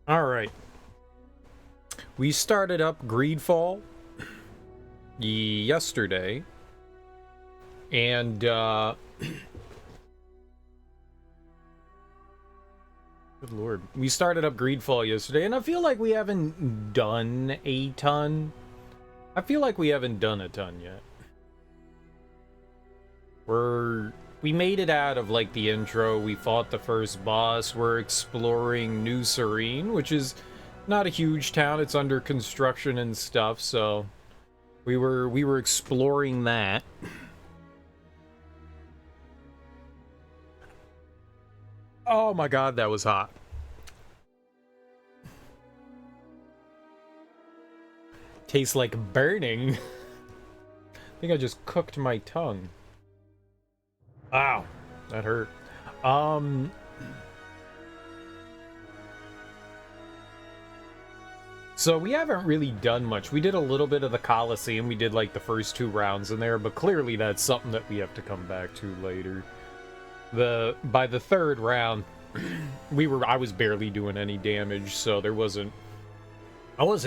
All right. We started up GreedFall yesterday, and good lord, we started up GreedFall yesterday, and I feel like we haven't done a ton. I feel like we haven't done a ton yet. We made it out of like the intro. We fought the first boss. We're exploring New Serene, which is not a huge town. It's under construction and stuff, so we were exploring that. Oh my god, that was hot. Tastes like burning. I think I just cooked my tongue. Ow, that hurt. So we haven't really done much. We did a little bit of the Coliseum. We did like the first 2 rounds in there, but clearly that's something that we have to come back to later. By the 3rd round, I was barely doing any damage, so I wasn't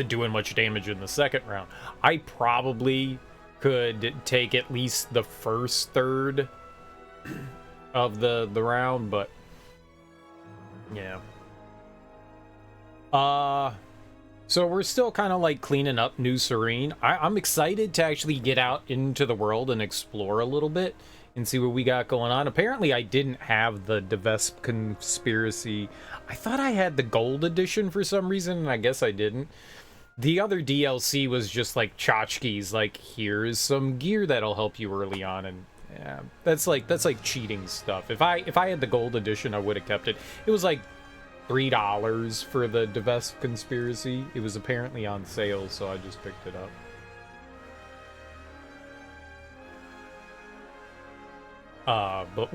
doing much damage in the 2nd round. I probably could take at least the first third of the round, but yeah. So we're still kind of like cleaning up New Serene. I'm excited to actually get out into the world and explore a little bit and see what we got going on. Apparently I didn't have the Devesp Conspiracy. I thought I had the gold edition for some reason, and I guess I didn't. The other DLC was just like tchotchkes, like here's some gear that'll help you early on, and yeah, that's like cheating stuff. If I had the gold edition, I would have kept it. It was like $3 for the Devesp Conspiracy. It was apparently on sale, so I just picked it up. But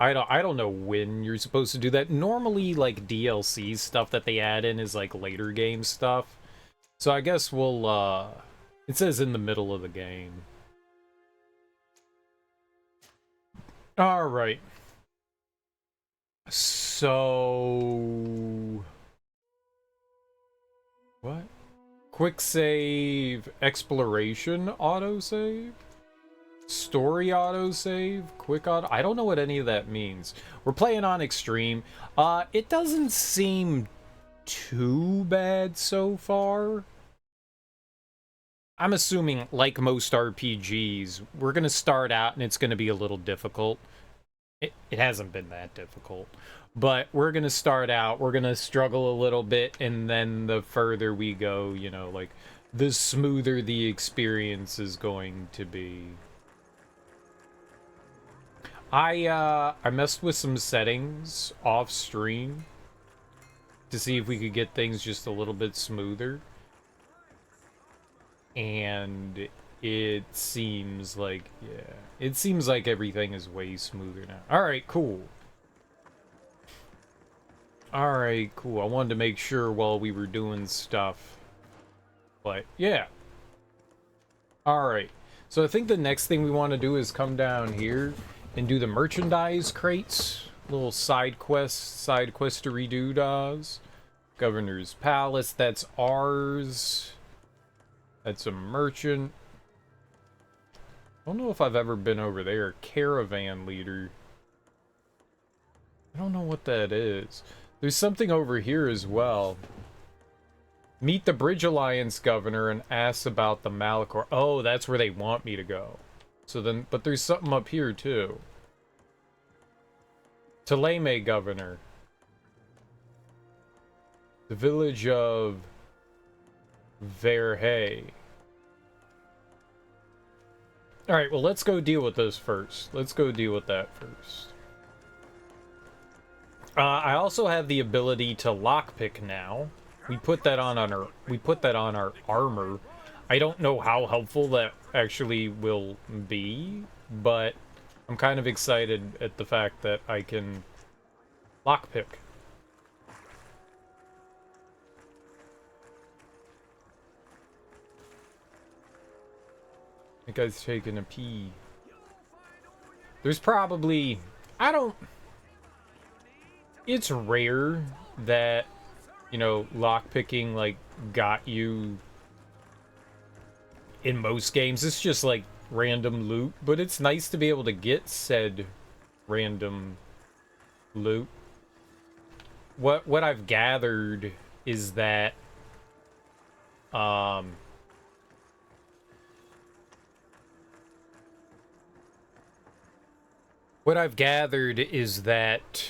I don't know when you're supposed to do that. Normally, like DLC stuff that they add in is like later game stuff. So I guess it says in the middle of the game. All right. So what? Quick save, exploration autosave? Story autosave, quick auto. I don't know what any of that means. We're playing on extreme. It doesn't seem too bad so far. I'm assuming, like most RPGs, we're gonna start out and it's gonna be a little difficult. It hasn't been that difficult, but we're gonna start out, we're gonna struggle a little bit, and then the further we go, you know, like the smoother the experience is going to be. I messed with some settings off stream to see if we could get things just a little bit smoother, and it seems like, yeah, it seems like everything is way smoother now. Alright, cool. Alright, cool. I wanted to make sure while we were doing stuff. But, yeah. Alright. So I think the next thing we want to do is come down here and do the merchandise crates. Little side questery-doodads. Governor's Palace, that's ours. That's a merchant. I don't know if I've ever been over there. Caravan leader. I don't know what that is. There's something over here as well. Meet the Bridge Alliance governor and ask about the Malachor. Oh, that's where they want me to go. So then, but there's something up here too. Taleme governor. The village of Verhay. Alright, well, let's go deal with this first. Let's go deal with that first. I also have the ability to lockpick now. We put that on our armor. I don't know how helpful that actually will be, but I'm kind of excited at the fact that I can lockpick. That guy's taking a pee. There's probably... It's rare that you know, lockpicking, like, got you in most games. It's just, like, random loot, but it's nice to be able to get said random loot. What I've gathered is that, what I've gathered is that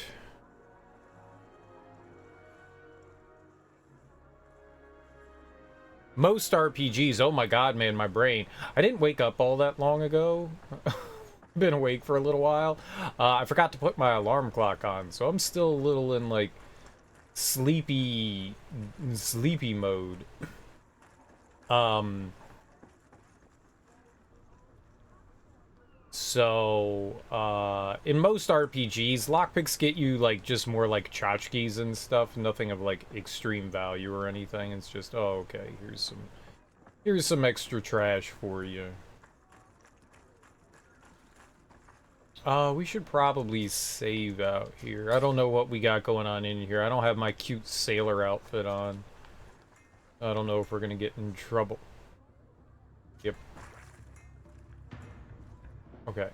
most RPGs, oh my god, man, my brain. I didn't wake up all that long ago. Been awake for a little while. I forgot to put my alarm clock on, so I'm still a little in, like, sleepy mode. So, in most RPGs, lockpicks get you, like, just more, like, tchotchkes and stuff. Nothing of, like, extreme value or anything. It's just, oh, okay, here's some extra trash for you. We should probably save out here. I don't know what we got going on in here. I don't have my cute sailor outfit on. I don't know if we're gonna get in trouble. Yep. Okay.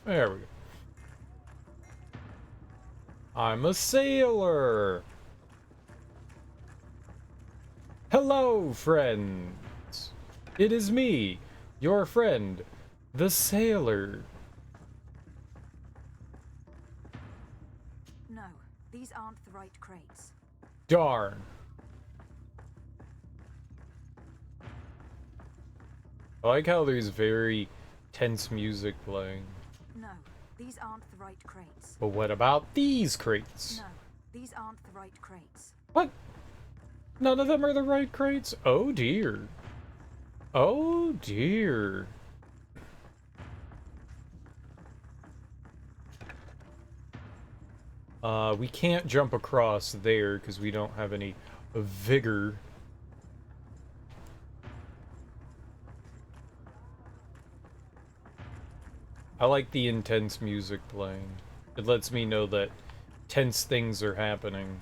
There we go. I'm a sailor! Hello, friends! It is me, your friend, the sailor. No, these aren't the right crates. Darn. I like how there's very tense music playing. No, these aren't the right crates. But what about these crates? No, these aren't the right crates. What? None of them are the right crates? Oh dear. Oh dear. We can't jump across there because we don't have any vigor. I like the intense music playing. It lets me know that tense things are happening.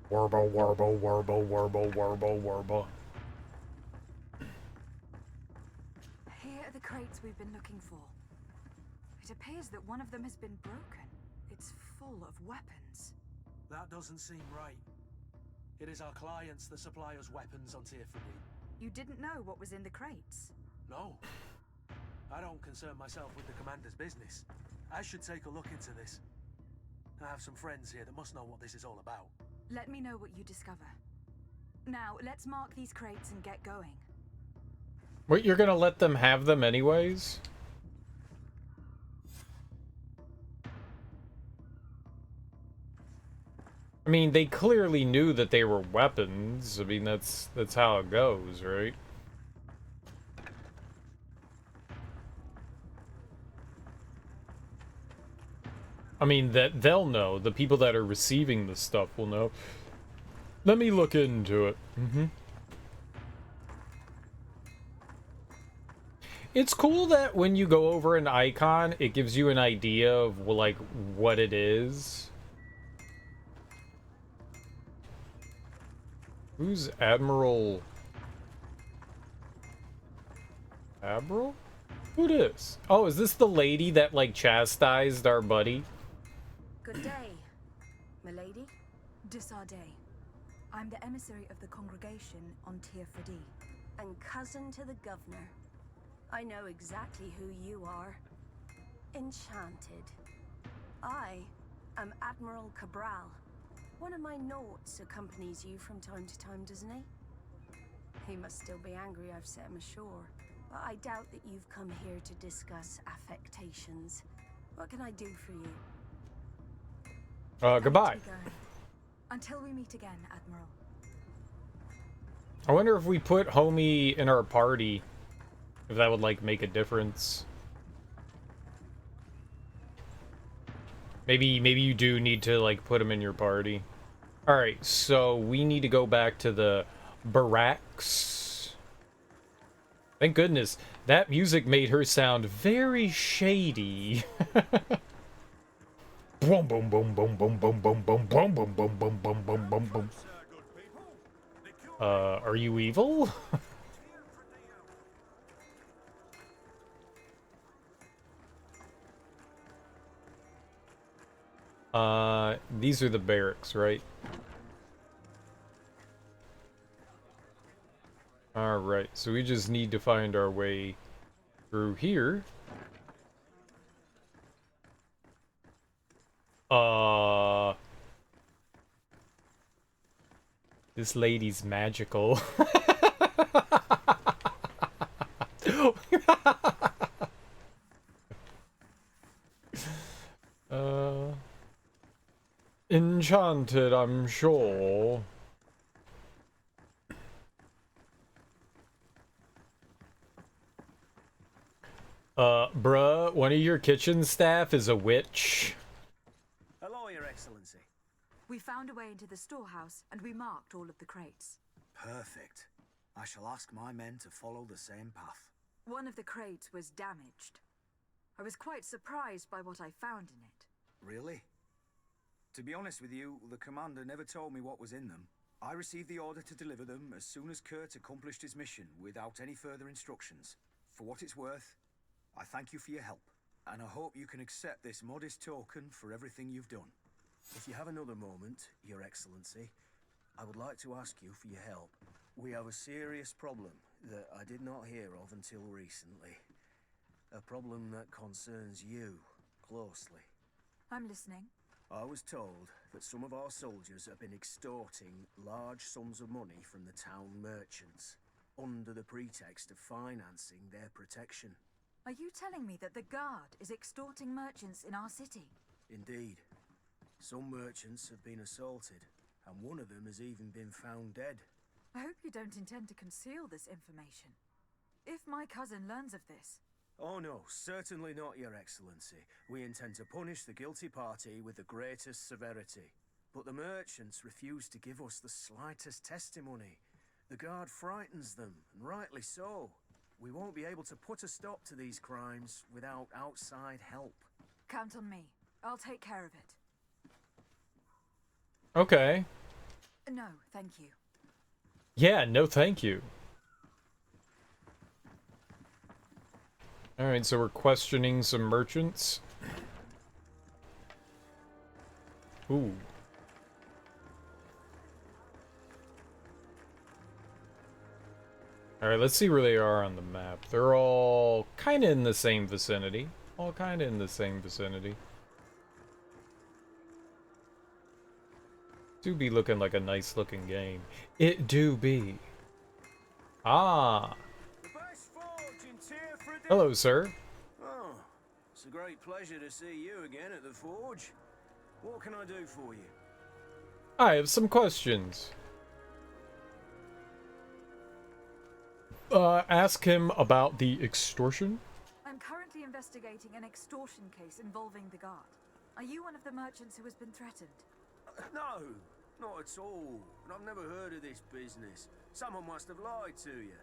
Warble, warble, warble, warble, warble, warble. Here are the crates we've been looking for. It appears that one of them has been broken. It's full of weapons. That doesn't seem right. It is our clients that supply us weapons on Tier 3. You didn't know what was in the crates? No. I don't concern myself with the commander's business. I should take a look into this. I have some friends here that must know what this is all about. Let me know what you discover. Now, let's mark these crates and get going. Wait, you're gonna let them have them anyways? I mean, they clearly knew that they were weapons. I mean, that's how it goes, right? I mean, that they'll know. The people that are receiving the stuff will know. Let me look into it. It's cool that when you go over an icon, it gives you an idea of, like, what it is. Who's Admiral? Admiral? Who this? Oh, is this the lady that, like, chastised our buddy? Good day, milady. Desarday. I'm the emissary of the congregation on Tier 4D. And cousin to the governor. I know exactly who you are. Enchanted. I am Admiral Cabral. One of my naughts accompanies you from time to time, doesn't he? He must still be angry I've set him ashore. But I doubt that you've come here to discuss affectations. What can I do for you? Goodbye. Until we meet again, Admiral. I wonder if we put homie in our party, if that would, like, make a difference. Maybe you do need to, like, put him in your party. Alright, so we need to go back to the barracks. Thank goodness. That music made her sound very shady. Boom, boom, boom, boom, boom, boom, boom, boom, boom, boom, boom, boom, boom, boom, boom, boom. Are you evil? These are the barracks, right? Alright, so we just need to find our way through here. This lady's magical. Enchanted, I'm sure. Bruh, one of your kitchen staff is a witch. Hello, Your Excellency. We found a way into the storehouse, and we marked all of the crates. Perfect. I shall ask my men to follow the same path. One of the crates was damaged. I was quite surprised by what I found in it. Really? To be honest with you, the commander never told me what was in them. I received the order to deliver them as soon as Kurt accomplished his mission without any further instructions. For what it's worth, I thank you for your help, and I hope you can accept this modest token for everything you've done. If you have another moment, Your Excellency, I would like to ask you for your help. We have a serious problem that I did not hear of until recently. A problem that concerns you closely. I'm listening. I was told that some of our soldiers have been extorting large sums of money from the town merchants, under the pretext of financing their protection. Are you telling me that the guard is extorting merchants in our city? Indeed. Some merchants have been assaulted, and one of them has even been found dead. I hope you don't intend to conceal this information. If my cousin learns of this... Oh no, certainly not, Your Excellency. We intend to punish the guilty party with the greatest severity. But the merchants refuse to give us the slightest testimony. The guard frightens them, and rightly so. We won't be able to put a stop to these crimes without outside help. Count on me. I'll take care of it. Okay. No, thank you. Yeah, no thank you. Alright, so we're questioning some merchants. Ooh. Alright, let's see where they are on the map. They're all kind of in the same vicinity. All kind of in the same vicinity. Do be looking like a nice looking game. It do be. Ah. Hello, sir. Oh, it's a great pleasure to see you again at the forge. What can I do for you? I have some questions. Ask him about the extortion. I'm currently investigating an extortion case involving the guard. Are you one of the merchants who has been threatened? No, not at all. And I've never heard of this business. Someone must have lied to you.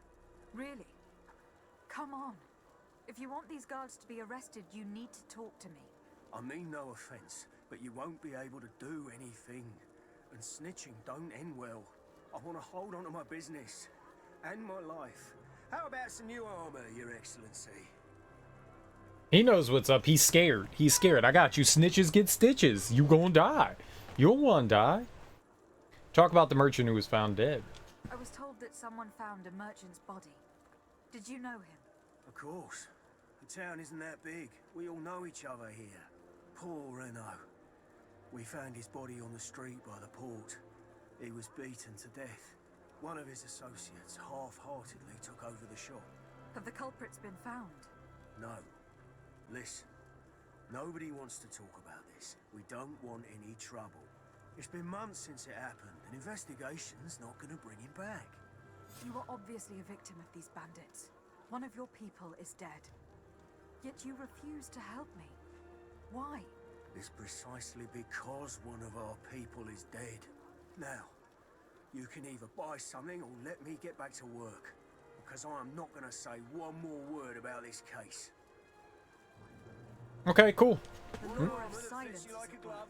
Really? Come on. If you want these guards to be arrested, you need to talk to me. I mean no offense, but you won't be able to do anything. And snitching don't end well. I want to hold on to my business. And my life. How about some new armor, Your Excellency? He knows what's up. He's scared. He's scared. I got you. Snitches get stitches. You gonna die. You'll one die. Talk about the merchant who was found dead. I was told that someone found a merchant's body. Did you know him? Of course. The town isn't that big. We all know each other here. Poor Renault. We found his body on the street by the port. He was beaten to death. One of his associates half-heartedly took over the shop. Have the culprits been found? No. Listen. Nobody wants to talk about this. We don't want any trouble. It's been months since it happened, and investigation's not going to bring him back. You are obviously a victim of these bandits. One of your people is dead. Yet you refuse to help me. Why? It's precisely because one of our people is dead. Now, you can either buy something or let me get back to work. because I am not going to say one more word about this case. Okay, cool. The law of silence is at work.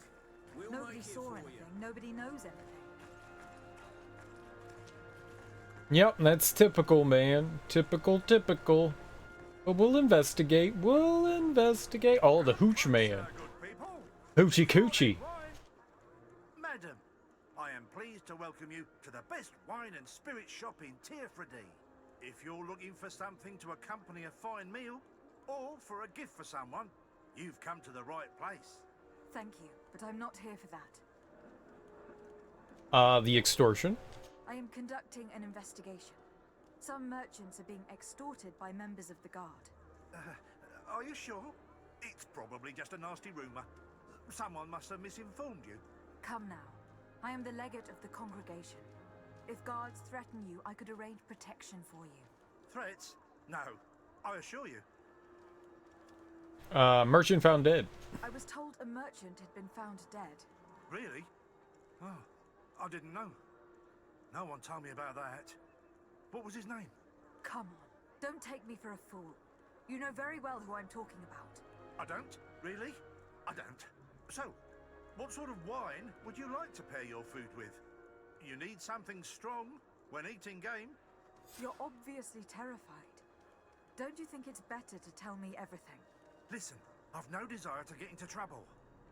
Nobody saw anything, nobody knows anything. Yep, that's typical, man. Typical. But we'll investigate. Oh, the hooch man. Hoochie coochie. Madam, I am pleased to welcome you to the best wine and spirit shop in Tearfredy. If you're looking for something to accompany a fine meal, or for a gift for someone, you've come to the right place. Thank you, but I'm not here for that. The extortion. I am conducting an investigation. Some merchants are being extorted by members of the guard. Are you sure? It's probably just a nasty rumor. Someone must have misinformed you. Come now. I am the legate of the congregation. If guards threaten you, I could arrange protection for you. Threats? No, I assure you. Merchant found dead. I was told a merchant had been found dead. Really? Oh, I didn't know. No one told me about that. What was his name? Come on, don't take me for a fool. You know very well who I'm talking about. I don't? Really? I don't. So, what sort of wine would you like to pair your food with? You need something strong when eating game? You're obviously terrified. Don't you think it's better to tell me everything? Listen, I've no desire to get into trouble.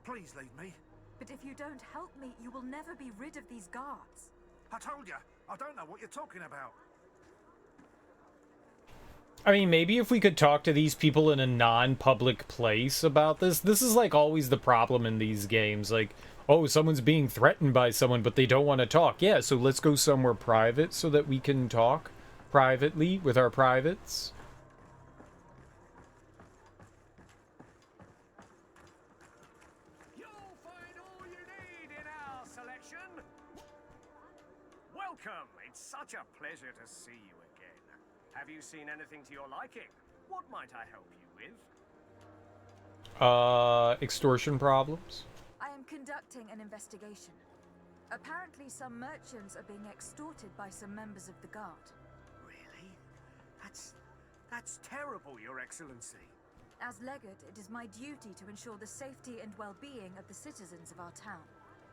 Please leave me. But if you don't help me, you will never be rid of these guards. I told you, I don't know what you're talking about. I mean, maybe if we could talk to these people in a non-public place about this. This is like always the problem in these games. Like, oh, someone's being threatened by someone, but they don't want to talk. Yeah, so let's go somewhere private so that we can talk privately with our privates. You'll find all you need in our selection. Welcome. It's such a pleasure to see you again. Have you seen anything to your liking? What might I help you with? Extortion problems. I am conducting an investigation. Apparently some merchants are being extorted by some members of the guard. Really? That's terrible, Your Excellency. As legate, it is my duty to ensure the safety and well-being of the citizens of our town.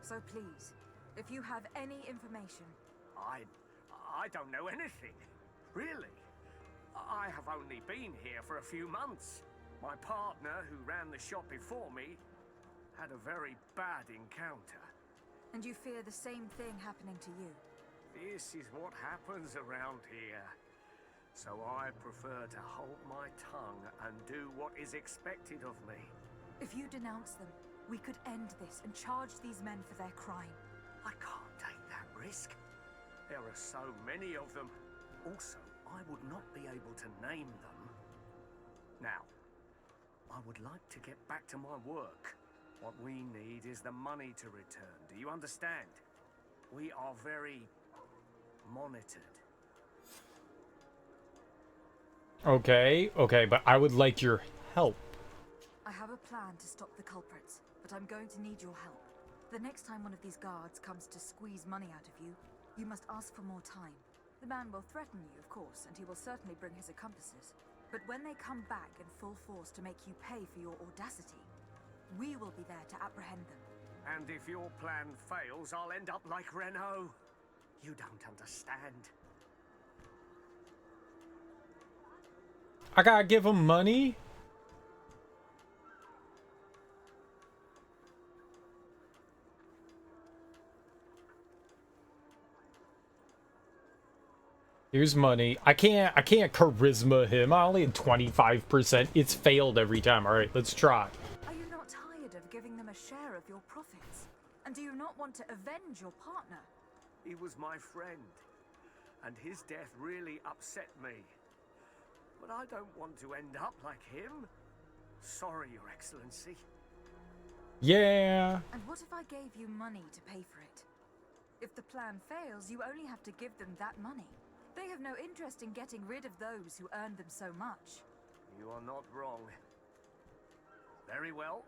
So please, if you have any information... I don't know anything. Really? I have only been here for a few months. My partner, who ran the shop before me, had a very bad encounter. And you fear the same thing happening to you? This is what happens around here. So I prefer to hold my tongue and do what is expected of me. If you denounce them, we could end this and charge these men for their crime. I can't take that risk. There are so many of them. Also, I would not be able to name them. Now, I would like to get back to my work. What we need is the money to return. Do you understand? We are very monitored. Okay, but I would like your help. I have a plan to stop the culprits, but I'm going to need your help. The next time one of these guards comes to squeeze money out of you, you must ask for more time. The man will threaten you, of course, and he will certainly bring his accomplices. But when they come back in full force to make you pay for your audacity, we will be there to apprehend them. And if your plan fails, I'll end up like Renault. You don't understand. I gotta give him money? Here's money. I can't charisma him. I only had 25%. It's failed every time. Alright, let's try. Are you not tired of giving them a share of your profits? And do you not want to avenge your partner? He was my friend, and his death really upset me. But I don't want to end up like him. Sorry, Your Excellency. Yeah. And what if I gave you money to pay for it? If the plan fails, you only have to give them that money. They have no interest in getting rid of those who earned them so much. You are not wrong. Very well.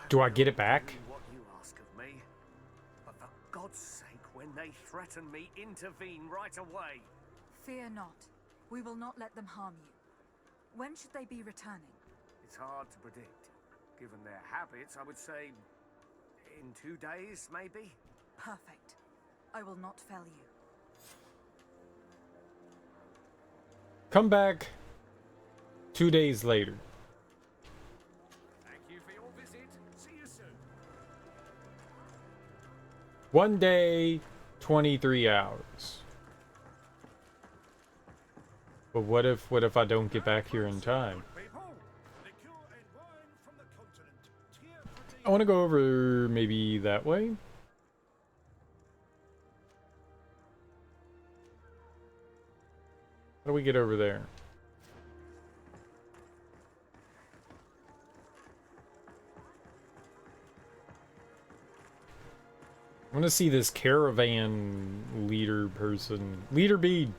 Do I get it back? Do what you ask of me. But for God's sake, when they threaten me, intervene right away. Fear not. We will not let them harm you. When should they be returning? It's hard to predict. Given their habits, I would say in 2 days, maybe? Perfect. I will not fail you. Come back 2 days later. Thank you for your visit. See you soon. 1 day, 23 hours. But what if I don't get back here in time? I want to go over maybe that way. How do we get over there? I want to see this caravan leader person. Leader bead.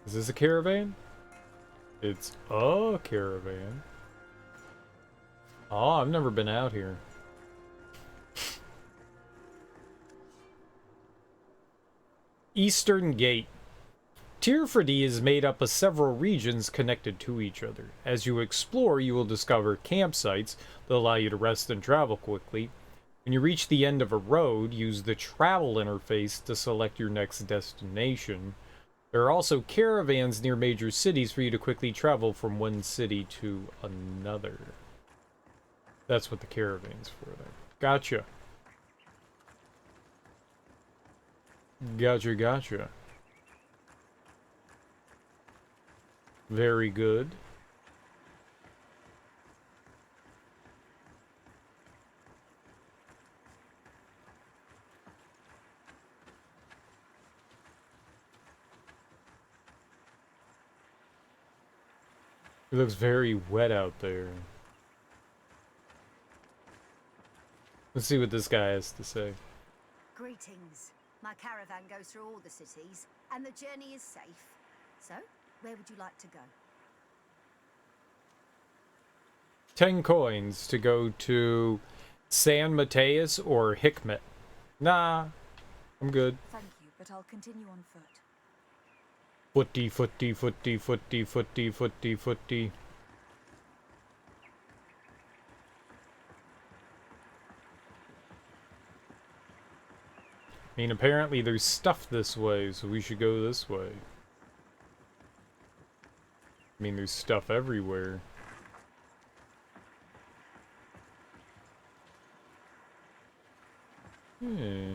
Is this a caravan? It's a caravan. Oh, I've never been out here. Eastern Gate. Tirfredi is made up of several regions connected to each other. As you explore, you will discover campsites that allow you to rest and travel quickly. When you reach the end of a road, use the travel interface to select your next destination. There are also caravans near major cities for you to quickly travel from one city to another. That's what the caravan's for there. Gotcha. Gotcha. Very good. It looks very wet out there. Let's see what this guy has to say. Greetings. My caravan goes through all the cities, and the journey is safe. So, where would you like to go? 10 coins to go to San Mateus or Hikmet. Nah, I'm good. Thank you, but I'll continue on foot. Footy. I mean, apparently there's stuff this way, so we should go this way. I mean, there's stuff everywhere. Hmm.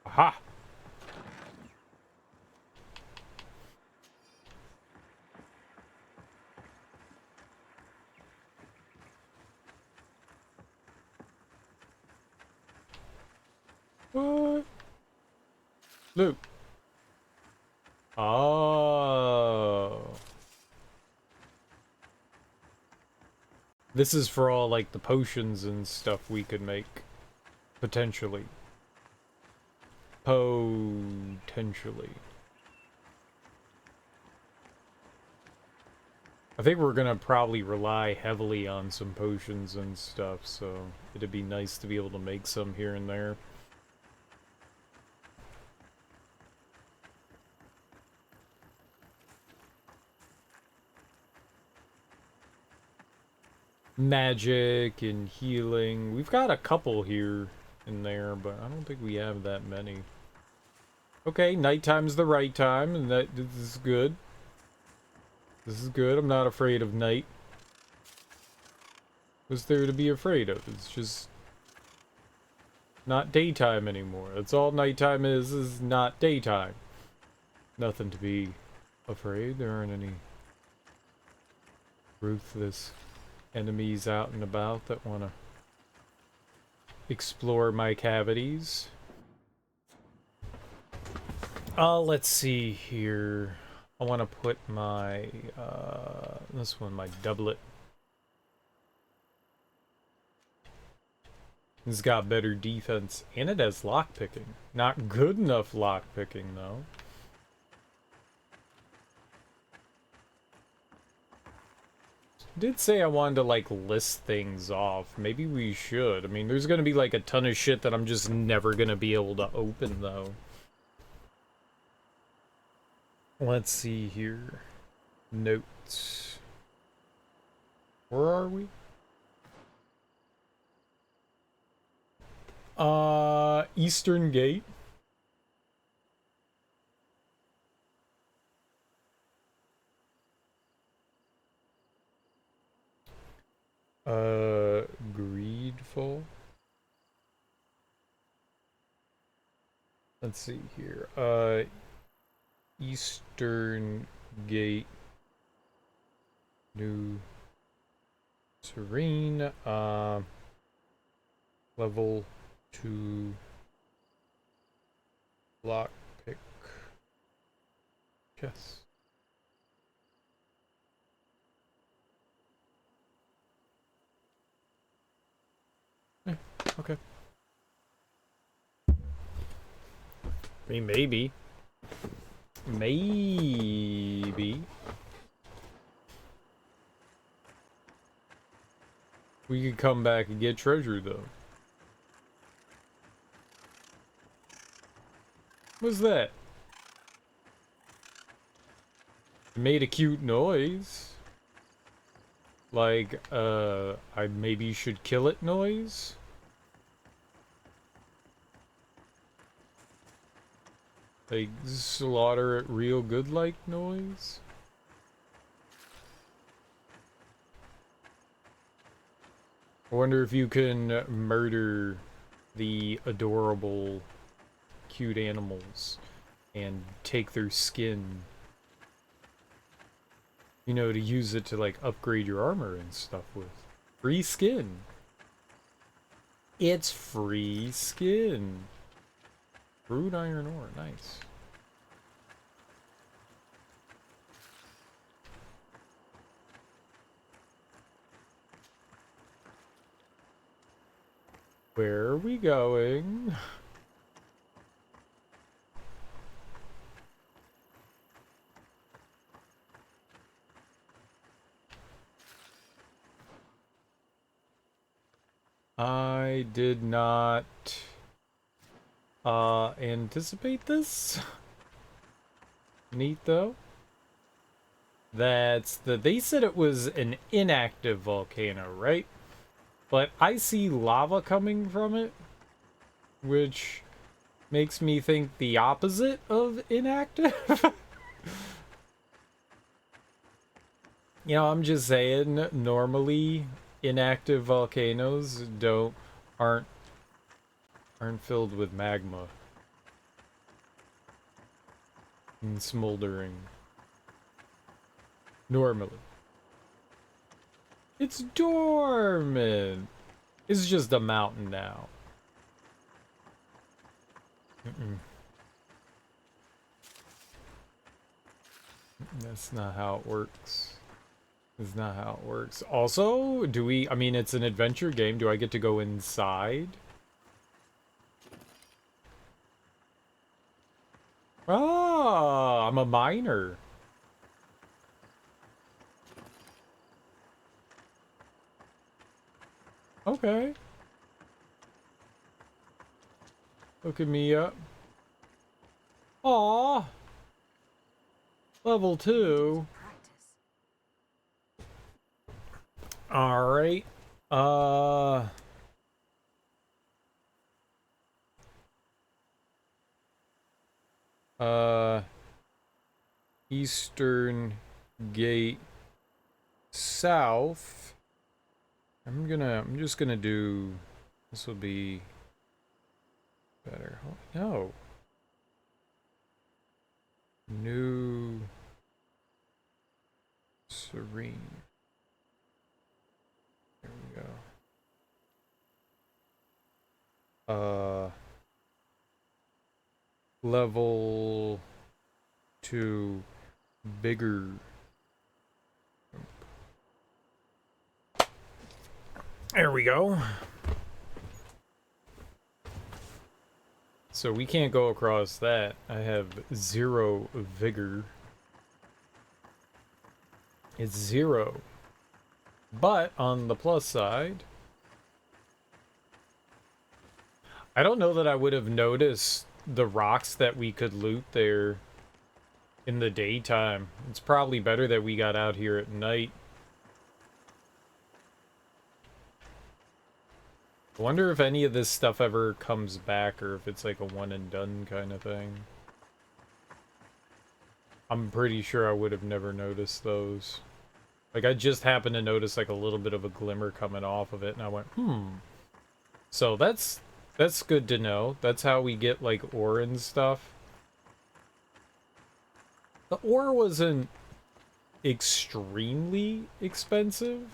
Aha! What? Look. Oh. This is for all, like, the potions and stuff we could make. Potentially. Potentially. I think we're gonna probably rely heavily on some potions and stuff, so it'd be nice to be able to make some here and there. Magic and healing. We've got a couple here and there, but I don't think we have that many. Okay, nighttime's the right time, and this is good. This is good. I'm not afraid of night. What's there to be afraid of? It's just not daytime anymore. That's all nighttime is not daytime. Nothing to be afraid. There aren't any ruthless enemies out and about that want to explore my cavities. Let's see here. I want to put my this one, my doublet. It's got better defense and it has lockpicking. Not good enough lockpicking though. did say I wanted to, like, list things off. Maybe we should. I mean, there's gonna be, like, a ton of shit that I'm just never gonna be able to open, though. Let's see here. Notes. Where are we? Eastern Gate. GreedFall. Let's see here. Eastern Gate. New Serene. Level 2 lockpick. Yes. Okay. I mean, maybe. Maybe. We could come back and get treasure, though. What's that? It made a cute noise. Like, I maybe should kill it noise? Like, slaughter it real good like noise? I wonder if you can murder the adorable, cute animals and take their skin. You know, to use it to, like, upgrade your armor and stuff with. Free skin. It's free skin. Crude iron ore, nice. Where are we going? I did not anticipate this. Neat though. They said it was an inactive volcano, right? But I see lava coming from it, which makes me think the opposite of inactive. You know, I'm just saying, normally inactive volcanoes aren't filled with magma and smoldering. Normally. It's dormant. It's just a mountain now. That's not how it works. That's not how it works. Also, I mean, it's an adventure game. Do I get to go inside? Ah, I'm a miner. Okay. Look at me up. Aw. Level 2. Alright. Eastern Gate South. I'm just gonna do, this will be better. No. New Serene. There we go. Level 2 vigor. There we go. So we can't go across that. I have 0 vigor. It's 0. But on the plus side, I don't know that I would have noticed the rocks that we could loot there in the daytime. It's probably better that we got out here at night. I wonder if any of this stuff ever comes back or if it's like a one and done kind of thing. I'm pretty sure I would have never noticed those. Like, I just happened to notice like a little bit of a glimmer coming off of it, and I went, So that's good to know. That's how we get like ore and stuff. The ore wasn't extremely expensive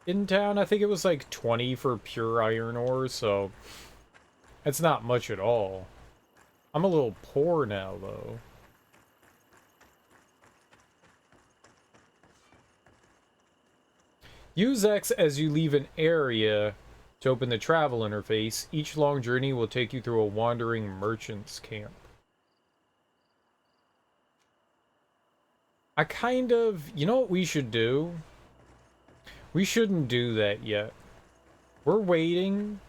in town. I think it was like 20 for pure iron ore, so it's not much at all. I'm a little poor now, though. Use X as you leave an area to open the travel interface. Each long journey will take you through a wandering merchant's camp. I kind of... You know what we should do? We shouldn't do that yet. We're waiting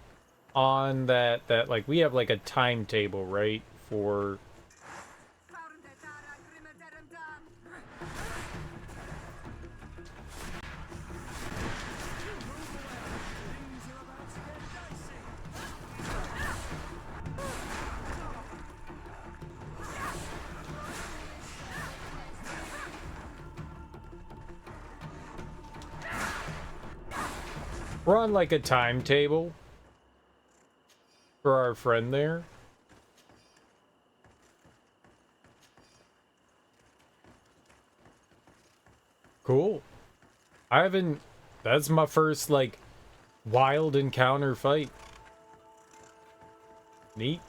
on that like, we have like a timetable, right? For... We're on like a timetable for our friend there. Cool. I haven't... That's my first, like, wild encounter fight. Neat.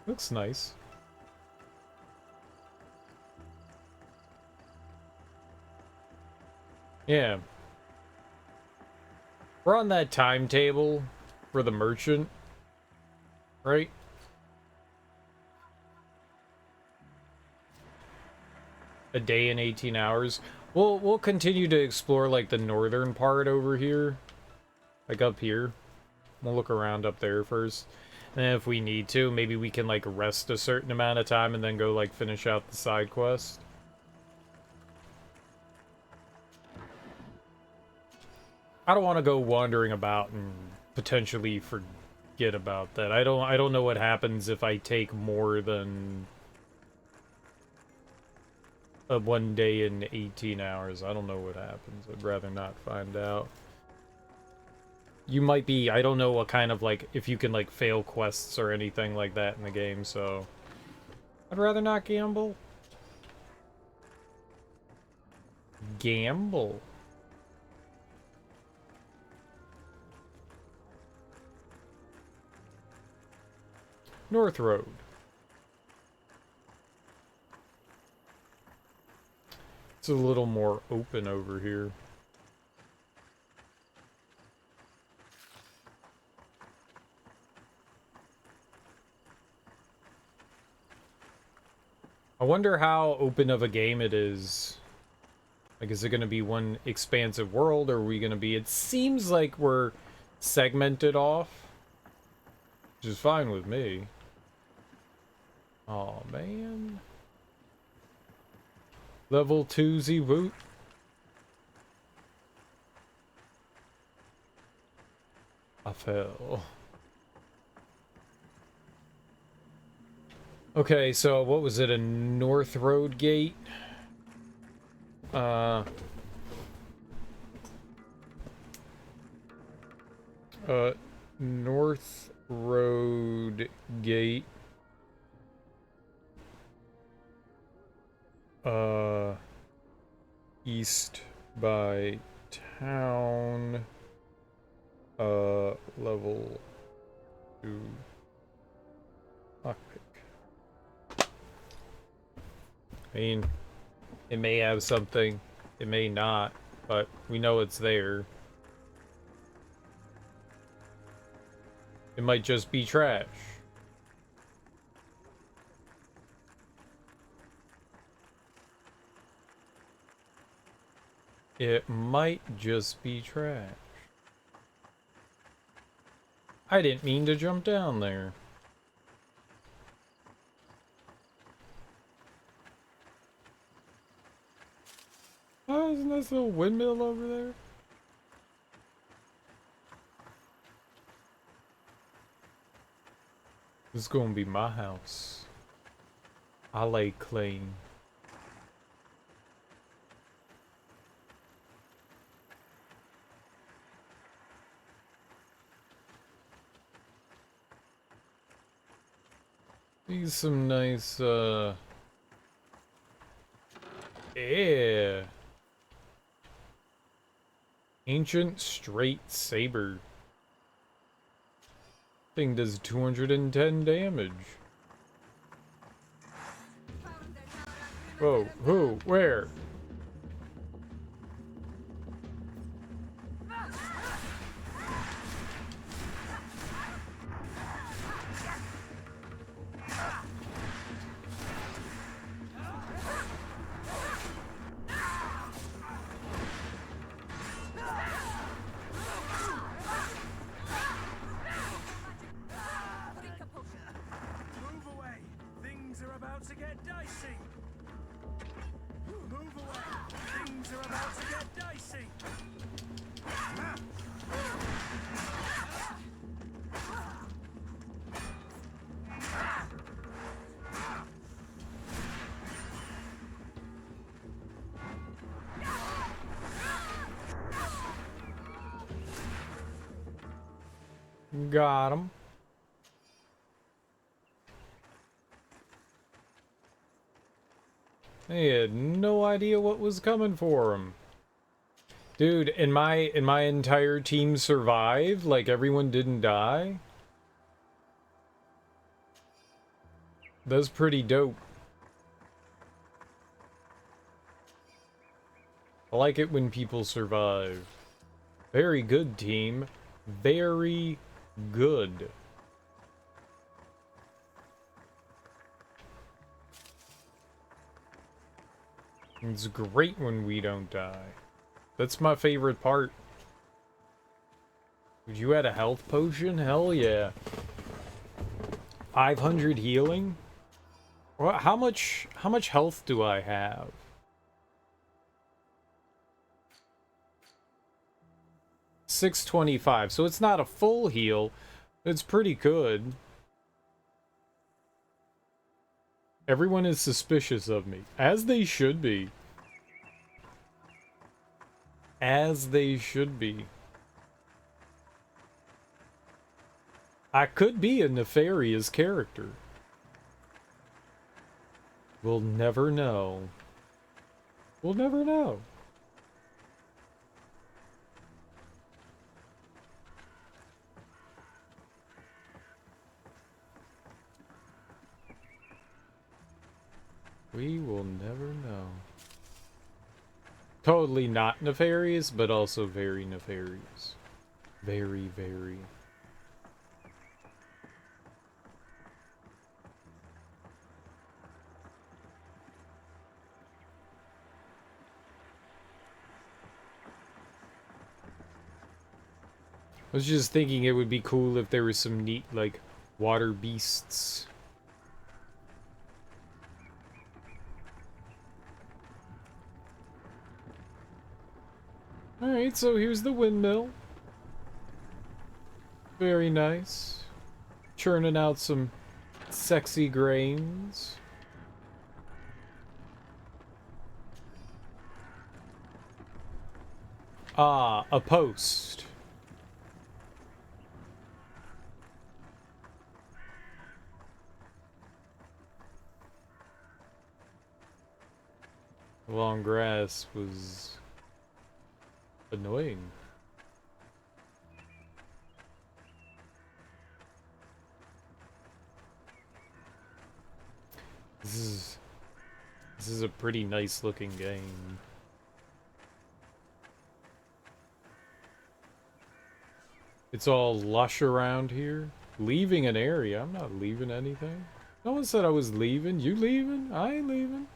Looks nice. Yeah. We're on that timetable for the merchant, right? A day and 18 hours. We'll continue to explore like the northern part over here. Like up here. We'll look around up there first. And if we need to, maybe we can like rest a certain amount of time and then go like finish out the side quest. I don't want to go wandering about and potentially forget about that. I don't know what happens if I take more than a 1 day and 18 hours. I don't know what happens. I'd rather not find out. You might be, I don't know what kind of, like, if you can, like, fail quests or anything like that in the game, so I'd rather not gamble. Gamble. North Road. It's a little more open over here. I wonder how open of a game it is. Like, is it going to be one expansive world, or are we going to be... It seems like we're segmented off, which is fine with me. Oh man. Level 2 Z-Boot. I fell. Okay, so what was it? A North Road gate? North Road gate. East by town. Level 2. Lockpick. I mean, it may have something, it may not, but we know it's there. It might just be trash. It might just be trash. I didn't mean to jump down there. Oh, isn't this little windmill over there? This is gonna be my house. I lay claim. These some nice, yeah. Ancient straight saber. Thing does 210 damage. Whoa, who, where? Got him. They had no idea what was coming for him. Dude, and my entire team survived, like everyone didn't die. That's pretty dope. I like it when people survive. Very good, team. Very good. It's great when we don't die. That's my favorite part. Would you add a health potion? Hell yeah. 500 healing? What? How much health do I have? $625. So it's not a full heal. It's pretty good. Everyone is suspicious of me. As they should be. As they should be. I could be a nefarious character. We'll never know. We'll never know. We will never know. Totally not nefarious, but also very nefarious. Very, very. I was just thinking it would be cool if there was some neat, like, water beasts. Alright, so here's the windmill. Very nice. Churning out some sexy grains. Ah, a post. Long grass was annoying. This is a pretty nice looking game. It's all lush around here. Leaving an area. I'm not leaving anything. No one said I was leaving. You leaving? I ain't leaving.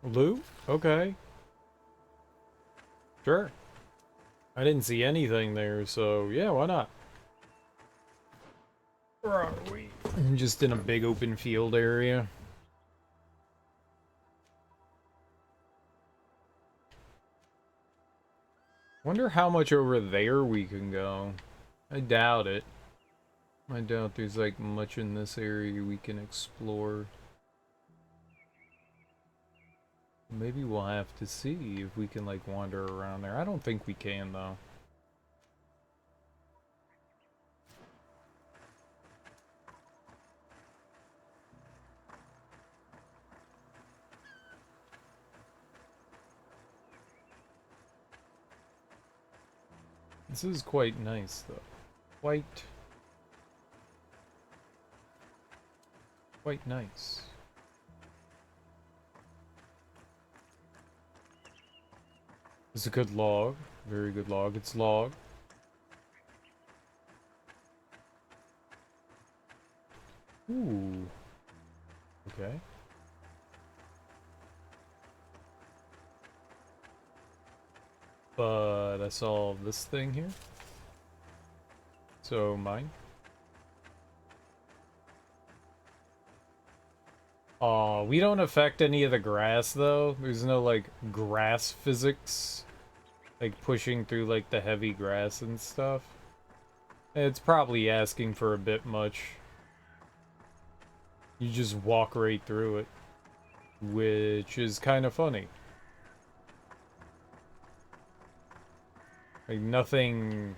Loot? Okay. Sure. I didn't see anything there, so yeah, why not? Where are we? Just in a big open field area. Wonder how much over there we can go. I doubt it. I doubt there's like much in this area we can explore. Maybe we'll have to see if we can like wander around there. I don't think we can though. This is quite nice though. Quite nice. It's a good log. Very good log. It's log. Ooh. Okay. But I saw this thing here. So mine. Oh, we don't affect any of the grass though. There's no like grass physics. Like pushing through like the heavy grass and stuff. It's probably asking for a bit much. You just walk right through it. Which is kind of funny. Like nothing...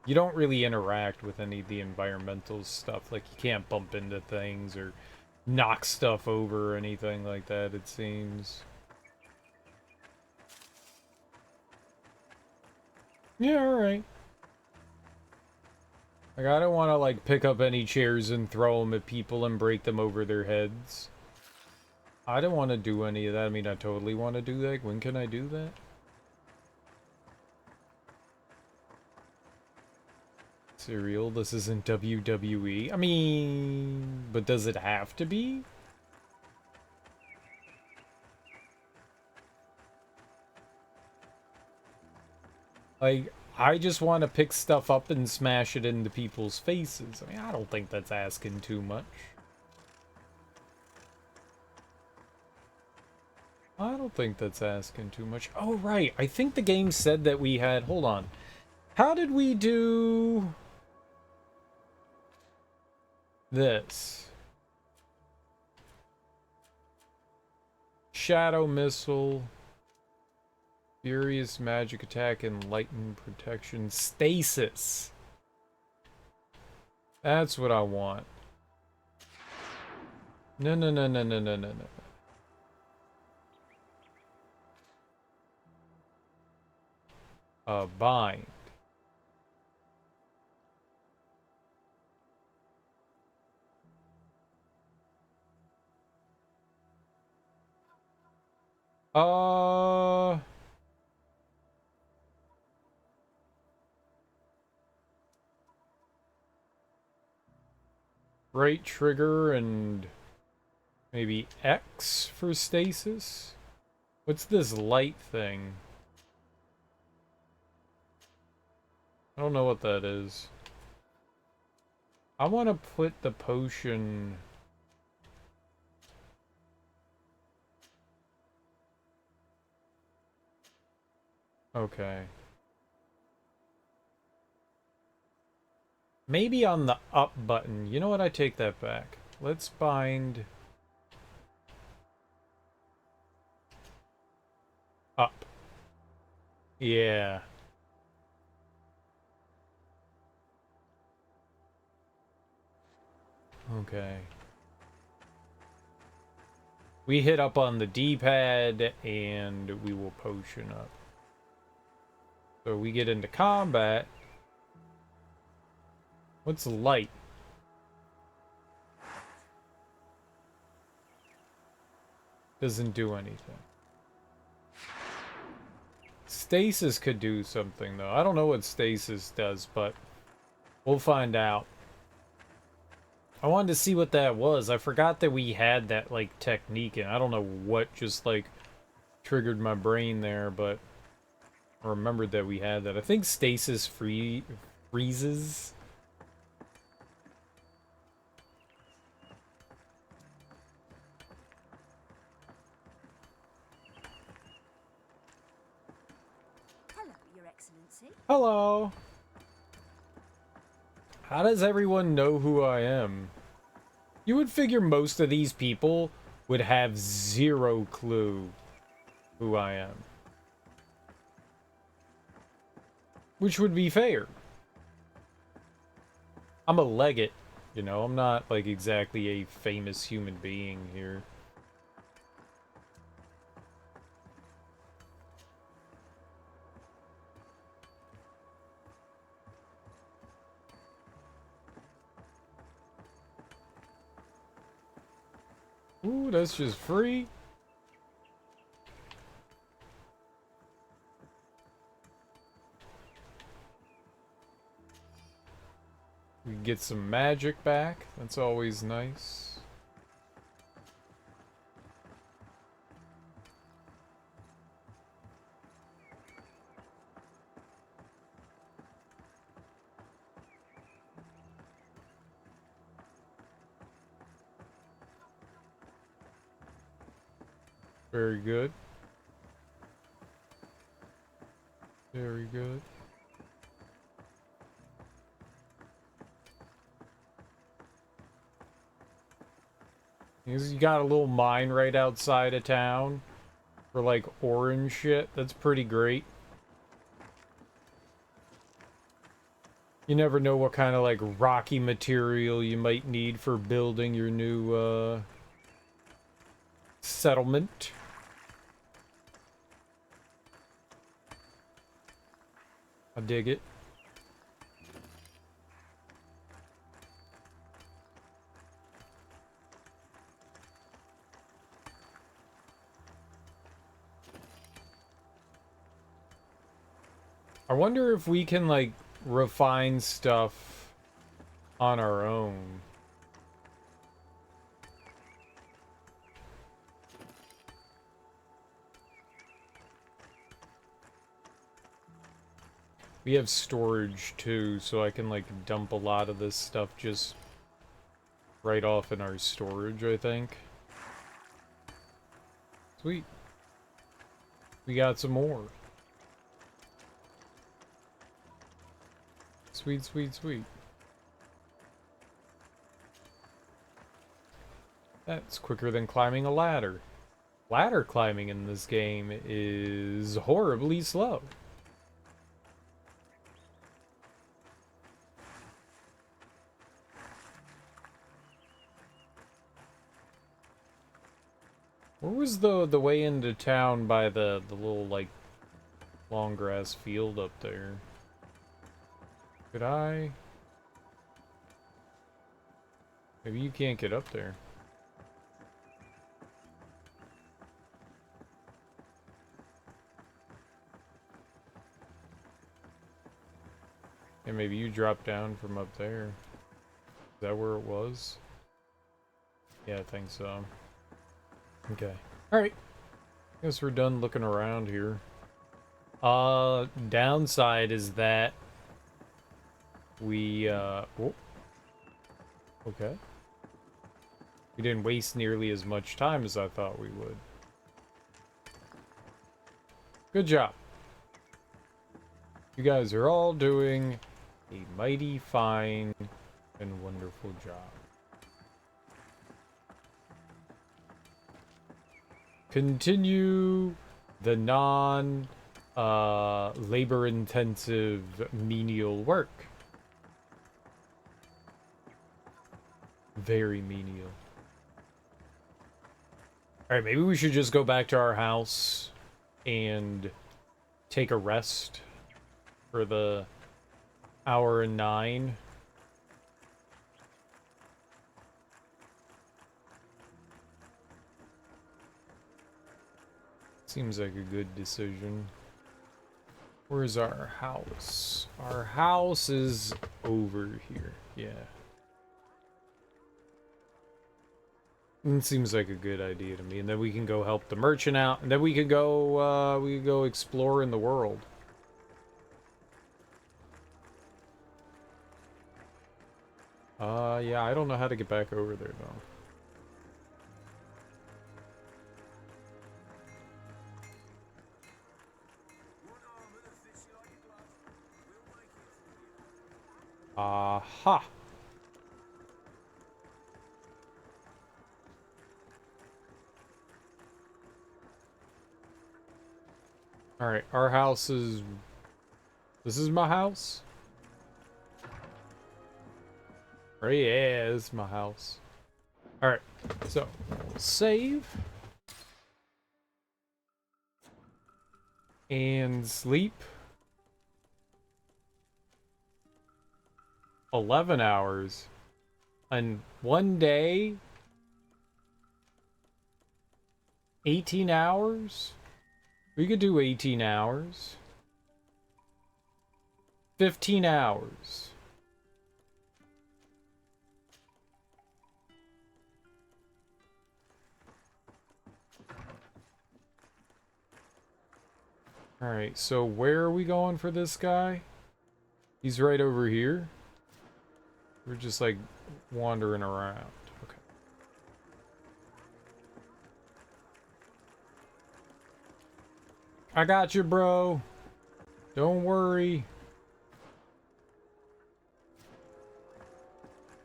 You don't really interact with any of the environmental stuff. Like you can't bump into things or knock stuff over or anything like that, it seems. Yeah, alright. Like I don't want to like pick up any chairs and throw them at people and break them over their heads. I don't want to do any of that. I mean, I totally want to do that. When can I do that? Cereal, this isn't WWE. I mean, but does it have to be? Like, I just want to pick stuff up and smash it into people's faces. I mean, I don't think that's asking too much. I don't think that's asking too much. Oh, right. I think the game said that we had... Hold on. How did we do... this? Shadow Missile. Furious Magic Attack and Lightning Protection. Stasis. That's what I want. No, no, no, no, no, no, no, no. Bind. Right trigger and maybe X for stasis? What's this light thing? I don't know what that is. I want to put the potion... Okay. Maybe on the up button. You know what? I take that back. Let's bind... up. Yeah. Okay. We hit up on the D-pad and we will potion up. So we get into combat. What's light? Doesn't do anything. Stasis could do something though. I don't know what stasis does, but we'll find out. I wanted to see what that was. I forgot that we had that, like, technique, and I don't know what just, like, triggered my brain there, but I remembered that we had that. I think stasis freezes. Hello, Your Excellency. Hello. How does everyone know who I am? You would figure most of these people would have zero clue who I am. Which would be fair. I'm a legate, you know, I'm not, like, exactly a famous human being here. Ooh, that's just free. We can get some magic back. That's always nice. Very good. Very good. You got a little mine right outside of town for, like, orange shit. That's pretty great. You never know what kind of, like, rocky material you might need for building your new, settlement. I dig it. I wonder if we can, like, refine stuff on our own. We have storage too, so I can, like, dump a lot of this stuff just right off in our storage, I think. Sweet. We got some more. Sweet, sweet, sweet. That's quicker than climbing a ladder. Ladder climbing in this game is horribly slow. Where was the way into town by the little, like, long grass field up there? Could I? Maybe you can't get up there. And maybe you dropped down from up there. Is that where it was? Yeah, I think so. Okay. Alright. Guess we're done looking around here. Downside is that we, oh. Okay. We didn't waste nearly as much time as I thought we would. Good job. You guys are all doing a mighty fine and wonderful job. Continue the labor-intensive menial work. Very menial. Alright, maybe we should just go back to our house and take a rest for the hour and 9. Seems like a good decision. Where's our house? Our house is over here. Yeah. It seems like a good idea to me. And then we can go help the merchant out. And then we can go explore in the world. Yeah, I don't know how to get back over there, though. Aha! Alright, our house is... This is my house? Oh yeah, this is my house. Alright, so, save. And sleep. 11 hours. And one day? 18 hours? We could do 18 hours. 15 hours. Alright, so where are we going for this guy? He's right over here. We're just like wandering around. Okay. I got you, bro. Don't worry.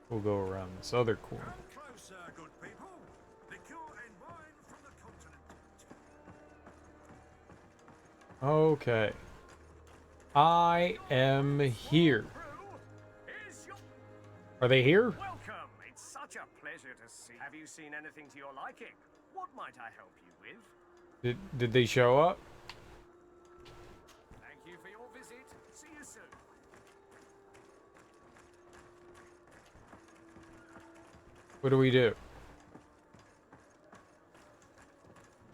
We'll go around this other corner. Closer, good people. Liquor and wine from the continent. Okay. I am here. Are they here? Welcome. It's such a pleasure to see. Have you seen anything to your liking? What might I help you with? Did they show up? Thank you for your visit. See you soon. What do we do?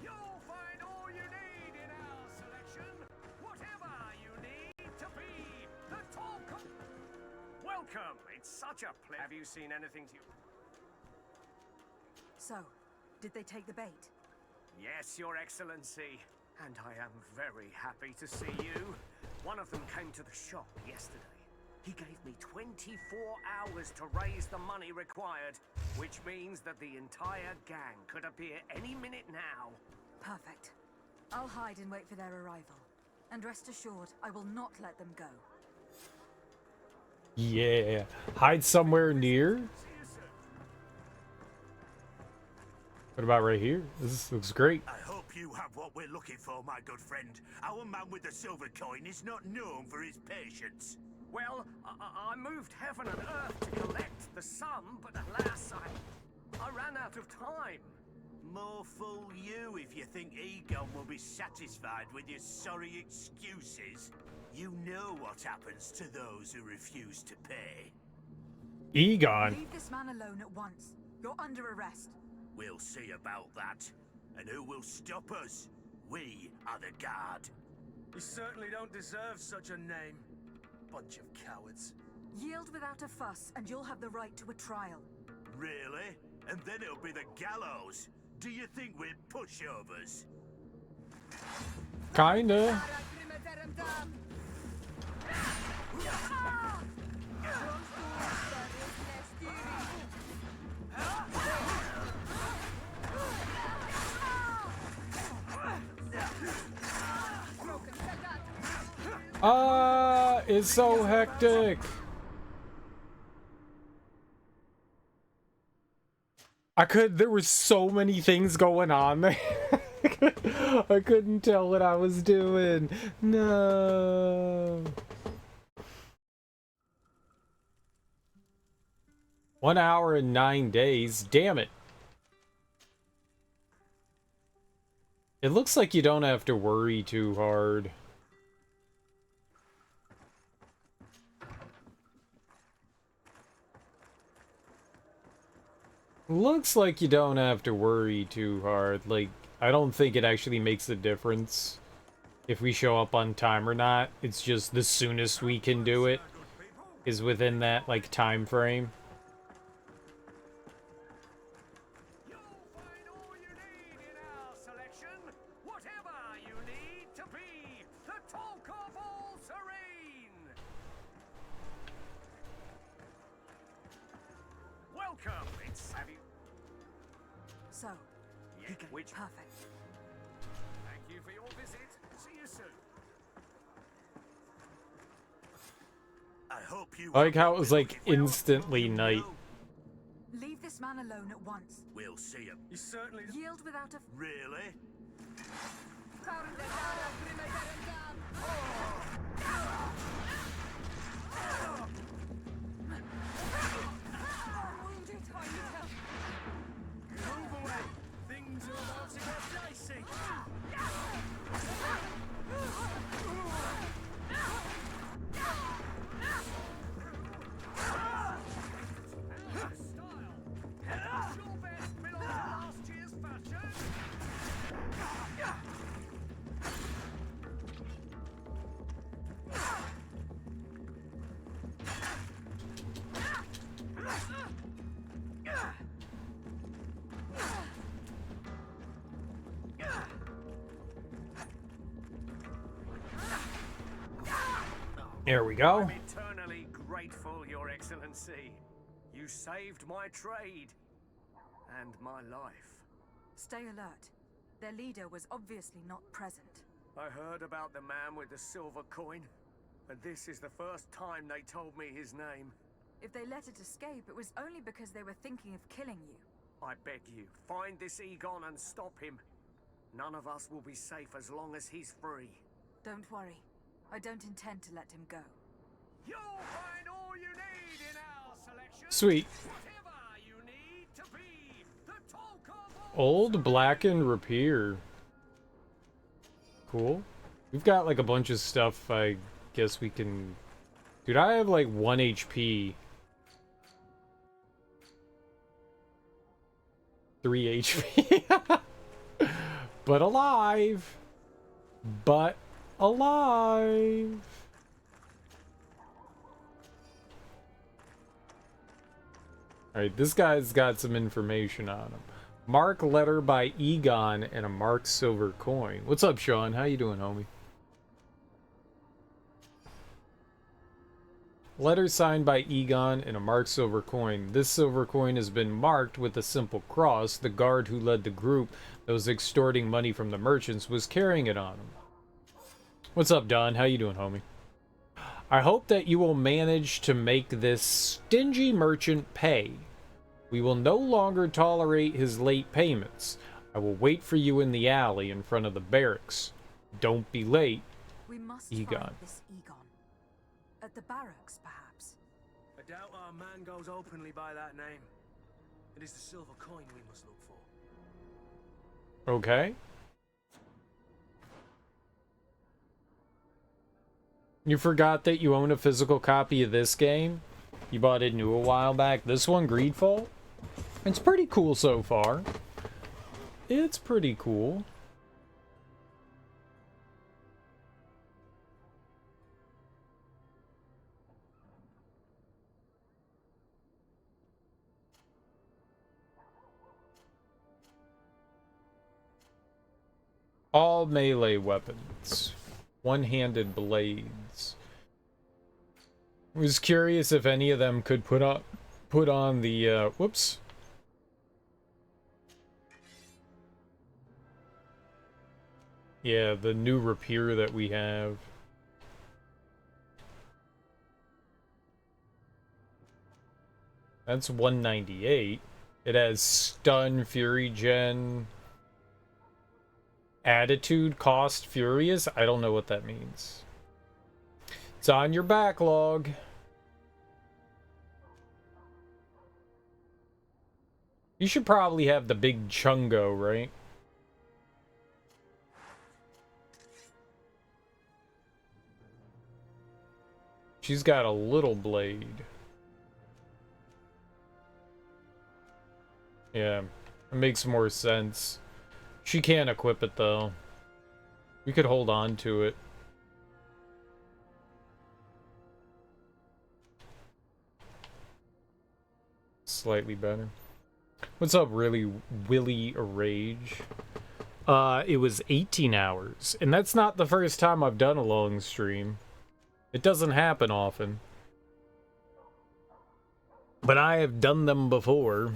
You'll find all you need in our selection. Whatever you need to be the talk. Welcome. It's such a pleasure. Have you seen anything to you? So, did they take the bait? Yes, Your Excellency. And I am very happy to see you. One of them came to the shop yesterday. He gave me 24 hours to raise the money required, which means that the entire gang could appear any minute now. Perfect. I'll hide and wait for their arrival. And rest assured, I will not let them go. Yeah. Hide somewhere near? What about right here? This looks great. I hope you have what we're looking for, my good friend. Our man with the silver coin is not known for his patience. Well, I moved heaven and earth to collect the sum, but alas, I ran out of time. More fool you if you think Egon will be satisfied with your sorry excuses. You know what happens to those who refuse to pay. Egon. Leave this man alone at once. You're under arrest. We'll see about that. And who will stop us? We are the guard. You certainly don't deserve such a name. Bunch of cowards. Yield without a fuss, and you'll have the right to a trial. Really? And then it'll be the gallows. Do you think we're pushovers? Kinda. It's so hectic. There were so many things going on there. I couldn't tell what I was doing. No. 1 hour and 9 days. Damn it. It looks like you don't have to worry too hard. Looks like you don't have to worry too hard. Like, I don't think it actually makes a difference if we show up on time or not. It's just the soonest we can do it is within that, like, time frame. Whatever you need to be the talk of all serene. Welcome, it's savvy. So, Yeah, which perfect. Thank you for your visit. See you soon. I hope you. I like how it was like instantly night. Leave this man alone at once. We'll see him. You certainly. Yield without a... Really? Move away. Things are about to get dicey. Style. Your best belongs to last year's fashion. There we go. I'm eternally grateful, Your Excellency. You saved my trade and my life. Stay alert. Their leader was obviously not present. I heard about the man with the silver coin, and this is the first time they told me his name. If they let it escape, it was only because they were thinking of killing you. I beg you, find this Egon and stop him. None of us will be safe as long as he's free. Don't worry. I don't intend to let him go. You'll find all you need in our selection. Sweet. Whatever you need to be the talk of all Old blackened rapier. Cool. We've got like a bunch of stuff I guess we can... Dude, I have like 1 HP. 3 HP. But alive. But alive. Alright, this guy's got some information on him. Mark letter by Egon and a marked silver coin. What's up, Sean? How you doing, homie? Letter signed by Egon and a marked silver coin. This silver coin has been marked with a simple cross. The guard who led the group that was extorting money from the merchants was carrying it on him. What's up, Don? How you doing, homie? I hope that you will manage to make this stingy merchant pay. We will no longer tolerate his late payments. I will wait for you in the alley in front of the barracks. Don't be late, We must Egon. find this Egon. At the barracks, perhaps. I doubt our man goes openly by that name. It is the silver coin we must look for. Okay. You forgot that you own a physical copy of this game? You bought it new a while back. This one, GreedFall? It's pretty cool so far. It's pretty cool. All melee weapons. One-handed blades. I was curious if any of them could put on the whoops. Yeah, the new rapier that we have. That's 198. It has stun, fury gen, attitude, cost, furious. I don't know what that means. It's on your backlog. You should probably have the big chungo, right? She's got a little blade. Yeah, it makes more sense. She can't equip it, though. We could hold on to it. Slightly better. What's up, really, Willie Rage? it was 18 hours. And that's not the first time I've done a long stream. It doesn't happen often. But I have done them before.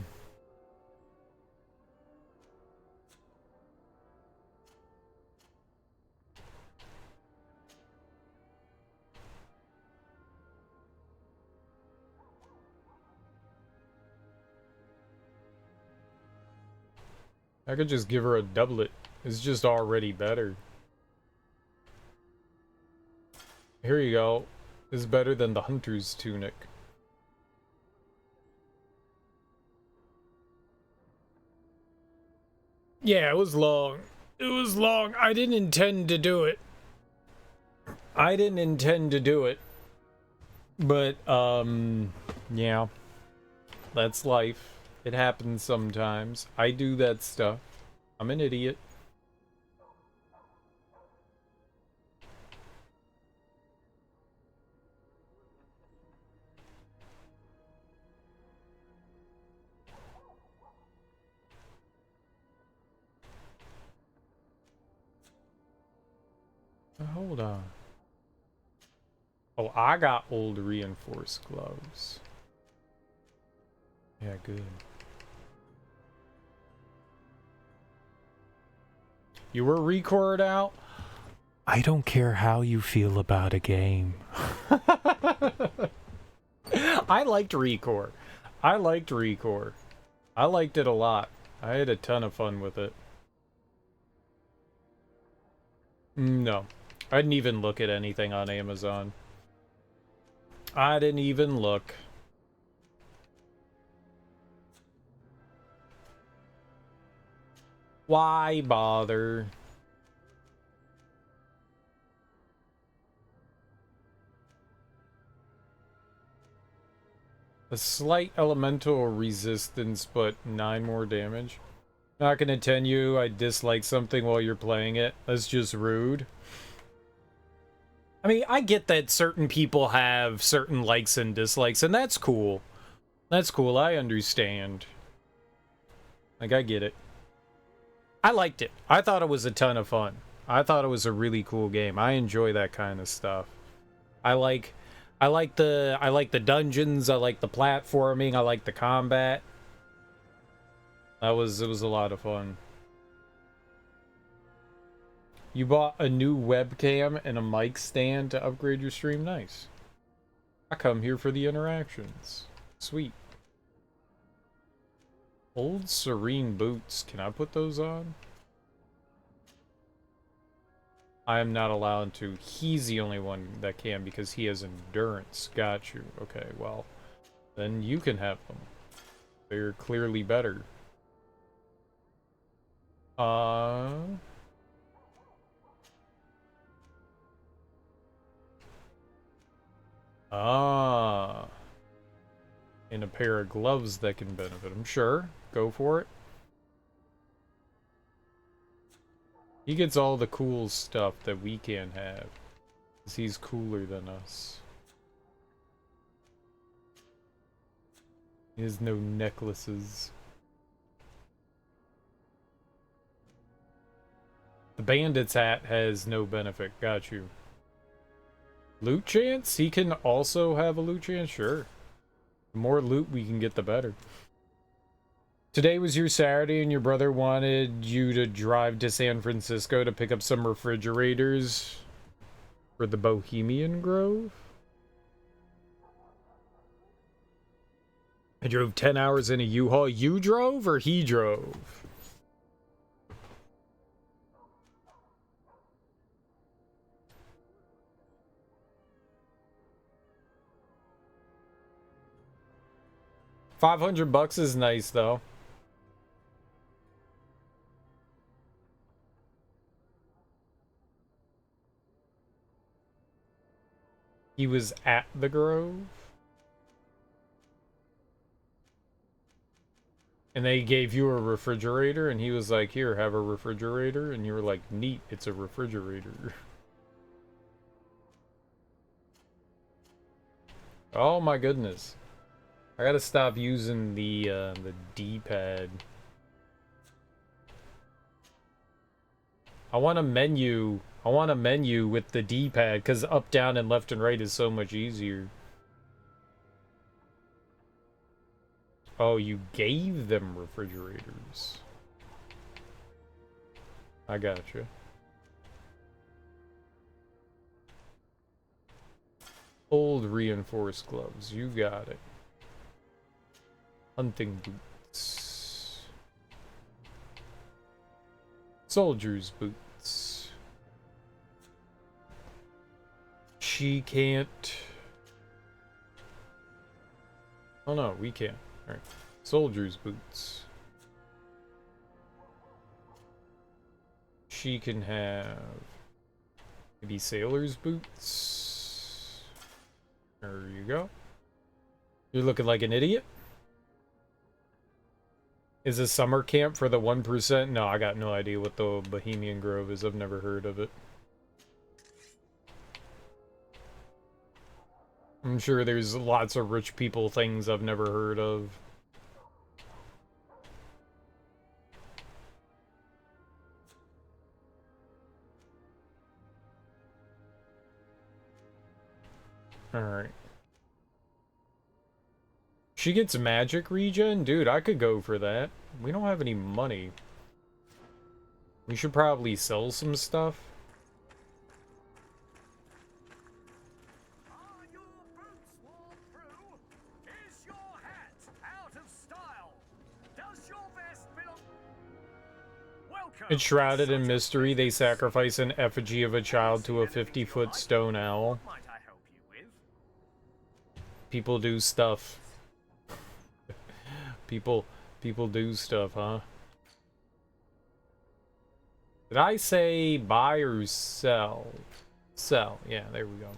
I could just give her a doublet. It's just already better. Here you go. It's better than the hunter's tunic. Yeah, it was long. It was long. I didn't intend to do it. I didn't intend to do it. But, yeah. That's life. It happens sometimes. I do that stuff. I'm an idiot. Hold on. Oh, I got old reinforced gloves. Yeah, good. You were recorded out? I don't care how you feel about a game. I liked Recore. I liked Recore. I liked it a lot. I had a ton of fun with it. No. I didn't even look at anything on Amazon. I didn't even look. Why bother? A slight elemental resistance, but 9 more damage. Not gonna tell you I dislike something while you're playing it. That's just rude. I mean, I get that certain people have certain likes and dislikes, and that's cool. That's cool, I understand. Like, I get it. I liked it. I thought it was a ton of fun. I thought it was a really cool game. I enjoy that kind of stuff. I like the dungeons, I like the platforming, I like the combat. It was a lot of fun. You bought a new webcam and a mic stand to upgrade your stream? Nice. I come here for the interactions. Sweet. Old Serene boots. Can I put those on? I am not allowed to. He's the only one that can because he has endurance. Got you. Okay, well, then you can have them. They're clearly better. And a pair of gloves that can benefit him. Sure, go for it. He gets all the cool stuff that we can't have. Because he's cooler than us. He has no necklaces. The bandit's hat has no benefit. Got you. Loot chance? He can also have a loot chance? Sure. The more loot we can get, the better. Today was your Saturday and your brother wanted you to drive to San Francisco to pick up some refrigerators for the Bohemian Grove? I drove 10 hours in a U-Haul. You drove or he drove? $500 is nice though. He was at the Grove. And they gave you a refrigerator and he was like, here, have a refrigerator. And you were like, neat, it's a refrigerator. Oh my goodness. I gotta stop using the D-pad. I want a menu. I want a menu with the D-pad, because up, down, and left and right is so much easier. Oh, you gave them refrigerators. I gotcha. Old reinforced gloves. You got it. Hunting boots. Soldier's boots. She can't... Oh no, we can. Alright. Soldier's boots. She can have... maybe sailor's boots. There you go. You're looking like an idiot. Is a summer camp for the 1%? No, I got no idea what the Bohemian Grove is. I've never heard of it. I'm sure there's lots of rich people things I've never heard of. Alright. She gets magic regen? Dude, I could go for that. We don't have any money. We should probably sell some stuff. Are your boots worn through? Is your hat out of style? Does your vest belong? Welcome. It's shrouded in mystery. They sacrifice an effigy of a child to a 50-foot stone owl. What might I help you with? People do stuff. People do stuff, huh? Did I say buy or sell? Sell. Yeah, there we go.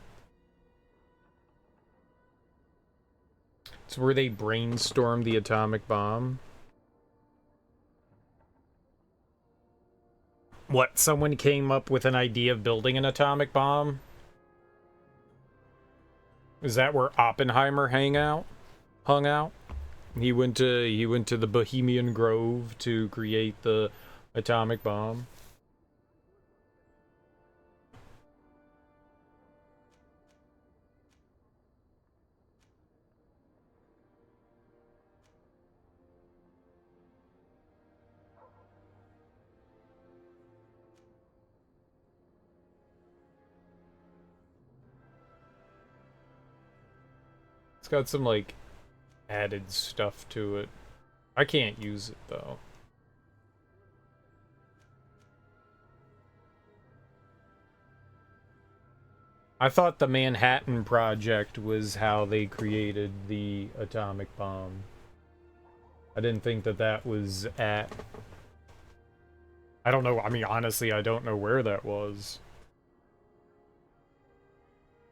It's where they brainstormed the atomic bomb. What? Someone came up with an idea of building an atomic bomb? Is that where Oppenheimer hung out? He went to the Bohemian Grove to create the atomic bomb. It's got some like added stuff to it. I can't use it though. I thought the Manhattan Project was how they created the atomic bomb. I didn't think that that was at... I don't know, I mean, honestly, I don't know where that was.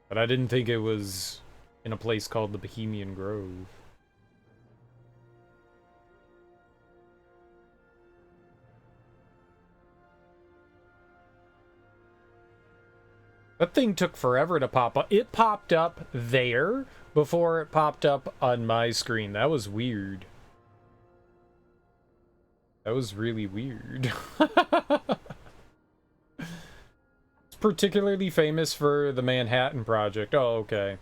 But I didn't think it was in a place called the Bohemian Grove. That thing took forever to pop up. It popped up there before it popped up on my screen. That was weird. That was really weird. It's particularly famous for the Manhattan Project. Oh, okay.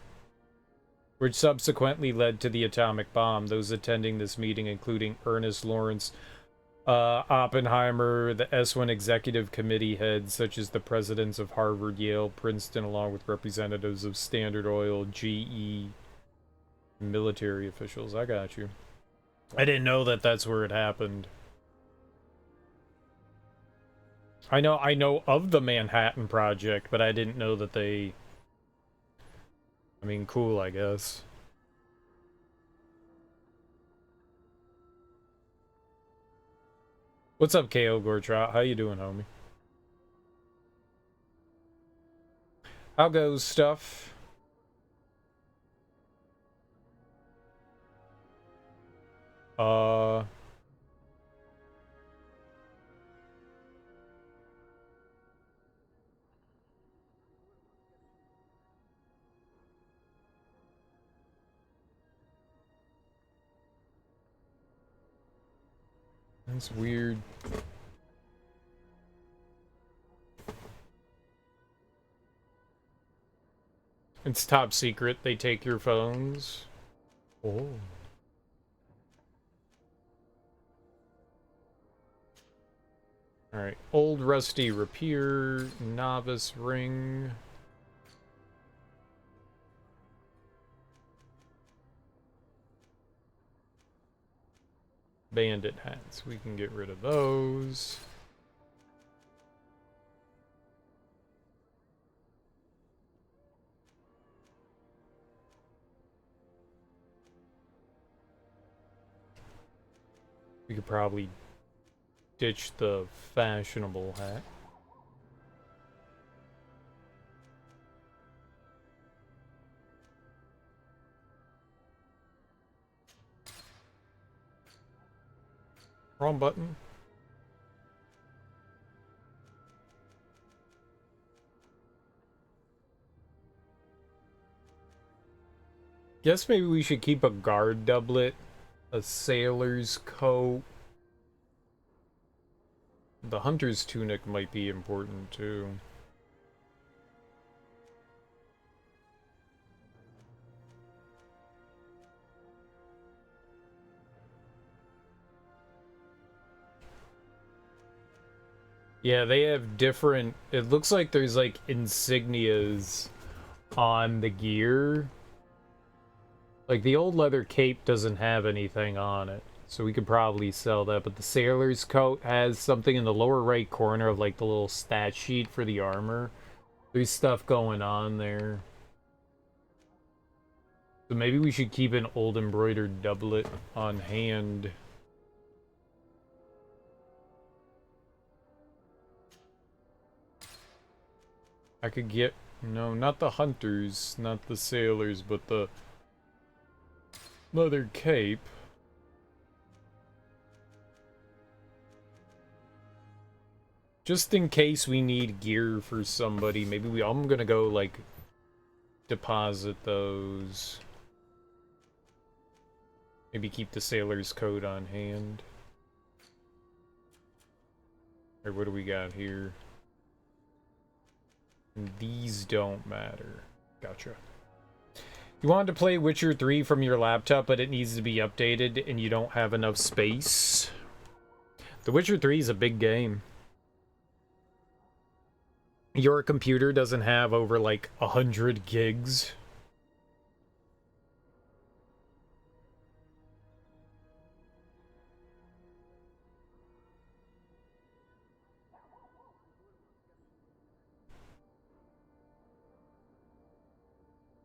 Which subsequently led to the atomic bomb. Those attending this meeting, including Ernest Lawrence, Oppenheimer, the S1 executive committee heads, such as the presidents of Harvard, Yale, Princeton, along with representatives of Standard Oil, GE, military officials. I got you. I didn't know that that's where it happened. I know of the Manhattan Project, but I didn't know that they... I mean, cool, I guess. What's up, KO Gortrot? How you doing, homie? How goes stuff? That's weird. It's top secret. They take your phones. Oh. Alright. Old rusty rapier. Novice ring. Bandit hats. We can get rid of those. We could probably ditch the fashionable hat. Wrong button. Guess maybe we should keep a guard doublet, a sailor's coat. The hunter's tunic might be important too. Yeah, they have different... It looks like there's, like, insignias on the gear. Like, the old leather cape doesn't have anything on it, so we could probably sell that. But the sailor's coat has something in the lower right corner of, like, the little stat sheet for the armor. There's stuff going on there. So maybe we should keep an old embroidered doublet on hand. I could get, no, not the hunters, not the sailors, but the leather cape. Just in case we need gear for somebody, maybe I'm gonna go, like, deposit those. Maybe keep the sailor's coat on hand. Or what do we got here? And these don't matter. Gotcha. You wanted to play Witcher 3 from your laptop, but it needs to be updated, and you don't have enough space. The Witcher 3 is a big game. Your computer doesn't have over, like, 100 gigs.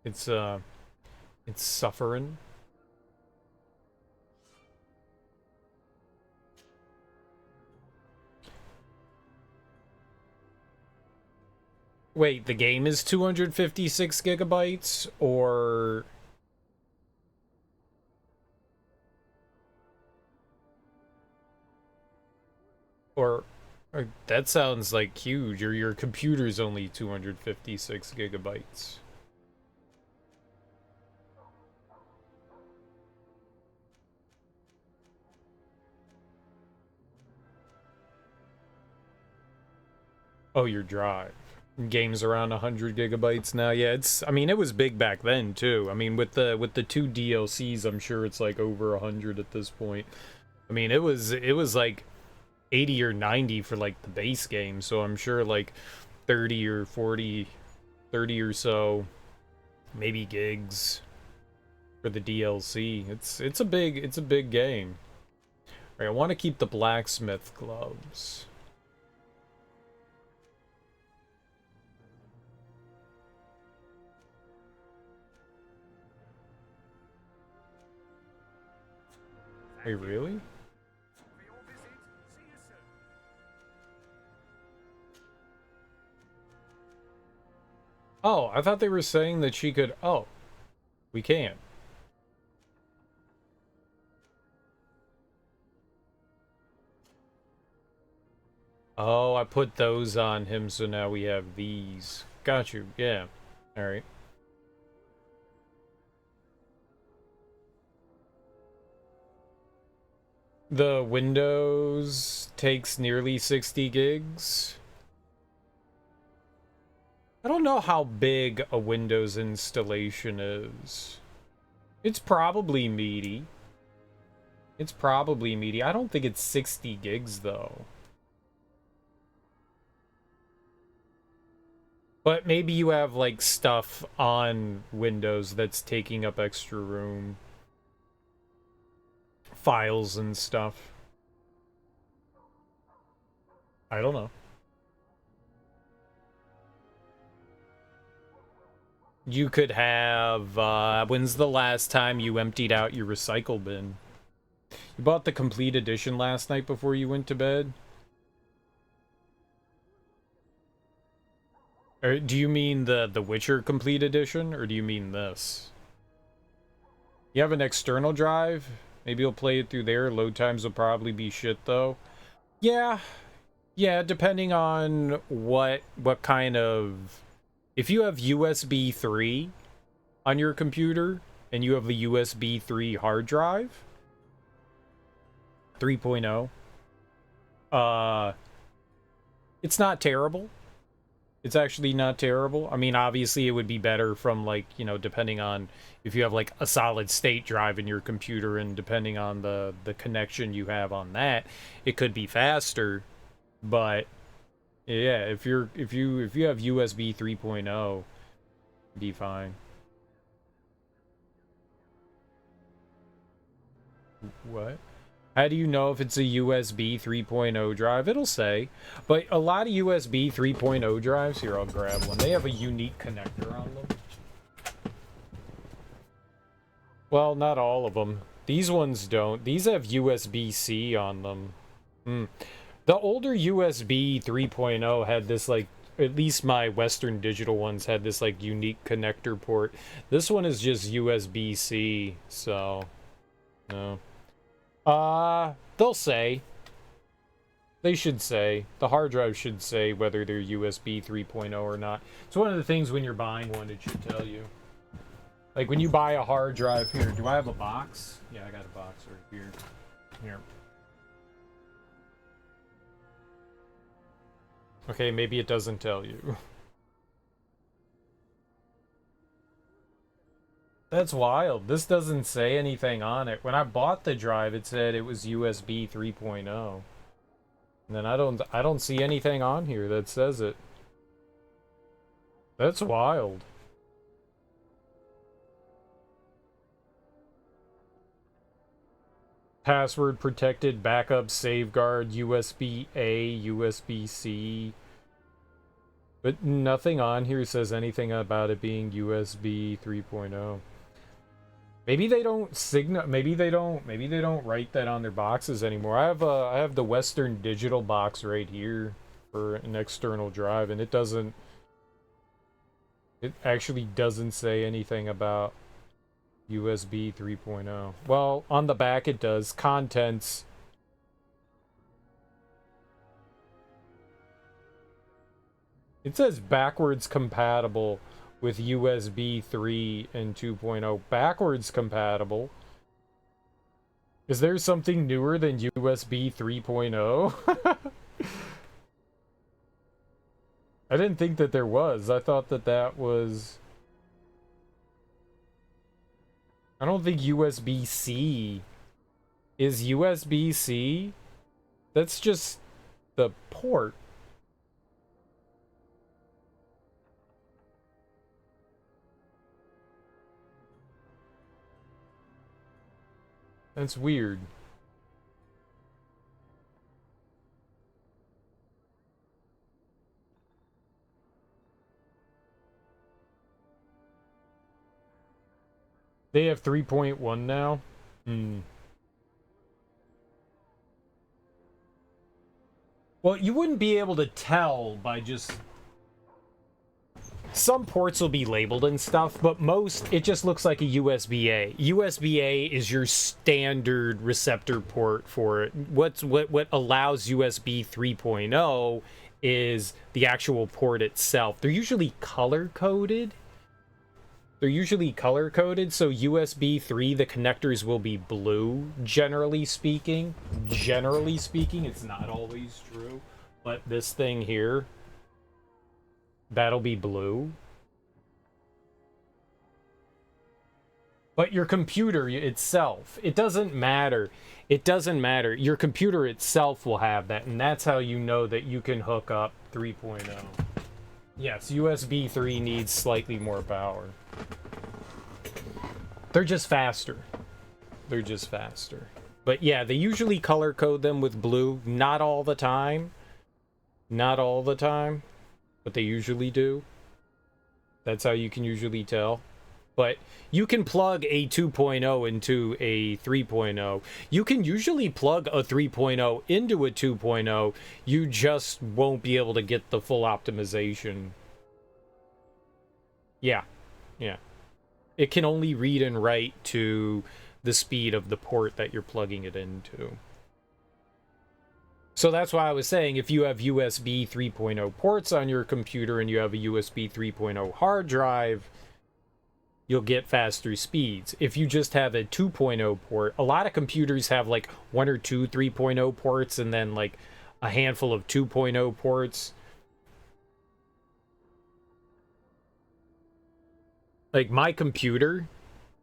It's suffering. Wait, the game is 256 gigabytes, or... Or that sounds like huge, or your computer's only 256 gigabytes. Oh, your drive. Game's around 100 gigabytes now. Yeah, it's, I mean, it was big back then too. I mean, with the two DLCs, I'm sure it's like over 100 at this point. I mean, it was like 80 or 90 for like the base game, so I'm sure like 30 or 40, 30 or so maybe gigs for the DLC. It's a big game. All right, I want to keep the blacksmith gloves. Wait, really? Oh, I thought they were saying that she could... Oh, we can. Oh, I put those on him, so now we have these. Got you, yeah. Alright. The Windows takes nearly 60 gigs. I don't know how big a Windows installation is. It's probably meaty. It's probably meaty. I don't think it's 60 gigs, though. But maybe you have, like, stuff on Windows that's taking up extra room. Files and stuff. I don't know. You could have, when's the last time you emptied out your recycle bin? You bought the complete edition last night before you went to bed? Or do you mean the Witcher complete edition, or do you mean this? You have an external drive? Maybe you'll play it through there. Load times will probably be shit, though. Yeah. Yeah, depending on what kind of... If you have USB 3 on your computer, and you have a USB 3 hard drive, 3.0, it's not terrible. It's actually not terrible. I mean, obviously it would be better from, like, you know, depending on if you have, like, a solid state drive in your computer, and depending on the connection you have on that, it could be faster. But yeah, if you have USB 3.0, be fine. What? How do you know if it's a USB 3.0 drive? It'll say. But a lot of USB 3.0 drives, here, I'll grab one. They have a unique connector on them. Well, not all of them. These ones don't. These have USB-C on them. The older USB 3.0 had this, like, at least my Western Digital ones had this, like, unique connector port. This one is just USB-C, so... No. They'll say. They should say. The hard drive should say whether they're USB 3.0 or not. It's one of the things when you're buying one, it should tell you. Like, when you buy a hard drive... Here, do I have a box? Yeah, I got a box right here. Here. Okay, maybe it doesn't tell you. That's wild. This doesn't say anything on it. When I bought the drive, it said it was USB 3.0. And then I don't see anything on here that says it. That's wild. Password protected, backup, safeguard, USB-A, USB-C. But nothing on here says anything about it being USB 3.0. Maybe they don't maybe they don't write that on their boxes anymore. I have the Western Digital box right here for an external drive, and it actually doesn't say anything about USB 3.0. Well, on the back it does. Contents. It says backwards compatible with USB 3 and 2.0. Backwards compatible? Is there something newer than USB 3.0? I didn't think that there was. I thought that was... I don't think USB-C is USB-C. That's just the port. That's weird. They have 3.1 now? Well, you wouldn't be able to tell by just... Some ports will be labeled and stuff, but most, it just looks like a USB-A. USB-A is your standard receptor port for it. What allows USB 3.0 is the actual port itself. They're usually color-coded. So USB 3, the connectors will be blue, generally speaking. Generally speaking, it's not always true. But this thing here... That'll be blue. But your computer itself, it doesn't matter. It doesn't matter. Your computer itself will have that, and that's how you know that you can hook up 3.0. Yes, USB 3 needs slightly more power. They're just faster. They're just faster. But yeah, they usually color code them with blue. Not all the time. Not all the time. But they usually do. That's how you can usually tell. But you can plug a 2.0 into a 3.0. You can usually plug a 3.0 into a 2.0. You just won't be able to get the full optimization. Yeah. Yeah. It can only read and write to the speed of the port that you're plugging it into. So that's why I was saying, if you have USB 3.0 ports on your computer and you have a USB 3.0 hard drive, you'll get faster speeds. If you just have a 2.0 port, a lot of computers have like 1 or 2 3.0 ports and then like a handful of 2.0 ports. Like my computer,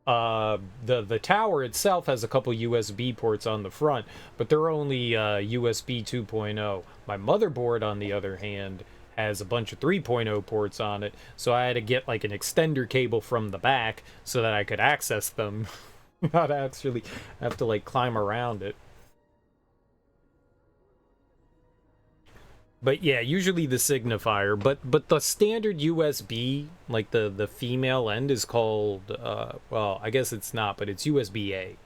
the tower itself has a couple USB ports on the front, but they're only USB 2.0. My motherboard, on the other hand, has a bunch of 3.0 ports on it, so I had to get like an extender cable from the back so that I could access them. Not actually have to like climb around it. But yeah, usually the signifier, but the standard USB, like the female end, is called well, I guess it's not, but it's USB-A.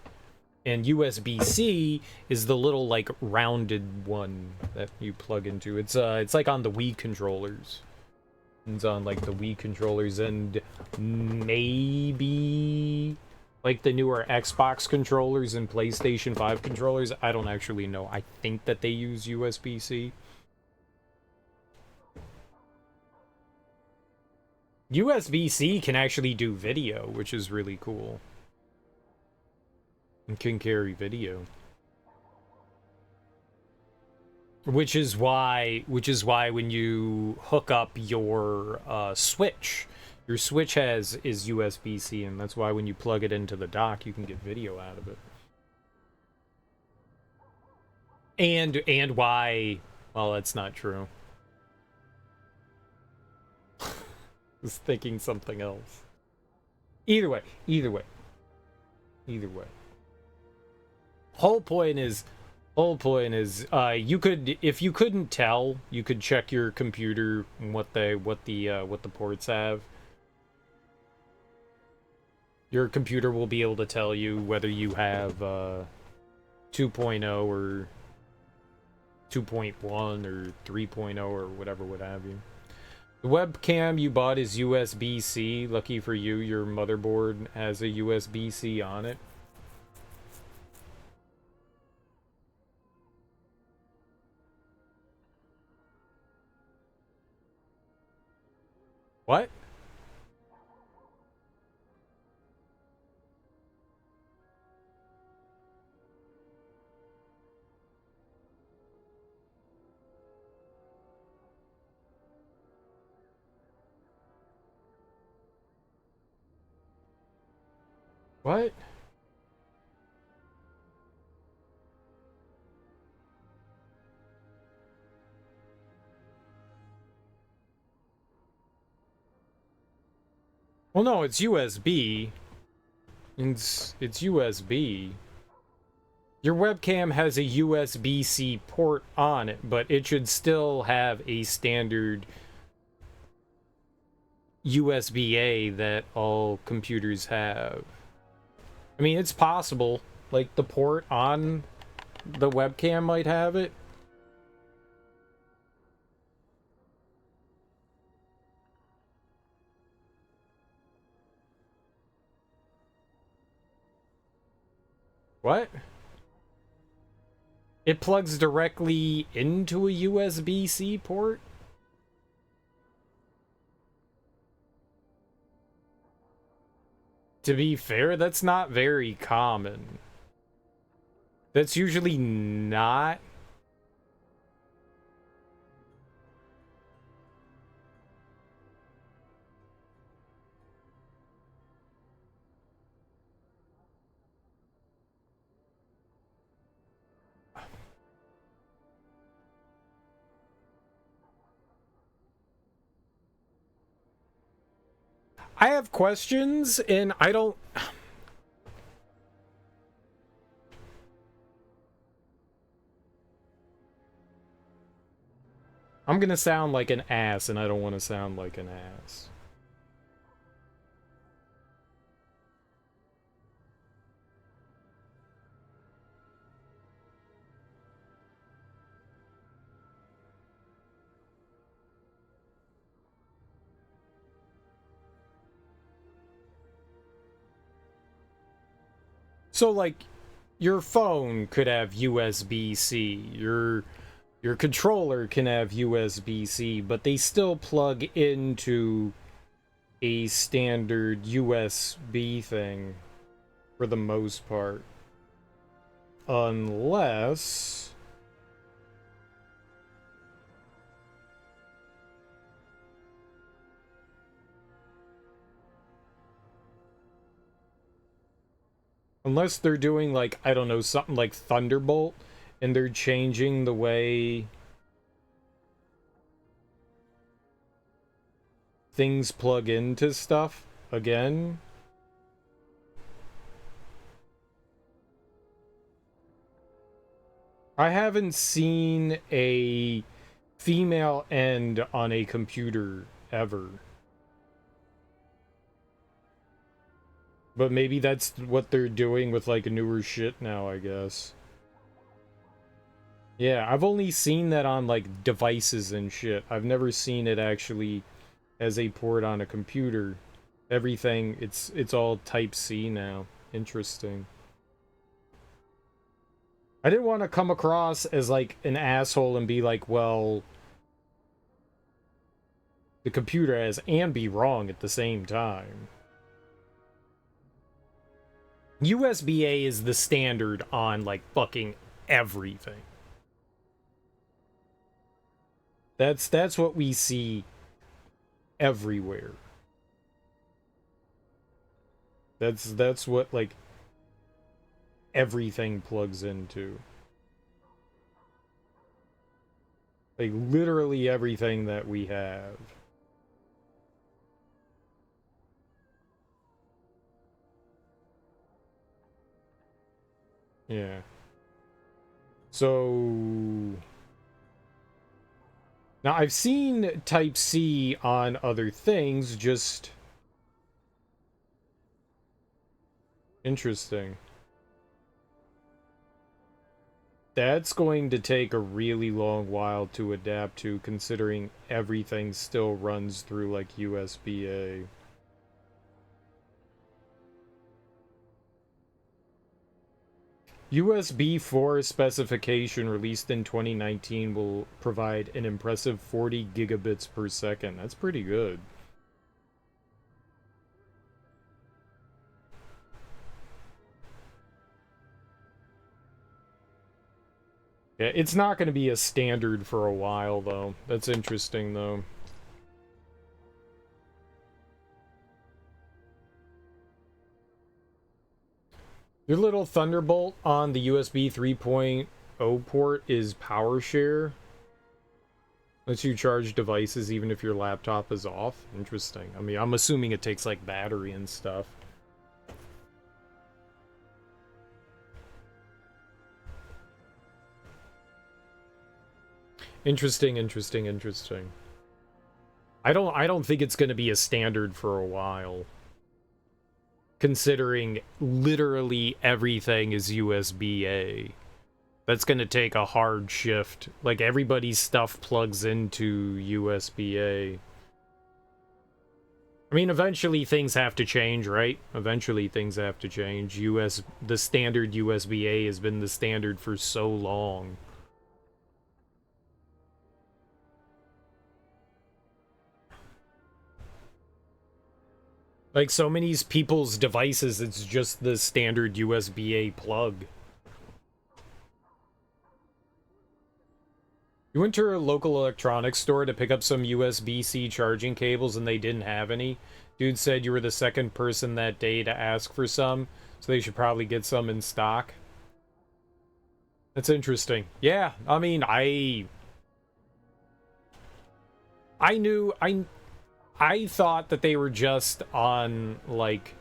And USB-C is the little like rounded one that you plug into. It's like on the Wii controllers. It's on like the Wii controllers and maybe like the newer Xbox controllers and PlayStation 5 controllers. I don't actually know. I think that they use USB-C. USB-C can actually do video, which is really cool. And can carry video. Which is why when you hook up your Switch, your Switch is USB-C, and that's why when you plug it into the dock, you can get video out of it. And why, well, that's not true. Was thinking something else. Either way. Whole point is you could, if you couldn't tell, you could check your computer and what the ports have. Your computer will be able to tell you whether you have 2.0 or 2.1 or 3.0 or whatever would have you. The webcam you bought is USB-C. Lucky for you, your motherboard has a USB-C on it. What? What? Well, no, it's USB. It's USB. Your webcam has a USB-C port on it, but it should still have a standard USB-A that all computers have. I mean, it's possible. Like, the port on the webcam might have it. What? It plugs directly into a USB-C port? To be fair, that's not very common. That's usually not... I have questions, and I don't... I'm gonna sound like an ass, and I don't want to sound like an ass. So, like, your phone could have USB-C, your controller can have USB-C, but they still plug into a standard USB thing for the most part. Unless... Unless they're doing, like, I don't know, something like Thunderbolt, and they're changing the way things plug into stuff again. I haven't seen a female end on a computer ever. But maybe that's what they're doing with, like, newer shit now, I guess. Yeah, I've only seen that on, like, devices and shit. I've never seen it actually as a port on a computer. Everything, it's all Type-C now. Interesting. I didn't want to come across as, like, an asshole and be like, well... the computer has, and be wrong at the same time. USB-A is the standard on, like, fucking everything. That's what we see everywhere. That's what, like, everything plugs into. Like, literally everything that we have. Yeah. So... now, I've seen Type-C on other things, just... interesting. That's going to take a really long while to adapt to, considering everything still runs through, like, USB-A. USB 4 specification released in 2019 will provide an impressive 40 gigabits per second. That's pretty good. Yeah, it's not going to be a standard for a while, though. That's interesting, though. Your little Thunderbolt on the USB 3.0 port is PowerShare. Lets you charge devices even if your laptop is off. Interesting. I mean, I'm assuming it takes, like, battery and stuff. Interesting. I don't think it's going to be a standard for a while. Considering literally everything is USB-A. That's going to take a hard shift. Like, everybody's stuff plugs into USB-A. I mean, eventually things have to change, right? Eventually things have to change. The standard USB-A has been the standard for so long. Like, so many people's devices, it's just the standard USB-A plug. You went to a local electronics store to pick up some USB-C charging cables and they didn't have any. Dude said you were the second person that day to ask for some, so they should probably get some in stock. That's interesting. Yeah, I mean, I I thought that they were just on, like,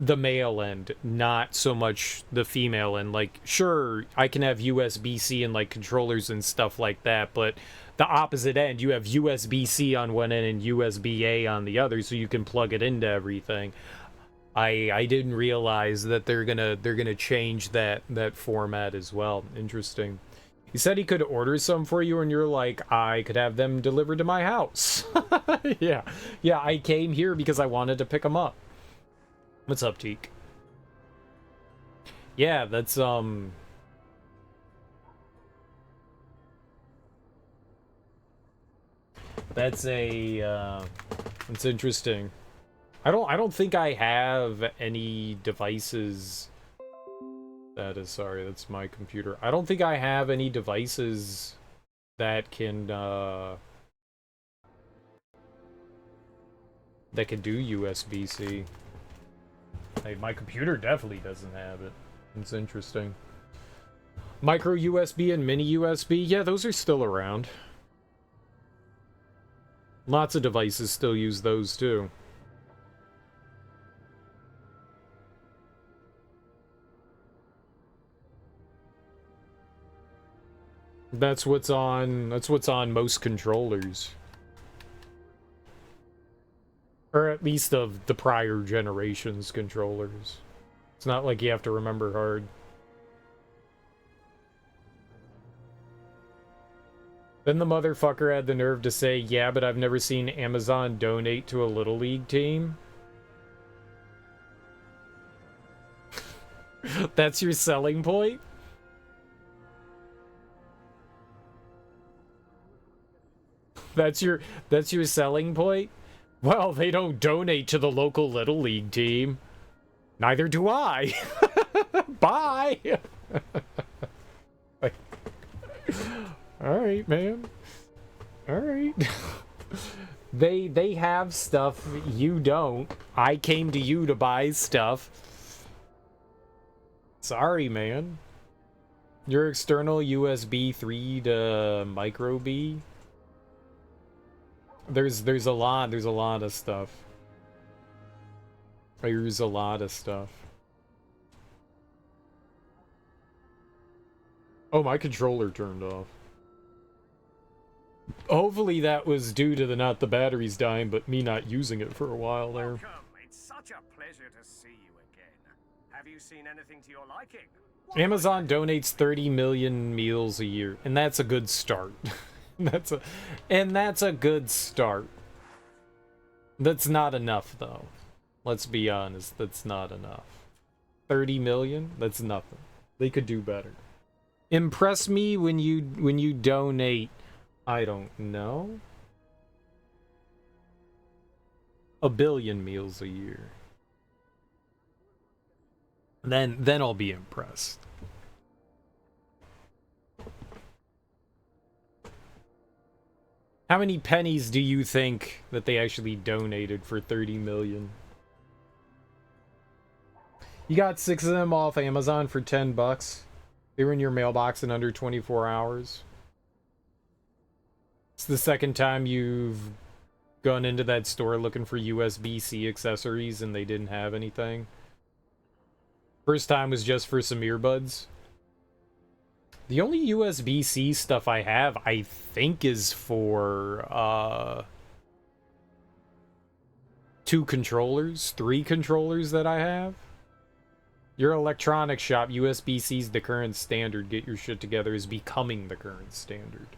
the male end, not so much the female end. Like, sure, I can have USB-C and, like, controllers and stuff like that, but the opposite end, you have USB-C on one end and USB-A on the other, so you can plug it into everything. I didn't realize that they're gonna change that format as well. Interesting. He said he could order some for you, and you're like, I could have them delivered to my house. Yeah, I came here because I wanted to pick them up. What's up, Teak? Yeah, that's it's interesting. I don't think I have any devices. Sorry, that's my computer. I don't think I have any devices that can do USB-C. Hey, my computer definitely doesn't have it. It's interesting. Micro USB and mini USB, yeah, those are still around. Lots of devices still use those too. That's what's on most controllers. Or at least of the prior generation's controllers. It's not like you have to remember hard. Then the motherfucker had the nerve to say, yeah, but I've never seen Amazon donate to a Little League team. That's your selling point? That's your selling point? Well, they don't donate to the local Little League team. Neither do I. Bye. All right, man. All right. They have stuff you don't. I came to you to buy stuff. Sorry, man. Your external USB 3 to micro B. There's a lot of stuff. There's a lot of stuff. Oh, my controller turned off. Hopefully that was due to not the batteries dying, but me not using it for a while there. Welcome. It's such a pleasure to see you again. Have you seen anything to your liking? Amazon donates 30 million meals a year, and that's a good start. That's a good start. That's not enough, though. Let's be honest, that's not enough. 30 million? That's nothing. They could do better. Impress me when you donate, I don't know, 1 billion meals a year. Then I'll be impressed. How many pennies do you think that they actually donated for 30 million? You got 6 of them off Amazon for $10. They were in your mailbox in under 24 hours. It's the second time you've gone into that store looking for USB-C accessories and they didn't have anything. First time was just for some earbuds. The only USB-C stuff I have, I think, is for 2 controllers, 3 controllers that I have. Your electronics shop, USB-C's the current standard. Get your shit together is becoming the current standard.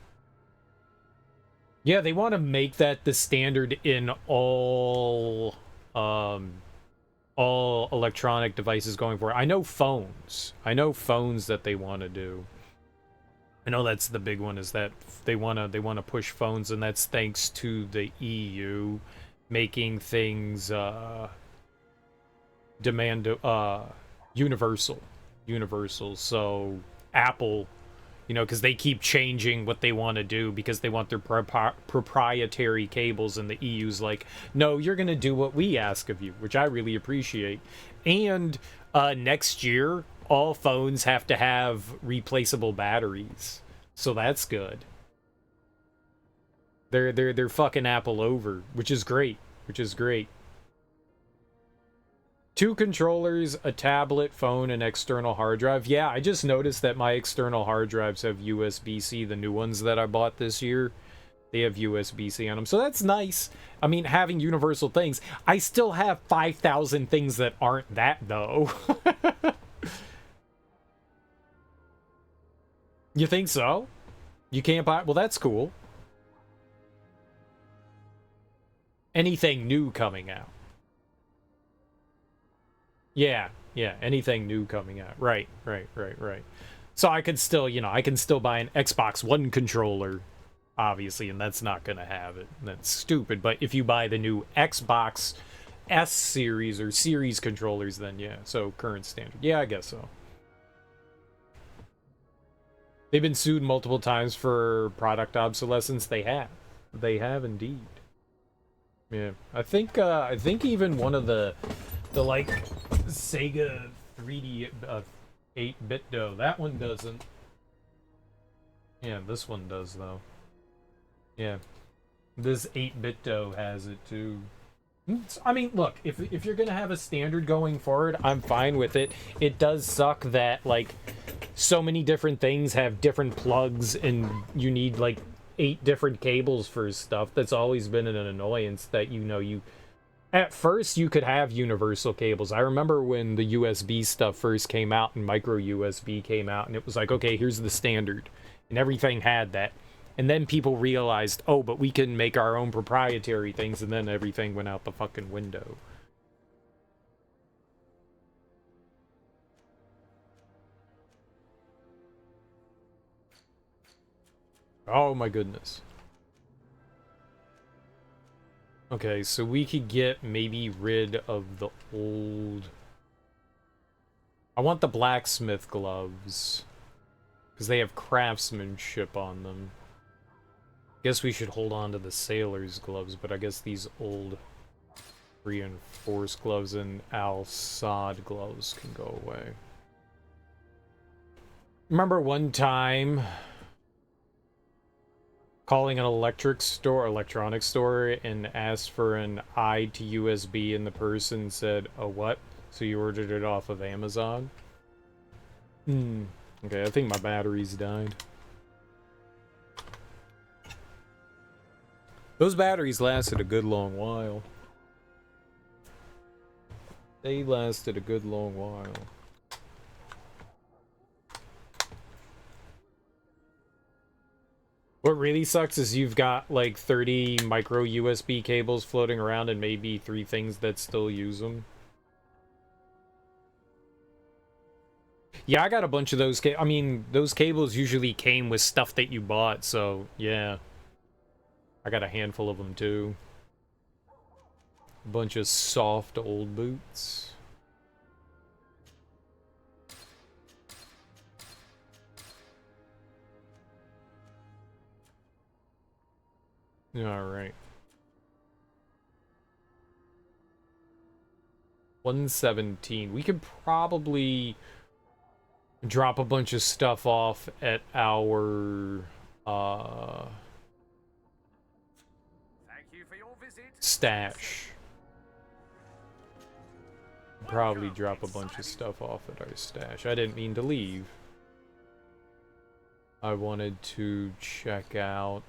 Yeah, they want to make that the standard in all electronic devices going forward. I know phones that they want to do. I know that's the big one, is that they want to push phones, and that's thanks to the EU making things universal. So Apple, because they keep changing what they want to do because they want their proprietary cables, and the EU's like, no, you're going to do what we ask of you, which I really appreciate. And next year, all phones have to have replaceable batteries. So that's good. They're fucking Apple over, which is great. Which is great. 2 controllers, a tablet, phone, and external hard drive. Yeah, I just noticed that my external hard drives have USB-C, the new ones that I bought this year. They have USB-C on them, so that's nice. I mean, having universal things. I still have 5,000 things that aren't that, though. You think so? You can't buy... Well, that's cool. Anything new coming out. Yeah, anything new coming out. Right. So I could still, I can still buy an Xbox One controller, obviously, and that's not going to have it. That's stupid. But if you buy the new Xbox S series or series controllers, then yeah. So current standard. Yeah, I guess so. They've been sued multiple times for product obsolescence. They have. They have indeed. Yeah. I think even one of the like Sega 3D 8-bit dough, that one doesn't. Yeah, this one does though. Yeah. This 8-bit dough has it too. I mean, look, if you're gonna have a standard going forward, I'm fine with it. It does suck that like so many different things have different plugs and you need like 8 different cables for stuff. That's always been an annoyance that you at first you could have universal cables. I remember when the USB stuff first came out and micro USB came out, and it was like, okay, here's the standard, and everything had that. And then people realized, oh, but we can make our own proprietary things, and then everything went out the fucking window. Oh my goodness. Okay, so we could get maybe rid of the old... I want the blacksmith gloves, because they have craftsmanship on them. Guess we should hold on to the sailor's gloves, but I guess these old reinforced gloves and Al-Sad gloves can go away. Remember one time calling an electronics store and asked for an I to USB, and the person said, "A what?" So you ordered it off of Amazon? Okay, I think my batteries died. Those batteries lasted a good long while. They lasted a good long while. What really sucks is you've got like 30 micro USB cables floating around and maybe 3 things that still use them. Yeah, I got a bunch of those. I mean, those cables usually came with stuff that you bought, so yeah. I got a handful of them too. A bunch of soft old boots. All right. 117. We could probably drop a bunch of stuff off at our Thank you for your visit. Stash. Probably drop a bunch of stuff off at our stash. I didn't mean to leave. I wanted to check out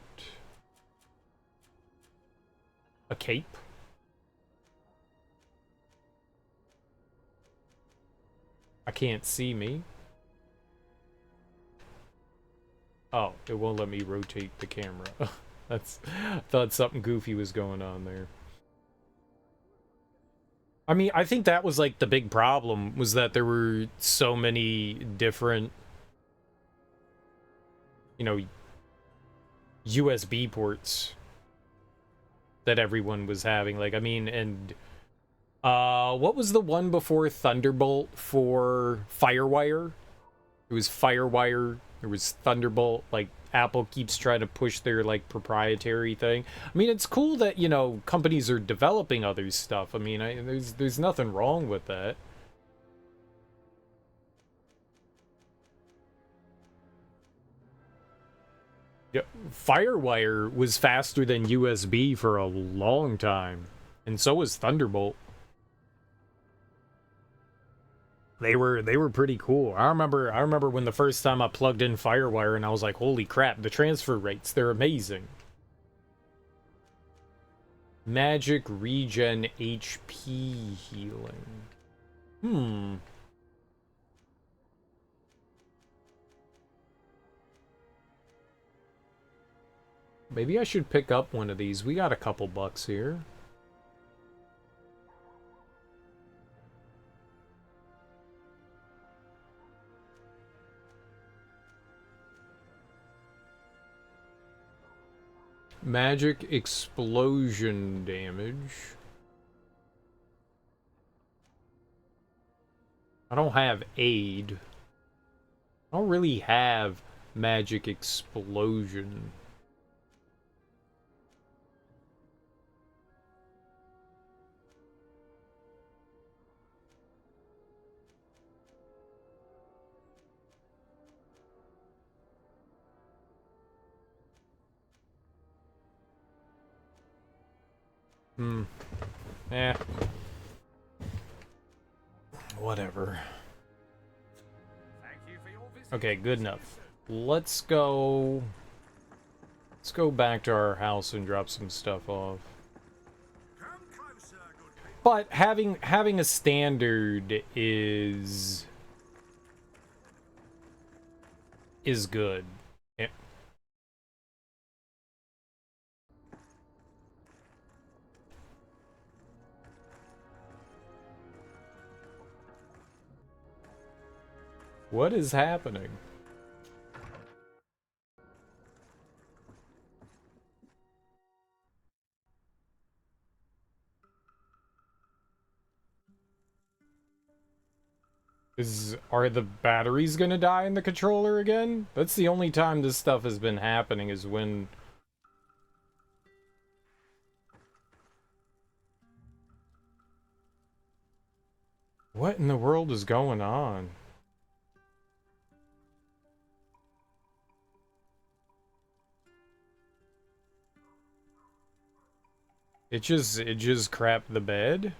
a cape. I can't see me. Oh, it won't let me rotate the camera. That's... I thought something goofy was going on there. I mean, I think that was like the big problem, was that there were so many different, you know, USB ports that everyone was having. Like, I mean, and what was the one before Thunderbolt for Firewire? It was Firewire, there was Thunderbolt. Like, Apple keeps trying to push their like proprietary thing. I mean, it's cool that, you know, companies are developing other stuff. I mean, there's nothing wrong with that. Yeah, Firewire was faster than USB for a long time, and so was Thunderbolt. They were pretty cool. I remember when the first time I plugged in Firewire and I was like, holy crap, the transfer rates, they're amazing. Magic regen HP healing. Maybe I should pick up one of these. We got a couple bucks here. Magic explosion damage. I don't have aid. I don't really have magic explosion. Eh. Whatever. Okay, good enough. Let's go back to our house and drop some stuff off. But having a standard is good. Yeah. What is happening? Are the batteries gonna die in the controller again? That's the only time this stuff has been happening, is when... What in the world is going on? It just crapped the bed?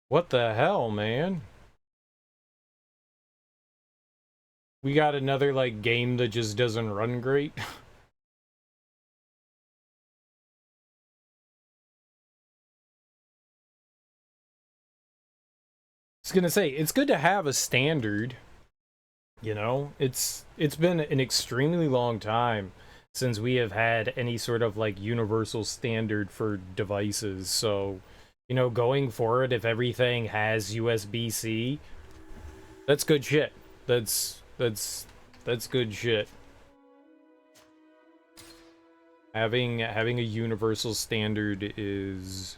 What the hell, man? We got another, like, game that just doesn't run great? I was gonna say, it's good to have a standard. You know, it's been an extremely long time since we have had any sort of, like, universal standard for devices, so... You know, going forward, if everything has USB-C, that's good shit. That's good shit. Having a universal standard is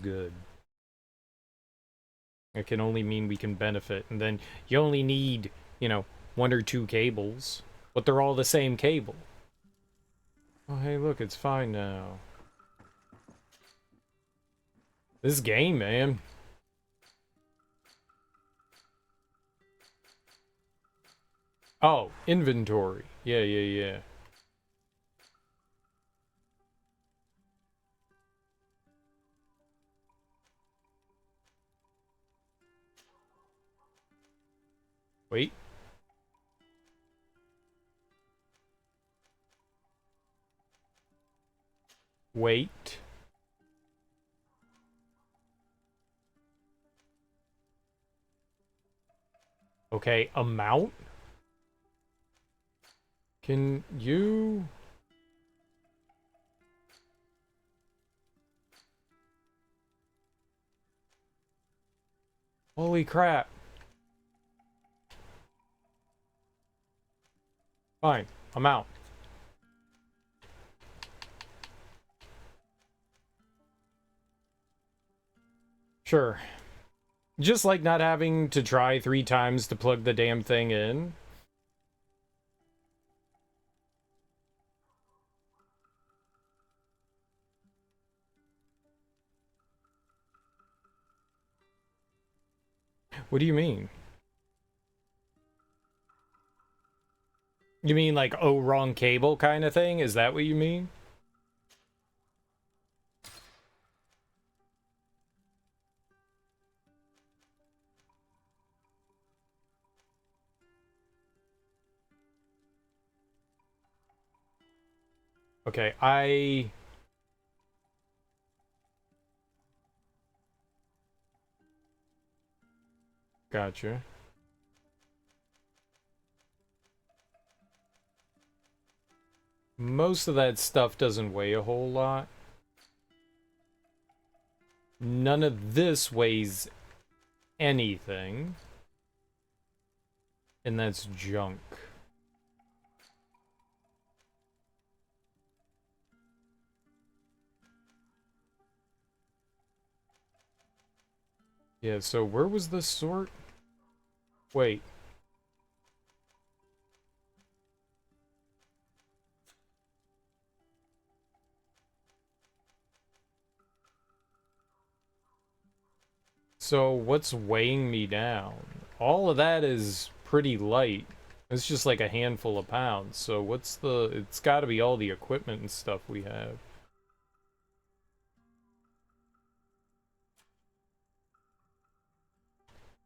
good. It can only mean we can benefit, and then you only need, you know, 1 or 2 cables, but they're all the same cable. Oh, hey, look, it's fine now. This game, man. Oh, inventory. Yeah. Wait. Wait. Okay, amount? Can you... Holy crap. Fine, amount. Sure. Just like not having to try 3 times to plug the damn thing in. What do you mean? You mean like, oh, wrong cable kind of thing? Is that what you mean? Okay, gotcha. Most of that stuff doesn't weigh a whole lot. None of this weighs anything. And that's junk. Yeah, so where was the sort? Wait. So what's weighing me down? All of that is pretty light. It's just like a handful of pounds. So what's the... It's got to be all the equipment and stuff we have.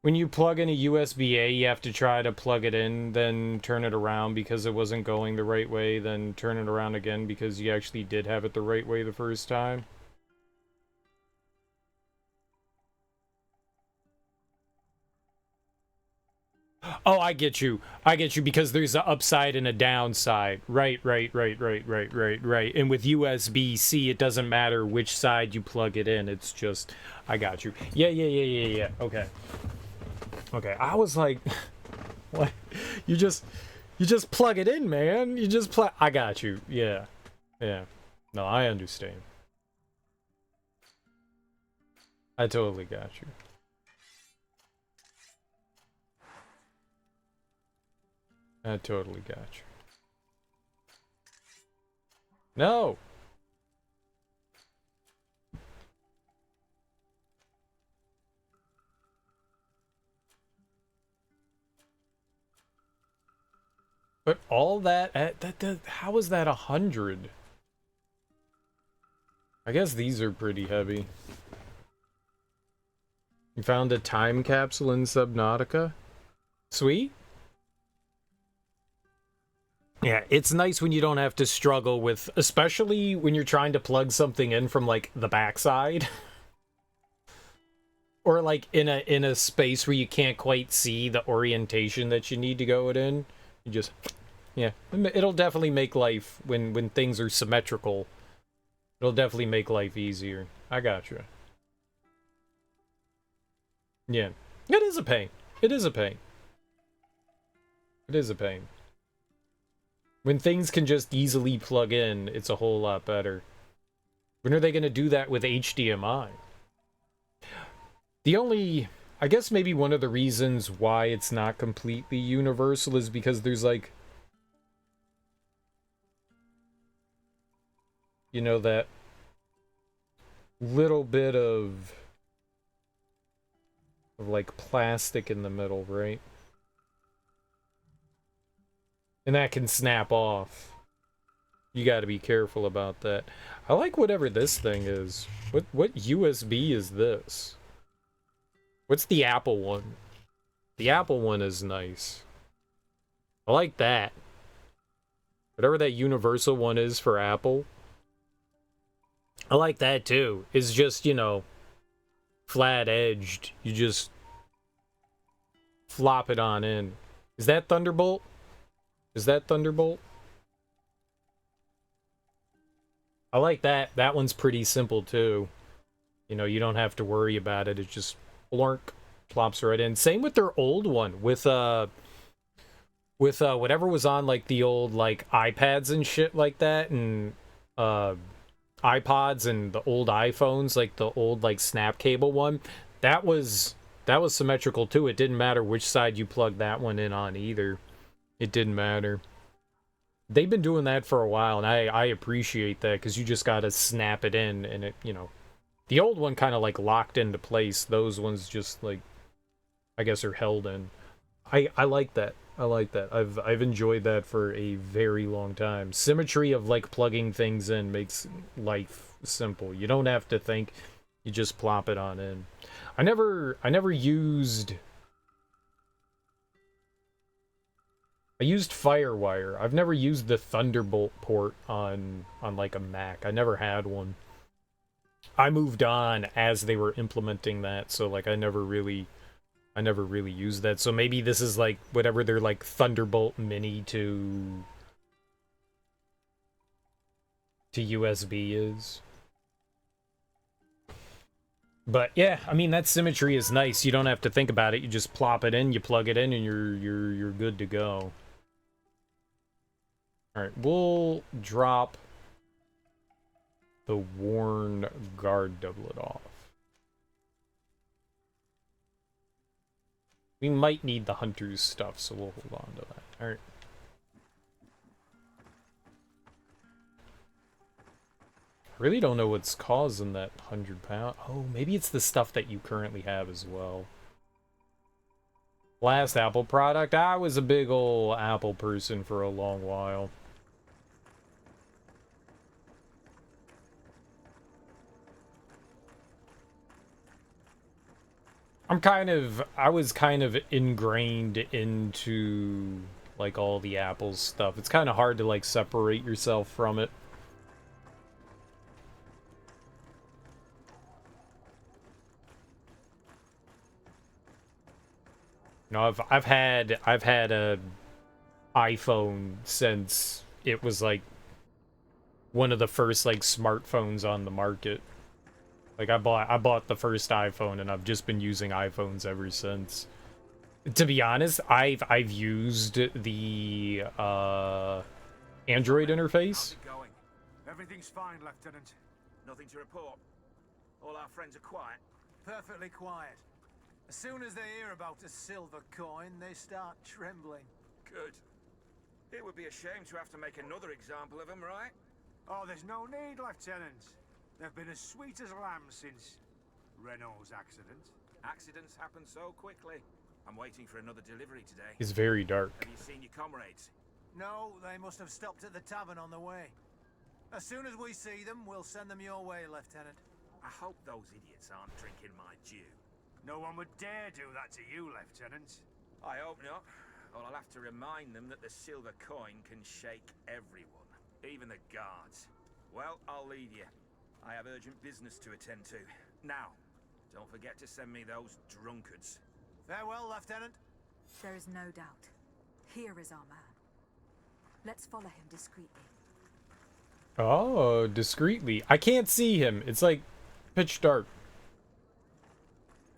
When you plug in a USB-A, you have to try to plug it in, then turn it around because it wasn't going the right way, then turn it around again because you actually did have it the right way the first time. Oh, I get you. I get you because there's an upside and a downside. Right. And with USB-C, it doesn't matter which side you plug it in. It's just, I got you. Yeah. Okay. Okay, I was like, what? You just plug it in, man. You just plug. I got you. Yeah. No, I understand. I totally got you. I totally got you. No! But all that, how is that 100? I guess these are pretty heavy. You found a time capsule in Subnautica? Sweet? Yeah, it's nice when you don't have to struggle with, especially when you're trying to plug something in from, like, the backside. Or, like, in a space where you can't quite see the orientation that you need to go it in. You just, yeah, it'll definitely make life, when things are symmetrical, it'll definitely make life easier. I gotcha. Yeah, it is a pain. It is a pain. It is a pain. When things can just easily plug in, it's a whole lot better. When are they going to do that with HDMI? The only... I guess maybe one of the reasons why it's not completely universal is because there's, like... You know, that little bit of like, plastic in the middle, right? And that can snap off. You gotta be careful about that. I like whatever this thing is. What USB is this? What's the Apple one? The Apple one is nice. I like that. Whatever that universal one is for Apple. I like that too. It's just, you know, flat-edged. You just flop it on in. Is that Thunderbolt? Is that Thunderbolt? I like that. That one's pretty simple too. You know, you don't have to worry about it. It just blork, plops right in. Same with their old one with whatever was on like the old like iPads and shit like that, and iPods and the old iPhones, like the old like snap cable one. That was symmetrical too. It didn't matter which side you plugged that one in on either. It didn't matter. They've been doing that for a while, and I appreciate that, because you just gotta snap it in, and it, you know. The old one kind of, like, locked into place. Those ones just, like, I guess, are held in. I like that. I like that. I've enjoyed that for a very long time. Symmetry of like plugging things in makes life simple. You don't have to think. You just plop it on in. I never used. I used Firewire. I've never used the Thunderbolt port on like a Mac. I never had one. I moved on as they were implementing that, so like I never really used that. So maybe this is like whatever their like Thunderbolt Mini to USB is. But yeah, I mean that symmetry is nice. You don't have to think about it. You just plop it in, you plug it in, and you're good to go. All right, we'll drop the worn guard doublet off. We might need the hunter's stuff, so we'll hold on to that. All right. I really don't know what's causing that 100-pound. Oh, maybe it's the stuff that you currently have as well. Last Apple product. I was a big ol' Apple person for a long while. I was kind of ingrained into like all the Apple stuff. It's kind of hard to like separate yourself from it. You know, I've had a iPhone since it was like one of the first like smartphones on the market. Like I bought the first iPhone and I've just been using iPhones ever since. To be honest, I've used the Android interface. How's it going? Everything's fine, Lieutenant. Nothing to report. All our friends are quiet. Perfectly quiet. As soon as they hear about a silver coin, they start trembling. Good. It would be a shame to have to make another example of them, right? Oh, there's no need, Lieutenant. They've been as sweet as lambs since Renault's accident. Accidents happen so quickly. I'm waiting for another delivery today. It's very dark. Have you seen your comrades? No, they must have stopped at the tavern on the way. As soon as we see them, we'll send them your way, Lieutenant. I hope those idiots aren't drinking my dew. No one would dare do that to you, Lieutenant. I hope not. Or I'll have to remind them that the silver coin can shake everyone, even the guards. Well, I'll leave you. I have urgent business to attend to. Now, don't forget to send me those drunkards. Farewell, Lieutenant. There is no doubt. Here is our man. Let's follow him discreetly. Oh, discreetly. I can't see him. It's like pitch dark.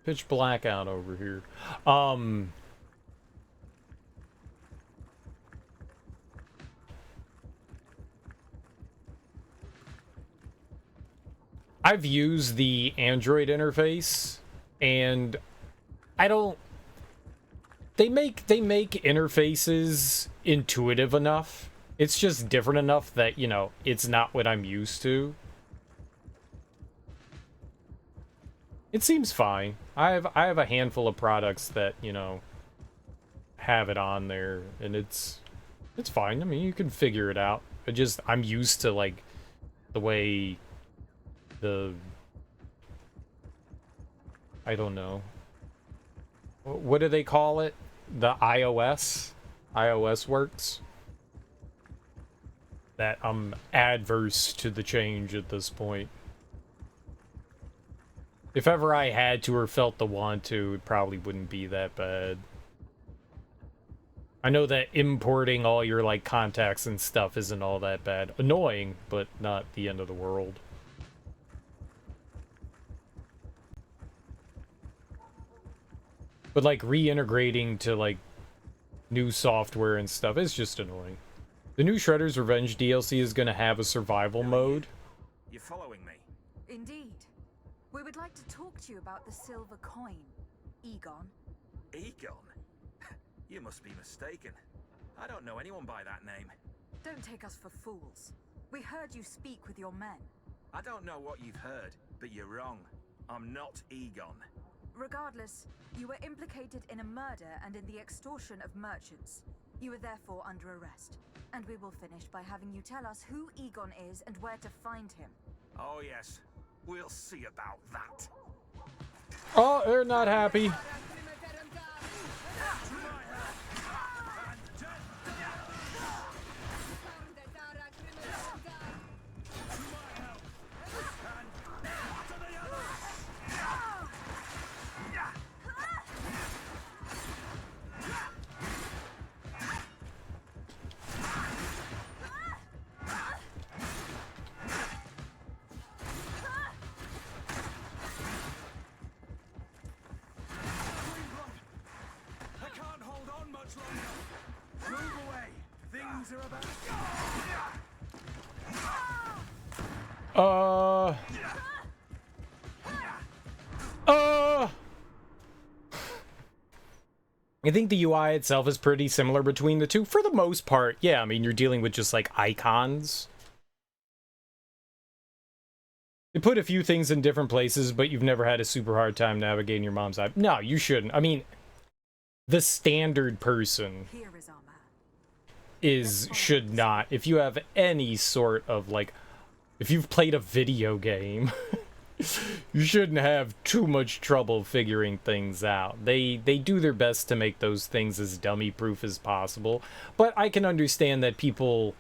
Pitch black out over here. I've used the Android interface and I don't they make interfaces intuitive enough. It's just different enough that, you know, it's not what I'm used to. It seems fine. I have a handful of products that, you know, have it on there and it's fine. I mean, you can figure it out. I'm used to like the way I don't know. What do they call it? The iOS works. That I'm adverse to the change at this point. If ever I had to or felt the want to, it probably wouldn't be that bad. I know that importing all your like contacts and stuff isn't all that bad. Annoying, but not the end of the world. But like reintegrating to like new software and stuff is just annoying. The new Shredder's Revenge DLC is going to have a survival mode. You're following me? Indeed. We would like to talk to you about the silver coin, Egon. Egon? You must be mistaken. I don't know anyone by that name. Don't take us for fools. We heard you speak with your men. I don't know what you've heard, but you're wrong. I'm not Egon. Regardless, you were implicated in a murder and in the extortion of merchants. You are therefore under arrest. And we will finish by having you tell us who Egon is and where to find him. Oh, yes. We'll see about that. Oh, they're not happy. I think the UI itself is pretty similar between the two for the most part. Yeah, I mean, you're dealing with just like icons. You put a few things in different places, but you've never had a super hard time navigating your mom's iPad. No, you shouldn't. I mean, the standard person should not. If you have any sort of like, if you've played a video game, you shouldn't have too much trouble figuring things out. They do their best to make those things as dummy-proof as possible, but I can understand that people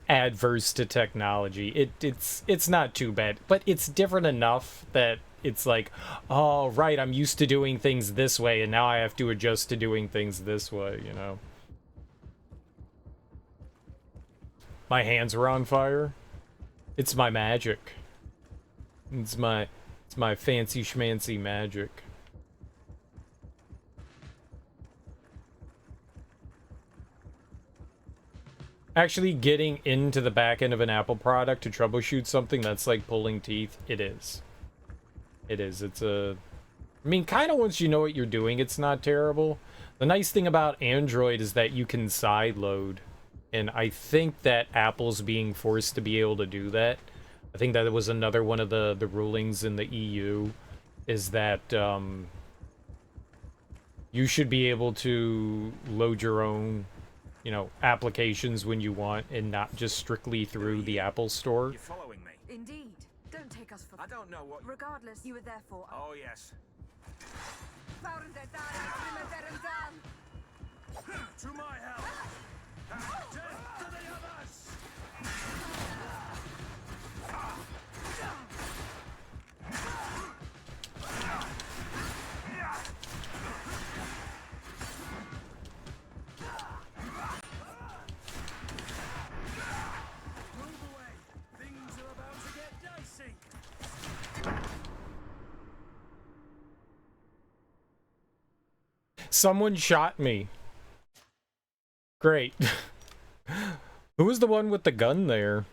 adverse to technology. It's not too bad, but it's different enough that it's like, oh, right, I'm used to doing things this way, and now I have to adjust to doing things this way, you know? My hands were on fire. It's my magic. It's my fancy schmancy magic. Actually, getting into the back end of an Apple product to troubleshoot something, that's like pulling teeth. It is. It is. It's a... I mean, kind of once you know what you're doing, it's not terrible. The nice thing about Android is that you can sideload. And I think that Apple's being forced to be able to do that. I think that was another one of the rulings in the EU, is that you should be able to load your own, you know, applications when you want, and not just strictly through the Apple Store. You following me? Indeed. Don't take us for... I don't know what... Regardless, you were therefore... Oh, yes. To my help! And death to the others! Move away! Things are about to get dicey! Someone shot me. Great. Who was the one with the gun there?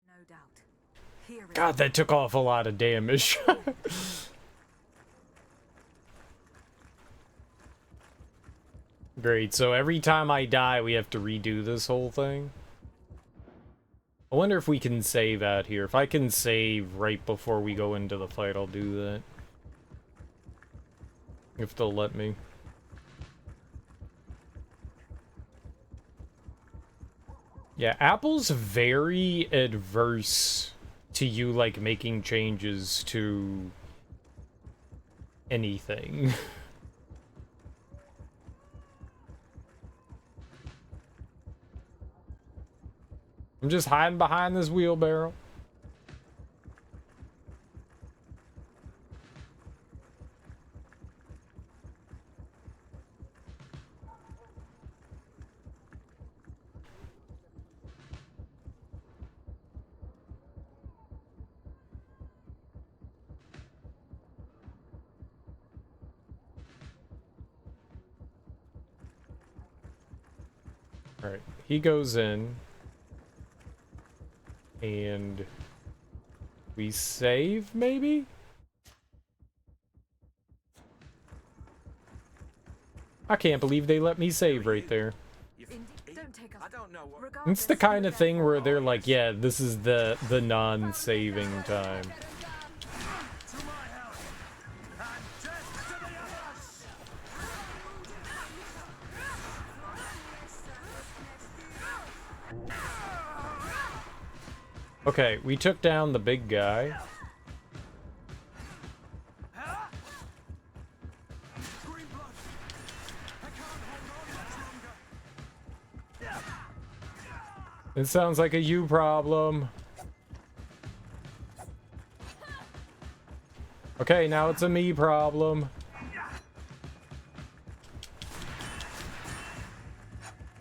No doubt. Here is... God, that took off a lot of damage. Great, so every time I die, we have to redo this whole thing? I wonder if we can save out here. If I can save right before we go into the fight, I'll do that. If they'll let me. Yeah, Apple's very adverse to you, like, making changes to anything. I'm just hiding behind this wheelbarrow. Alright, he goes in. And we save, maybe? I can't believe they let me save right there. Indeed. Don't take us. I don't know what. It's the Regardless, kind we're of there thing for where it. they're like, yeah, this is the non-saving time. To my help and death to the others. Okay, we took down the big guy. Green blood. I can't hold on much longer. It sounds like a you problem. Okay, now it's a me problem.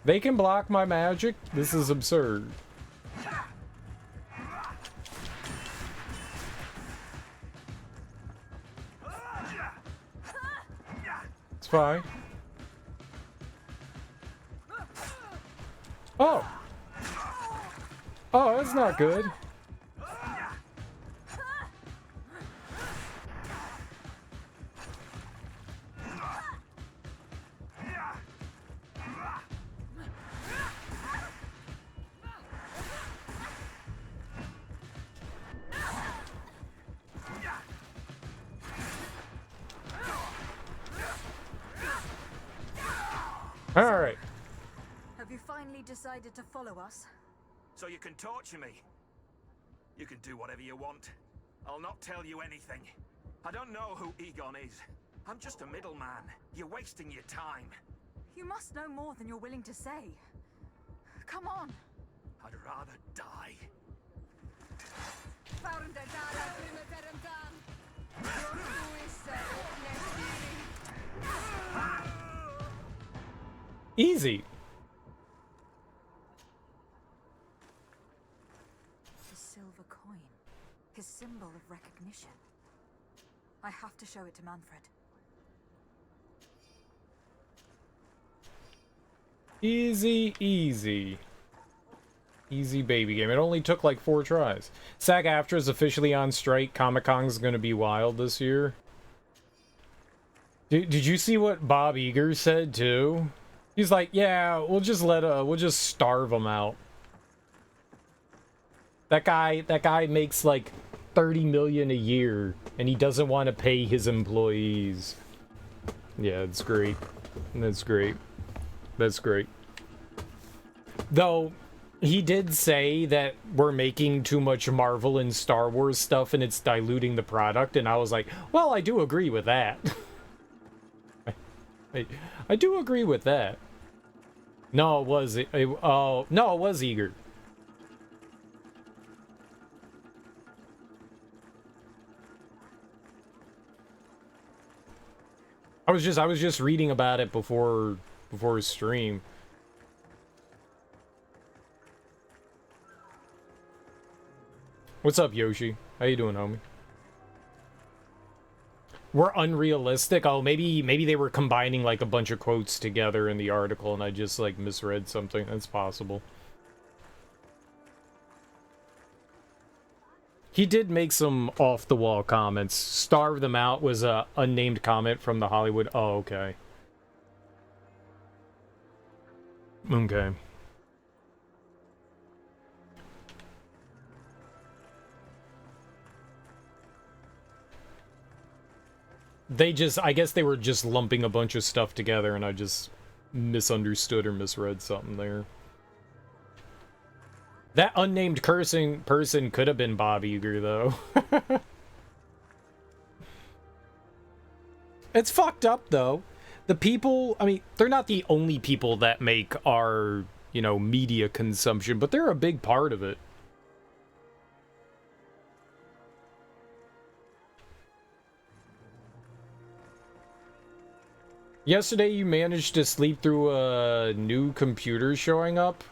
They can block my magic? This is absurd. It's fine. Oh! Oh, that's not good. All right. Have you finally decided to follow us? So you can torture me. You can do whatever you want. I'll not tell you anything. I don't know who Egon is. I'm just a middleman. You're wasting your time. You must know more than you're willing to say. Come on. I'd rather die. Easy. The silver coin. His symbol of recognition. I have to show it to Manfred. Easy, easy. Easy baby game. It only took like 4 tries. SAG-AFTRA is officially on strike. Comic-Con's gonna be wild this year. Did you see what Bob Iger said too? He's like, yeah, we'll just starve them out. That guy makes like 30 million a year and he doesn't want to pay his employees. Yeah, it's great. That's great. That's great. Though he did say that we're making too much Marvel and Star Wars stuff and it's diluting the product, and I was like, well, I do agree with that. I do agree with that. No, it was oh no, it was Eager. I was just reading about it before stream. What's up, Yoshi? How you doing, homie? We're unrealistic. Oh, maybe they were combining like a bunch of quotes together in the article and I just like misread something. That's possible. He did make some off-the-wall comments. Starve them out was a unnamed comment from the Hollywood. Oh, okay. Okay. I guess they were just lumping a bunch of stuff together and I just misunderstood or misread something there. That unnamed cursing person could have been Bob Iger, though. It's fucked up, though. The people, I mean, they're not the only people that make our, you know, media consumption, but they're a big part of it. Yesterday, you managed to sleep through a new computer showing up,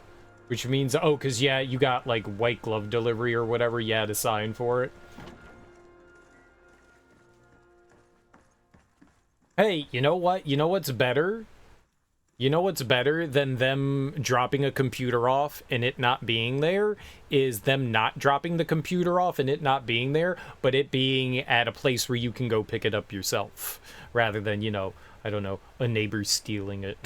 which means, oh, because, yeah, you got, like, white glove delivery or whatever, you had to sign for it. Hey, you know what? You know what's better? You know what's better than them dropping a computer off and it not being there? Is them not dropping the computer off and it not being there, but it being at a place where you can go pick it up yourself, rather than, you know, I don't know, a neighbor stealing it.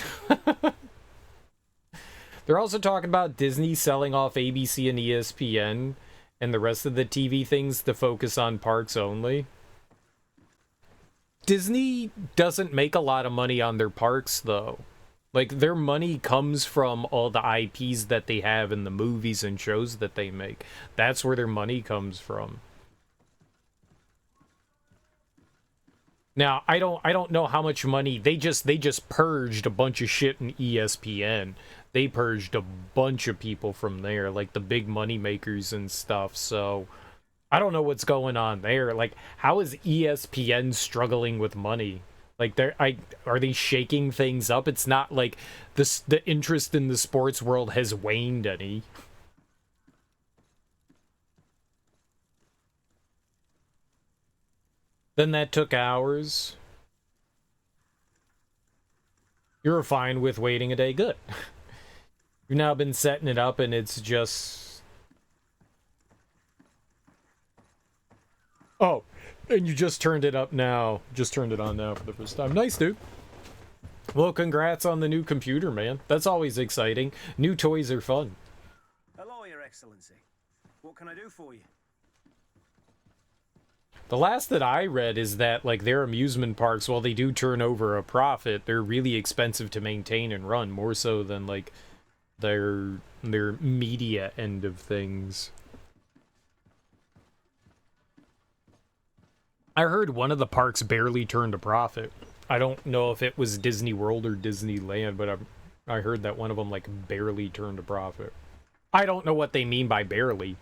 They're also talking about Disney selling off ABC and ESPN and the rest of the TV things to focus on parks only. Disney doesn't make a lot of money on their parks, though. Like, their money comes from all the IPs that they have in the movies and shows that they make. That's where their money comes from. Now, I don't know how much money they just purged a bunch of shit in ESPN. They purged a bunch of people from there, like the big money makers and stuff. So I don't know what's going on there. Like, how is ESPN struggling with money? Like, are they shaking things up? It's not like the interest in the sports world has waned any. Then that took hours. You were fine with waiting a day. Good. You've now been setting it up and it's just... Oh, and you just turned it up now. Just turned it on now for the first time. Nice, dude. Well, congrats on the new computer, man. That's always exciting. New toys are fun. Hello, Your Excellency. What can I do for you? The last that I read is that, like, their amusement parks, while they do turn over a profit, they're really expensive to maintain and run, more so than, like, their media end of things. I heard one of the parks barely turned a profit. I don't know if it was Disney World or Disneyland, but I heard that one of them, like, barely turned a profit. I don't know what they mean by barely.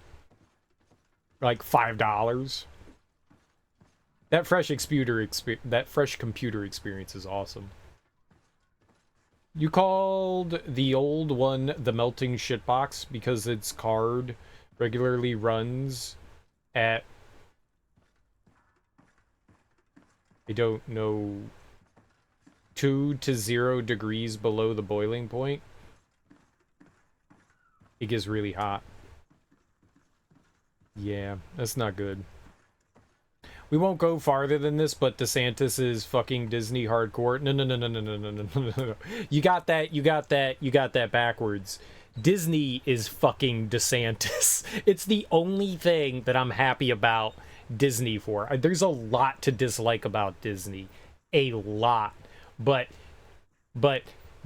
Like, $5? That fresh computer experience is awesome. You called the old one the melting shitbox because its card regularly runs at, I don't know, 2 to 0 degrees below the boiling point. It gets really hot. Yeah, that's not good. We won't go farther than this, but DeSantis is fucking Disney hardcore. No. You got that backwards. Disney is fucking DeSantis. It's the only thing that I'm happy about Disney for. There's a lot to dislike about Disney. A lot. But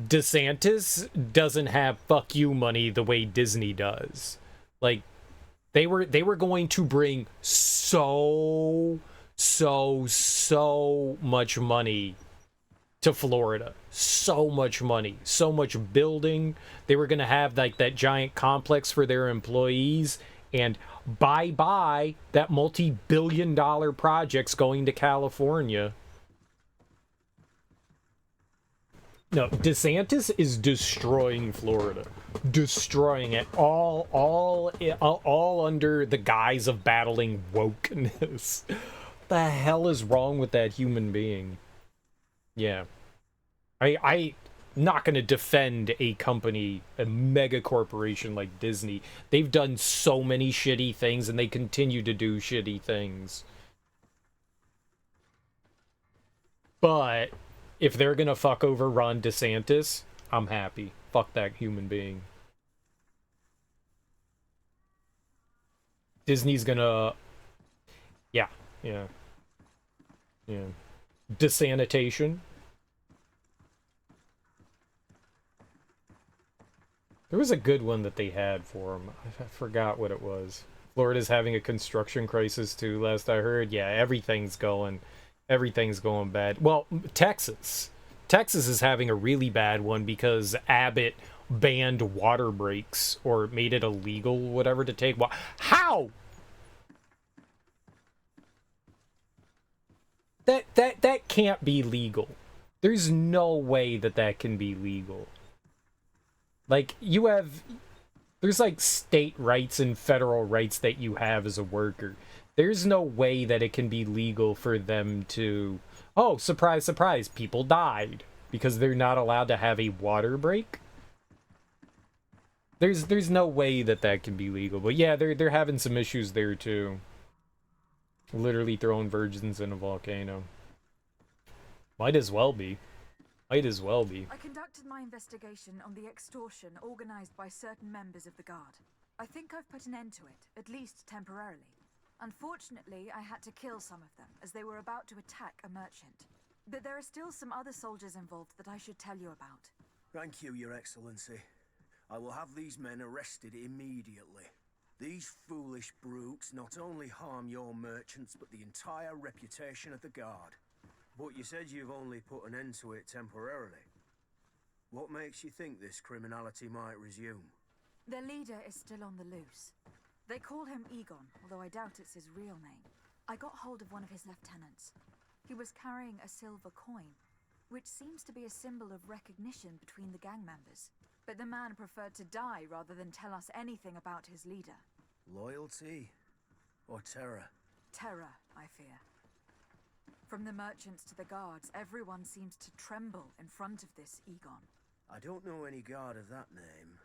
DeSantis doesn't have fuck you money the way Disney does. Like, they were going to bring so much money to Florida. So much money. So much building. They were going to have, like, that giant complex for their employees. And bye-bye, that multi-billion-dollar project's going to California. No, DeSantis is destroying Florida. Destroying it. All under the guise of battling wokeness. The hell is wrong with that human being? Yeah. I'm not going to defend a company, a mega corporation like Disney. They've done so many shitty things, and they continue to do shitty things. But if they're going to fuck over Ron DeSantis, I'm happy. Fuck that human being. Disney's gonna... Yeah. Desanitation. There was a good one that they had for him. I forgot what it was. Florida's having a construction crisis too, last I heard. Yeah, everything's going bad. Well, Texas is having a really bad one because Abbott banned water breaks or made it illegal, whatever, to take. How? That can't be legal. There's no way that can be legal. Like, there's like state rights and federal rights that you have as a worker. There's no way that it can be legal for them to, oh, surprise, surprise, people died because they're not allowed to have a water break. There's no way that can be legal. But yeah, they're having some issues there too. Literally throwing virgins in a volcano. Might as well be. Might as well be. I conducted my investigation on the extortion organized by certain members of the Guard. I think I've put an end to it, at least temporarily. Unfortunately, I had to kill some of them, as they were about to attack a merchant. But there are still some other soldiers involved that I should tell you about. Thank you, Your Excellency. I will have these men arrested immediately. These foolish brutes not only harm your merchants, but the entire reputation of the Guard. But you said you've only put an end to it temporarily. What makes you think this criminality might resume? Their leader is still on the loose. They call him Egon, although I doubt it's his real name. I got hold of one of his lieutenants. He was carrying a silver coin, which seems to be a symbol of recognition between the gang members. But the man preferred to die rather than tell us anything about his leader. Loyalty? Or terror? Terror, I fear. From the merchants to the guards, everyone seems to tremble in front of this Egon. I don't know any guard of that name,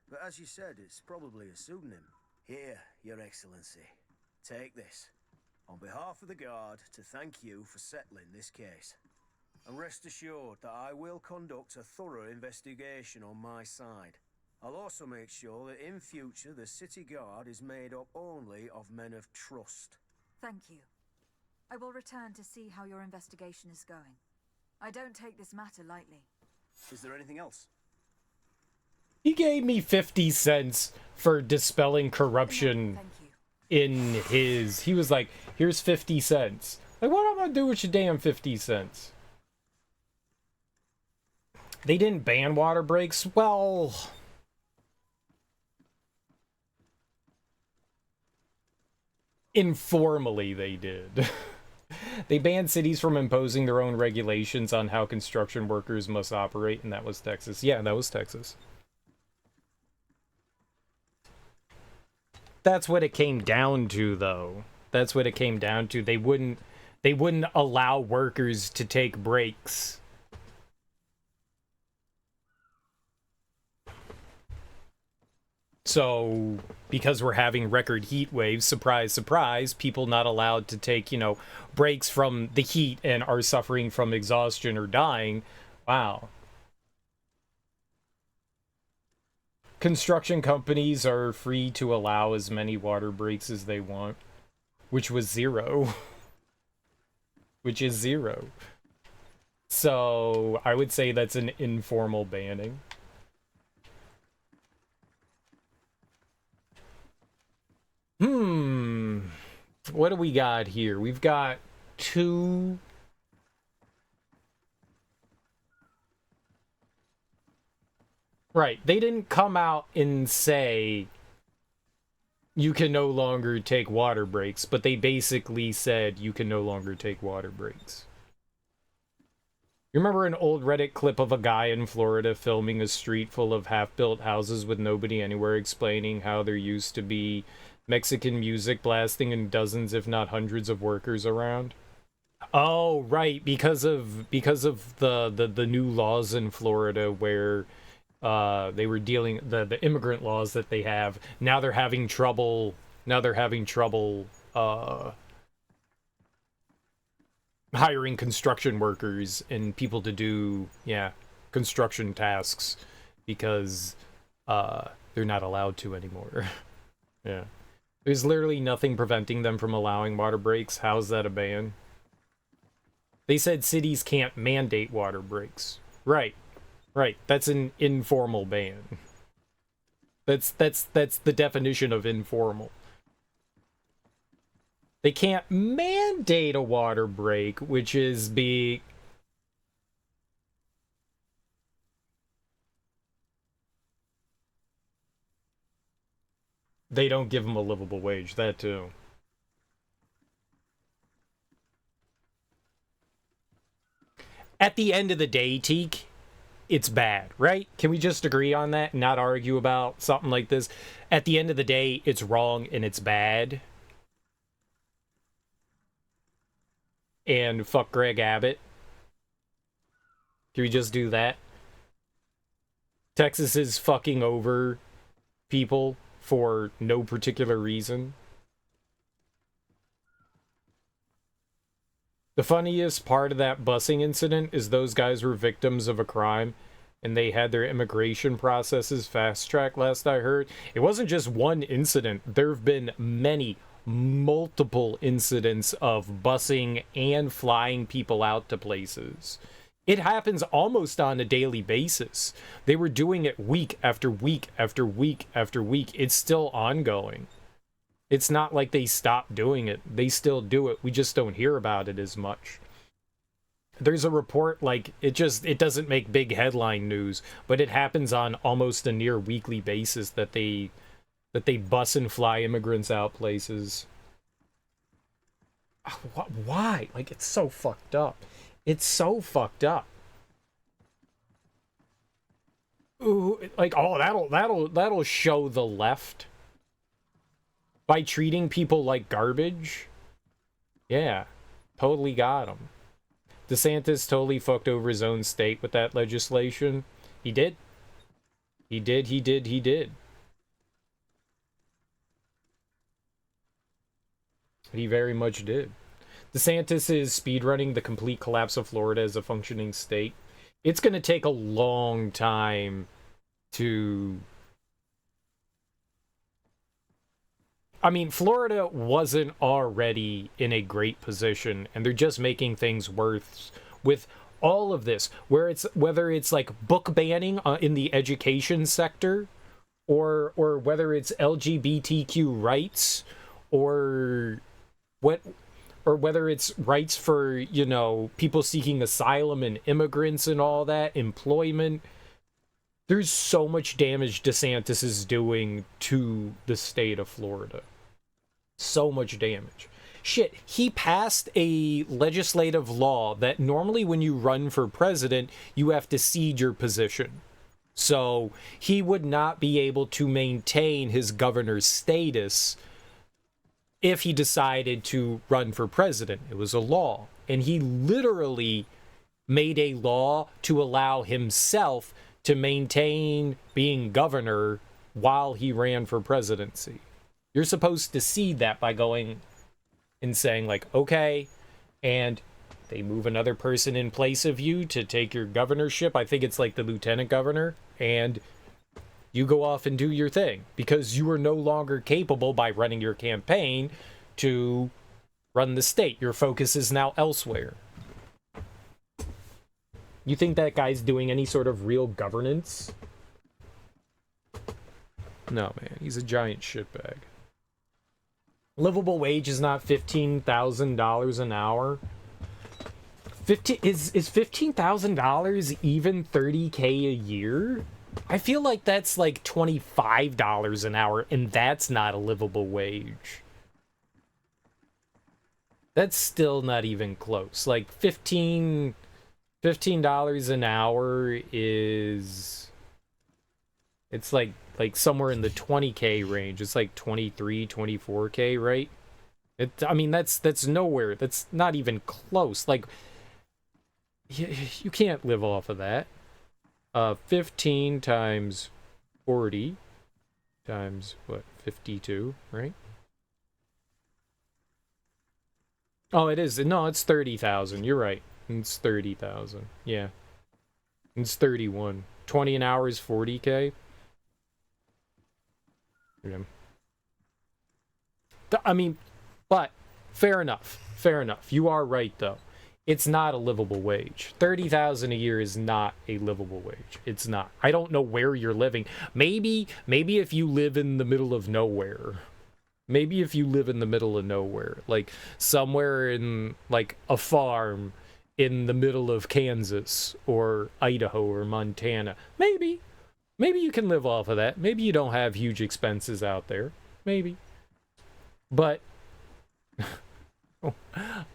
but as you said, it's probably a pseudonym. Here, Your Excellency. Take this. On behalf of the Guard, to thank you for settling this case. And rest assured that I will conduct a thorough investigation on my side. I'll also make sure that in future the City Guard is made up only of men of trust. Thank you. I will return to see how your investigation is going. I don't take this matter lightly. Is there anything else? He gave me 50 cents for dispelling corruption in his... He was like, here's 50 cents. Like, what am I gonna do with your damn 50 cents? They didn't ban water breaks? Well... informally, they did. They banned cities from imposing their own regulations on how construction workers must operate, and that was Texas. Yeah, that was Texas. That's what it came down to, though. That's what it came down to. They wouldn't allow workers to take breaks. So, because we're having record heat waves, surprise, surprise, people not allowed to take, you know, breaks from the heat and are suffering from exhaustion or dying. Wow. Construction companies are free to allow as many water breaks as they want, which was 0. Which is 0. So, I would say that's an informal banning. What do we got here? We've got 2... Right, they didn't come out and say you can no longer take water breaks, but they basically said you can no longer take water breaks. You remember an old Reddit clip of a guy in Florida filming a street full of half-built houses with nobody anywhere, explaining how there used to be Mexican music blasting and dozens, if not hundreds, of workers around? Oh, right, because of the new laws in Florida where they were dealing the immigrant laws that they have. Now they're having trouble hiring construction workers and people to do construction tasks because they're not allowed to anymore. Yeah. There's literally nothing preventing them from allowing water breaks. How's that a ban? They said cities can't mandate water breaks. Right. Right. That's an informal ban. That's the definition of informal. They can't mandate a water break, which is they don't give them a livable wage. That too. At the end of the day, Teak, it's bad, right? Can we just agree on that and not argue about something like this? At the end of the day, it's wrong and it's bad. And fuck Greg Abbott. Can we just do that? Texas is fucking over people for no particular reason. The funniest part of that busing incident is those guys were victims of a crime and they had their immigration processes fast-tracked, last I heard. It wasn't just one incident. There have been multiple incidents of busing and flying people out to places. It happens almost on a daily basis. They were doing it week after week after week after week. It's still ongoing. It's not like they stopped doing it. They still do it. We just don't hear about it as much. There's a report, like, it doesn't make big headline news, but it happens on almost a near weekly basis that they bus and fly immigrants out places. Why? Like, it's so fucked up. It's so fucked up. Ooh, like, oh, that'll show the left by treating people like garbage. Yeah, totally got him. DeSantis totally fucked over his own state with that legislation. He did. He did. He very much did. DeSantis is speedrunning the complete collapse of Florida as a functioning state. It's going to take a long time to... I mean, Florida wasn't already in a great position, and they're just making things worse with all of this, whether it's like book banning in the education sector, or whether it's LGBTQ rights, or whether it's rights for, you know, people seeking asylum and immigrants and all that, employment. There's so much damage DeSantis is doing to the state of Florida. So much damage. Shit, he passed a legislative law that normally when you run for president, you have to cede your position. So he would not be able to maintain his governor's status if he decided to run for president. It was a law. And he literally made a law to allow himself to maintain being governor while he ran for presidency. You're supposed to cede that by going and saying, like, okay, and they move another person in place of you to take your governorship. I think it's like the lieutenant governor, and you go off and do your thing because you are no longer capable by running your campaign to run the state. Your focus is now elsewhere. You think that guy's doing any sort of real governance? No, man, he's a giant shitbag. Livable wage is not $15,000 an hour. Is $15,000 even $30K a year? I feel like that's like $25 an hour, and that's not a livable wage. That's still not even close. Like $15 an hour is... It's like somewhere in the 20K range. It's like 23, 24K, right? I mean, that's nowhere. That's not even close. Like, you can't live off of that. 15 times 40 times, what, 52, right? Oh, it is. No, it's 30,000. You're right. It's 30,000. Yeah. It's 31. 20 an hour is 40K. I mean, but fair enough. Fair enough. You are right, though. It's not a livable wage. 30,000 a year is not a livable wage. It's not. I don't know where you're living. Maybe if you live in the middle of nowhere. Maybe if you live in the middle of nowhere, like somewhere in like a farm in the middle of Kansas or Idaho or Montana. Maybe you can live off of that. Maybe you don't have huge expenses out there. Maybe. But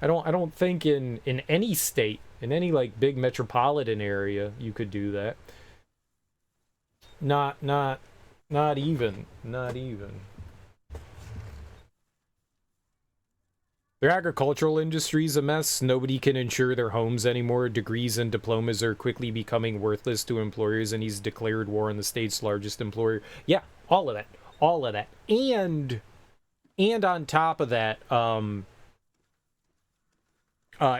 I don't think in any state, in any like big metropolitan area, you could do that. Not even. Their agricultural industry's a mess. Nobody can insure their homes anymore. Degrees and diplomas are quickly becoming worthless to employers, and he's declared war on the state's largest employer. Yeah, all of that. And on top of that,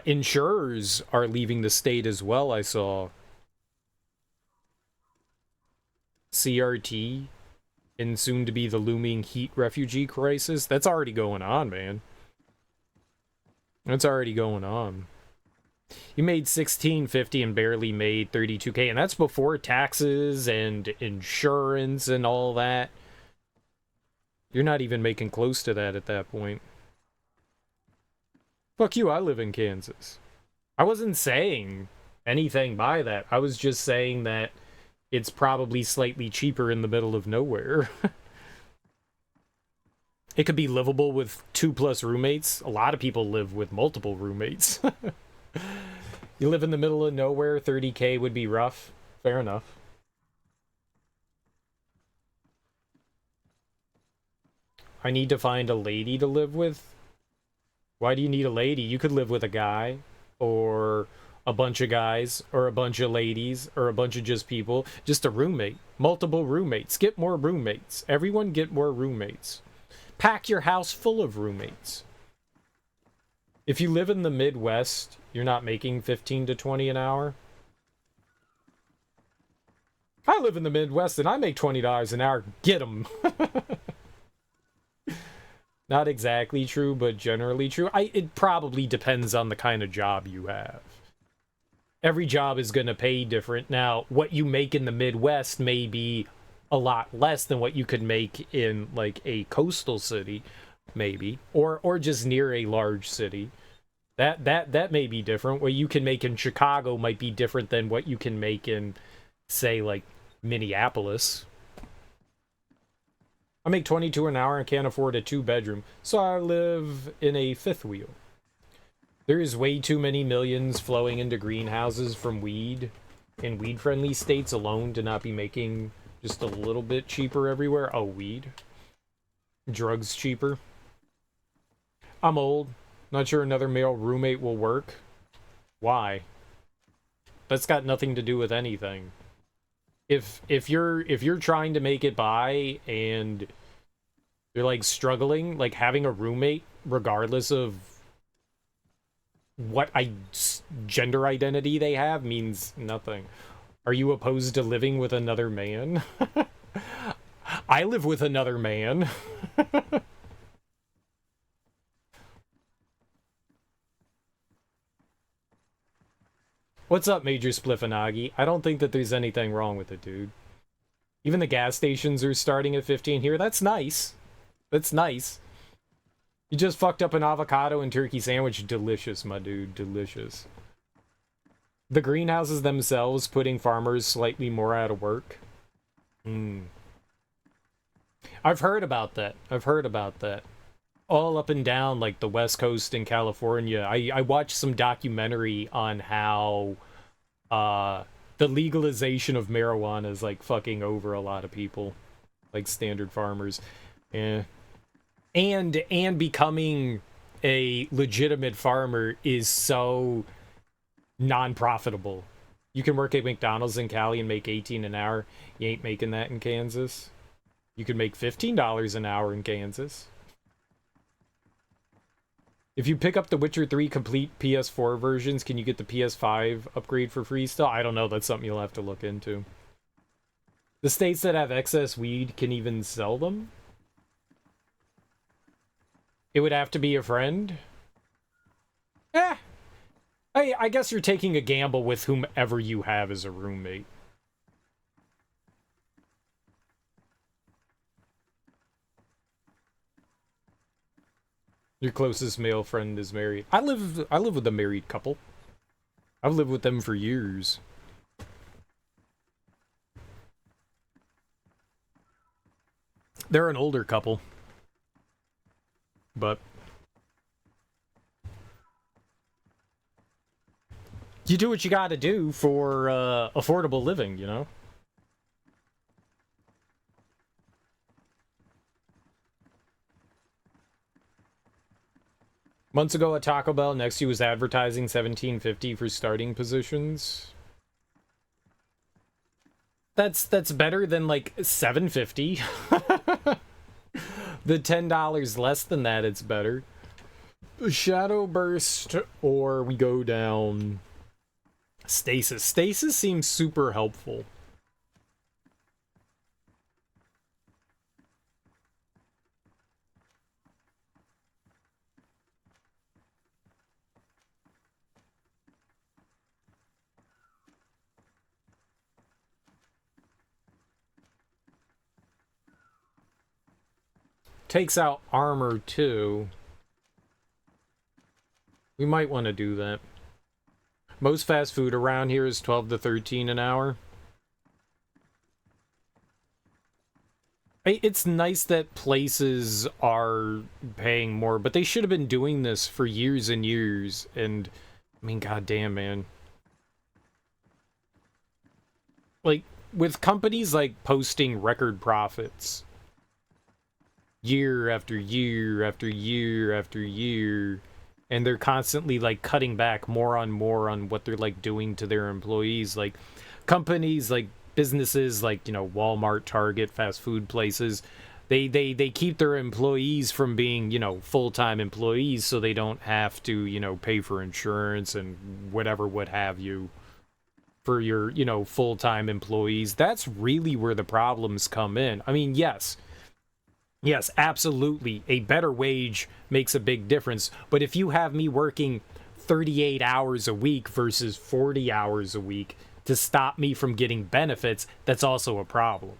Insurers are leaving the state as well, I saw. CRT, and soon to be the looming heat refugee crisis. That's already going on, man. That's already going on. You made $16.50 and barely made $32K, and that's before taxes and insurance and all that. You're not even making close to that at that point. Fuck you, I live in Kansas. I wasn't saying anything by that. I was just saying that it's probably slightly cheaper in the middle of nowhere. It could be livable with 2+ roommates. A lot of people live with multiple roommates. You live in the middle of nowhere, 30K would be rough. Fair enough. I need to find a lady to live with. Why do you need a lady? You could live with a guy, or a bunch of guys, or a bunch of ladies, or a bunch of just people. Just a roommate. Multiple roommates. Get more roommates. Everyone get more roommates. Pack your house full of roommates. If you live in the Midwest, you're not making 15 to 20 an hour. I live in the Midwest and I make $20 an hour. Get 'em. Not exactly true, but generally true. It probably depends on the kind of job you have. Every job is going to pay different. Now, what you make in the Midwest may be a lot less than what you could make in, like, a coastal city, maybe. Or just near a large city. That may be different. What you can make in Chicago might be different than what you can make in, say, like, Minneapolis. I make $22 an hour and can't afford a 2-bedroom, so I live in a fifth wheel. There is way too many millions flowing into greenhouses from weed in weed-friendly states alone to not be making just a little bit cheaper everywhere. Oh, weed. Drugs cheaper. I'm old. Not sure another male roommate will work. Why? That's got nothing to do with anything. If you're trying to make it by and you're like struggling, like having a roommate, regardless of what gender identity they have, means nothing. Are you opposed to living with another man? I live with another man. What's up, Major Spliffanagi? I don't think that there's anything wrong with it, dude. Even the gas stations are starting at 15 here. That's nice. That's nice. You just fucked up an avocado and turkey sandwich. Delicious, my dude. Delicious. The greenhouses themselves putting farmers slightly more out of work. I've heard about that. I've heard about that. All up and down, like, the West Coast in California. I watched some documentary on how the legalization of marijuana is, like, fucking over a lot of people. Like, standard farmers. And becoming a legitimate farmer is so non-profitable. You can work at McDonald's in Cali and make $18 an hour. You ain't making that in Kansas. You can make $15 an hour in Kansas. If you pick up the Witcher 3 complete PS4 versions, can you get the PS5 upgrade for free still? I don't know. That's something you'll have to look into. The states that have excess weed can even sell them? It would have to be a friend? I guess you're taking a gamble with whomever you have as a roommate. Your closest male friend is married. I live with a married couple. I've lived with them for years. They're an older couple. But you do what you gotta do for affordable living, you know? Months ago at Taco Bell, Nexty was advertising $17.50 for starting positions. That's better than like $7.50. The $10 less than that, it's better. Shadow Burst, or we go down Stasis. Stasis seems super helpful. Takes out armor too. We might want to do that. Most fast food around here is 12 to 13 an hour. It's nice that places are paying more, but they should have been doing this for years and years. And, I mean, goddamn, man. Like, with companies, like, posting record profits year after year after year after year, and they're constantly like cutting back more on what they're like doing to their employees. Like companies, like businesses like, you know, Walmart, Target, fast food places, they keep their employees from being, you know, full-time employees so they don't have to, you know, pay for insurance and whatever what have you for your, you know, full-time employees. That's really where the problems come in. I mean, yes, absolutely. A better wage makes a big difference. But if you have me working 38 hours a week versus 40 hours a week to stop me from getting benefits, that's also a problem.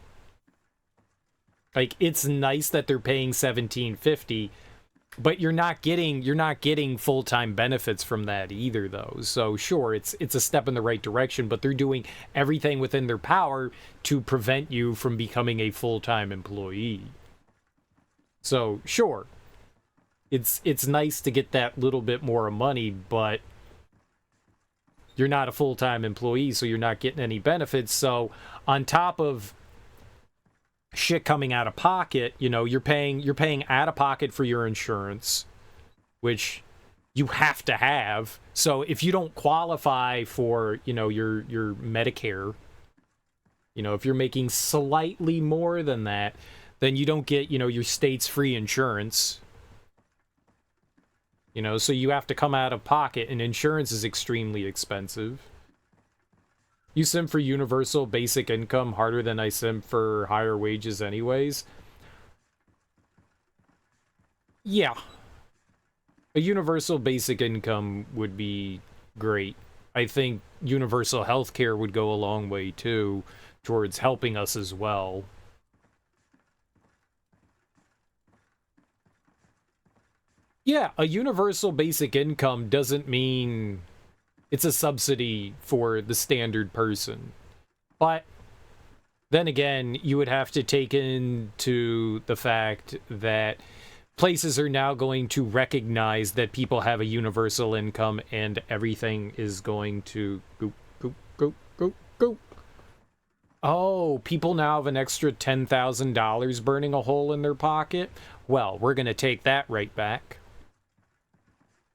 Like, it's nice that they're paying $17.50, but you're not getting full-time benefits from that either, though. So sure, it's a step in the right direction, but they're doing everything within their power to prevent you from becoming a full-time employee. So, sure, it's nice to get that little bit more money, but you're not a full-time employee, so you're not getting any benefits. So, on top of shit coming out of pocket, you know, you're paying out of pocket for your insurance, which you have to have. So, if you don't qualify for, you know, your Medicare, you know, if you're making slightly more than that, then you don't get, you know, your state's free insurance. You know, so you have to come out of pocket, and insurance is extremely expensive. You sim for universal basic income harder than I sim for higher wages anyways. Yeah. A universal basic income would be great. I think universal healthcare would go a long way too towards helping us as well. Yeah, a universal basic income doesn't mean it's a subsidy for the standard person. But then again, you would have to take into the fact that places are now going to recognize that people have a universal income and everything is going to go. Oh, people now have an extra $10,000 burning a hole in their pocket? Well, we're going to take that right back.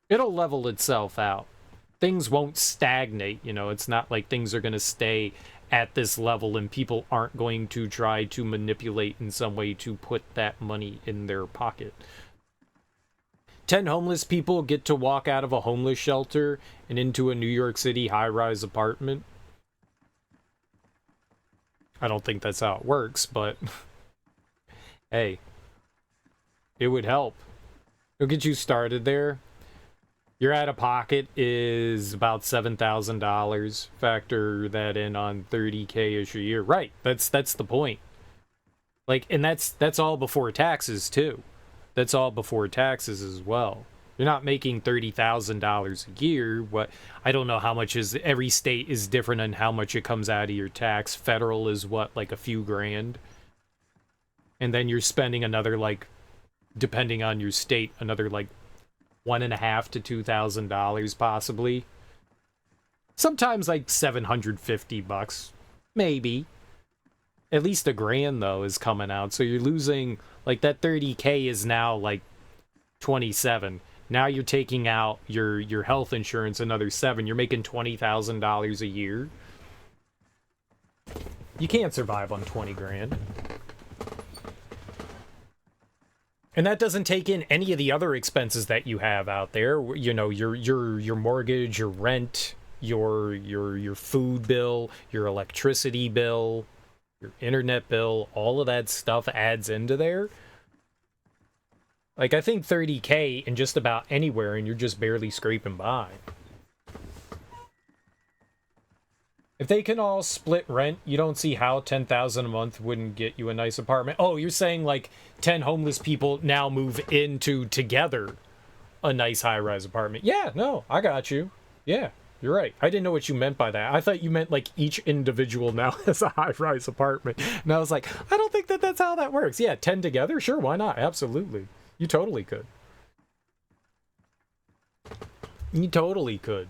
It'll level itself out. Things won't stagnate, you know, it's not like things are going to stay at this level and people aren't going to try to manipulate in some way to put that money in their pocket. 10 homeless people get to walk out of a homeless shelter and into a New York City high-rise apartment. I don't think that's how it works, but hey, it would help. It'll get you started there. Your out-of-pocket is about $7,000. Factor that in on 30K-ish a year. Right, that's the point. Like, and that's all before taxes, too. That's all before taxes as well. You're not making $30,000 a year. What, I don't know how much is, every state is different on how much it comes out of your tax. Federal is what, like a few grand? And then you're spending another, like, depending on your state, another, like, $1,500 to $2,000 possibly. Sometimes like $750, maybe. At least $1,000 though is coming out, so you're losing, like, that 30K is now like 27. Now you're taking out your health insurance another 7. You're making $20,000 a year. You can't survive on 20 grand. And that doesn't take in any of the other expenses that you have out there. You know, your mortgage, your rent, your food bill, your electricity bill, your internet bill, all of that stuff adds into there. Like, I think 30K in just about anywhere, and you're just barely scraping by. If they can all split rent, you don't see how 10,000 a month wouldn't get you a nice apartment. Oh, you're saying like 10 homeless people now move into together a nice high-rise apartment. Yeah, no, I got you. Yeah, you're right. I didn't know what you meant by that. I thought you meant like each individual now has a high-rise apartment. And I was like, I don't think that that's how that works. Yeah, 10 together? Sure, why not? Absolutely. You totally could. You totally could.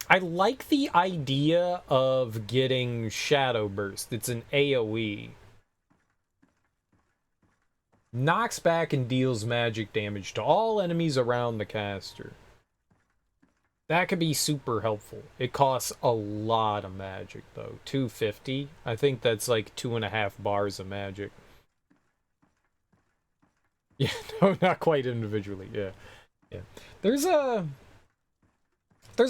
I like the idea of getting Shadow Burst. It's an AoE. Knocks back and deals magic damage to all enemies around the caster. That could be super helpful. It costs a lot of magic, though. 250. I think that's like 2.5 bars of magic. Yeah, no, not quite individually. Yeah. There's a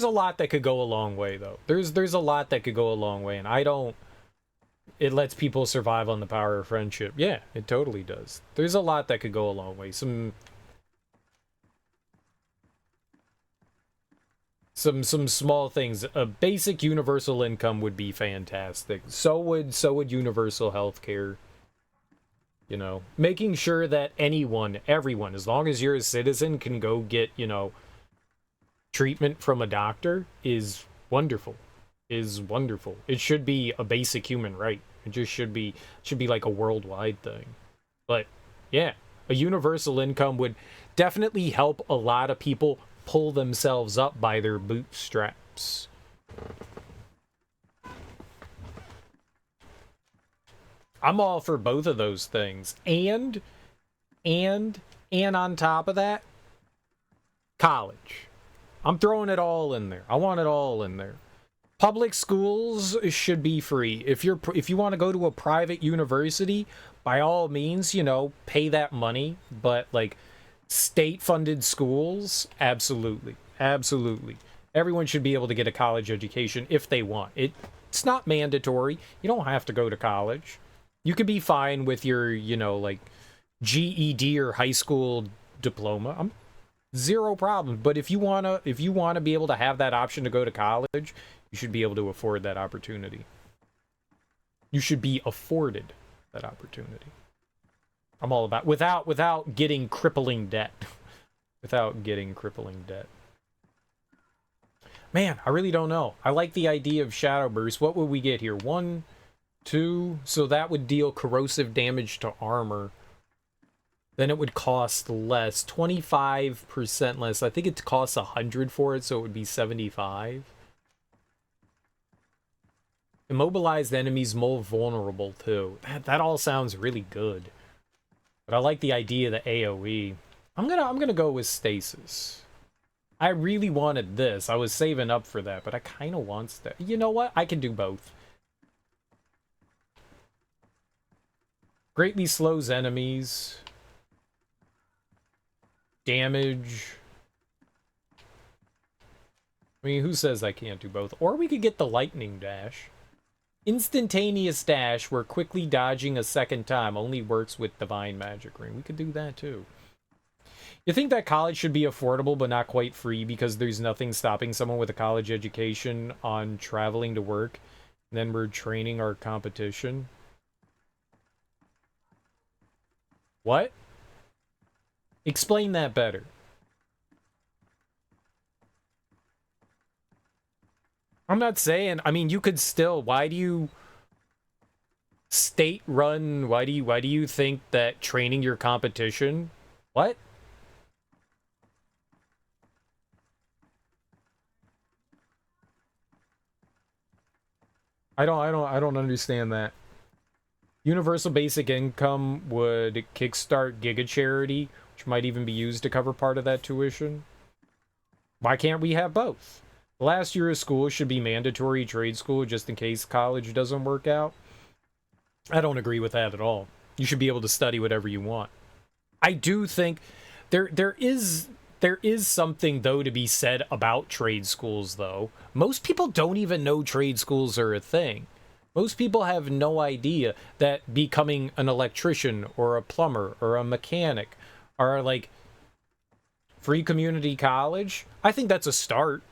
lot that could go a long way, though. There's a lot that could go a long way, and I don't... It lets people survive on the power of friendship. Yeah, it totally does. There's a lot that could go a long way. Some small things. A basic universal income would be fantastic. So would universal healthcare. You know, making sure that everyone, as long as you're a citizen, can go get, you know, treatment from a doctor is wonderful. It should be a basic human right. It just should be like a worldwide thing. But yeah, a universal income would definitely help a lot of people pull themselves up by their bootstraps. I'm all for both of those things. And on top of that, college. I'm throwing it all in there. I want it all in there. Public schools should be free. If you want to go to a private university, by all means, you know, pay that money. But like state-funded schools, absolutely. Everyone should be able to get a college education if they want. It's not mandatory. You don't have to go to college. You could be fine with your, you know, like GED or high school diploma. Zero problem. But if you wanna be able to have that option to go to college, you should be able to afford that opportunity. You should be afforded that opportunity. I'm all about without getting crippling debt. Without getting crippling debt. Man, I really don't know. I like the idea of Shadow Burst. What would we get here? 1, 2, so that would deal corrosive damage to armor. Then it would cost less, 25% less. I think it costs 100 for it, so it would be 75. Immobilized enemies more vulnerable too. That all sounds really good. But I like the idea of the AoE. I'm gonna go with stasis. I really wanted this. I was saving up for that, but I kind of want that. You know what? I can do both. Greatly slows enemies. Damage. I mean, who says I can't do both? Or we could get the lightning dash. Instantaneous dash where quickly dodging a second time only works with divine magic ring. We could do that too. You think that college should be affordable but not quite free because there's nothing stopping someone with a college education on traveling to work, and then we're training our competition? What? Explain that better. I'm not saying, I mean, you could still, why do you state run, why do you think that training your competition? What? I don't understand that. Universal basic income would kickstart Giga Charity, which might even be used to cover part of that tuition. Why can't we have both? The last year of school should be mandatory trade school just in case college doesn't work out. I don't agree with that at all. You should be able to study whatever you want. I do think there is something, though, to be said about trade schools, though. Most people don't even know trade schools are a thing. Most people have no idea that becoming an electrician or a plumber or a mechanic are like free community college. I think that's a start.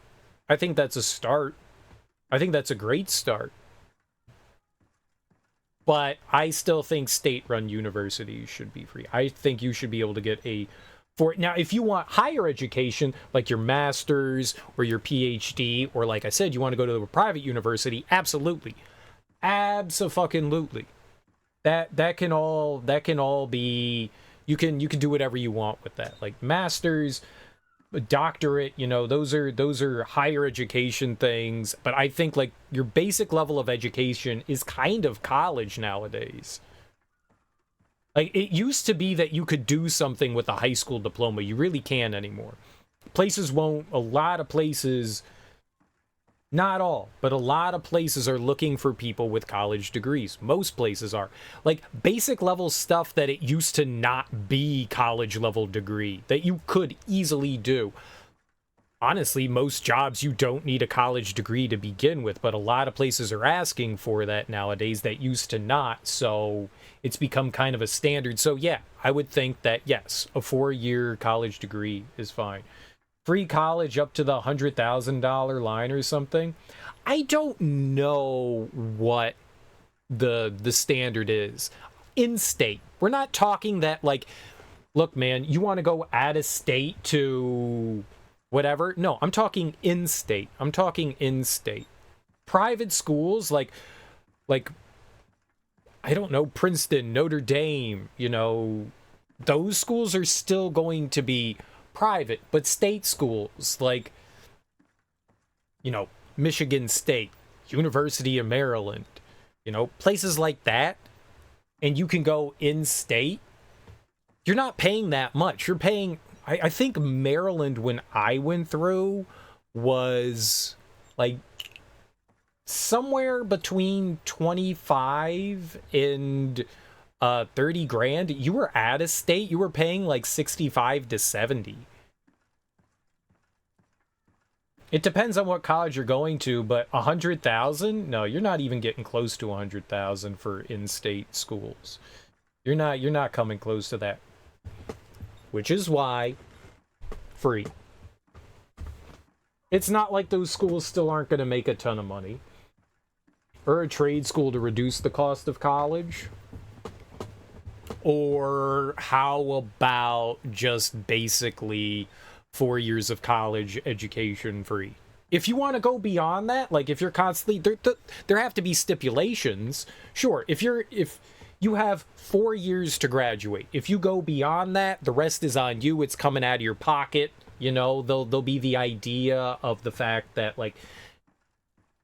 I think that's a great start. But I still think state-run universities should be free. I think you should be able to get now, if you want higher education, like your master's or your PhD, or like I said, you want to go to a private university, absolutely. Abso-fucking-lutely. That can all be, you can do whatever you want with that. Like master's, doctorate, you know, those are higher education things, but I think like your basic level of education is kind of college nowadays. Like it used to be that you could do something with a high school diploma. You really can't anymore. A lot of places, not all, but a lot of places are looking for people with college degrees. Most places are. Like basic level stuff that it used to not be college level degree that you could easily do. Honestly, most jobs you don't need a college degree to begin with, but a lot of places are asking for that nowadays that used to not, so it's become kind of a standard. So yeah, I would think that yes, a 4-year college degree is fine. Free college up to the $100,000 line or something. I don't know what the standard is. In-state. We're not talking that like, look, man, you want to go out of state to whatever? No, I'm talking in-state. Private schools like I don't know, Princeton, Notre Dame, you know, those schools are still going to be private, but state schools like, you know, Michigan State, University of Maryland, you know, places like that, and you can go in-state, you're not paying that much. You're paying, I think Maryland, when I went through, was like somewhere between 25 and 30 grand. You were out of state, you were paying like 65 to 70. It depends on what college you're going to, but 100,000? No, you're not even getting close to 100,000 for in-state schools. You're not coming close to that. Which is why free. It's not like those schools still aren't going to make a ton of money. Or a trade school to reduce the cost of college. Or how about just basically 4 years of college education free? If you want to go beyond that, like if you're constantly, there have to be stipulations. Sure, if you have 4 years to graduate, if you go beyond that, the rest is on you. It's coming out of your pocket. You know, there'll be the idea of the fact that, like,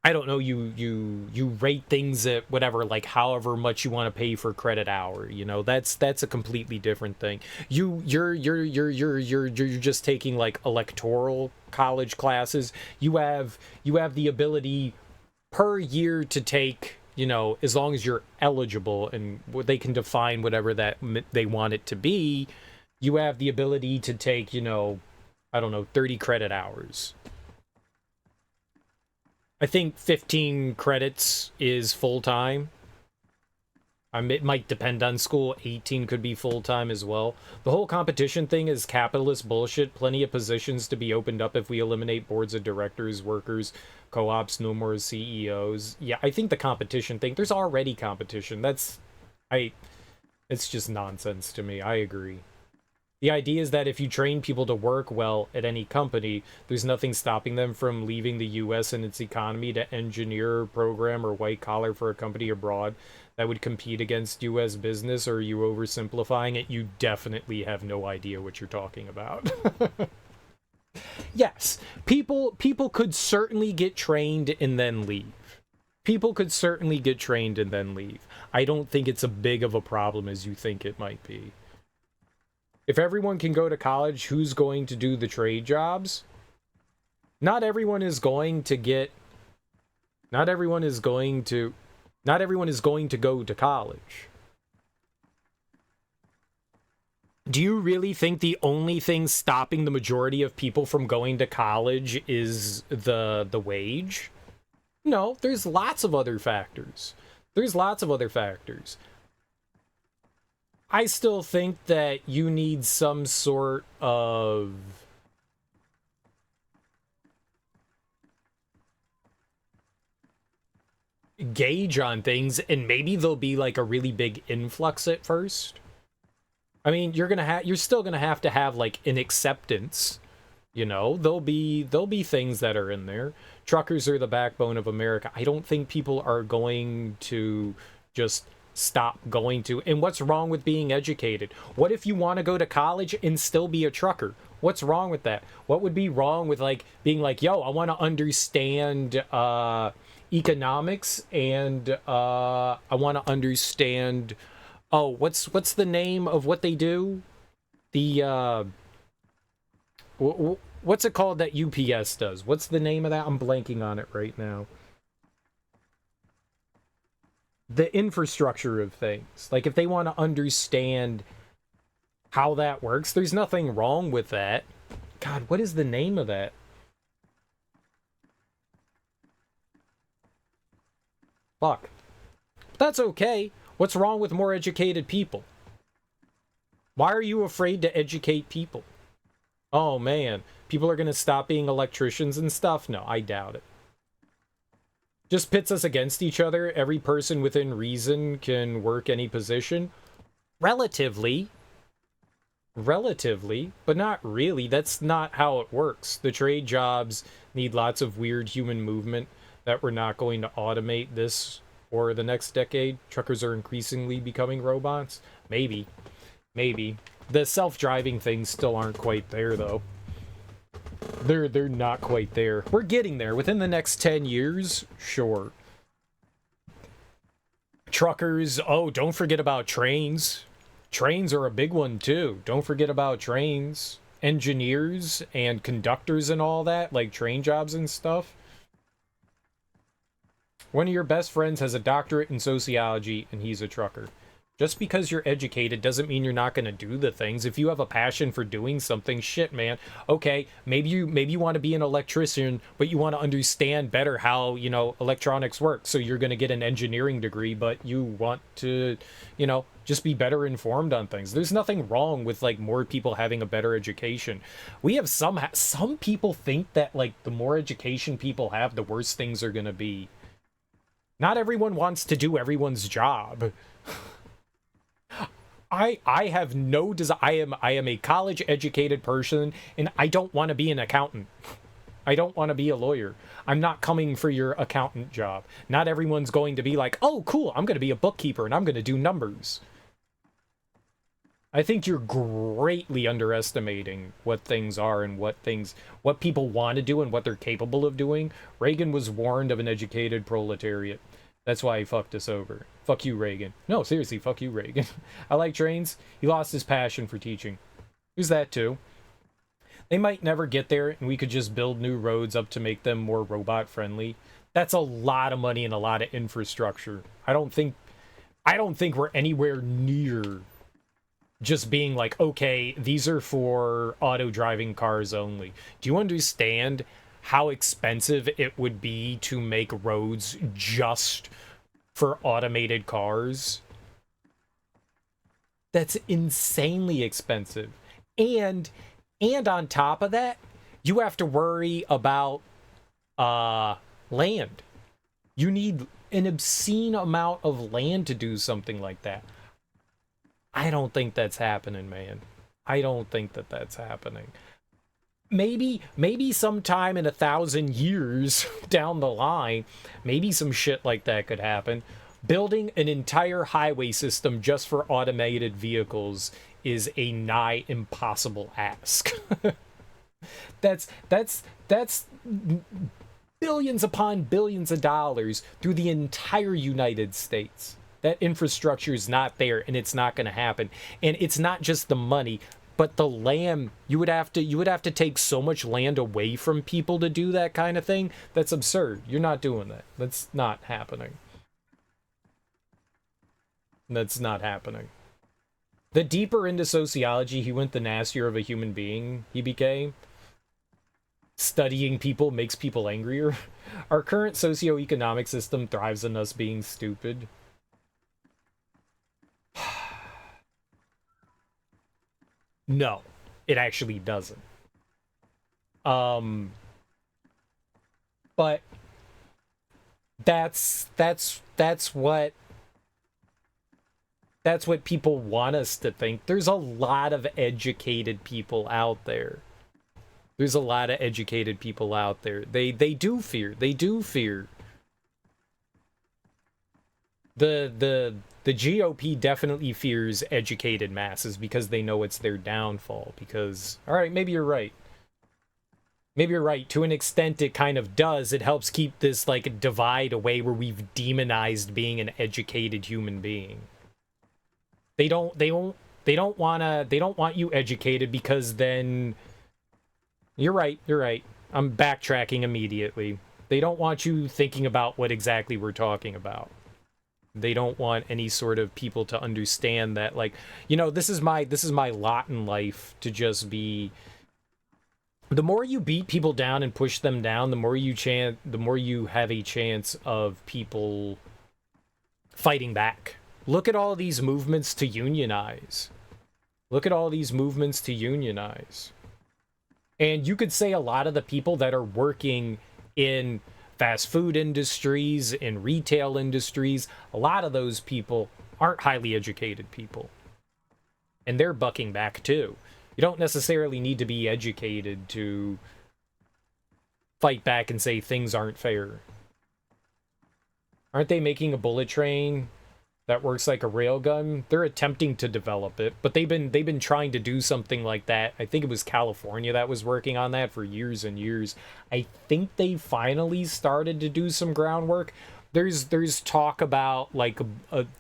I don't know, you rate things at whatever, like however much you want to pay for credit hour. You know, that's a completely different thing. You're just taking like electoral college classes. You have the ability per year to take, you know, as long as you're eligible, and they can define whatever that they want it to be. You have the ability to take, you know, I don't know, 30 credit hours. I think 15 credits is full-time. It might depend on school. 18 could be full-time as well. The whole competition thing is capitalist bullshit. Plenty of positions to be opened up if we eliminate boards of directors, workers, co-ops, no more CEOs. Yeah, I think the competition thing, there's already competition. It's just nonsense to me. I agree. The idea is that if you train people to work well at any company, there's nothing stopping them from leaving the U.S. and its economy to engineer, program, or white collar for a company abroad that would compete against U.S. business. Or are you oversimplifying it? You definitely have no idea what you're talking about. Yes, people could certainly get trained and then leave. People could certainly get trained and then leave. I don't think it's as big of a problem as you think it might be. If everyone can go to college, who's going to do the trade jobs? Not everyone is going to go to college. Do you really think the only thing stopping the majority of people from going to college is the wage? No, there's lots of other factors. There's lots of other factors. I still think that you need some sort of gauge on things, and maybe there'll be like a really big influx at first. I mean, you're still gonna have to have like an acceptance. You know, there'll be things that are in there. Truckers are the backbone of America. I don't think people are going to just stop going to. And what's wrong with being educated? What if you want to go to college and still be a trucker? What's wrong with that? What would be wrong with like being like, yo, I want to understand economics, and I want to understand, oh, what's the name of what they do? The what's it called that UPS does? What's the name of that? I'm blanking on it right now. The infrastructure of things. Like, if they want to understand how that works, there's nothing wrong with that. God, what is the name of that? Fuck. That's okay. What's wrong with more educated people? Why are you afraid to educate people? Oh, man. People are going to stop being electricians and stuff? No, I doubt it. Just pits us against each other. Every person within reason can work any position. Relatively, but not really. That's not how it works. The trade jobs need lots of weird human movement that we're not going to automate this or the next decade. Truckers are increasingly becoming robots. Maybe. The self-driving things still aren't quite there, though. They're not quite there. We're getting there. Within the next 10 years, sure. Truckers, oh, don't forget about trains. Trains are a big one, too. Don't forget about trains. Engineers and conductors and all that, like train jobs and stuff. One of your best friends has a doctorate in sociology, and he's a trucker. Just because you're educated doesn't mean you're not going to do the things. If you have a passion for doing something, shit, man. Okay, maybe you want to be an electrician, but you want to understand better how, you know, electronics work. So you're going to get an engineering degree, but you want to, you know, just be better informed on things. There's nothing wrong with like more people having a better education. We have some people think that like the more education people have, the worse things are going to be. Not everyone wants to do everyone's job. I have no desire. I am a college educated person, and I don't want to be an accountant. I don't want to be a lawyer. I'm not coming for your accountant job. Not everyone's going to be like, oh, cool, I'm going to be a bookkeeper and I'm going to do numbers. I think you're greatly underestimating what things are and what people want to do and what they're capable of doing. Reagan was warned of an educated proletariat. That's why he fucked us over. Fuck you, Reagan. No, seriously, fuck you, Reagan. I like trains. He lost his passion for teaching. There's that, too. They might never get there, and we could just build new roads up to make them more robot-friendly. That's a lot of money and a lot of infrastructure. I don't think we're anywhere near just being like, okay, these are for auto-driving cars only. Do you understand how expensive it would be to make roads just for automated cars? That's insanely expensive. And on top of that, you have to worry about land. You need an obscene amount of land to do something like that. I don't think that's happening, man. I don't think that that's happening. Maybe sometime in 1,000 years down the line, maybe some shit like that could happen. Building an entire highway system just for automated vehicles is a nigh impossible ask. That's billions upon billions of dollars through the entire United States. That infrastructure is not there, and it's not going to happen. And it's not just the money, but the land. You would have to take so much land away from people to do that kind of thing. That's absurd. You're not doing that. That's not happening. That's not happening. The deeper into sociology he went, the nastier of a human being he became. Studying people makes people angrier. Our current socioeconomic system thrives on us being stupid. No, it actually doesn't. But that's what people want us to think. There's a lot of educated people out there. There's a lot of educated people out there. They do fear. They do fear. The GOP definitely fears educated masses because they know it's their downfall. Because, all right, maybe you're right. Maybe you're right. To an extent, it kind of does. It helps keep this like divide away where we've demonized being an educated human being. They don't want you educated because then you're right. I'm backtracking immediately. They don't want you thinking about what exactly we're talking about. They don't want any sort of people to understand that, like, you know, this is my lot in life to just be. The more you beat people down and push them down, the more you have a chance of people fighting back. Look at all these movements to unionize. And you could say a lot of the people that are working in fast food industries, in retail industries, a lot of those people aren't highly educated people. And they're bucking back too. You don't necessarily need to be educated to fight back and say things aren't fair. Aren't they making a bullet train that works like a railgun? They're attempting to develop it, but they've been trying to do something like that. I think it was California that was working on that for years and years. I think they finally started to do some groundwork. There's talk about like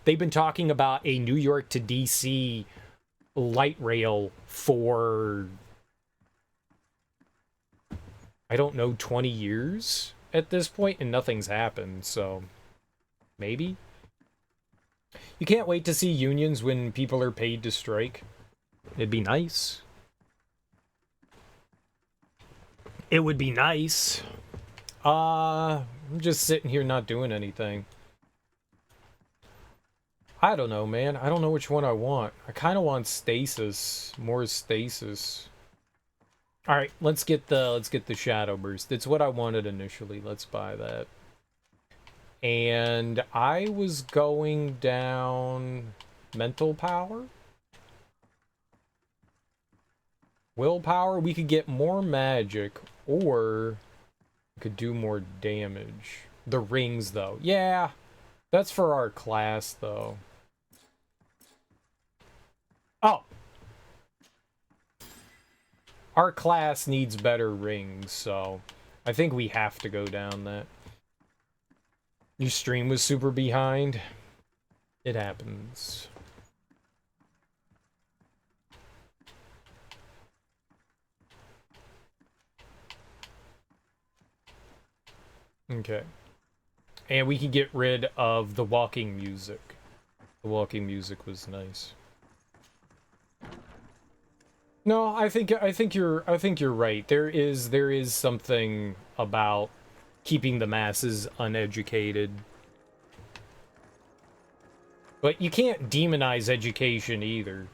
they've been talking about a New York to DC light rail for, I don't know, 20 years at this point, and nothing's happened, so maybe. You can't wait to see unions when people are paid to strike. It'd be nice. It would be nice. I'm just sitting here not doing anything. I don't know, man. I don't know which one I want. I kind of want stasis. More stasis. All right, let's get the shadow burst. It's what I wanted initially. Let's buy that. And I was going down mental power. Willpower, we could get more magic or we could do more damage. The rings though. Yeah. That's for our class though. Oh. Our class needs better rings, so I think we have to go down that. Your stream was super behind. It happens. Okay. And we can get rid of the walking music. The walking music was nice. No, I think you're right. There is something about keeping the masses uneducated. But you can't demonize education either.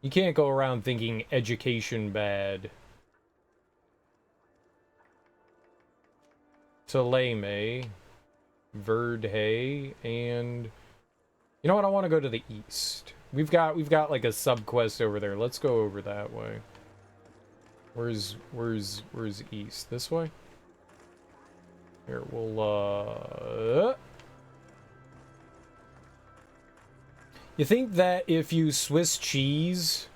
You can't go around thinking education bad. Saleme, Verdhay, and you know what? I want to go to the east. We've got like a sub quest over there. Let's go over that way. Where's east? This way? Here, we'll You think that if you Swiss cheese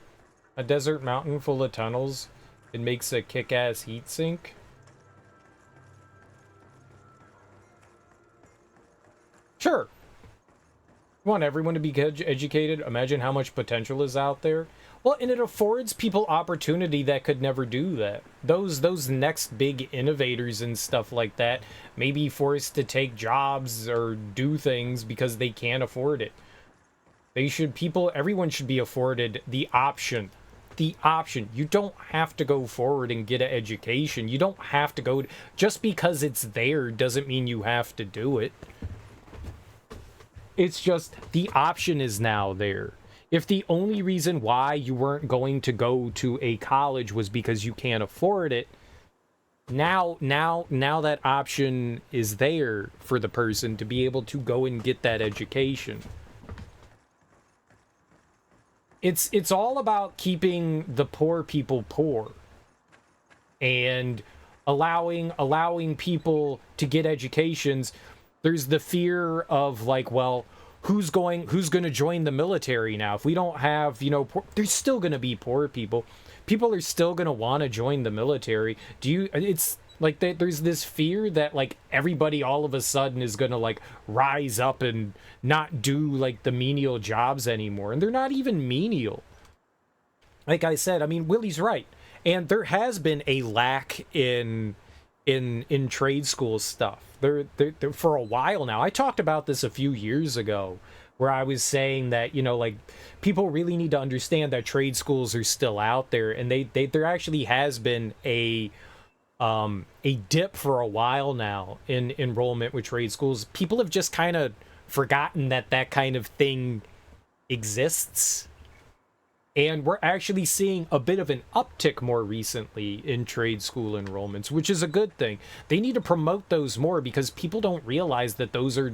a desert mountain full of tunnels, it makes a kick-ass heat sink? Sure. You want everyone to be educated. Imagine how much potential is out there. Well, and it affords people opportunity that could never do that. Those next big innovators and stuff like that may be forced to take jobs or do things because they can't afford it. Everyone should be afforded the option. The option. You don't have to go forward and get an education. You don't have to go. Just because it's there doesn't mean you have to do it. It's just the option is now there. If the only reason why you weren't going to go to a college was because you can't afford it, now that option is there for the person to be able to go and get that education. It's all about keeping the poor people poor and allowing people to get educations. There's the fear of like, well, who's going to join the military now? If we don't have, there's still going to be poor people. People are still going to want to join the military. It's like there's this fear that like everybody all of a sudden is going to like rise up and not do like the menial jobs anymore. And they're not even menial. Like I said, I mean, Willie's right. And there has been a lack in trade school stuff. They're for a while now. I talked about this a few years ago where I was saying that, like people really need to understand that trade schools are still out there, and there actually has been a dip for a while now in enrollment with trade schools. People have just kind of forgotten that kind of thing exists. And we're actually seeing a bit of an uptick more recently in trade school enrollments, which is a good thing. They need to promote those more because people don't realize that those are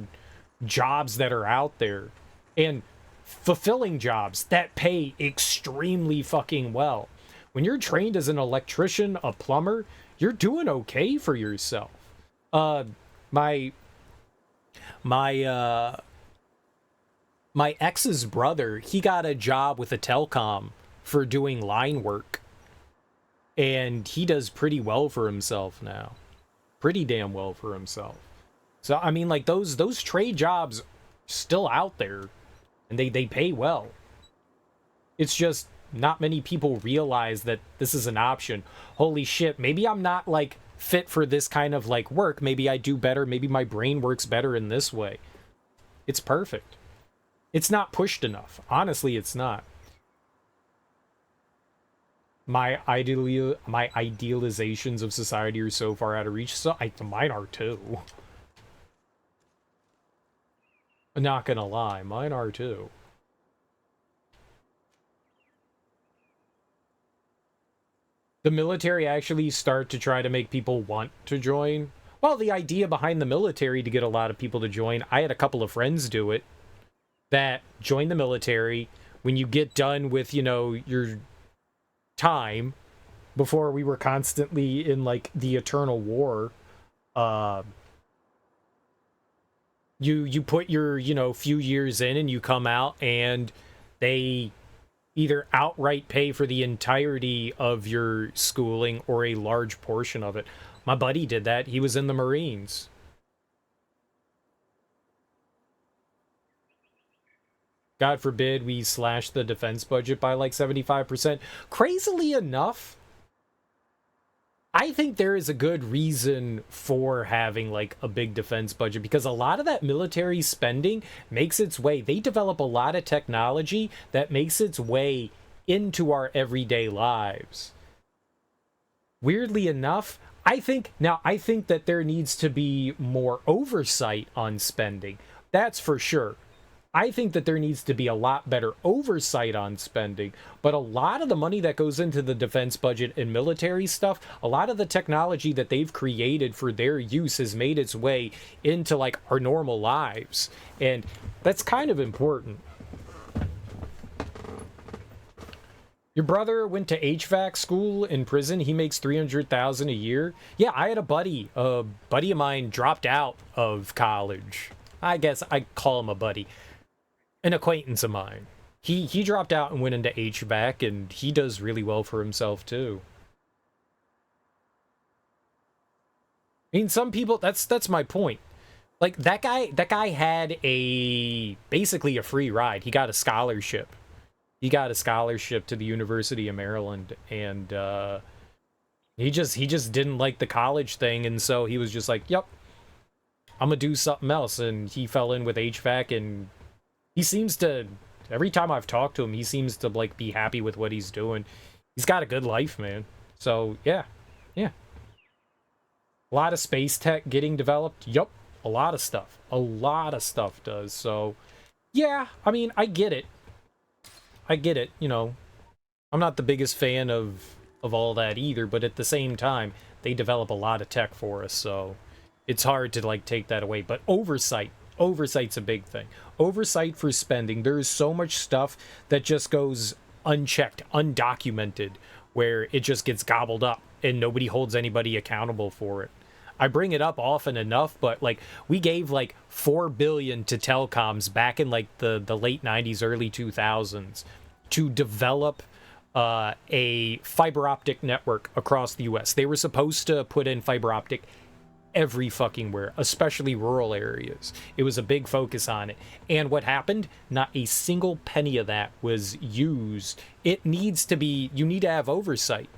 jobs that are out there and fulfilling jobs that pay extremely fucking well. When you're trained as an electrician, a plumber, you're doing okay for yourself. My ex's brother, he got a job with a telecom for doing line work. And he does pretty well for himself now. Pretty damn well for himself. So, I mean, like, those trade jobs still out there. And they pay well. It's just not many people realize that this is an option. Holy shit, maybe I'm not, like, fit for this kind of, like, work. Maybe I do better. Maybe my brain works better in this way. It's perfect. It's not pushed enough. Honestly, it's not. My idealizations of society are so far out of reach. So mine are too. I'm not gonna lie, mine are too. The military actually start to try to make people want to join. Well, the idea behind the military to get a lot of people to join, I had a couple of friends do it. That join the military when you get done with, your time before we were constantly in like the eternal war. You put your, few years in and you come out and they either outright pay for the entirety of your schooling or a large portion of it. My buddy did that. He was in the Marines. God forbid we slash the defense budget by like 75%. Crazily enough, I think there is a good reason for having like a big defense budget because a lot of that military spending makes its way. They develop a lot of technology that makes its way into our everyday lives. Weirdly enough, I think that there needs to be more oversight on spending. That's for sure. I think that there needs to be a lot better oversight on spending, but a lot of the money that goes into the defense budget and military stuff, a lot of the technology that they've created for their use has made its way into like our normal lives, and that's kind of important. Your brother went to HVAC school in prison. He makes $300,000 a year. Yeah, I had a buddy of mine dropped out of college. I guess I call him a buddy. An acquaintance of mine. He dropped out and went into HVAC, and he does really well for himself too. I mean, some people, that's my point. Like that guy had basically a free ride. He got a scholarship. He got a scholarship to the University of Maryland, and he just didn't like the college thing, and so he was just like, "Yep, I'm gonna do something else." And he fell in with HVAC, and he seems to. Every time I've talked to him, he seems to like be happy with what he's doing. He's got a good life, man. So yeah, yeah. A lot of space tech getting developed. Yup, a lot of stuff. A lot of stuff does. So yeah, I mean, I get it. I get it. You know, I'm not the biggest fan of all that either, but at the same time, they develop a lot of tech for us, so it's hard to like take that away. But oversight's a big thing. Oversight for spending. There's so much stuff that just goes unchecked, undocumented, where it just gets gobbled up and nobody holds anybody accountable for it. I bring it up often enough, but like we gave like 4 billion to telecoms back in like the late 90s, early 2000s to develop a fiber optic network across the US. They were supposed to put in fiber optic every fucking where, especially rural areas. It was a big focus on it. And what happened? Not a single penny of that was used. It needs to be, you need to have oversight.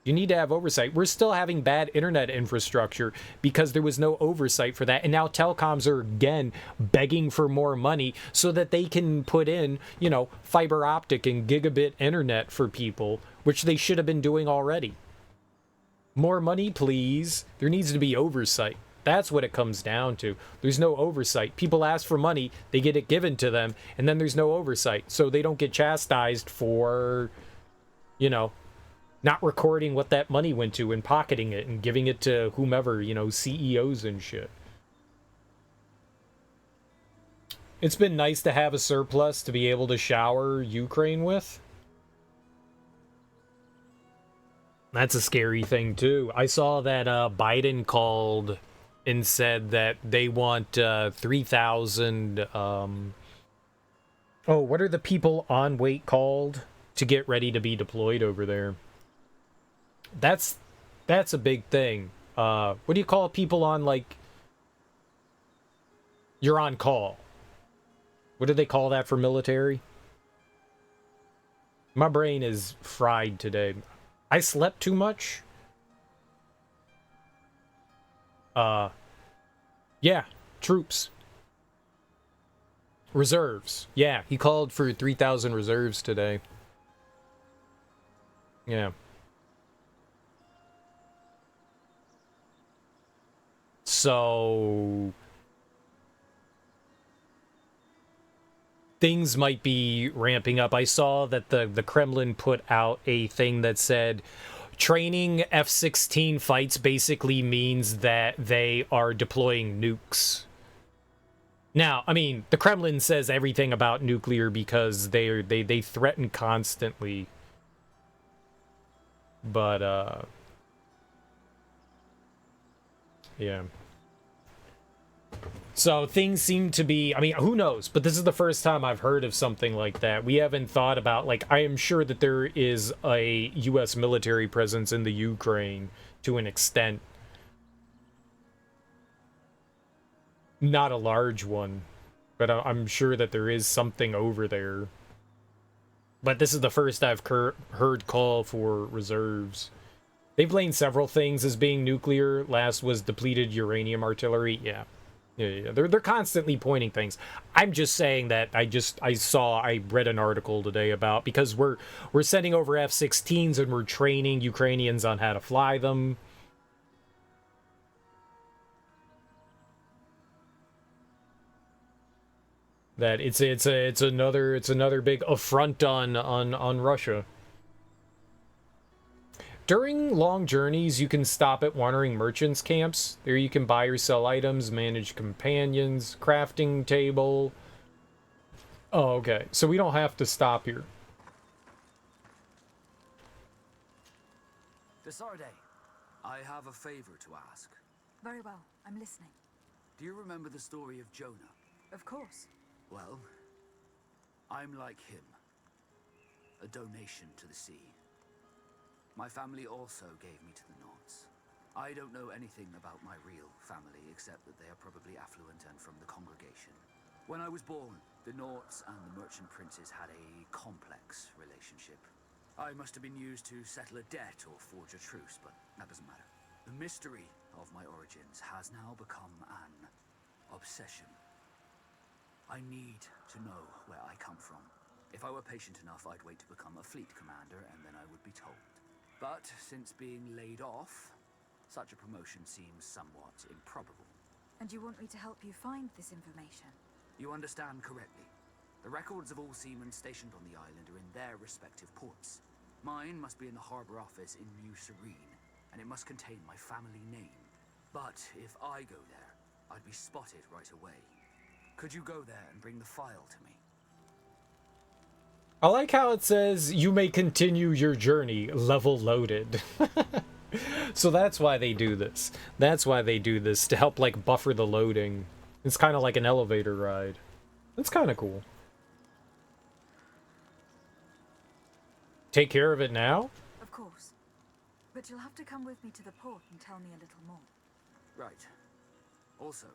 You need to have oversight. We're still having bad internet infrastructure because there was no oversight for that. And now telecoms are again begging for more money so that they can put in, you know, fiber optic and gigabit internet for people, which they should have been doing already. More money, please. There needs to be oversight. That's what it comes down to. There's no oversight. People ask for money, they get it given to them, and then there's no oversight. So they don't get chastised for, you know, not recording what that money went to and pocketing it and giving it to whomever, you know, CEOs and shit. It's been nice to have a surplus to be able to shower Ukraine with. That's a scary thing, too. I saw that Biden called and said that they want 3,000... Oh, what are the people on wait called to get ready to be deployed over there? That's a big thing. What do you call people on, like, you're on call? What do they call that for military? My brain is fried today. I slept too much. Yeah, troops. Reserves. Yeah, he called for 3,000 reserves today. Yeah. So things might be ramping up. I saw that the Kremlin put out a thing that said training F-16 fights basically means that they are deploying nukes. Now, I mean, the Kremlin says everything about nuclear because they threaten constantly. But yeah. So things seem to be, I mean, who knows? But this is the first time I've heard of something like that. We haven't thought about, like, I am sure that there is a U.S. military presence in the Ukraine to an extent. Not a large one, but I'm sure that there is something over there. But this is the first I've heard call for reserves. They've blamed several things as being nuclear. Last was depleted uranium artillery. Yeah. Yeah. They're constantly pointing things. I'm just saying that I read an article today about, because we're sending over F-16s and we're training Ukrainians on how to fly them. That it's another big affront on Russia. During long journeys, you can stop at wandering merchants' camps. There you can buy or sell items, manage companions, crafting table. Oh, okay. So we don't have to stop here. Desarde, I have a favor to ask. Very well, I'm listening. Do you remember the story of Jonah? Of course. Well, I'm like him. A donation to the sea. My family also gave me to the Nords. I don't know anything about my real family, except that they are probably affluent and from the congregation. When I was born, the Norts and the merchant princes had a complex relationship. I must have been used to settle a debt or forge a truce, but that doesn't matter. The mystery of my origins has now become an obsession. I need to know where I come from. If I were patient enough, I'd wait to become a fleet commander, and then I would be told. But since being laid off, such a promotion seems somewhat improbable. And you want me to help you find this information? You understand correctly. The records of all seamen stationed on the island are in their respective ports. Mine must be in the harbor office in New Serene, and it must contain my family name. But if I go there, I'd be spotted right away. Could you go there and bring the file to me? I like how it says, you may continue your journey, level loaded. So that's why they do this. That's why they do this, to help, like, buffer the loading. It's kind of like an elevator ride. That's kind of cool. Take care of it now? Of course. But you'll have to come with me to the port and tell me a little more. Right. Also,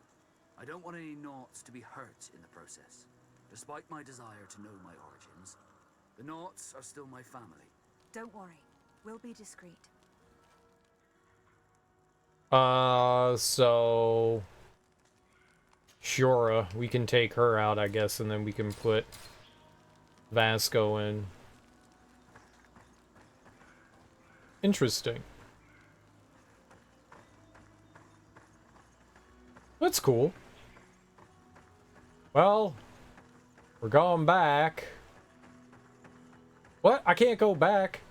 I don't want any Norts to be hurt in the process. Despite my desire to know my origins, the Norts are still my family. Don't worry. We'll be discreet. So... Siora, we can take her out, I guess, and then we can put Vasco in. Interesting. That's cool. Well, we're going back. What? I can't go back.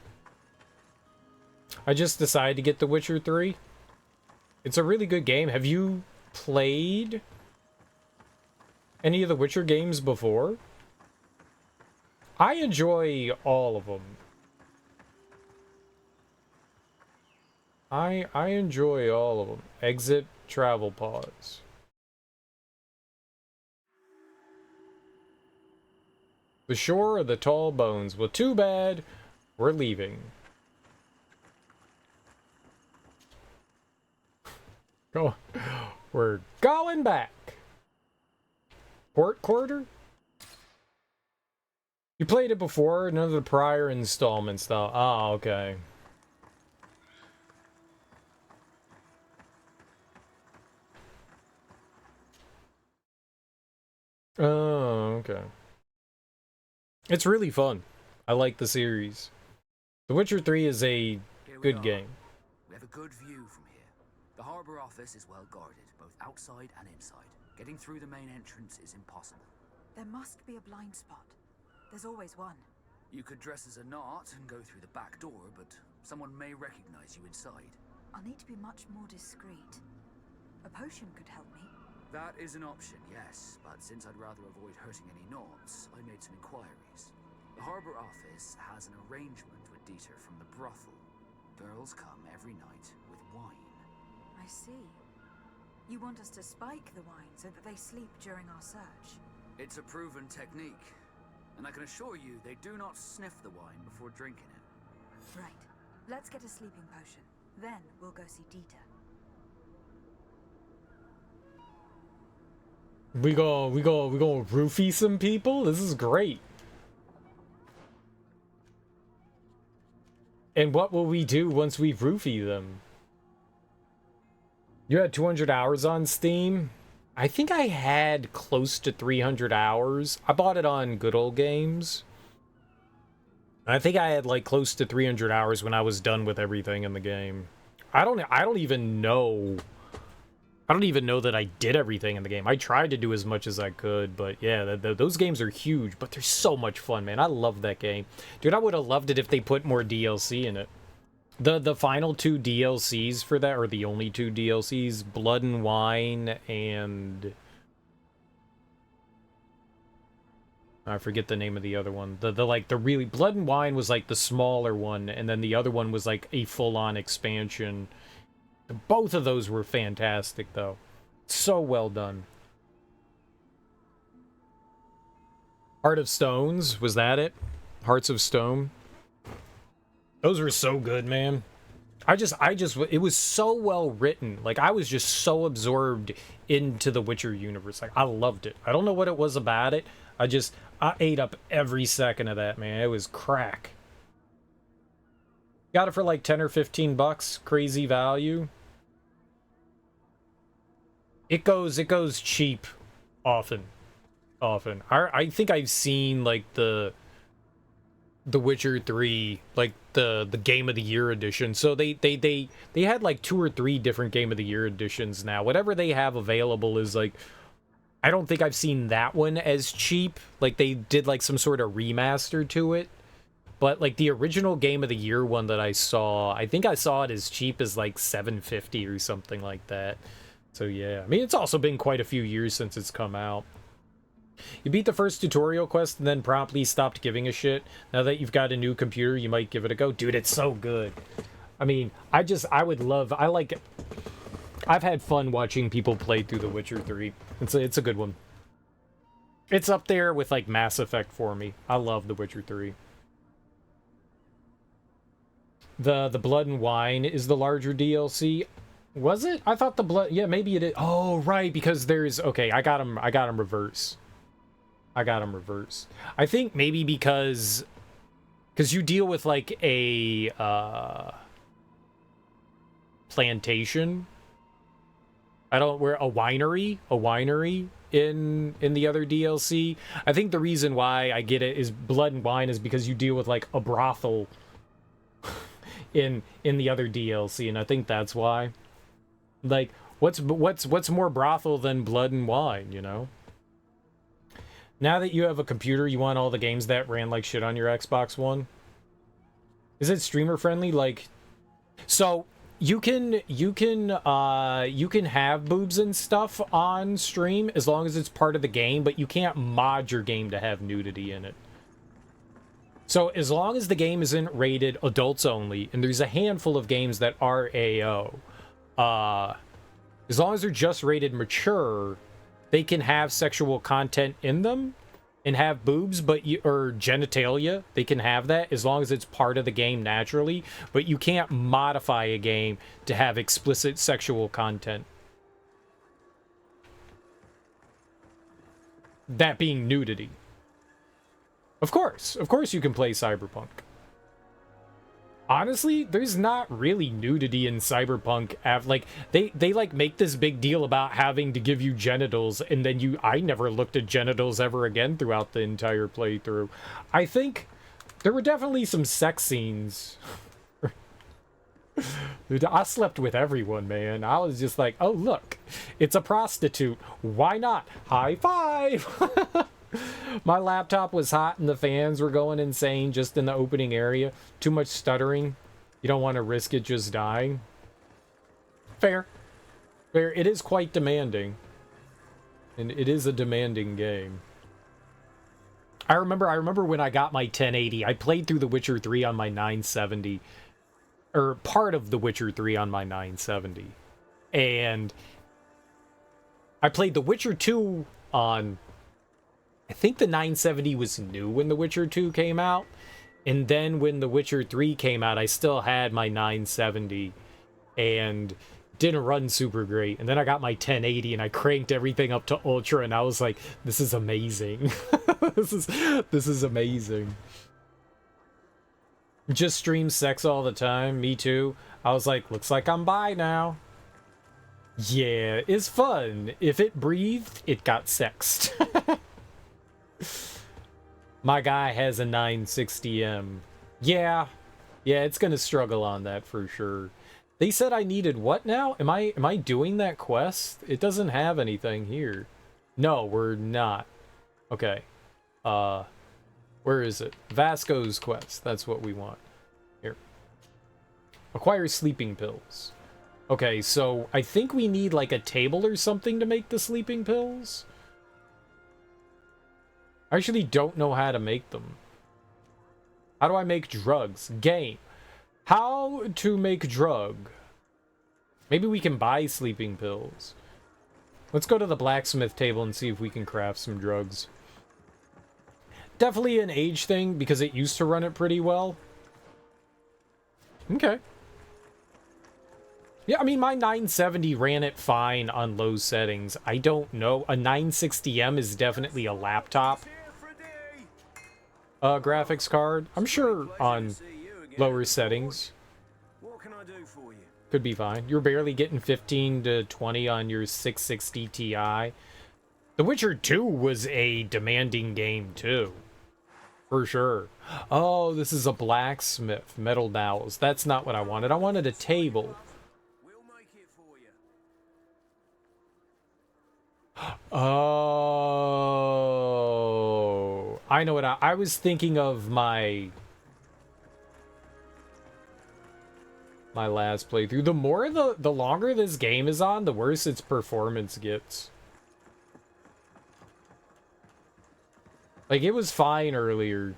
I just decided to get The Witcher 3. It's a really good game. Have you played any of the Witcher games before? I enjoy all of them. I enjoy all of them. Exit, travel pause. The shore of the tall bones. Well, too bad. We're leaving. Go. We're going back. Port quarter? You played it before? None of the prior installments, though. Oh, okay. Oh, okay. It's really fun. I like the series. The Witcher 3 is a good game. We have a good view from here. The harbor office is well guarded, both outside and inside. Getting through the main entrance is impossible. There must be a blind spot. There's always one. You could dress as a Nart and go through the back door, but someone may recognize you inside. I'll need to be much more discreet. A potion could help me. That is an option, yes, but since I'd rather avoid hurting any Norts, I made some inquiries. The harbor office has an arrangement with Dieter from the brothel. Girls come every night with wine. I see. You want us to spike the wine so that they sleep during our search? It's a proven technique, and I can assure you they do not sniff the wine before drinking it. Right. Let's get a sleeping potion. Then we'll go see Dieter. We go roofie some people? This is great. And what will we do once we roofie them? You had 200 hours on Steam? I think I had close to 300 hours. I bought it on Good Old Games. I think I had like close to 300 hours when I was done with everything in the game. I don't even know that I did everything in the game. I tried to do as much as I could, but yeah, those games are huge, but they're so much fun, man. I love that game. Dude, I would have loved it if they put more DLC in it. The final 2 DLCs for that, or the only 2 DLCs, Blood and Wine and... I forget the name of the other one. The really... Blood and Wine was like the smaller one, and then the other one was like a full-on expansion. Both of those were fantastic, though. So well done. Heart of Stones, was that it? Hearts of Stone? Those were so good, man. It was so well written. Like, I was just so absorbed into the Witcher universe. Like, I loved it. I don't know what it was about it. I ate up every second of that, man. It was crack. Got it for like 10 or 15 bucks. Crazy value. It goes cheap often. I think I've seen like the Witcher 3, like the Game of the Year edition. So they had like 2 or 3 different Game of the Year editions now. Whatever they have available is like, I don't think I've seen that one as cheap. Like they did like some sort of remaster to it. But like the original Game of the Year one that I saw, I think I saw it as cheap as like $7.50 or something like that. So yeah, I mean, it's also been quite a few years since it's come out. You beat the first tutorial quest and then promptly stopped giving a shit. Now that you've got a new computer, you might give it a go. Dude, it's so good. I mean, I've had fun watching people play through The Witcher 3. It's a good one. It's up there with like Mass Effect for me. I love The Witcher 3. The Blood and Wine is the larger DLC. Was it? I thought the blood... Yeah, maybe it is. Oh, right, because there's... Okay, I got him reverse. I think maybe because you deal with, like, a plantation. A winery in the other DLC. I think the reason why I get it is Blood and Wine is because you deal with, like, a brothel in the other DLC, and I think that's why. Like, what's more brothel than Blood and Wine, you know? Now that you have a computer, you want all the games that ran like shit on your Xbox One? Is it streamer friendly? Like, so you can have boobs and stuff on stream as long as it's part of the game, but you can't mod your game to have nudity in it. So as long as the game isn't rated adults only, and there's a handful of games that are AO, as long as they're just rated mature, they can have sexual content in them and have boobs, or genitalia. They can have that as long as it's part of the game naturally, but you can't modify a game to have explicit sexual content. That being nudity. Of course you can play Cyberpunk. Honestly, there's not really nudity in Cyberpunk. Like, they like make this big deal about having to give you genitals, and then I never looked at genitals ever again throughout the entire playthrough. I think there were definitely some sex scenes. Dude, I slept with everyone, man. I was just like, oh, look, it's a prostitute. Why not? High five! My laptop was hot and the fans were going insane just in the opening area. Too much stuttering. You don't want to risk it just dying. Fair. It is quite demanding. And it is a demanding game. I remember when I got my 1080. I played through The Witcher 3 on my 970. Or part of The Witcher 3 on my 970. And I played The Witcher 2 on... I think the 970 was new when The Witcher 2 came out. And then when The Witcher 3 came out, I still had my 970. And didn't run super great. And then I got my 1080 and I cranked everything up to ultra. And I was like, this is amazing. This is amazing. Just stream sex all the time. Me too. I was like, looks like I'm bi now. Yeah, it's fun. If it breathed, it got sexed. My guy has a 960M. Yeah, it's gonna struggle on that for sure. They said I needed what now? Am I doing that quest? It doesn't have anything here. No, we're not. Okay. Where is it? Vasco's quest. That's what we want. Here. Acquire sleeping pills. Okay, so I think we need like a table or something to make the sleeping pills. I actually don't know how to make them. How do I make drugs? Game. How to make drug. Maybe we can buy sleeping pills. Let's go to the blacksmith table and see if we can craft some drugs. Definitely an age thing because it used to run it pretty well. Okay. Yeah, I mean, my 970 ran it fine on low settings. I don't know. A 960M is definitely a laptop graphics card. I'm sure on lower settings What can I do for you? could be fine. You're barely getting 15 to 20 on your 660 Ti. The Witcher 2 was a demanding game too. For sure. Oh, this is a blacksmith. Metal dowels. That's not what I wanted. I wanted a table. We'll make it for you. Oh, I know what I was thinking of my last playthrough. The longer this game is on, the worse its performance gets. Like, it was fine earlier.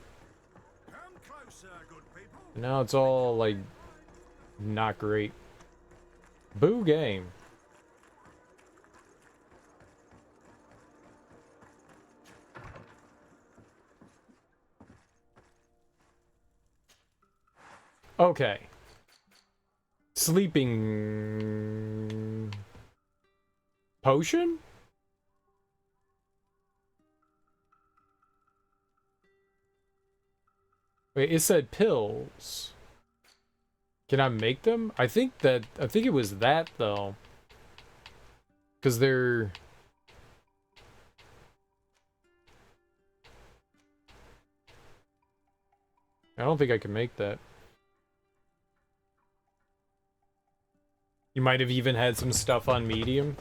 Come closer, good people. Now it's all like not great. Boo game. Okay. Sleeping potion? Wait, it said pills. Can I make them? I think it was that though. 'Cause they're I don't think I can make that. You might have even had some stuff on medium.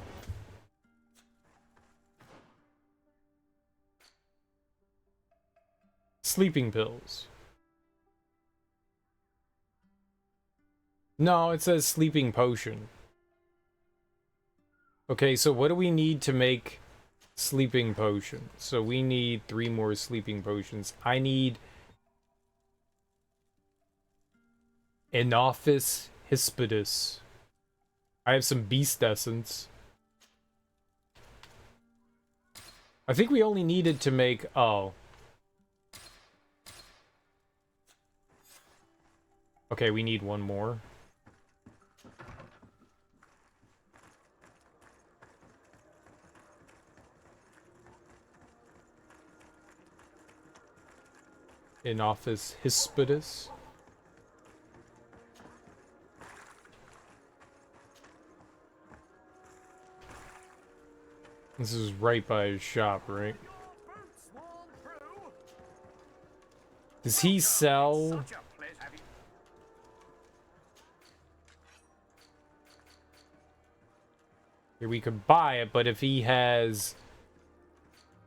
Sleeping pills. No, it says sleeping potion. Okay, so what do we need to make sleeping potion? So we need 3 more sleeping potions. I need Enophis Hispidus. I have some beast essence. I think we only needed to make... Oh. Okay, we need 1 more. Enophis Hispidus. This is right by his shop, right? Does he sell... Here, we could buy it, but if he has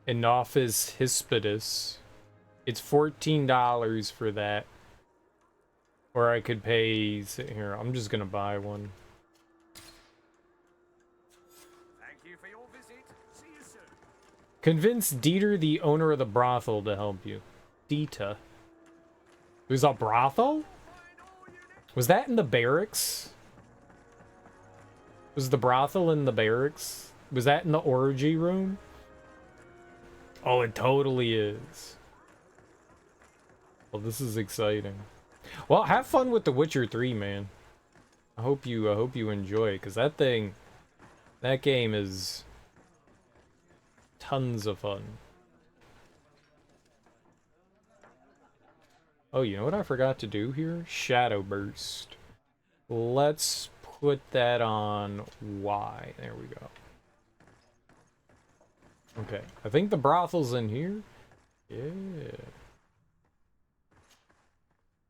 Enophis Hispidus, it's $14 for that. Or I could pay... Here, I'm just gonna buy one. Thank you for your visit. See you soon. Convince Dieter, the owner of the brothel, to help you. Dieter. There's a brothel? Was that in the barracks? Was the brothel in the barracks? Was that in the orgy room? Oh, it totally is. Well, this is exciting. Well, have fun with The Witcher 3, man. I hope you enjoy it, because that game is tons of fun. Oh, you know what I forgot to do here? Shadow Burst. Let's put that on Y. There we go. Okay, I think the brothel's in here. Yeah.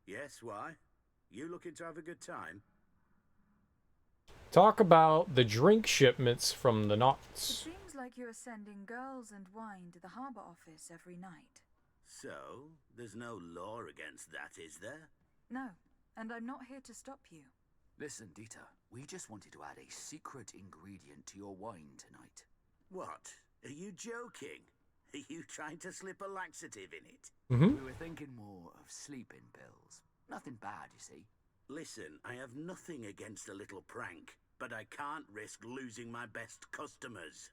Yes, why? You looking to have a good time? Talk about the drink shipments from the It knots. seems like you're sending girls and wine to the harbor office every night. So, there's no law against that, is there? No, and I'm not here to stop you. Listen, Dieter, we just wanted to add a secret ingredient to your wine tonight. What? Are you joking? Are you trying to slip a laxative in it? Mm-hmm. We were thinking more of sleeping pills. Nothing bad, you see. Listen, I have nothing against a little prank, but I can't risk losing my best customers.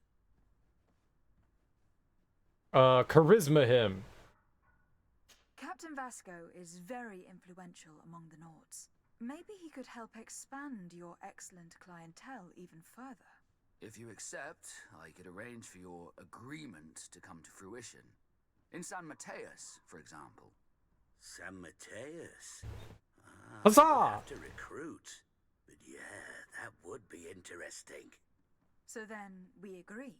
Charisma him. Captain Vasco is very influential among the Nords. Maybe he could help expand your excellent clientele even further. If you accept, I could arrange for your agreement to come to fruition. In San Mateus, for example. San Mateus? Ah, Huzzah! we'd have to recruit. But yeah, that would be interesting. So then, we agree.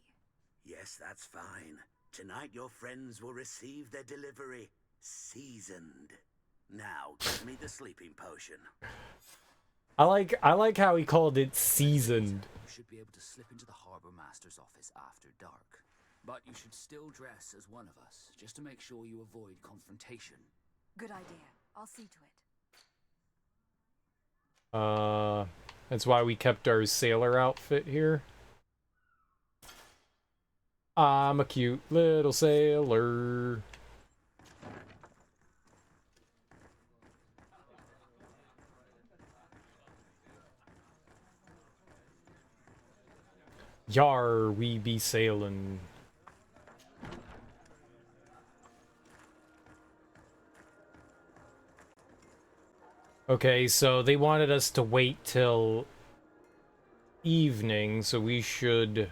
Yes, that's fine. Tonight your friends will receive their delivery, seasoned. Now, give me the sleeping potion. I like how he called it seasoned. You should be able to slip into the Harbor Master's office after dark. But you should still dress as one of us, just to make sure you avoid confrontation. Good idea. I'll see to it. That's why we kept our sailor outfit here. I'm a cute little sailor. Yar, we be sailin'. Okay, so they wanted us to wait till evening, so we should...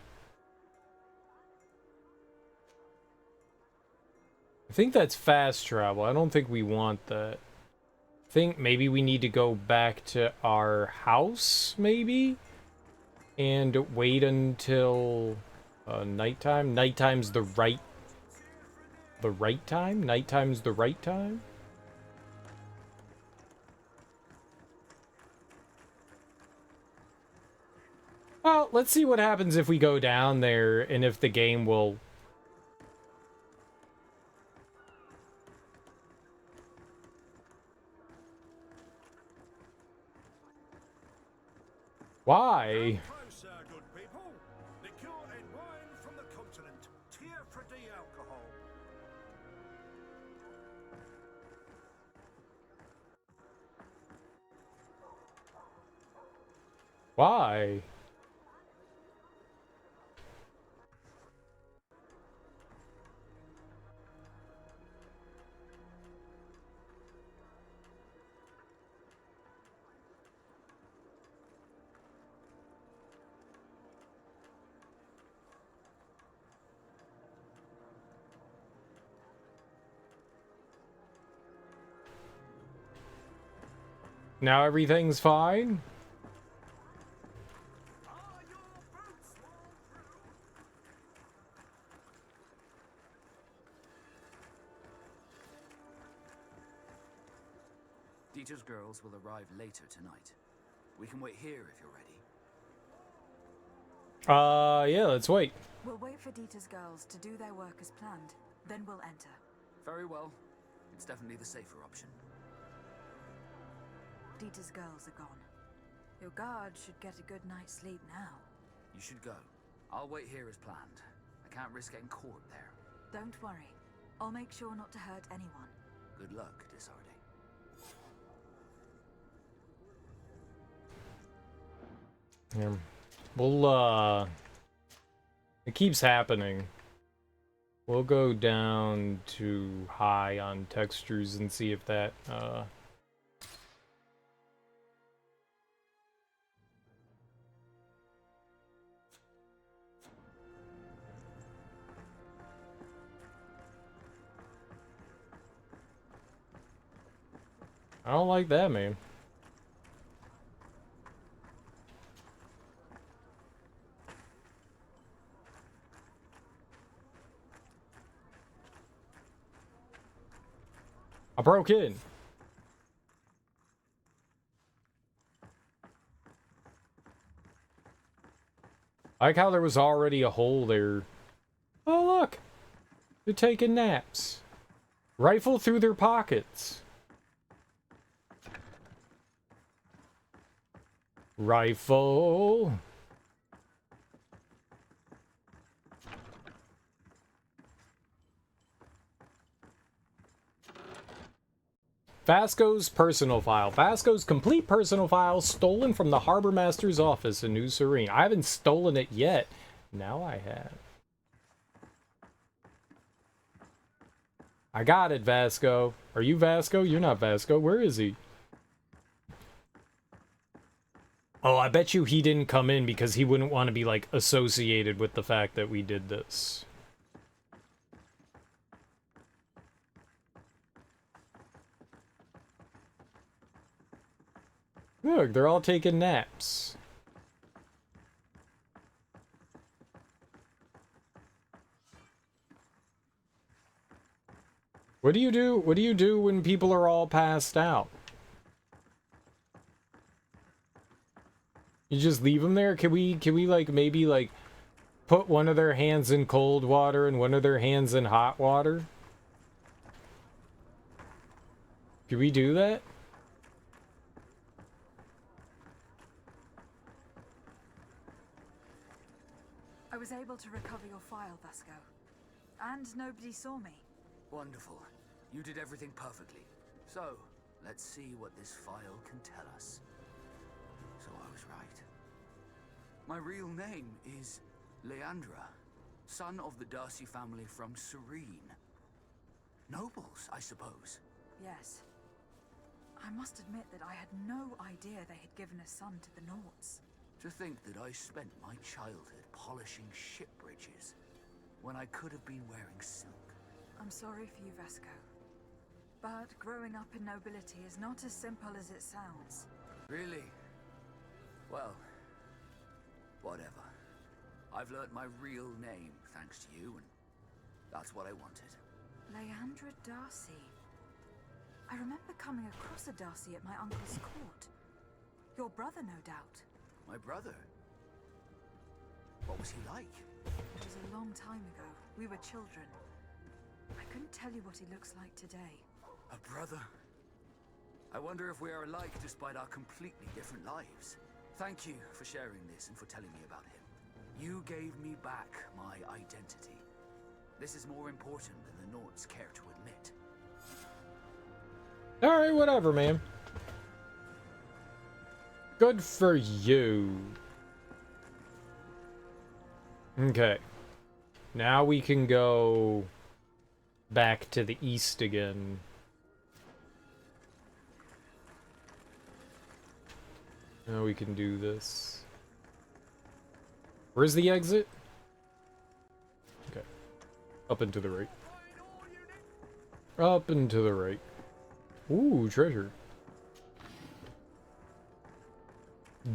I think that's fast travel. I don't think we want that. I think maybe we need to go back to our house, maybe? And wait until nighttime. Nighttime's the right time? Nighttime's the right time? Well, let's see what happens if we go down there and if the game will... Why? Why? Now everything's fine? Dieter's girls will arrive later tonight. We can wait here if you're ready. Yeah, let's wait. We'll wait for Dieter's girls to do their work as planned. Then we'll enter. Very well. It's definitely the safer option. Dieter's girls are gone. Your guard should get a good night's sleep now. You should go. I'll wait here as planned. I can't risk getting caught there. Don't worry. I'll make sure not to hurt anyone. Good luck, Disarde. Yeah. We'll, it keeps happening. We'll go down to high on textures and see if that, I don't like that, man. I broke in. I like how there was already a hole there. Oh, look. They're taking naps. Rifle through their pockets. Rifle. Vasco's personal file. Vasco's complete personal file stolen from the Harbor Master's office in New Serene. I haven't stolen it yet. Now I have. I got it, Vasco. Are you Vasco? You're not Vasco. Where is he? bet you he didn't come in because he wouldn't want to be, like, associated with the fact that we did this. Look, they're all taking naps. What do you do? What do you do when people are all passed out? You just leave them there? Can we like maybe like put one of their hands in cold water and one of their hands in hot water? Can we do that? I was able to recover your file, Vasco. And nobody saw me. Wonderful. You did everything perfectly. So, let's see what this file can tell us. So I was right. My real name is Leandra, son of the Darcy family from Serene. Nobles, I suppose. Yes. I must admit that I had no idea they had given a son to the Nords. To think that I spent my childhood polishing ship bridges when I could have been wearing silk. I'm sorry for you, Vasco. But growing up in nobility is not as simple as it sounds. Really? Well, whatever. I've learnt my real name thanks to you, and that's what I wanted. Leandra Darcy. I remember coming across a Darcy at my uncle's court. Your brother, no doubt. My brother? What was he like? It was a long time ago. We were children. I couldn't tell you what he looks like today. A brother? I wonder if we are alike despite our completely different lives. Thank you for sharing this and for telling me about him. You gave me back my identity. This is more important than the Nords care to admit. Alright, whatever, man. Good for you. Okay. Now we can go back to the east again. Now we can do this. Where's the exit? Okay. Up and to the right. Up and to the right. Ooh, treasure.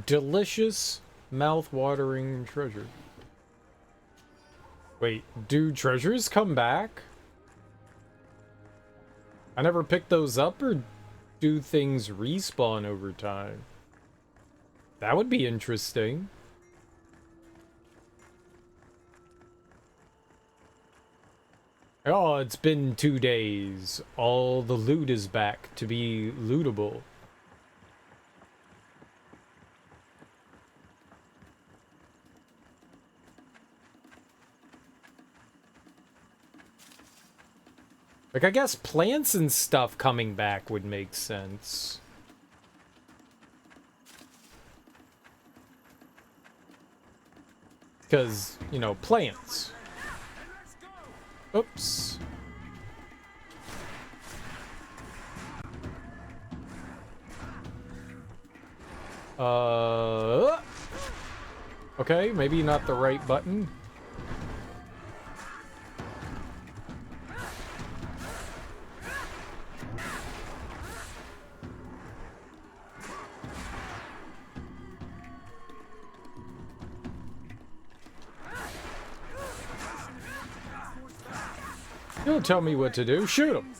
Delicious, mouth-watering treasure. Wait, do treasures come back? I never picked those up, or do things respawn over time? That would be interesting. Oh, it's been 2 days. All the loot is back to be lootable. Like, I guess plants and stuff coming back would make sense. Because, you know, plants. Oops. Okay, maybe not the right button. Don't tell me what to do. Shoot him.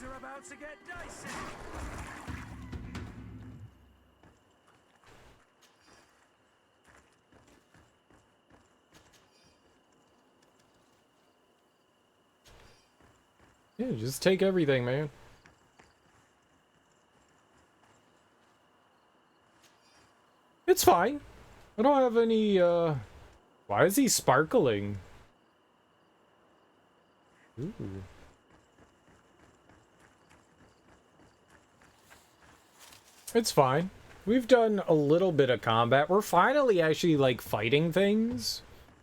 Yeah, just take everything, man. It's fine. I don't have any, Why is he sparkling? Ooh. It's fine. We've done a little bit of combat. We're finally actually, like, fighting things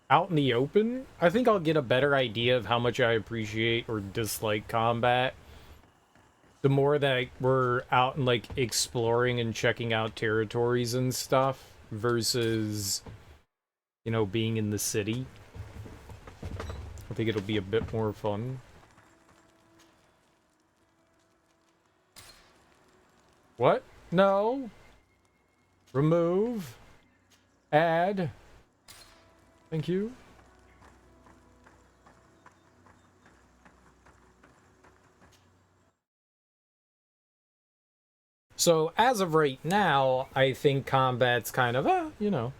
out in the open. I think I'll get a better idea of how much I appreciate or dislike combat the more that we're out and, like, exploring and checking out territories and stuff. versus, you know, being in the city. I think it'll be a bit more fun. What? No. Remove. Add. Thank you. So, as of right now, I think combat's kind of, you know.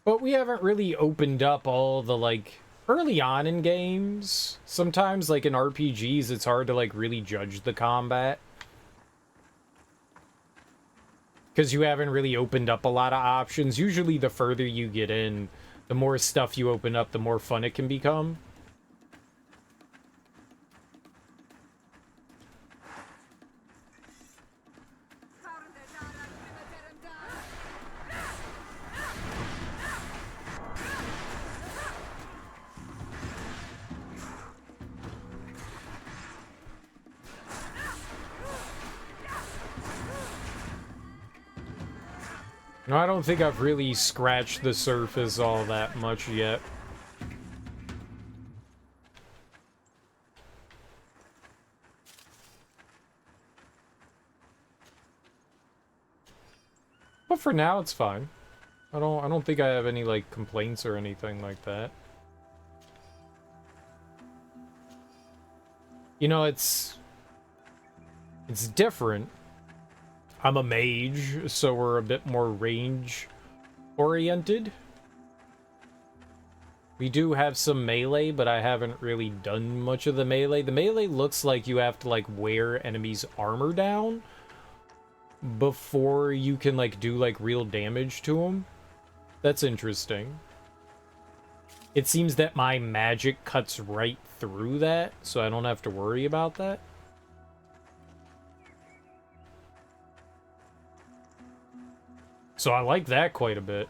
But we haven't really opened up all the, like, early on in games. Sometimes, like, in RPGs, it's hard to, like, really judge the combat. Because you haven't really opened up a lot of options. Usually, the further you get in, the more stuff you open up, the more fun it can become. No, I don't think I've really scratched the surface all that much yet. But for now, it's fine. I don't think I have any, like, complaints or anything like that. You know, it's different. I'm a mage, so we're a bit more range-oriented. We do have some melee, but I haven't really done much of the melee. The melee looks like you have to, like, wear enemies' armor down before you can, like, do, like, real damage to them. That's interesting. It seems that my magic cuts right through that, so I don't have to worry about that. So I like that quite a bit.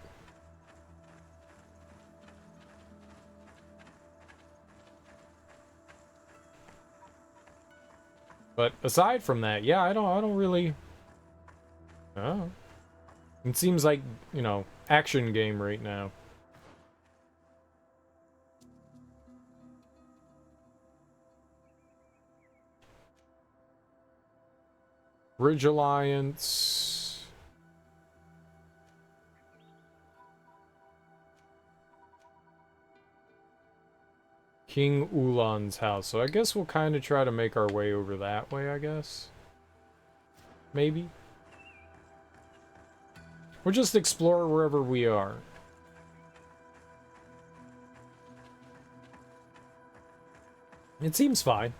But aside from that, yeah, I don't really. Oh. It seems like, you know, action game right now. Bridge Alliance. King Ulan's house. So I guess we'll kind of try to make our way over that way, I guess. Maybe. We'll just explore wherever we are. It seems fine.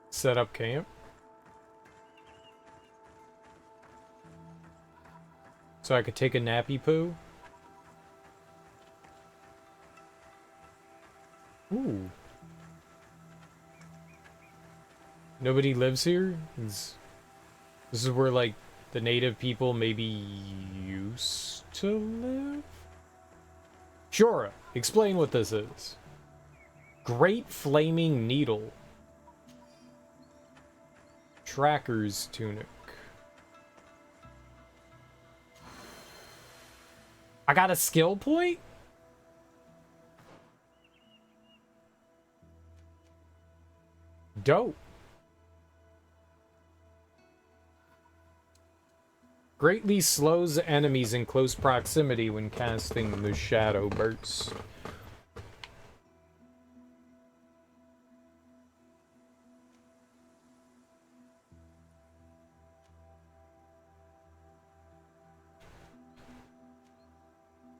Set up camp. So I could take a nappy poo. Ooh. Nobody lives here? This is where, like, the native people maybe used to live? Siora, explain what this is. Great Flaming Needle. Tracker's Tunic. I got a skill point? Dope. Greatly slows enemies in close proximity when casting the Shadow Burst.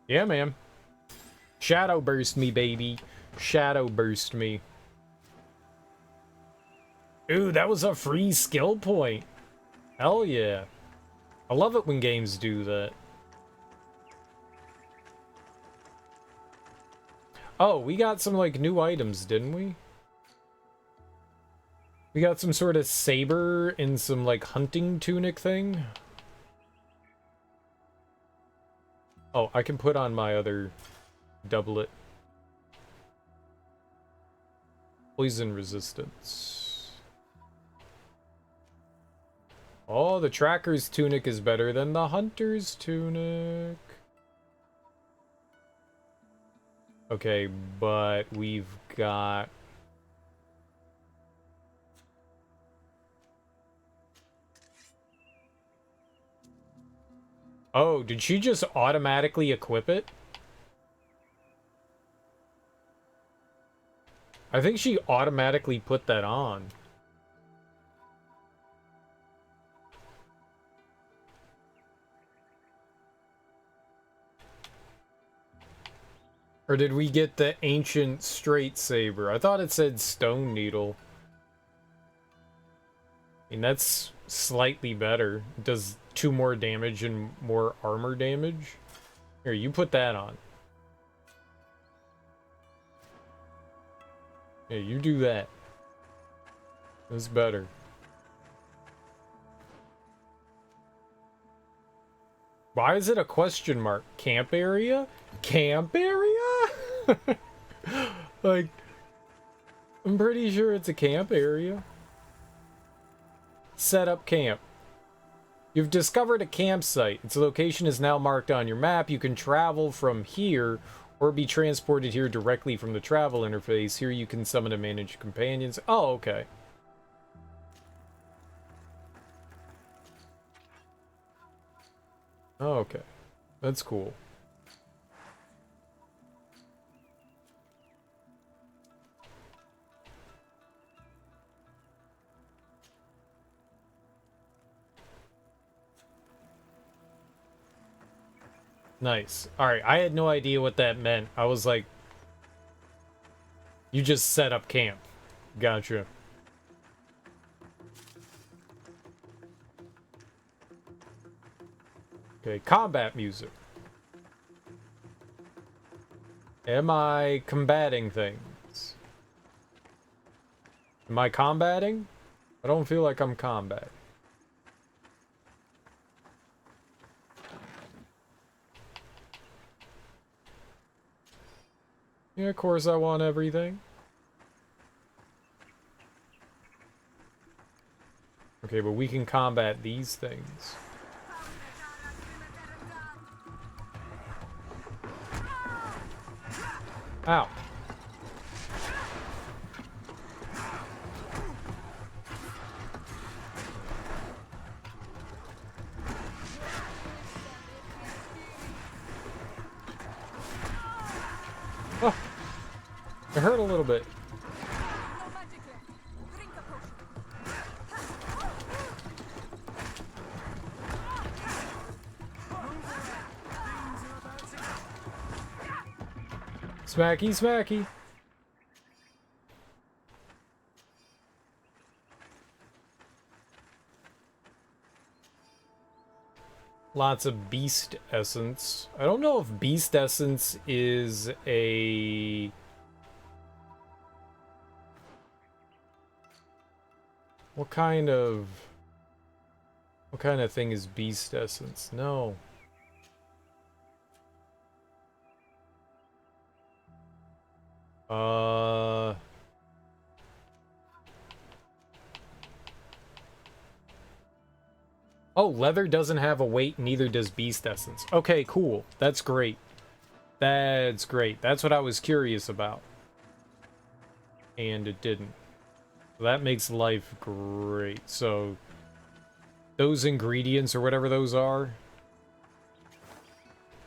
Yeah, man. Shadow burst me, baby. Shadow burst me. Ooh, that was a free skill point. Hell yeah. I love it when games do that. Oh, we got some, like, new items, didn't we? We got some sort of saber and some, like, hunting tunic thing. Oh, I can put on my other doublet. Poison resistance. Oh, the tracker's tunic is better than the hunter's tunic. Okay, but we've got... Oh, did she just automatically equip it? I think she automatically put that on. Or did we get the ancient straight saber? I thought it said stone needle. I mean, that's slightly better. It does 2 more damage and more armor damage. Here, you put that on. Yeah, you do that. That's better. Why is it a question mark? Camp area? Camp area? Like, I'm pretty sure it's a camp area. Set up camp. You've discovered a campsite. Its location is now marked on your map. You can travel from here or be transported here directly from the travel interface. Here you can summon and manage companions. Oh, okay. Oh, okay. That's cool. Nice. Alright, I had no idea what that meant. I was like... You just set up camp. Gotcha. Okay, combat music. Am I combating things? Am I combating? I don't feel like I'm combating. Yeah, of course I want everything. Okay, but we can combat these things. Ow. Oh. It hurt a little bit. Smacky, smacky. Lots of beast essence. I don't know if beast essence is a... What kind of thing is beast essence? No. Oh, leather doesn't have a weight, neither does beast essence. Okay, cool. That's great. That's great. That's what I was curious about. And it didn't. That makes life great. So, those ingredients, or whatever those are...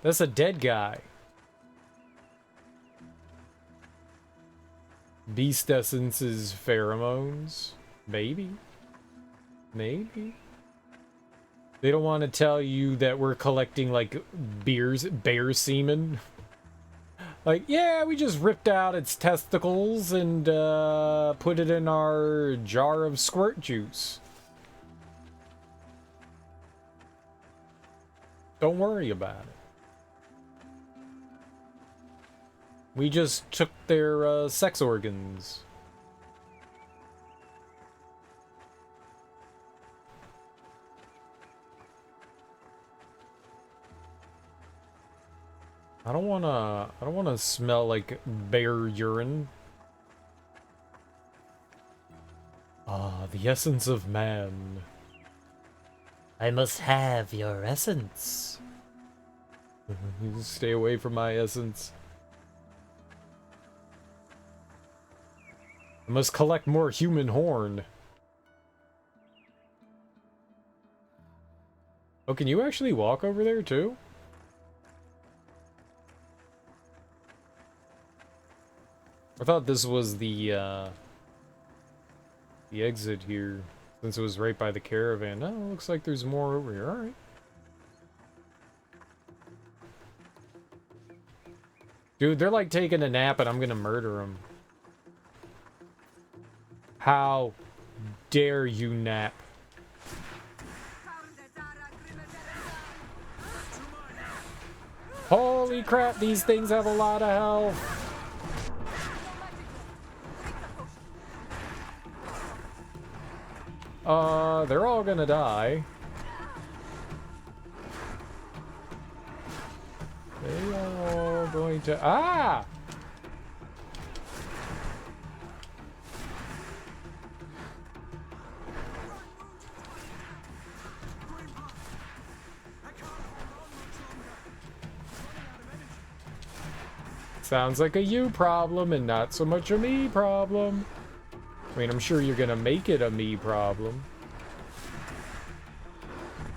That's a dead guy. Beast essence is pheromones? Maybe. Maybe. They don't want to tell you that we're collecting, like, bear semen. Like, yeah, we just ripped out its testicles and put it in our jar of squirt juice. Don't worry about it. We just took their sex organs. I don't wanna smell like bear urine. Ah, the essence of man. I must have your essence. You stay away from my essence. I must collect more human horn. Oh, can you actually walk over there too? I thought this was the exit here, since it was right by the caravan. Oh, looks like there's more over here. Alright. Dude, they're like taking a nap and I'm gonna murder them. How dare you nap? Holy crap, these things have a lot of health. They're all gonna die. They are all going to... Ah! Sounds like a you problem and not so much a me problem. I mean, I'm sure you're gonna make it a me problem.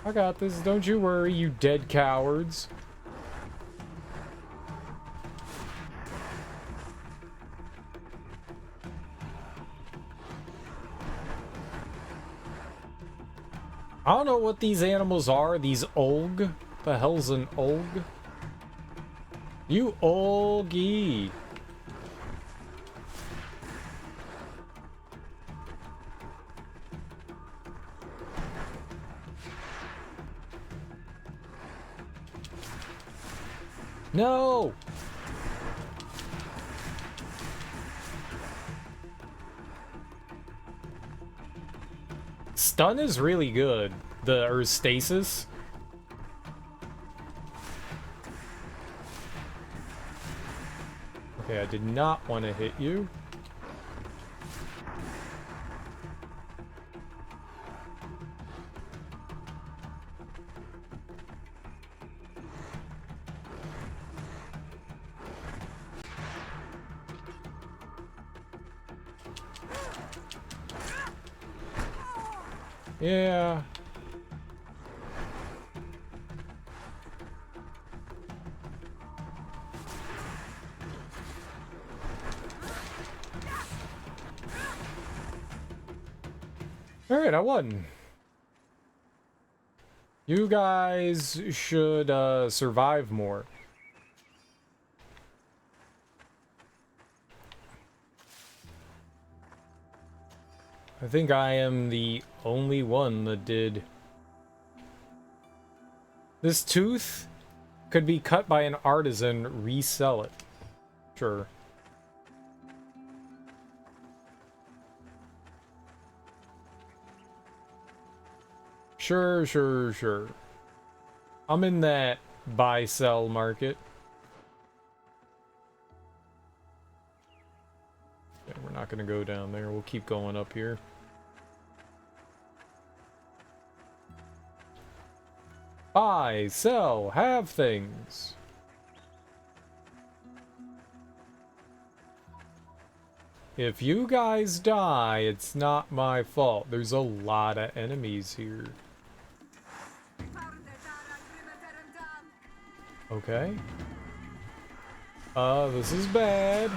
I got this, don't you worry, you dead cowards. I don't know what these animals are, these Olg. The hell's an Olg? You Olgie. No! Stun is really good. Or stasis. Okay, I did not want to hit you. Yeah. Alright, I won. You guys should survive more. I think I am the only one that did. This tooth could be cut by an artisan, resell it. Sure. Sure. I'm in that buy-sell market. Okay, we're not gonna go down there. We'll keep going up here. Buy, sell, have things. If you guys die, it's not my fault. There's a lot of enemies here. Okay. This is bad.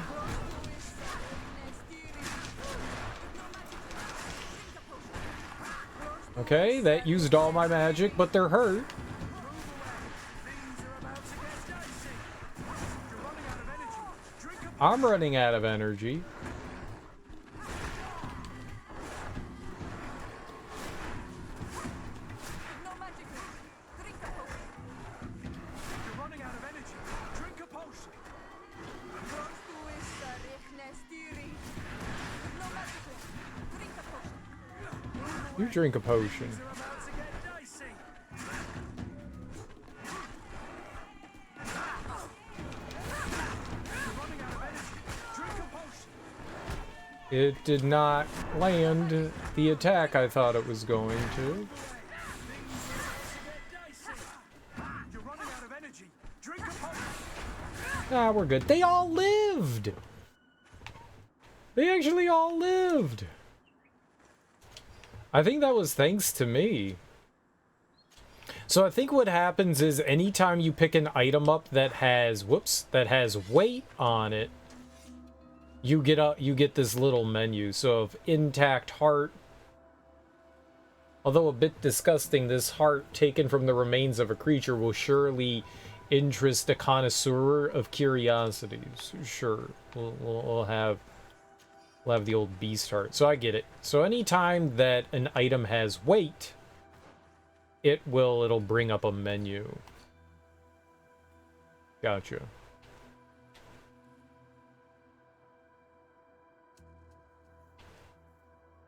Okay, that used all my magic, but they're hurt. I'm running out of energy. You drink a potion. It did not land the attack I thought it was going to. Ah, we're good. They all lived! They actually all lived! I think that was thanks to me. So I think what happens is anytime you pick an item up that has, that has weight on it, you get this little menu. So if intact heart, although a bit disgusting, this heart taken from the remains of a creature will surely interest a connoisseur of curiosities. Sure, we'll have the old beast heart. So I get it. So anytime that an item has weight, it'll bring up a menu. Gotcha.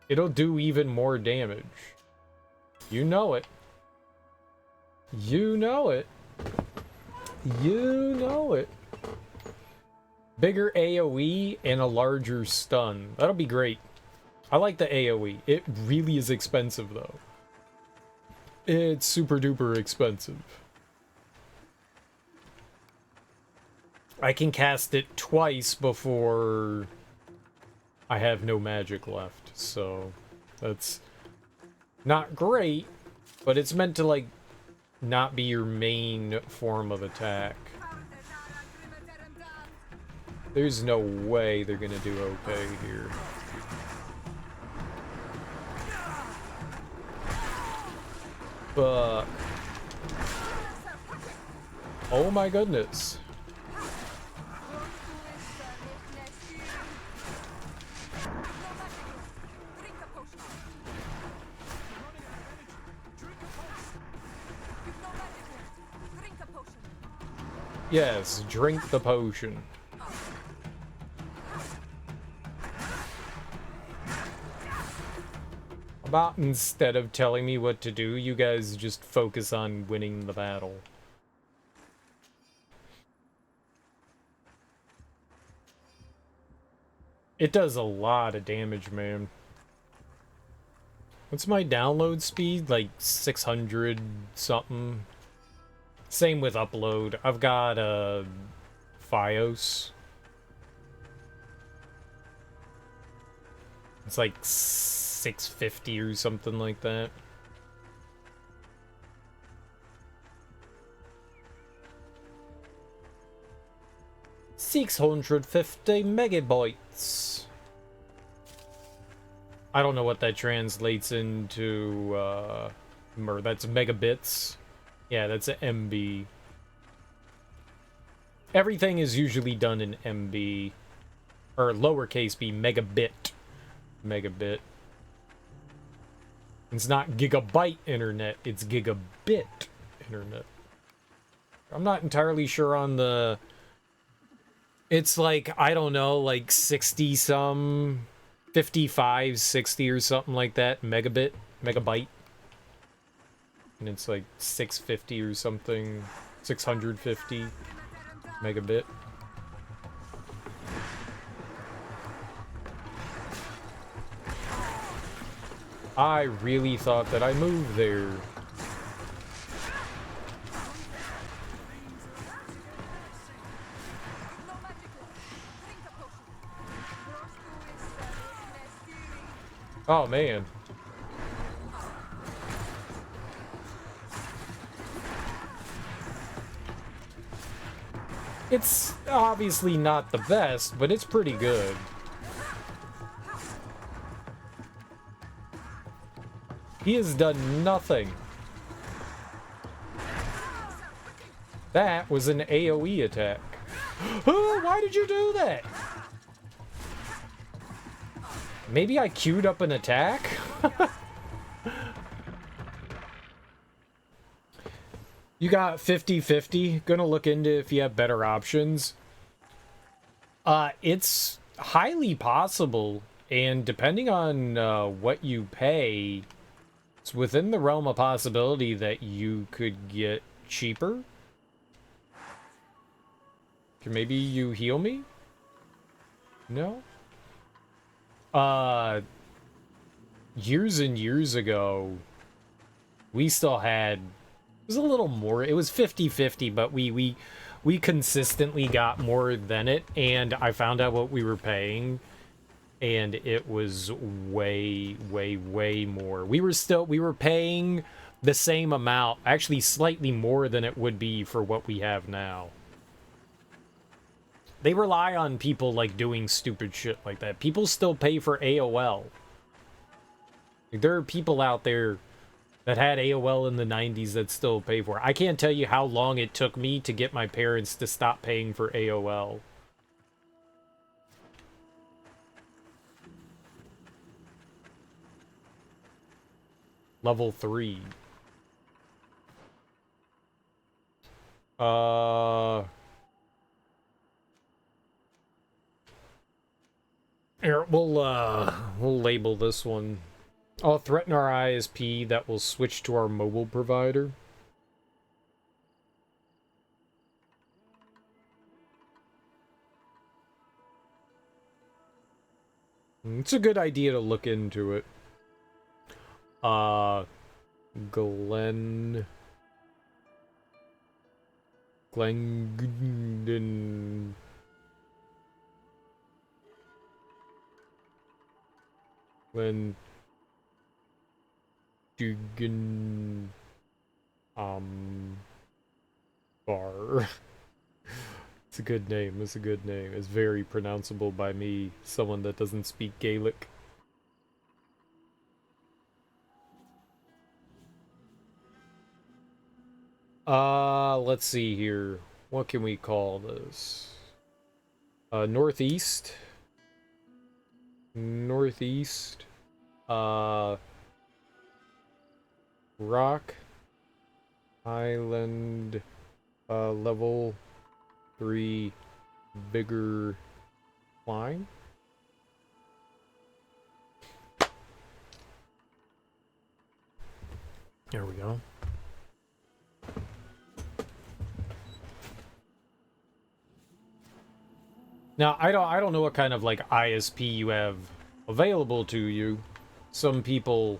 It'll do even more damage. You know it. You know it. You know it. Bigger AoE and a larger stun. That'll be great. I like the AoE. It really is expensive, though. It's super duper expensive. I can cast it twice before I have no magic left, so that's not great, but it's meant to, like, not be your main form of attack. There's no way they're gonna do okay here. Fuck. Oh my goodness. Yes, drink the potion. About instead of telling me what to do, you guys just focus on winning the battle. It does a lot of damage, man. What's my download speed? Like 600 something. Same with upload. I've got Fios. It's like 650 or something like that. $650 megabytes. I don't know what that translates into. That's megabits. Yeah, that's an MB. Everything is usually done in MB. Or lowercase b, megabit. Megabit. It's not gigabyte internet, it's gigabit internet. I'm not entirely sure on the... It's like, I don't know, like 60 some... 55, 60 or something like that. Megabyte. And it's like 650 or something. 650 megabit. I really thought that I moved there. Oh, man. It's obviously not the best, but it's pretty good. He has done nothing. That was an AoE attack. Oh, why did you do that? Maybe I queued up an attack? You got 50-50. Gonna look into if you have better options. It's highly possible, and depending on what you pay, it's within the realm of possibility that you could get cheaper. Can maybe you heal me? No? Years and years ago, we still had, it was a little more, it was 50-50, but we consistently got more than it, and I found out what we were paying, and it was way more. We were paying the same amount, actually slightly more than it would be for what we have now. They rely on people like doing stupid shit like that. People still pay for AOL. Like, there are people out there that had AOL in the 90s that still pay for it. I can't tell you how long it took me to get my parents to stop paying for AOL. Level 3. Here, we'll label this one. I'll threaten our ISP that will switch to our mobile provider. It's a good idea to look into it. Glendon. Dugan Bar. It's a good name. It's a good name. It's very pronounceable by me, someone that doesn't speak Gaelic. Let's see here. What can we call this? Northeast. Northeast. Rock Island, level 3 vigor climb. There we go. Now, I don't know what kind of like ISP you have available to you. Some people,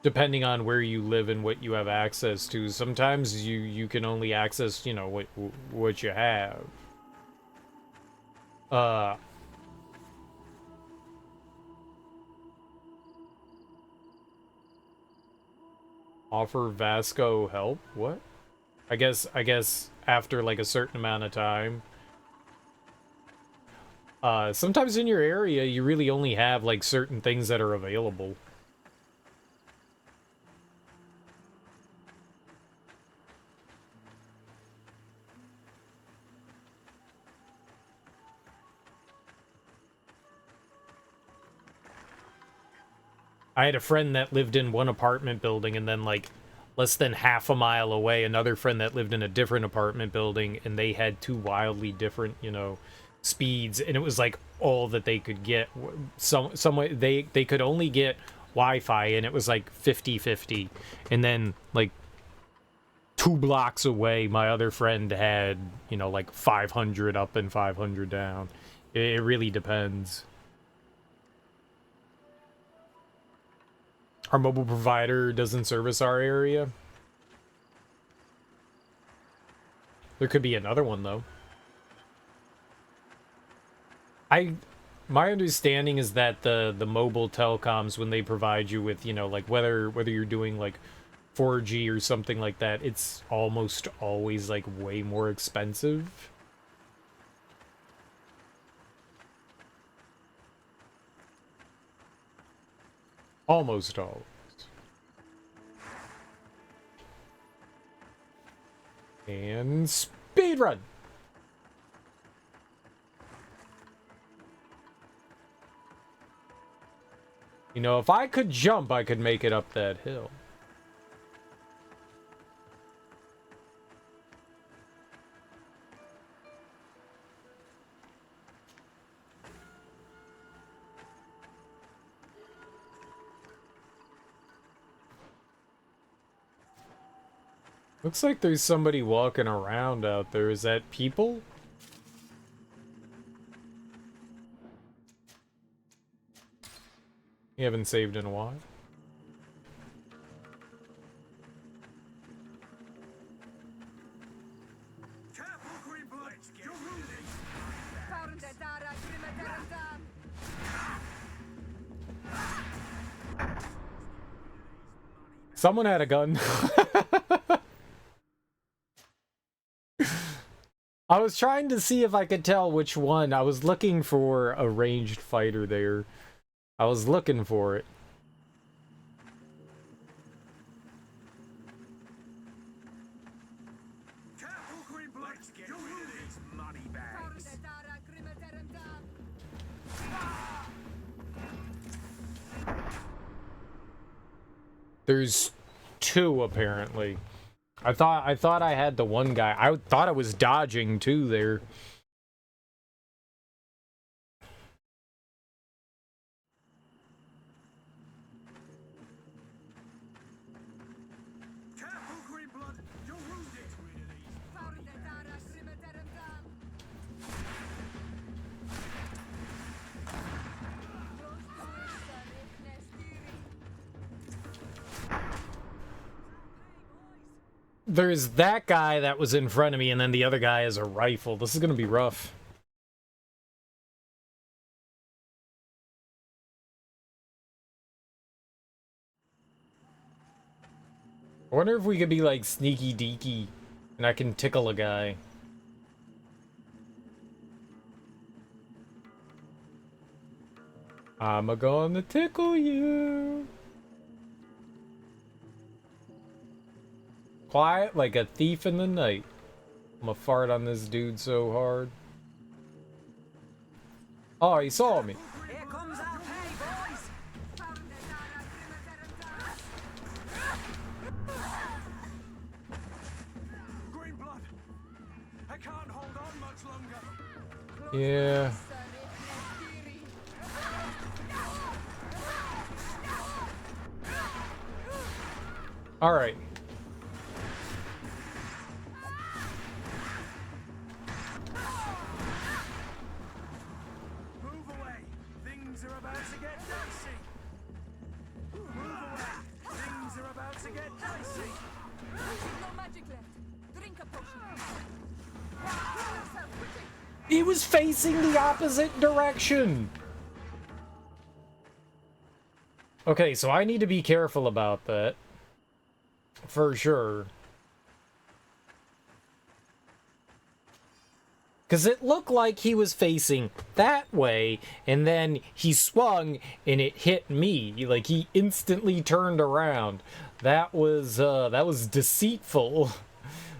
depending on where you live and what you have access to, sometimes you can only access, you know, what you have. Offer Vasco help? What? I guess after like a certain amount of time. Sometimes in your area you really only have like certain things that are available. I had a friend that lived in one apartment building, and then like less than half a mile away, another friend that lived in a different apartment building, and they had two wildly different, you know, speeds, and it was like all that they could get. Some way they could only get Wi-Fi, and it was like 50-50. And then like 2 blocks away, my other friend had, you know, like 500 up and 500 down. It really depends. Our mobile provider doesn't service our area. There could be another one though. My understanding is that the mobile telecoms, when they provide you with, you know, like whether you're doing like 4G or something like that, it's almost always like way more expensive. Almost always. And speedrun! You know, if I could jump, I could make it up that hill. Looks like there's somebody walking around out there. Is that people? You haven't saved in a while. Someone had a gun. I was trying to see if I could tell which one. I was looking for a ranged fighter there. I was looking for it. There's two apparently. I thought I had the one guy. I thought I was dodging too there. There's that guy that was in front of me, and then the other guy has a rifle. This is gonna be rough. I wonder if we could be like sneaky deaky, and I can tickle a guy. I'm gonna tickle you. Quiet like a thief in the night. I'm gonna fart on this dude so hard. Oh, he saw me. Here comes our pay, boys! Green blood! I can't hold on much longer. Yeah. All right. He was facing the opposite direction. Okay, so I need to be careful about that. For sure. Because it looked like he was facing that way, and then he swung, and it hit me. Like, he instantly turned around. That was deceitful.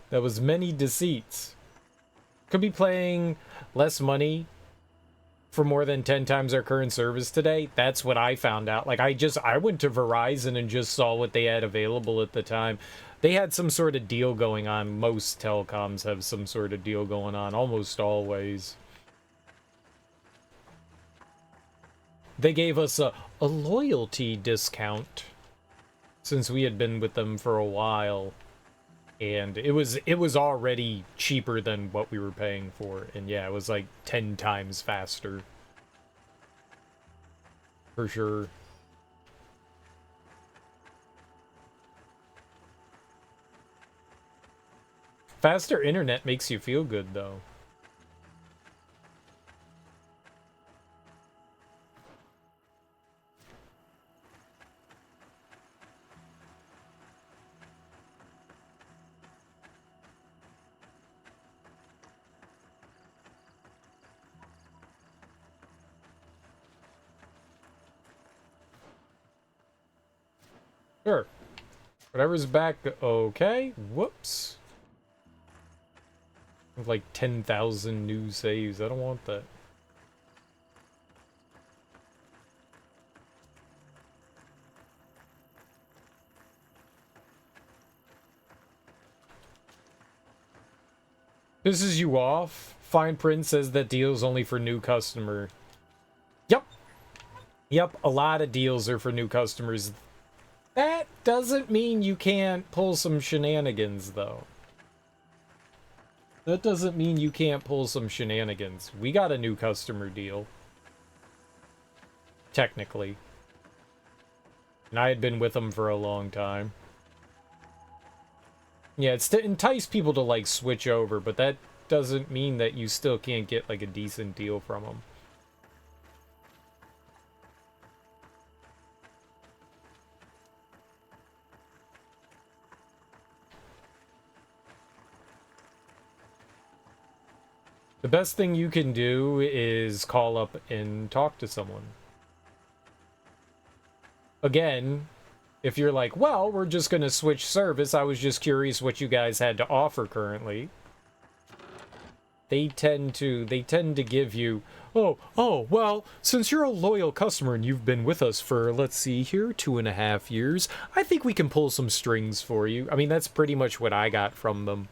That was many deceits. Could be playing less money for more than 10 times our current service today. That's what I found out. Like, I went to Verizon and just saw what they had available at the time. They had some sort of deal going on. Most telecoms have some sort of deal going on, almost always. They gave us a loyalty discount since we had been with them for a while. And it was already cheaper than what we were paying for. And yeah, it was like 10 times faster. For sure. Faster internet makes you feel good, though. Sure. Whatever's back, okay. Whoops. Like 10,000 new saves. I don't want that. Pisses you off? Fine print says that deal's only for new customer. Yep. Yep, a lot of deals are for new customers. That doesn't mean you can't pull some shenanigans, though. That doesn't mean you can't pull some shenanigans. We got a new customer deal. Technically. And I had been with them for a long time. Yeah, it's to entice people to, like, switch over, but that doesn't mean that you still can't get, like, a decent deal from them. The best thing you can do is call up and talk to someone. Again, if you're like, well, we're just going to switch service, I was just curious what you guys had to offer currently. They tend to give you, oh, well, since you're a loyal customer and you've been with us for, let's see here, 2.5 years, I think we can pull some strings for you. I mean, that's pretty much what I got from them.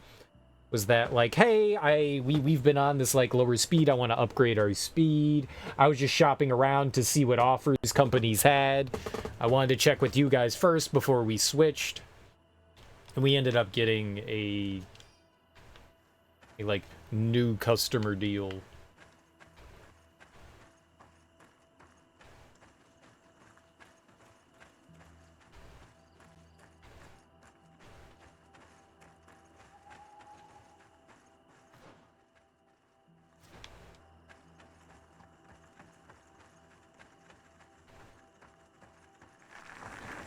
Was that like, hey, we've been on this like lower speed, I want to upgrade our speed. I was just shopping around to see what offers companies had. I wanted to check with you guys first before we switched. And we ended up getting a like new customer deal.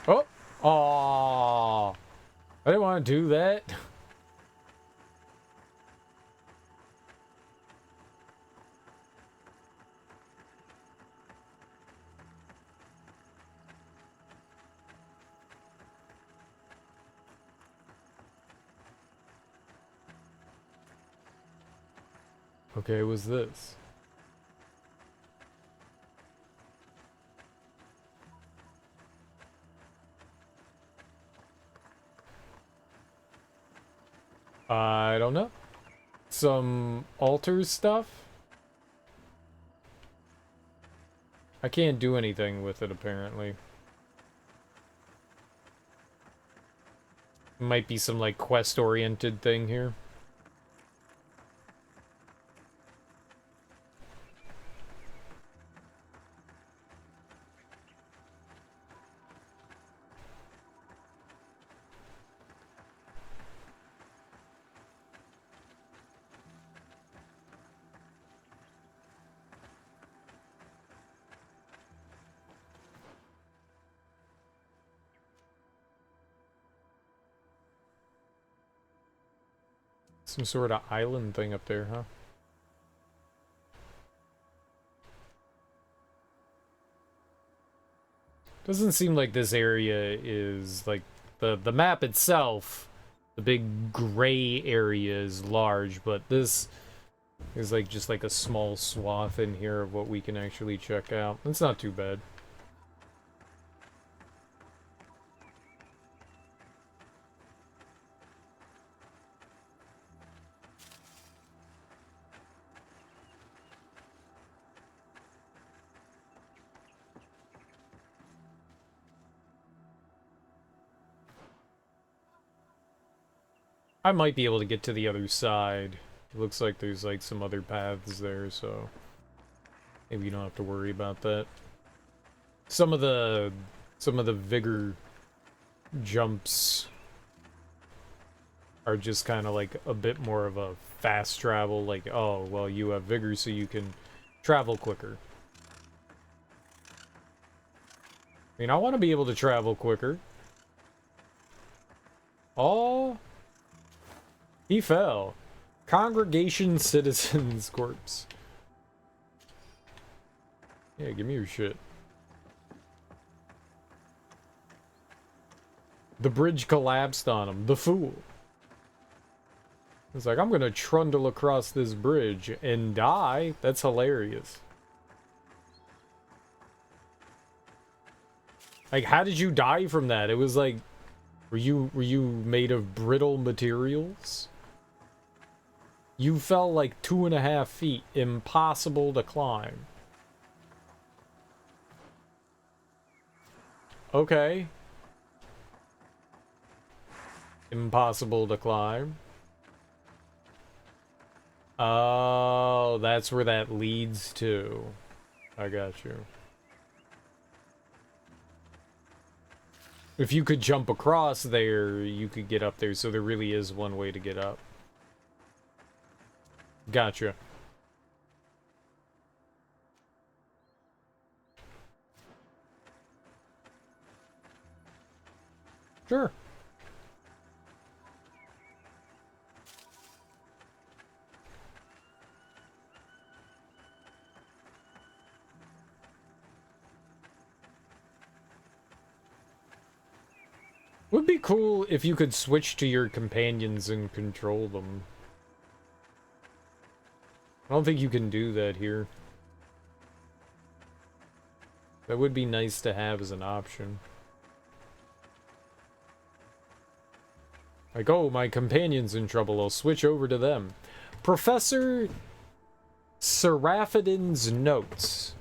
Oh! Aww! I didn't want to do that. Okay, what's this? I don't know. Some altar stuff? I can't do anything with it, apparently. Might be some, like, quest-oriented thing here. Some sort of island thing up there, huh? Doesn't seem like this area is, like, the map itself, the big gray area is large, but this is, like, just like a small swath in here of what we can actually check out. It's not too bad. I might be able to get to the other side. It looks like there's like some other paths there, so maybe you don't have to worry about that. Some of the vigor jumps are just kind of like a bit more of a fast travel, like, oh, well, you have vigor so you can travel quicker. I mean, I want to be able to travel quicker. Oh, he fell. Congregation Citizens Corpse. Yeah, give me your shit. The bridge collapsed on him. The fool. It's like, I'm gonna trundle across this bridge and die. That's hilarious. Like, how did you die from that? It was like, were you made of brittle materials? You fell like 2.5 feet. Impossible to climb. Okay. Impossible to climb. Oh, that's where that leads to. I got you. If you could jump across there, you could get up there, so there really is one way to get up. Gotcha. Sure. Would be cool if you could switch to your companions and control them. I don't think you can do that here. That would be nice to have as an option. Like, oh, my companion's in trouble, I'll switch over to them. Professor Seraphidin's notes.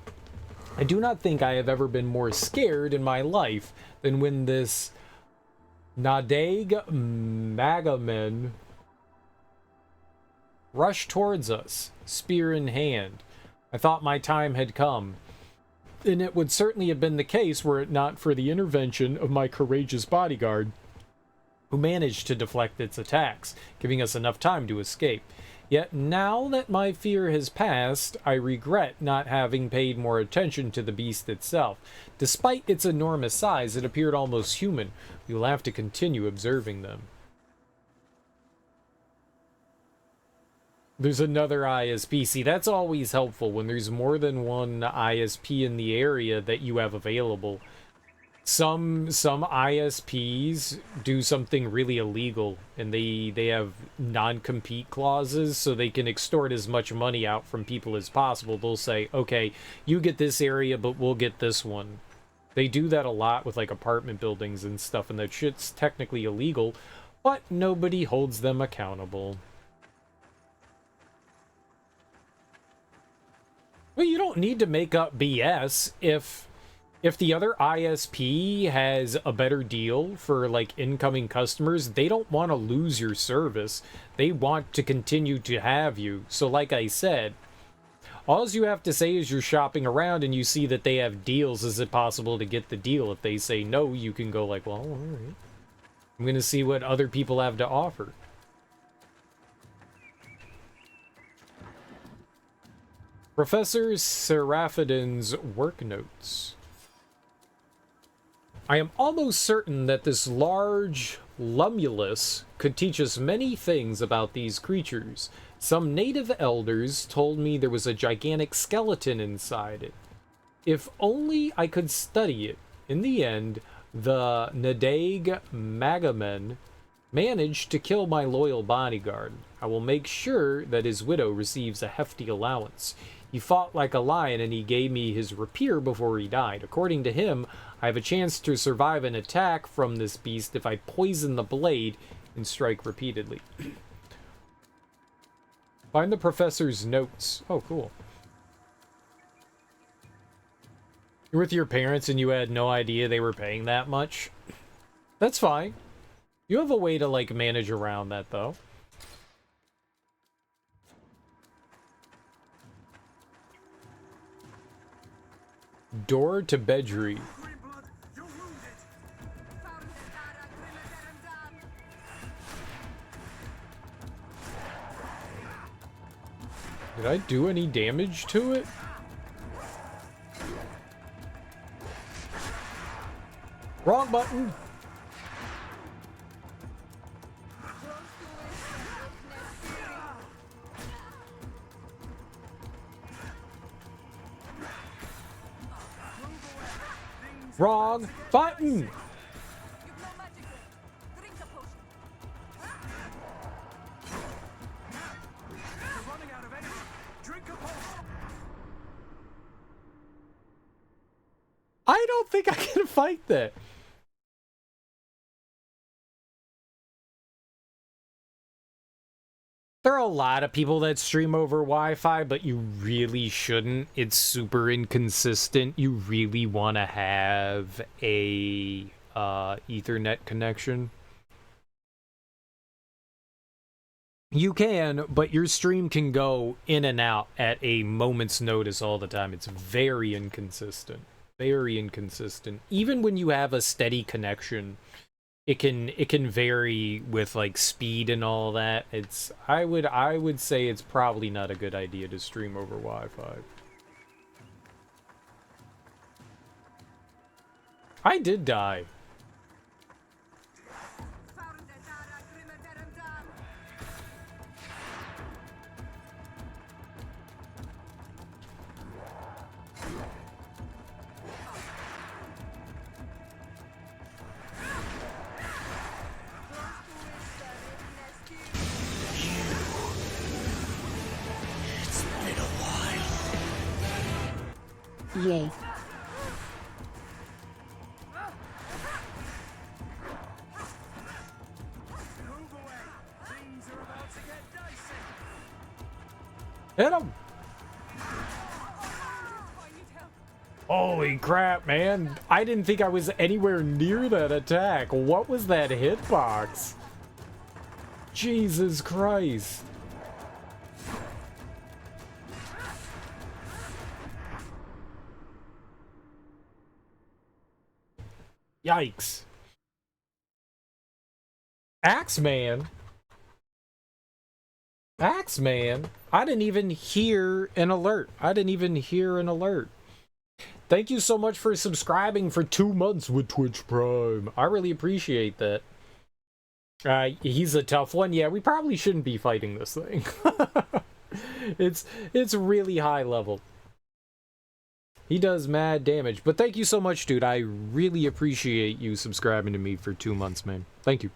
I do not think I have ever been more scared in my life than when this Nadag Magaman rushed towards us, spear in hand. I thought my time had come, and it would certainly have been the case were it not for the intervention of my courageous bodyguard, who managed to deflect its attacks, giving us enough time to escape. Yet now that my fear has passed, I regret not having paid more attention to the beast itself. Despite its enormous size, it appeared almost human. We will have to continue observing them. There's another ISP. See, that's always helpful when there's more than one ISP in the area that you have available. Some ISPs do something really illegal, and they have non-compete clauses, so they can extort as much money out from people as possible. They'll say, okay, you get this area, but we'll get this one. They do that a lot with, like, apartment buildings and stuff, and that shit's technically illegal, but nobody holds them accountable. Well, you don't need to make up BS if the other ISP has a better deal for, like, incoming customers. They don't want to lose your service. They want to continue to have you. So like I said, all you have to say is you're shopping around and you see that they have deals. Is it possible to get the deal? If they say no, you can go like, well, all right. I'm going to see what other people have to offer. Professor Seraphidin's work notes. I am almost certain that this large lumulus could teach us many things about these creatures. Some native elders told me there was a gigantic skeleton inside it. If only I could study it. In the end, the Nadag Magaman managed to kill my loyal bodyguard. I will make sure that his widow receives a hefty allowance. He fought like a lion and he gave me his rapier before he died. According to him, I have a chance to survive an attack from this beast if I poison the blade and strike repeatedly. Find the professor's notes. Oh, cool. You're with your parents and you had no idea they were paying that much? That's fine. You have a way to, like, manage around that, though. Door to bedroom. Did I do any damage to it? Wrong button. Wrong button. I don't think I can fight that. There are a lot of people that stream over Wi-Fi, but you really shouldn't. It's super inconsistent. You really want to have a Ethernet connection. You can, but your stream can go in and out at a moment's notice all the time. It's very inconsistent. Very inconsistent. Even when you have a steady connection, it can vary with like speed and all that. I would say it's probably not a good idea to stream over Wi-Fi. I did die. Yay. Hit him! Holy crap, man. I didn't think I was anywhere near that attack. What was that hitbox? Jesus Christ. Yikes. Axeman? Axeman? I didn't even hear an alert. Thank you so much for subscribing for 2 months with Twitch Prime. I really appreciate that. He's a tough one. Yeah, we probably shouldn't be fighting this thing. It's really high level. He does mad damage. But thank you so much, dude. I really appreciate you subscribing to me for 2 months, man. Thank you.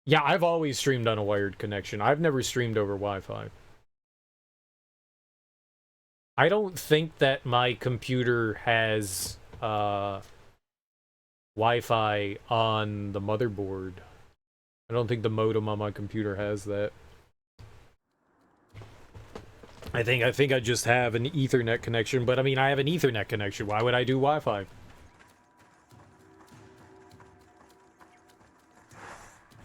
Yeah, I've always streamed on a wired connection. I've never streamed over Wi-Fi. I don't think that my computer has Wi-Fi on the motherboard. I don't think the modem on my computer has that. I think I just have an Ethernet connection, but I mean, I have an Ethernet connection. Why would I do Wi-Fi?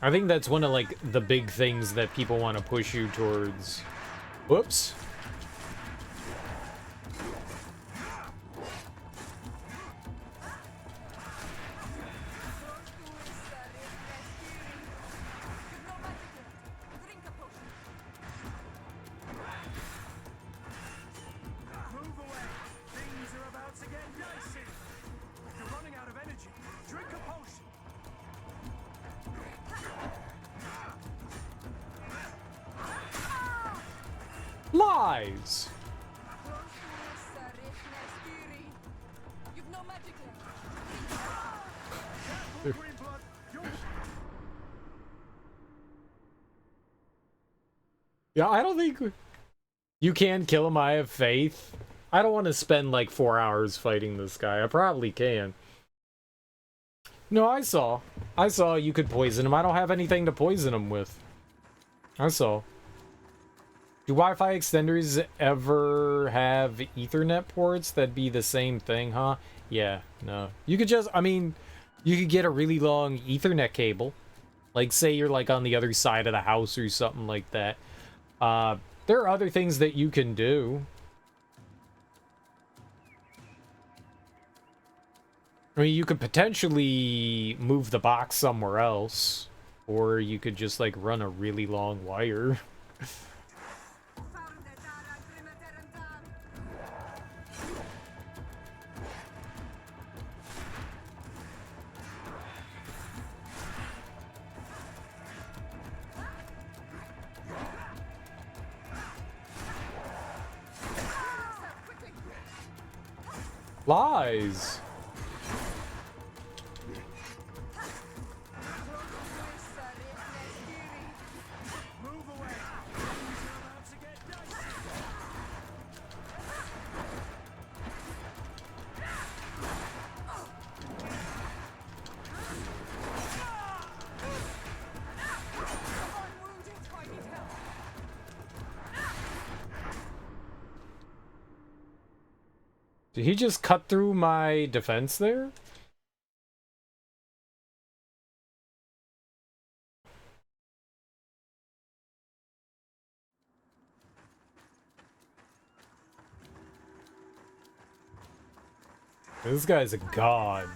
I think that's one of, like, the big things that people want to push you towards. Whoops. Lies! Yeah, I don't think you can kill him. I have faith. I don't want to spend like 4 hours fighting this guy. I probably can. No, I saw you could poison him. I don't have anything to poison him with. I saw. Do Wi-Fi extenders ever have Ethernet ports? That'd be the same thing, huh? Yeah, no. You could just, I mean, you could get a really long Ethernet cable. Like, say you're, like, on the other side of the house or something like that. There are other things that you can do. I mean, you could potentially move the box somewhere else. Or you could just, like, run a really long wire. Lies. Did he just cut through my defense there? This guy's a god.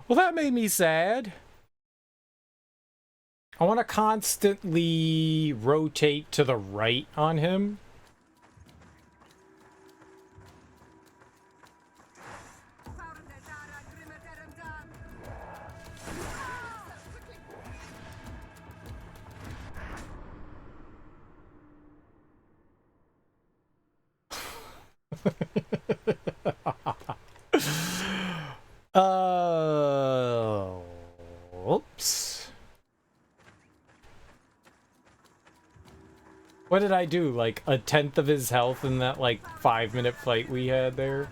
Well, that made me sad. I want to constantly rotate to the right on him. Oops. What did I do? Like a tenth of his health in that like 5-minute fight we had there?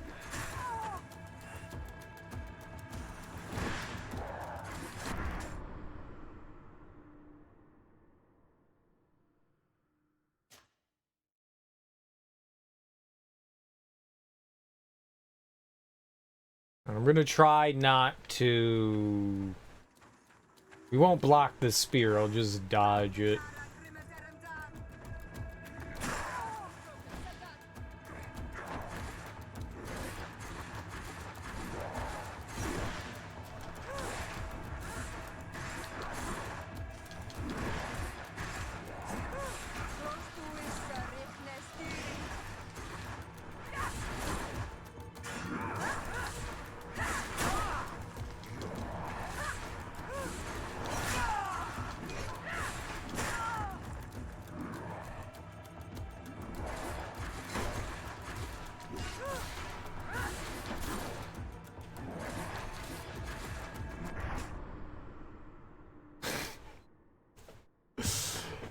I'm gonna try not to... We won't block the spear, I'll just dodge it.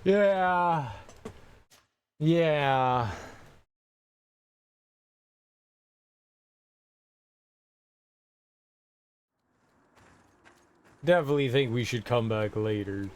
Yeah. Yeah. Definitely think we should come back later.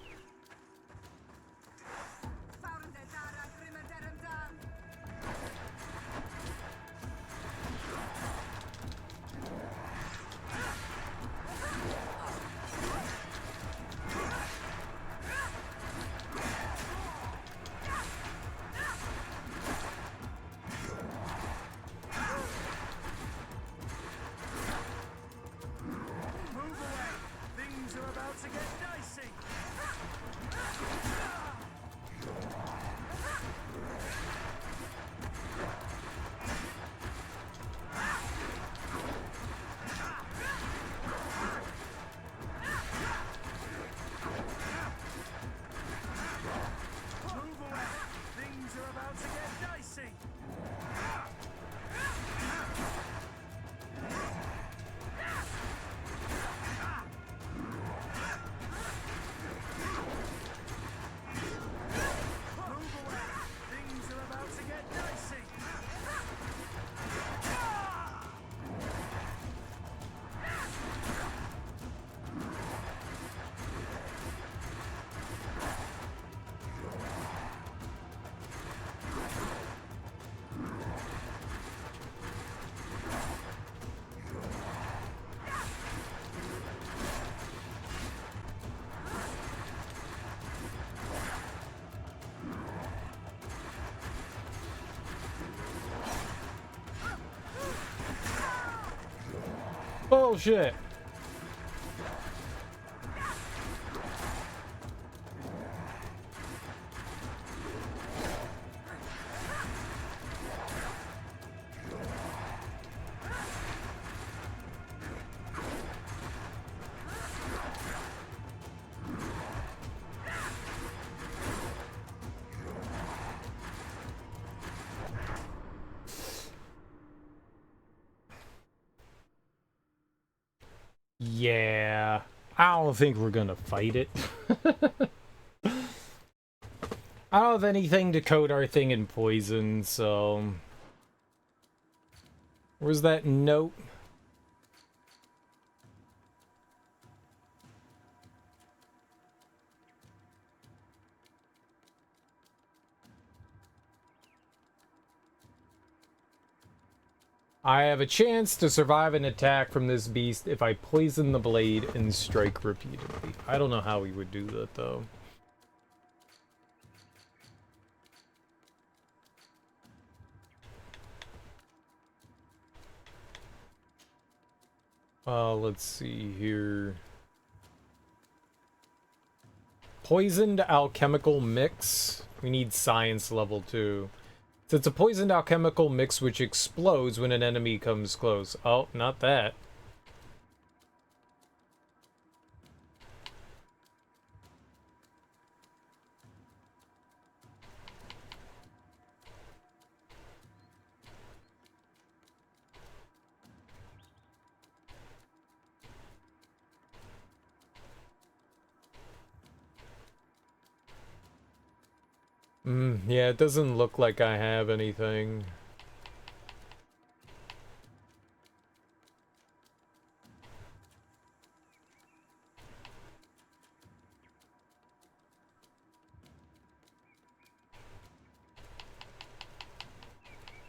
Bullshit. Yeah, I don't think we're gonna fight it. I don't have anything to coat our thing in poison, so... Where's that note? I have a chance to survive an attack from this beast if I poison the blade and strike repeatedly. I don't know how we would do that, though. Let's see here. Poisoned alchemical mix. We need science level 2. So it's a poisoned alchemical mix which explodes when an enemy comes close. Oh, not that. Yeah, it doesn't look like I have anything.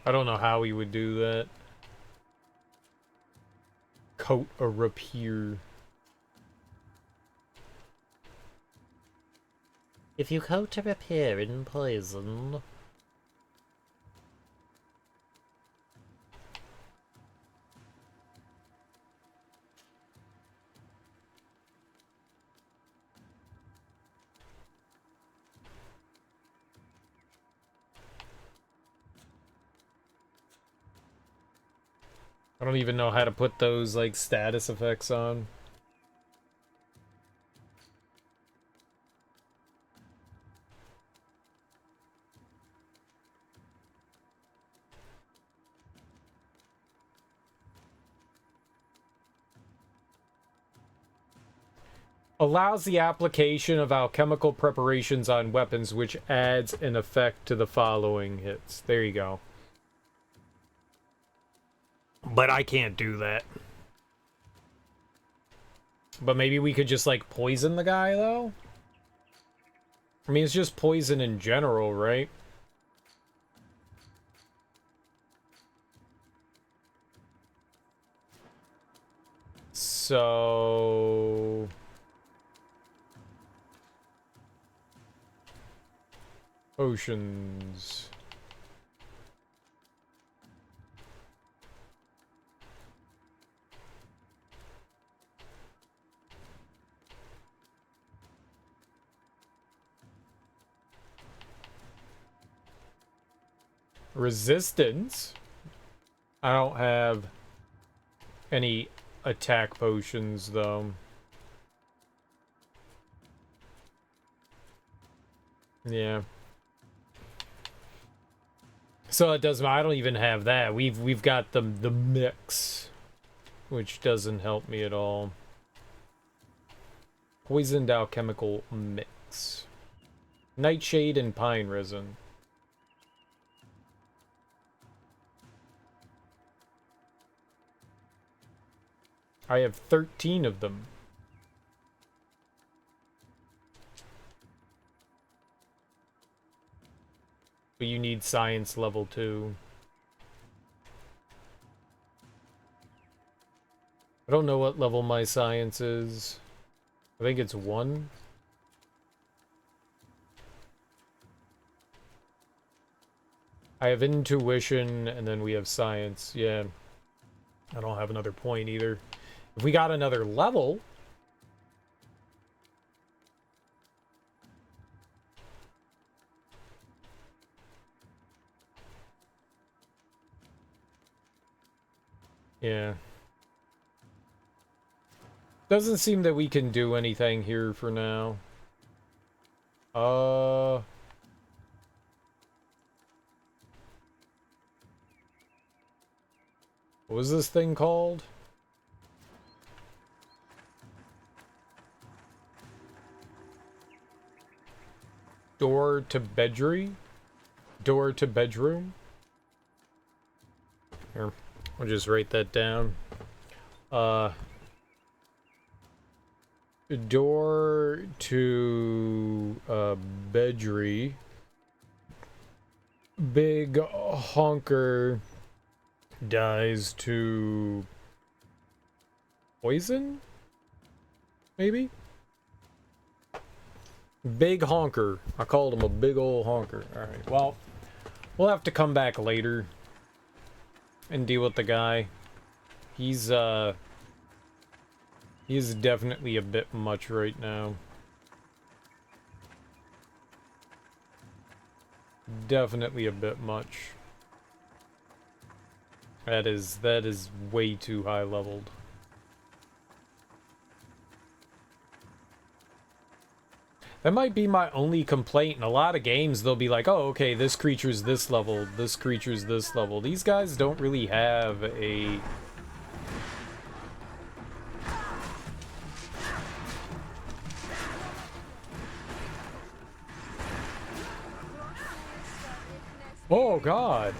I don't know how we would do that. Coat a rapier. If you coat a rapier in poison... I don't even know how to put those, like, status effects on. Allows the application of alchemical preparations on weapons, which adds an effect to the following hits. There you go. But I can't do that. But maybe we could just, like, poison the guy, though? I mean, it's just poison in general, right? So... Potions... Resistance? I don't have any attack potions, though. Yeah. So it doesn't. I don't even have that. We've got the mix, which doesn't help me at all. Poisoned alchemical mix. Nightshade and pine resin. I have 13 of them. But you need science level 2. I don't know what level my science is. I think it's 1. I have intuition, and then we have science. Yeah. I don't have another point either. If we got another level... Yeah. Doesn't seem that we can do anything here for now. What was this thing called? Door to bedroom? Door to bedroom? Here, I'll just write that down. Door to bedroom. Big honker dies to poison? Maybe? Big honker. I called him a big old honker. Alright, well, we'll have to come back later and deal with the guy. He's definitely a bit much right now. Definitely a bit much. That is way too high leveled. That might be my only complaint. In a lot of games, they'll be like, oh, okay, this creature's this level, this creature's this level. These guys don't really have a... Oh, God.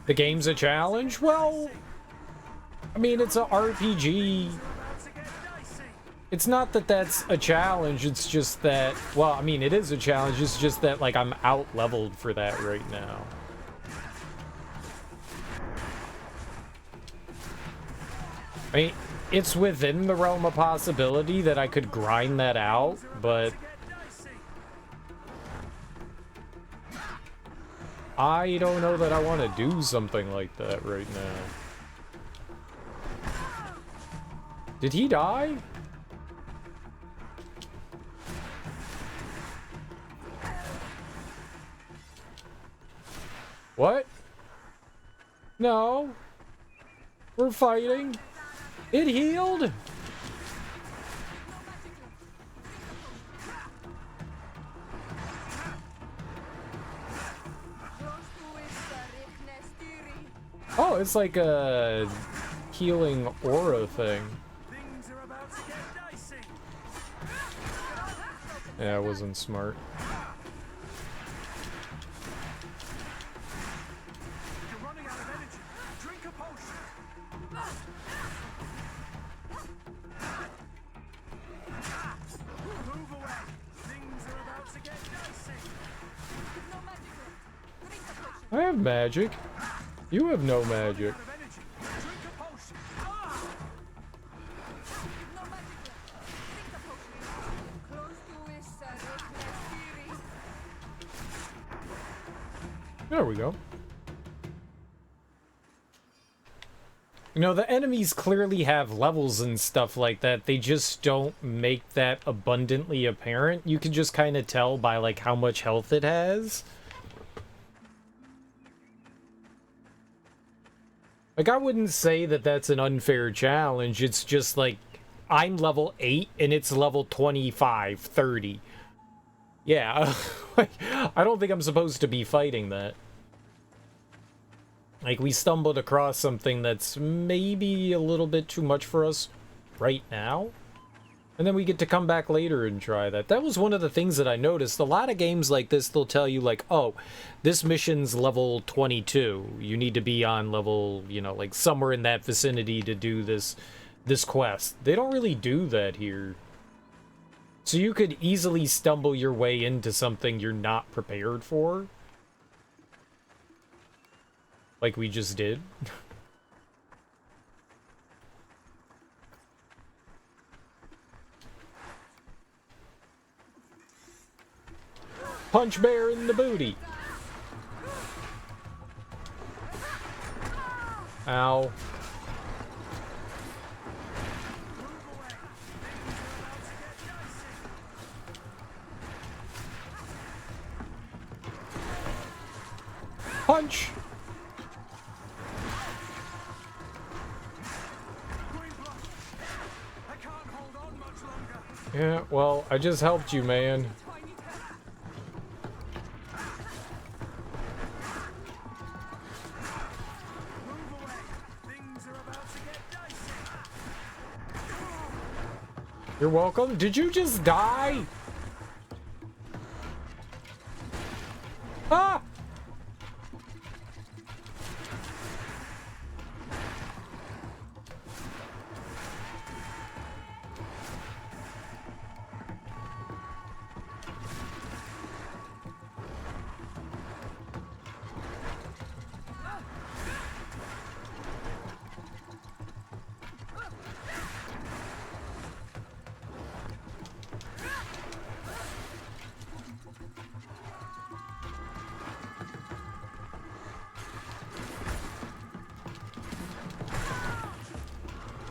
The game's a challenge? Well, I mean, it's a RPG. It's not that that's a challenge, it's just that, well, I mean, it is a challenge, it's just that, like, I'm out-leveled for that right now. I mean, it's within the realm of possibility that I could grind that out, but... I don't know that I want to do something like that right now. Did he die? What? No. We're fighting. It healed. Oh, it's like a healing aura thing. Yeah, it wasn't smart. I have magic. You have no magic. There we go. You know, the enemies clearly have levels and stuff like that. They just don't make that abundantly apparent. You can just kind of tell by, like, how much health it has. Like, I wouldn't say that that's an unfair challenge. It's just, like, I'm level 8 and it's level 25, 30. Yeah, like, I don't think I'm supposed to be fighting that. Like, we stumbled across something that's maybe a little bit too much for us right now. And then we get to come back later and try that. That was one of the things that I noticed. A lot of games like this, they'll tell you, like, oh, this mission's level 22. You need to be on level, you know, like, somewhere in that vicinity to do this quest. They don't really do that here. So you could easily stumble your way into something you're not prepared for. Like we just did. Punch bear in the booty. Ow. Punch! Yeah, well, I just helped you, man. You're welcome. Did you just die? Ah!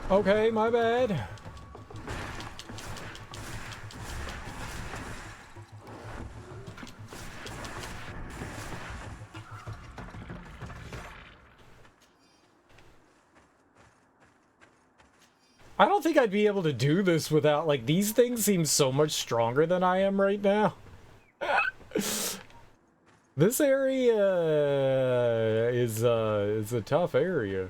Okay, my bad. I don't think I'd be able to do this without, like, these things seem so much stronger than I am right now. This area is a tough area.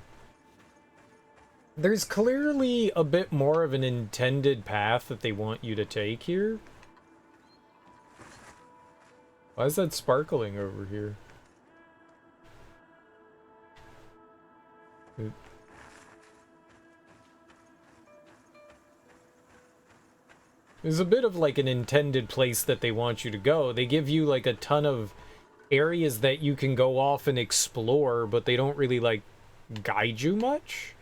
There's clearly a bit more of an intended path that they want you to take here. Why is that sparkling over here? There's a bit of like an intended place that they want you to go. They give you like a ton of areas that you can go off and explore, but they don't really like guide you much.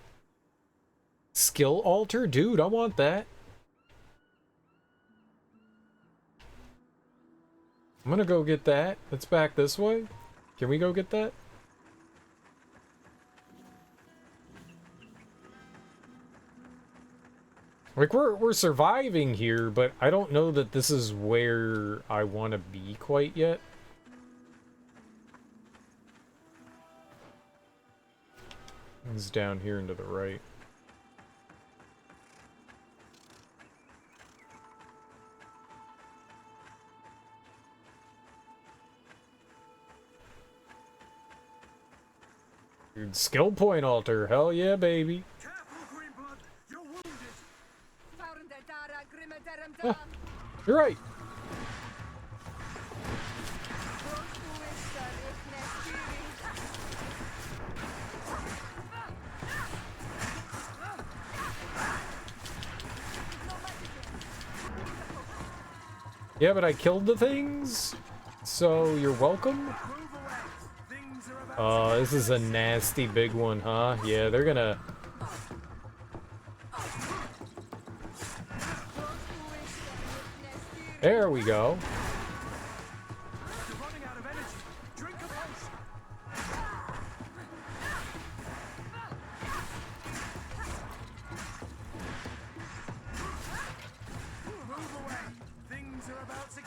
Skill altar? Dude, I want that. I'm gonna go get that. It's back this way. Can we go get that? Like, we're surviving here, but I don't know that this is where I want to be quite yet. It's down here and to the right. Dude, skill point altar. Hell yeah, baby. Ah, you're right. Yeah, but I killed the things, so you're welcome. Oh, this is a nasty big one, huh? Yeah, they're gonna... There we go.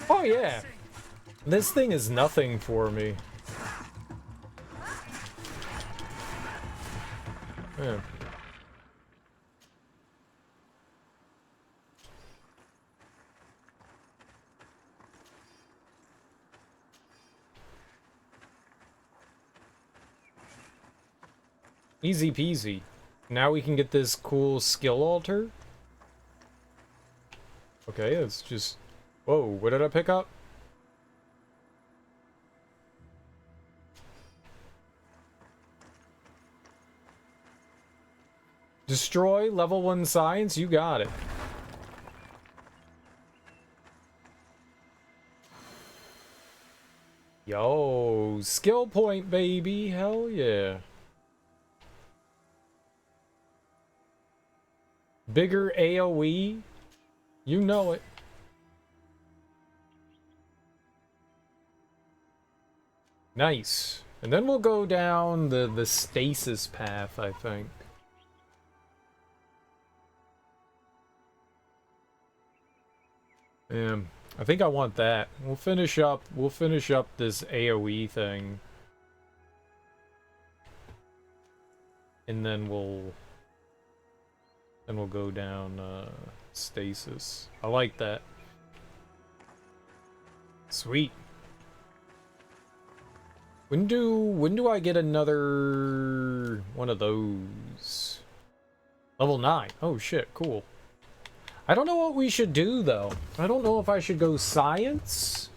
Oh yeah. This thing is nothing for me. Yeah. Easy peasy. Now we can get this cool skill altar. Okay, it's just... Whoa, what did I pick up? Destroy level 1 science, you got it. Yo, skill point, baby. Hell yeah. Bigger AoE. You know it. Nice. And then we'll go down the stasis path, I think. Yeah, I think I want that. We'll finish up this AoE thing. And then we'll go down stasis. I like that. Sweet. When do I get another one of those? Level 9. Oh shit, cool. I don't know what we should do though. I don't know if I should go science.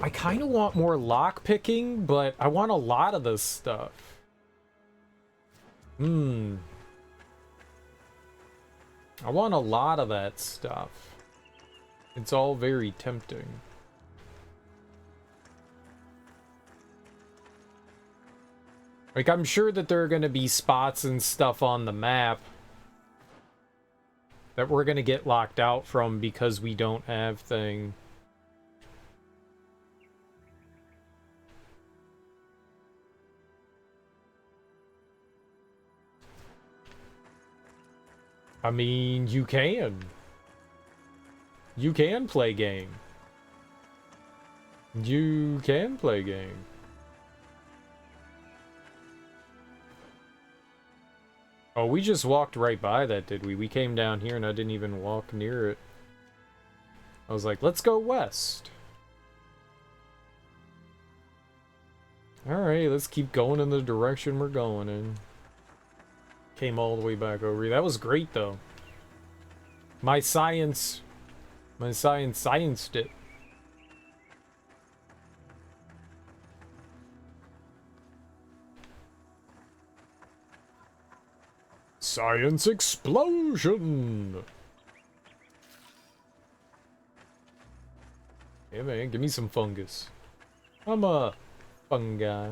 I kind of want more lockpicking, but I want a lot of this stuff. I want a lot of that stuff. It's all very tempting. Like, I'm sure that there are going to be spots and stuff on the map that we're going to get locked out from because we don't have thing. I mean, you can. You can play game. You can play game. Oh, we just walked right by that, did we? We came down here and I didn't even walk near it. I was like, let's go west. Alright, let's keep going in the direction we're going in. Came all the way back over here. That was great, though. My science scienced it. Science explosion! Yeah, man, give me some fungus. I'm a fungi.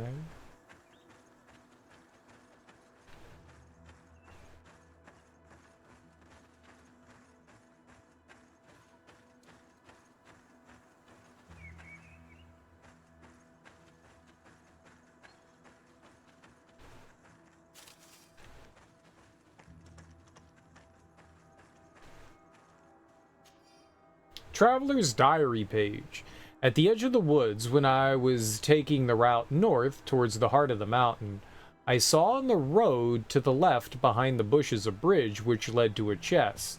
Traveler's Diary page. At the edge of the woods, when I was taking the route north towards the heart of the mountain, I saw on the road to the left behind the bushes a bridge which led to a chest.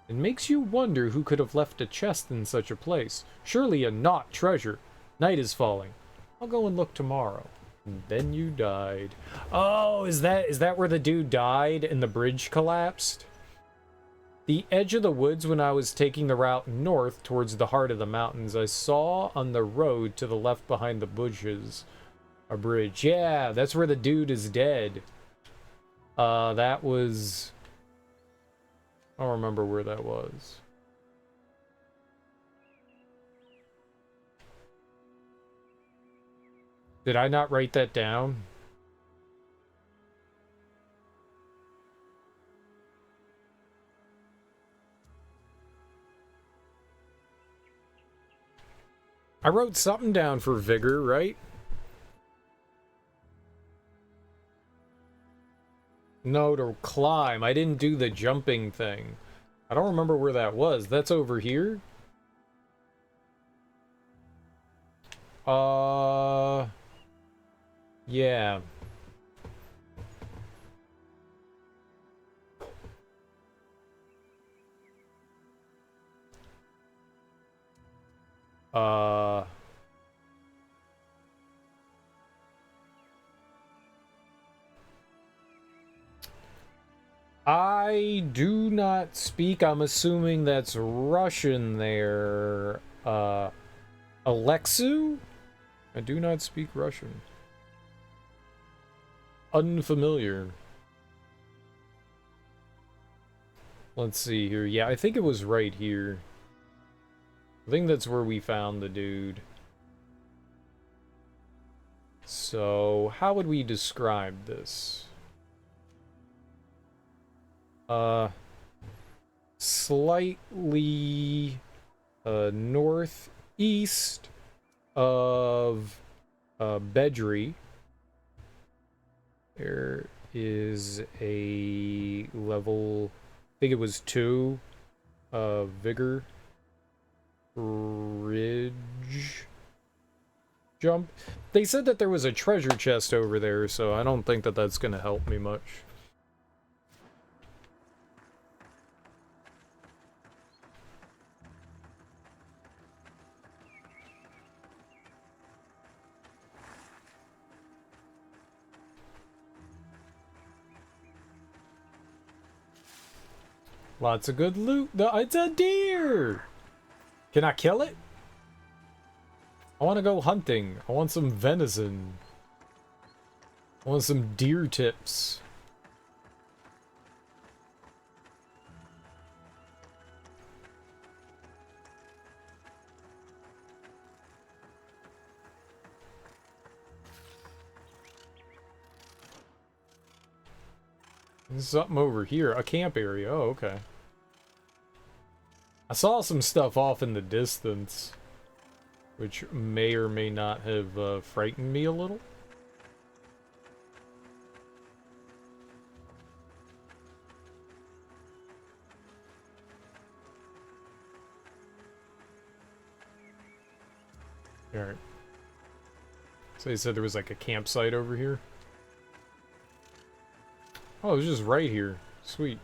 It makes you wonder who could have left a chest in such a place. Surely a not treasure. Night is falling. I'll go and look tomorrow. And then you died. Oh, is that where the dude died and the bridge collapsed? The edge of the woods when I was taking the route north towards the heart of the mountains, I saw on the road to the left behind the bushes a bridge. Yeah, that's where the dude is dead. That was... I don't remember where that was. Did I not write that down? I wrote something down for vigor, right? No, to climb. I didn't do the jumping thing. I don't remember where that was. That's over here? Yeah. I do not speak, I'm assuming that's Russian there. Alexu? I do not speak Russian. Unfamiliar. Let's see here. Yeah, I think it was right here. I think that's where we found the dude. So, how would we describe this? Slightly northeast of Bedry. There is a level, I think it was 2, vigor ridge jump. They said that there was a treasure chest over there, so I don't think that that's going to help me much. Lots of good loot. It's a deer! Can I kill it? I want to go hunting. I want some venison. I want some deer tips. There's something over here. A camp area. Oh, okay. I saw some stuff off in the distance, which may or may not have frightened me a little. Alright. So they said there was like a campsite over here. Oh, it was just right here. Sweet.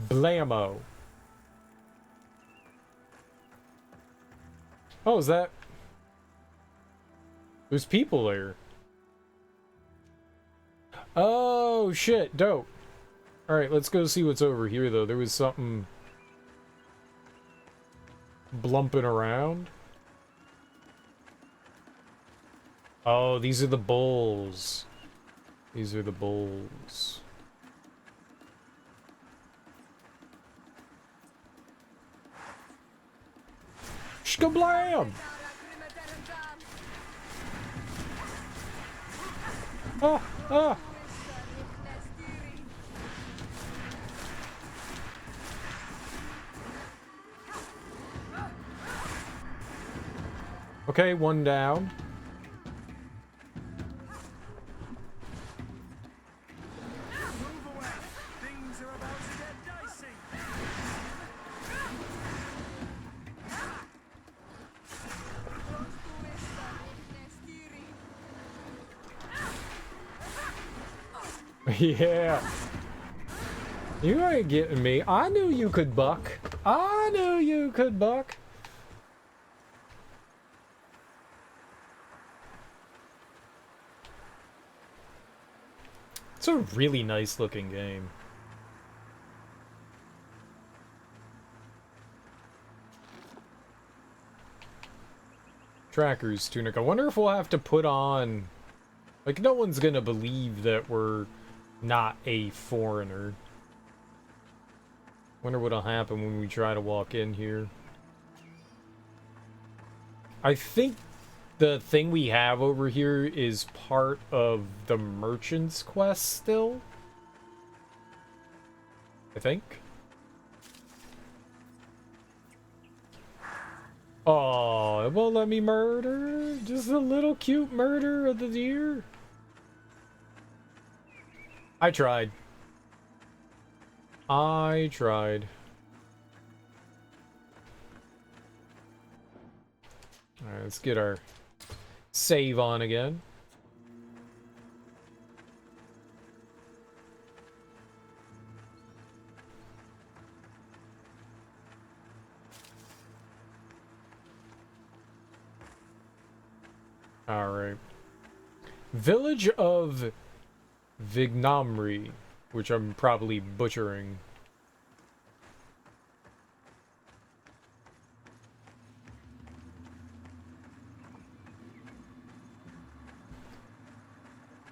Blammo. Oh, is that... There's people there. Oh, shit. Dope. Alright, let's go see what's over here, though. There was something... blumping around. Oh, these are the bulls. These are the bulls. Shkablam! Ah! Ah! Okay, one down. Yeah. You ain't getting me. I knew you could buck. I knew you could buck. It's a really nice looking game. Tracker's tunic. I wonder if we'll have to put on... Like, no one's gonna believe that we're not a foreigner. Wonder what'll happen when we try to walk in here. I think the thing we have over here is part of the merchant's quest still. I think. Oh, it won't let me murder. Just a little cute murder of the deer. I tried. I tried. Alright, let's get our save on again. Alright. Village of Vignamri, which I'm probably butchering.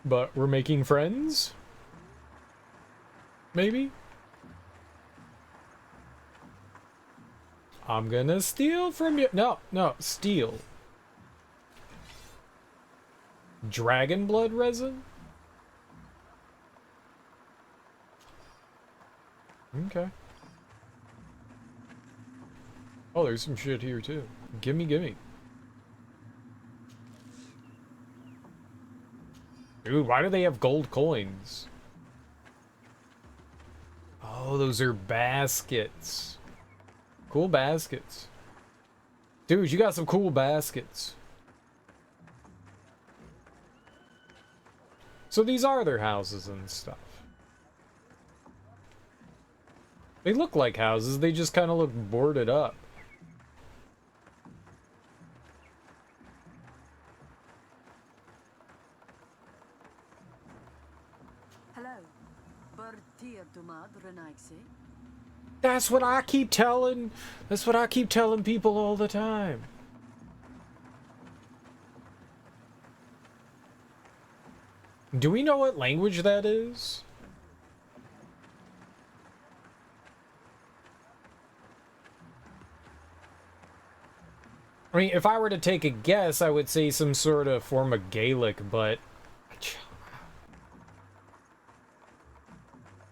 But we're making friends? Maybe? I'm gonna steal from you. No, no, steal. Dragon blood resin? Okay. Oh, there's some shit here too. Gimme, gimme. Dude, why do they have gold coins? Oh, those are baskets. Cool baskets. Dude, you got some cool baskets. So these are their houses and stuff. They look like houses, they just kind of look boarded up. That's what I keep telling. That's what I keep telling people all the time. Do we know what language that is? I mean, if I were to take a guess, I would say some sort of form of Gaelic, but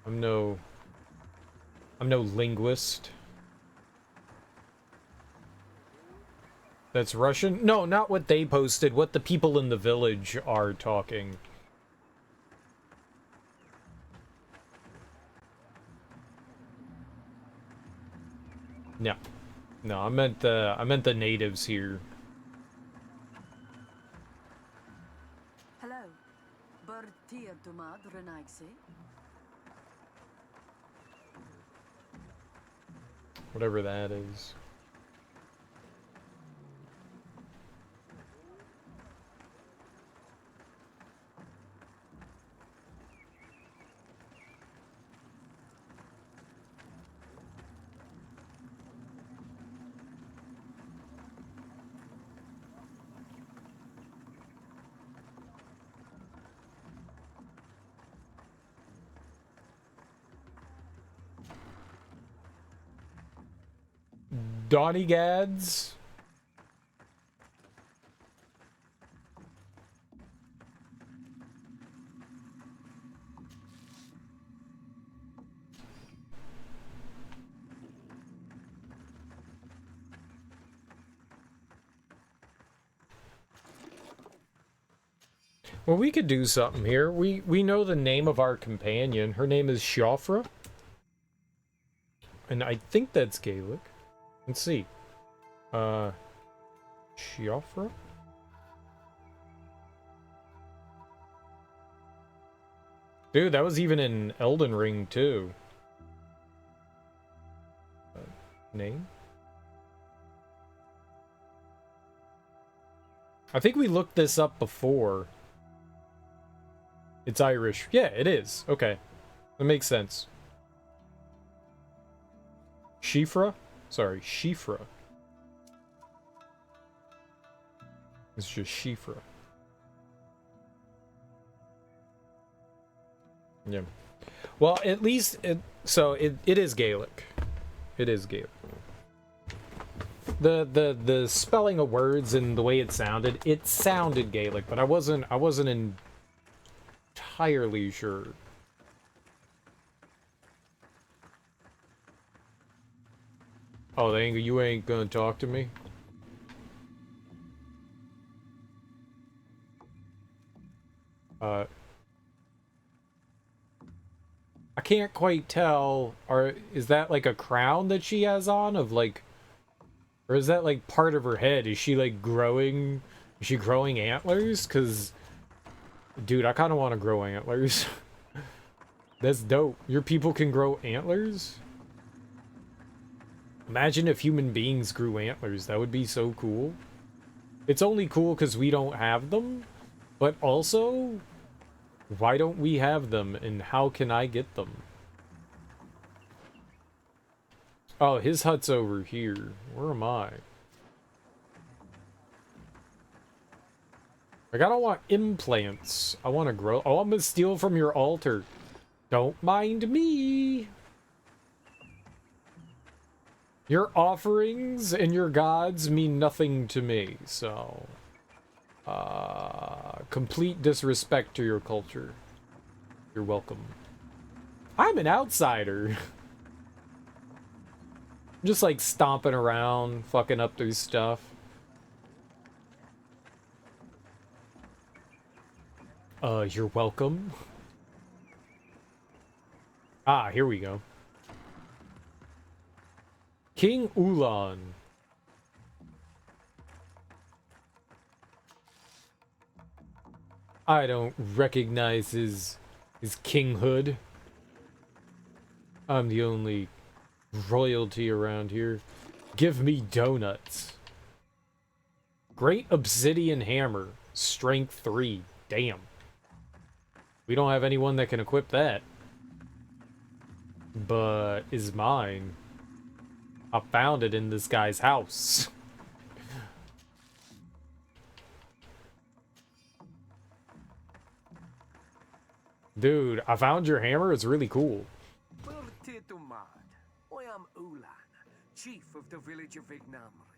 I'm no linguist. That's Russian? No, not what they posted, what the people in the village are talking. No. No, I meant the natives here. Hello. Whatever that is. Donnygads? Well, we could do something here. We know the name of our companion. Her name is Siofra. And I think that's Gaelic. Let's see. Siofra? Dude, that was even in Elden Ring, too. Name? I think we looked this up before. It's Irish. Yeah, it is. Okay. That makes sense. Shifra? Sorry, Shifra. It's just Shifra. Yeah. Well, at least it is Gaelic. It is Gaelic. The spelling of words and the way it sounded Gaelic, but I wasn't entirely sure. Oh, you ain't gonna talk to me? I can't quite tell. Is that like a crown that she has on of like, or is that like part of her head? Is she like growing? Is she growing antlers? Cause, dude, I kind of want to grow antlers. That's dope. Your people can grow antlers? Imagine if human beings grew antlers. That would be so cool. It's only cool because we don't have them, but also, why don't we have them, and how can I get them? Oh, his hut's over here. Where am I? Like, I don't want implants. I want to grow. Oh, I'm gonna steal from your altar. Don't mind me. Your offerings and your gods mean nothing to me, so... complete disrespect to your culture. You're welcome. I'm an outsider. I'm just like stomping around, fucking up through stuff. You're welcome. Ah, here we go. King Ulan. I don't recognize his kinghood. I'm the only royalty around here. Give me donuts. Great obsidian hammer. Strength 3. Damn. We don't have anyone that can equip that. but is mine. I found it in this guy's house. Dude, I found your hammer. It's really cool. I am Ulan, chief of the village of Ignamri.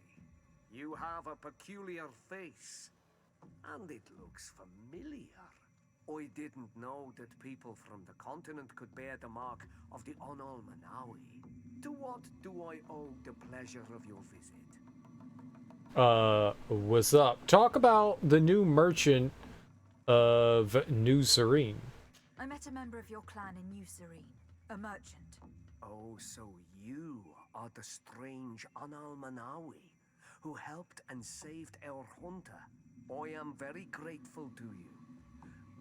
You have a peculiar face, and it looks familiar. I didn't know that people from the continent could bear the mark of the Onol Manawi. To what do I owe the pleasure of your visit? What's up? Talk about the new merchant of New Serene. I met a member of your clan in New Serene, a merchant. Oh, so you are the strange Onol Manawi who helped and saved our hunter. I am very grateful to you.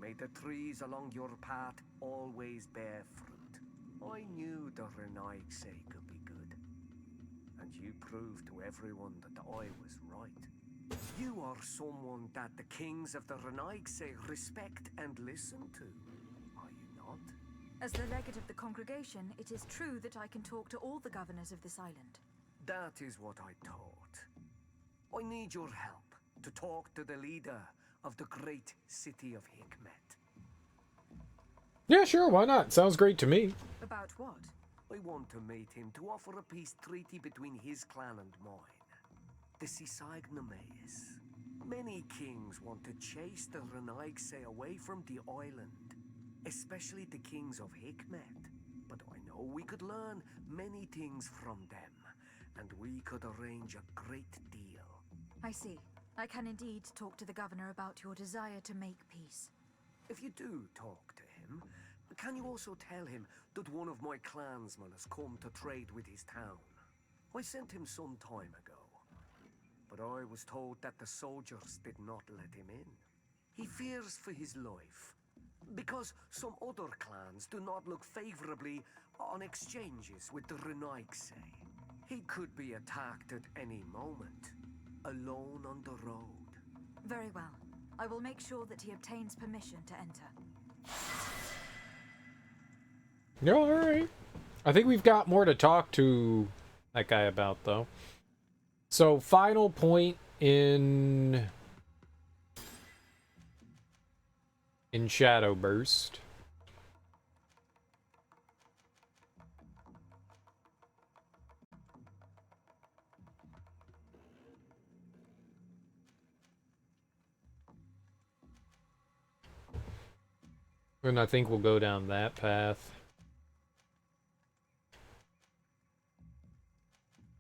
May the trees along your path always bear fruit. I knew the Renaigse could be good, and you proved to everyone that I was right. You are someone that the kings of the Renaigse respect and listen to, are you not? As the legate of the congregation, it is true that I can talk to all the governors of this island. That is what I thought. I need your help to talk to the leader of the great city of Hikmet. Yeah, sure, why not? Sounds great to me. About what? I want to meet him to offer a peace treaty between his clan and mine. The Sisagnameis. Many kings want to chase the Renaigse away from the island, especially the kings of Hikmet. But I know we could learn many things from them, and we could arrange a great deal. I see. I can indeed talk to the governor about your desire to make peace. If you do talk to him, can you also tell him that one of my clansmen has come to trade with his town? I sent him some time ago, but I was told that the soldiers did not let him in. He fears for his life, because some other clans do not look favorably on exchanges with the Renaigse. He could be attacked at any moment, alone on the road. Very well. I will make sure that he obtains permission to enter. Yeah, alright. I think we've got more to talk to that guy about, though. So, final point in Shadow Burst. And I think we'll go down that path.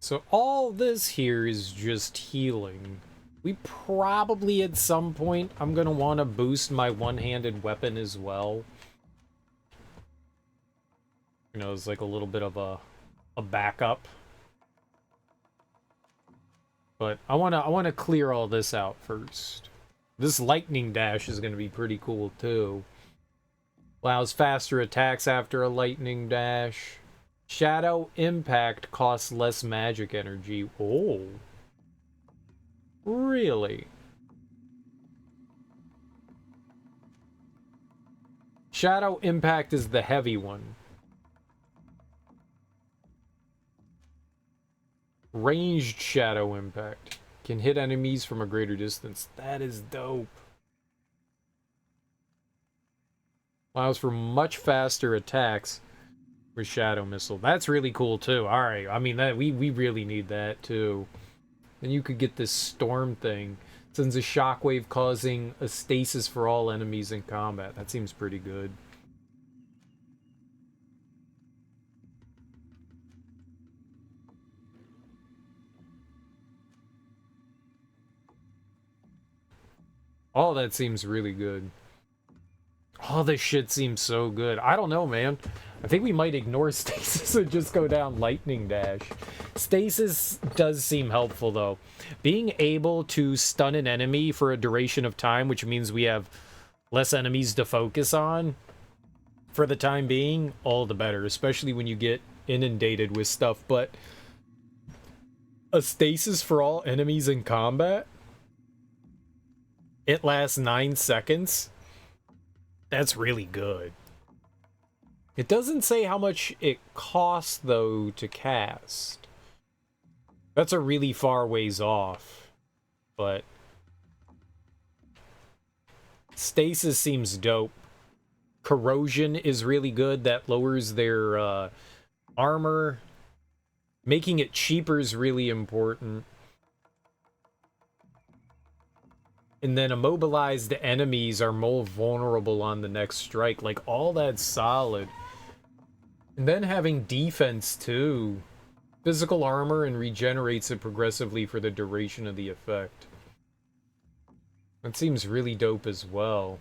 So all this here is just healing. We probably at some point, I'm going to want to boost my one-handed weapon as well. You know, it's like a little bit of a backup. But I want to clear all this out first. This lightning dash is going to be pretty cool too. Allows faster attacks after a lightning dash. Shadow impact costs less magic energy. Oh. Really? Shadow impact is the heavy one. Ranged shadow impact. Can hit enemies from a greater distance. That is dope. Allows for much faster attacks with Shadow Missile. That's really cool too. Alright, I mean, that we really need that too. Then you could get this storm thing. Sends a shockwave causing a stasis for all enemies in combat. That seems pretty good. All that seems really good. All this shit seems so good. I don't know, man. I think we might ignore stasis and just go down lightning dash. Stasis does seem helpful, though. Being able to stun an enemy for a duration of time, which means we have less enemies to focus on for the time being, all the better, especially when you get inundated with stuff. But a stasis for all enemies in combat? It lasts 9 seconds? That's really good. It doesn't say how much it costs, though, to cast. That's a really far ways off. But stasis seems dope. Corrosion is really good. That lowers their armor. Making it cheaper is really important. And then immobilized enemies are more vulnerable on the next strike. Like, all that's solid. And then having defense, too. Physical armor and regenerates it progressively for the duration of the effect. That seems really dope as well.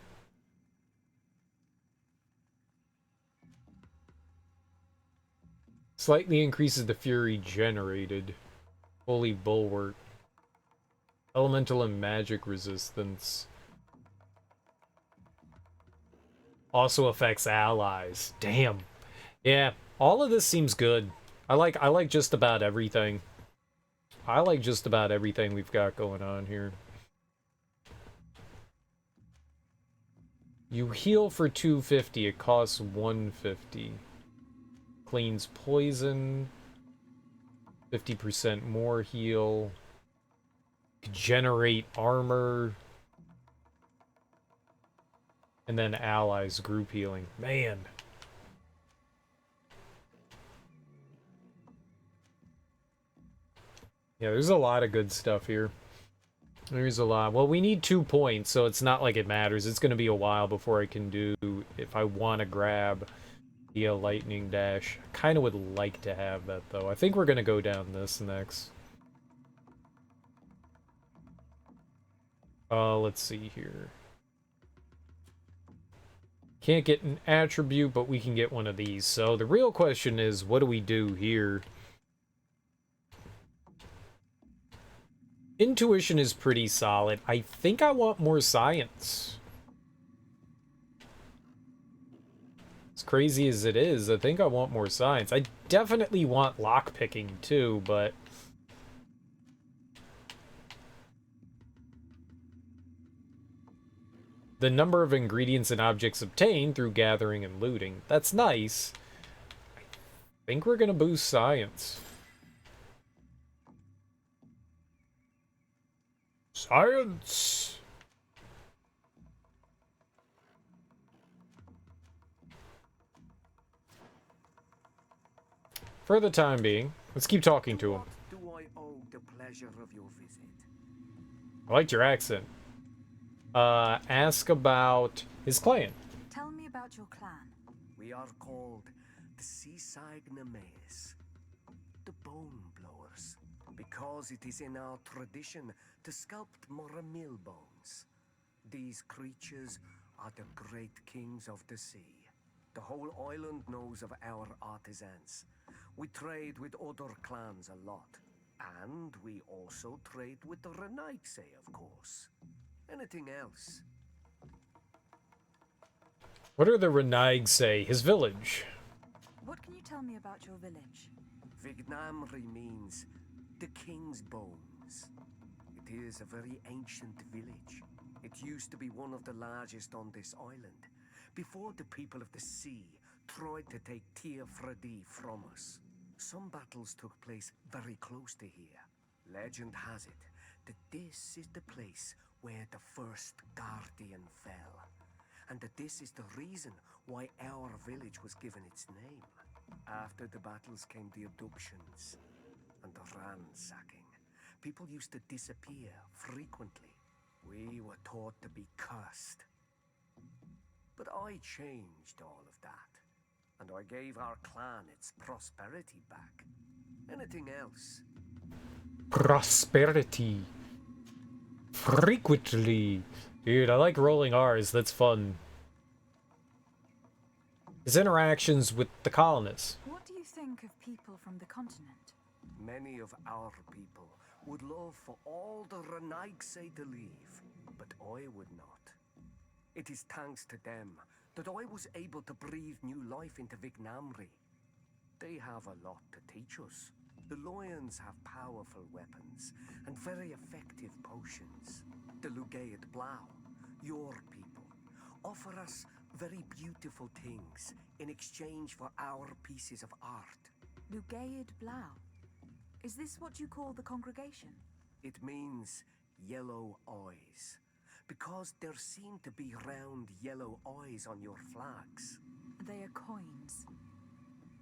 Slightly increases the fury generated. Holy bulwark. Elemental and magic resistance. Also affects allies. Damn. Yeah, all of this seems good. I like just about everything. I like just about everything we've got going on here. You heal for 250, it costs 150. Cleans poison. 50% more heal. Generate armor. And then allies group healing. Man. Yeah, there's a lot of good stuff here. There's a lot. Well, we need 2 points, so it's not like it matters. It's going to be a while before I can do, if I want to grab the lightning dash. I kind of would like to have that, though. I think we're going to go down this next. Let's see here. Can't get an attribute, but we can get one of these. So the real question is, what do we do here? Intuition is pretty solid. I think I want more science. As crazy as it is, I think I want more science. I definitely want lockpicking too, but the number of ingredients and objects obtained through gathering and looting. That's nice. I think we're gonna boost science. Science! For the time being, let's keep talking to him. Do I owe the pleasure of your visit? I liked your accent. Ask about his clan. Tell me about your clan. We are called the Seaside Nemes, the Bone Blowers, because it is in our tradition to sculpt Moramil bones. These creatures are the great kings of the sea. The whole island knows of our artisans. We trade with other clans a lot, and we also trade with the Renaigse, of course. Anything else? What are the Renaigse? His village. What can you tell me about your village? Vignamri means the king's bones. It is a very ancient village. It used to be one of the largest on this island, before the people of the sea tried to take Teofredi from us. Some battles took place very close to here. Legend has it that this is the place where the first guardian fell, and that this is the reason why our village was given its name. After the battles came the abductions and the ransacking. People used to disappear frequently. We were taught to be cursed. But I changed all of that, and I gave our clan its prosperity back. Anything else? Prosperity. Frequently. Dude, I like rolling R's. That's fun. His interactions with the colonists. What do you think of people from the continent? Many of our people would love for all the Renaigse to leave, but I would not. It is thanks to them that I was able to breathe new life into Vignamri. They have a lot to teach us. The Lions have powerful weapons and very effective potions. The Lugayat Blau, your people, offer us Very beautiful things in exchange for our pieces of art. Lugaid Blau. Is this what you call the congregation? It means yellow eyes, because there seem to be round yellow eyes on your flags. They are coins.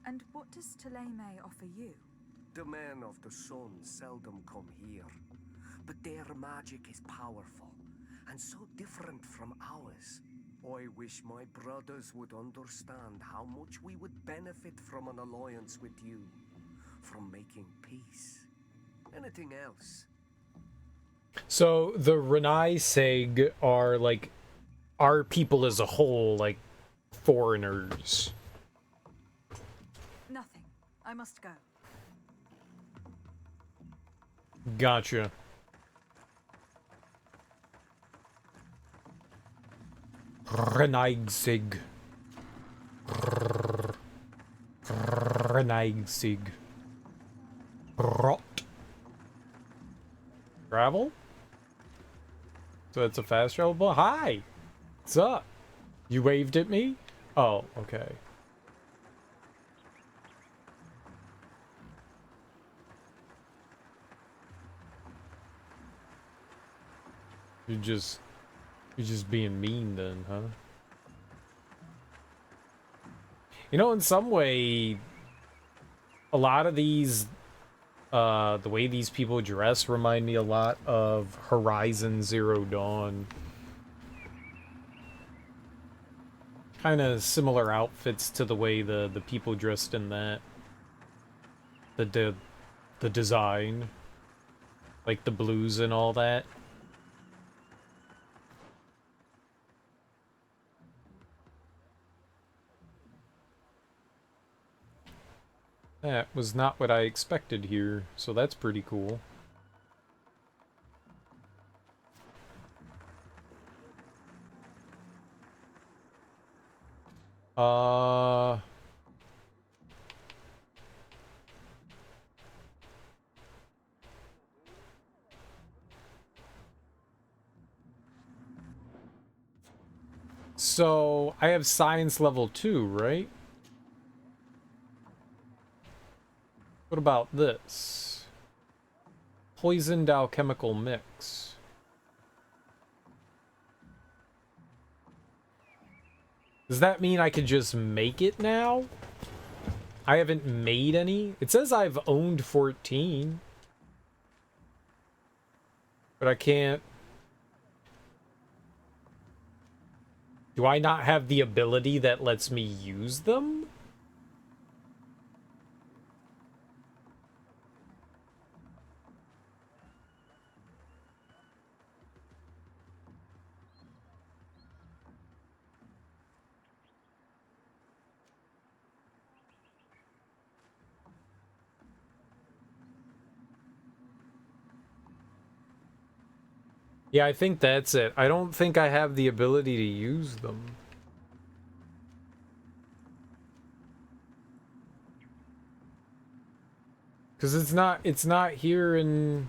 And what does Taleme offer you? The men of the sun seldom come here, but their magic is powerful and so different from ours. I wish my brothers would understand how much we would benefit from an alliance with you, from making peace. Anything else? So the Renai Seg are like our people as a whole, like foreigners. Nothing. I must go. Gotcha. Renaigsig. Renaigsig. Rot. Travel? So it's a fast travel boat? Hi! What's up? You waved at me? Oh, okay. You're just being mean then, huh? You know, in some way, a lot of these, the way these people dress remind me a lot of Horizon Zero Dawn. Kind of similar outfits to the way the people dressed in that. The design. Like the blues and all that. That was not what I expected here, so that's pretty cool. So, I have science level 2, right? What about this? Poisoned alchemical mix. Does that mean I could just make it now? I haven't made any. It says I've owned 14. But I can't. Do I not have the ability that lets me use them? Yeah, I think that's it. I don't think I have the ability to use them. Because it's not here in...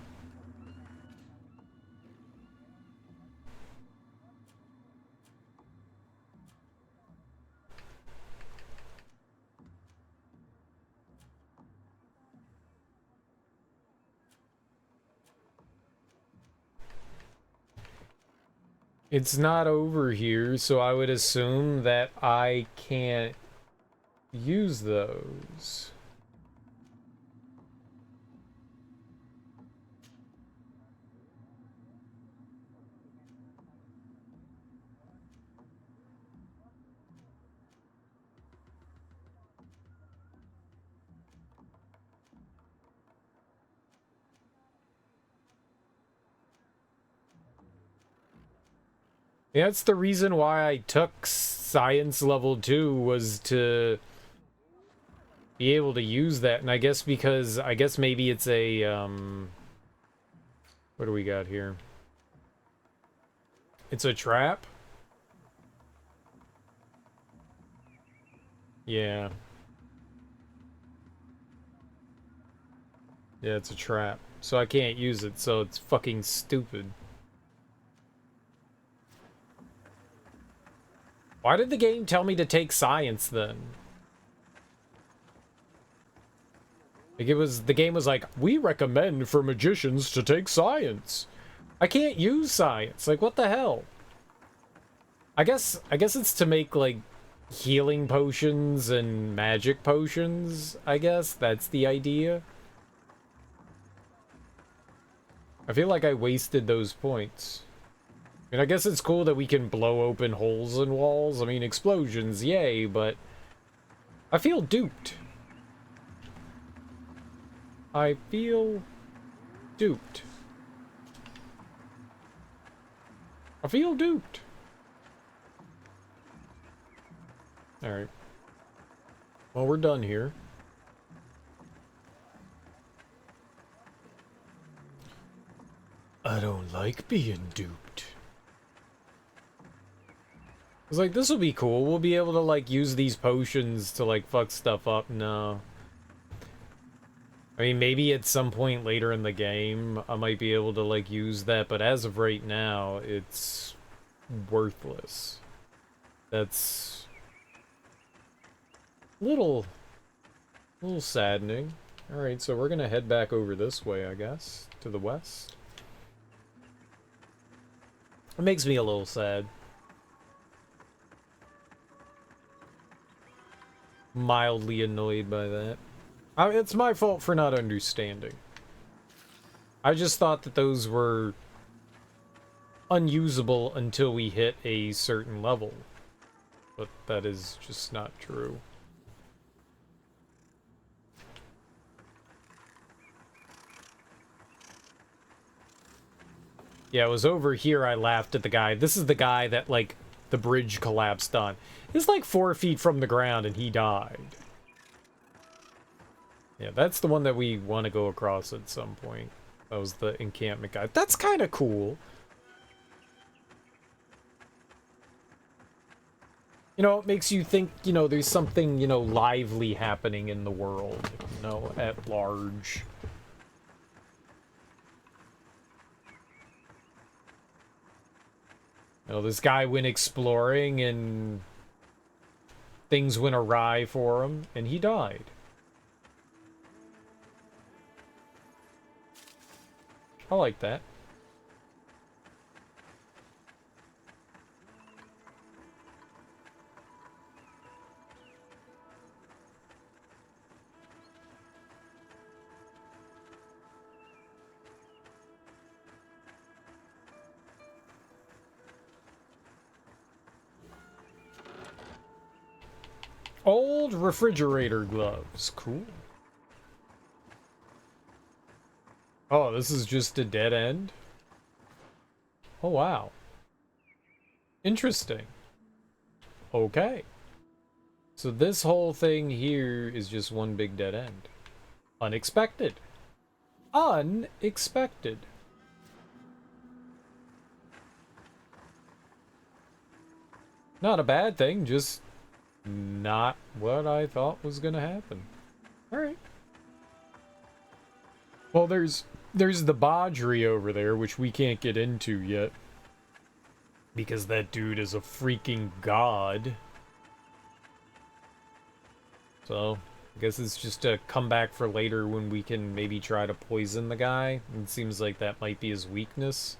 It's not over here, so I would assume that I can't use those. Yeah, that's the reason why I took science level 2 was to be able to use that. And I guess because, I guess maybe it's a, what do we got here? It's a trap? Yeah. Yeah, it's a trap. So I can't use it, so it's fucking stupid. Why did the game tell me to take science then? Like the game was like, we recommend for magicians to take science. I can't use science. Like, what the hell? I guess it's to make, like, healing potions and magic potions, I guess. That's the idea. I feel like I wasted those points. I mean, I guess it's cool that we can blow open holes in walls. I mean, explosions, yay, but I feel duped. I feel duped. I feel duped. Alright. Well, we're done here. I don't like being duped. I was like, this will be cool. We'll be able to, like, use these potions to, like, fuck stuff up. No. I mean, maybe at some point later in the game, I might be able to, like, use that. But as of right now, it's worthless. That's a little saddening. Alright, so we're gonna head back over this way, I guess, to the west. It makes me a little sad. Mildly annoyed by that. It's my fault for not understanding. I just thought that those were unusable until we hit a certain level. But that is just not true. Yeah, it was over here I laughed at the guy. This is the guy that, like, the bridge collapsed on. It's like 4 feet from the ground and he died. Yeah, that's the one that we want to go across at some point. That was the encampment guy. That's kind of cool. You know, it makes you think, you know, there's something, you know, lively happening in the world, you know, at large. You know, this guy went exploring and things went awry for him and he died. I like that. Old refrigerator gloves. Cool. Oh, this is just a dead end? Oh, wow. Interesting. Okay. So this whole thing here is just one big dead end. Unexpected. Unexpected. Not a bad thing, just not what I thought was gonna happen. Alright. Well, there's the Badri over there, which we can't get into yet. Because that dude is a freaking god. So, I guess it's just a comeback for later when we can maybe try to poison the guy. It seems like that might be his weakness.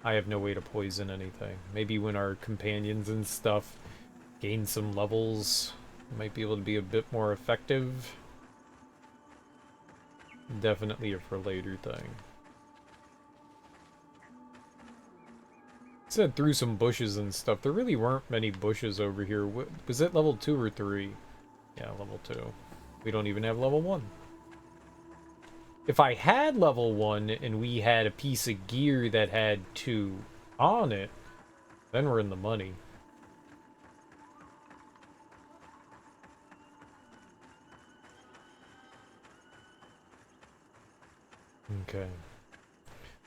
I have no way to poison anything. Maybe when our companions and stuff gain some levels, might be able to be a bit more effective. Definitely a for later thing. Said through some bushes and stuff. There really weren't many bushes over here. Was it level 2 or 3? Yeah, level 2. We don't even have level 1. If I had level 1 and we had a piece of gear that had 2 on it, then we're in the money. Okay.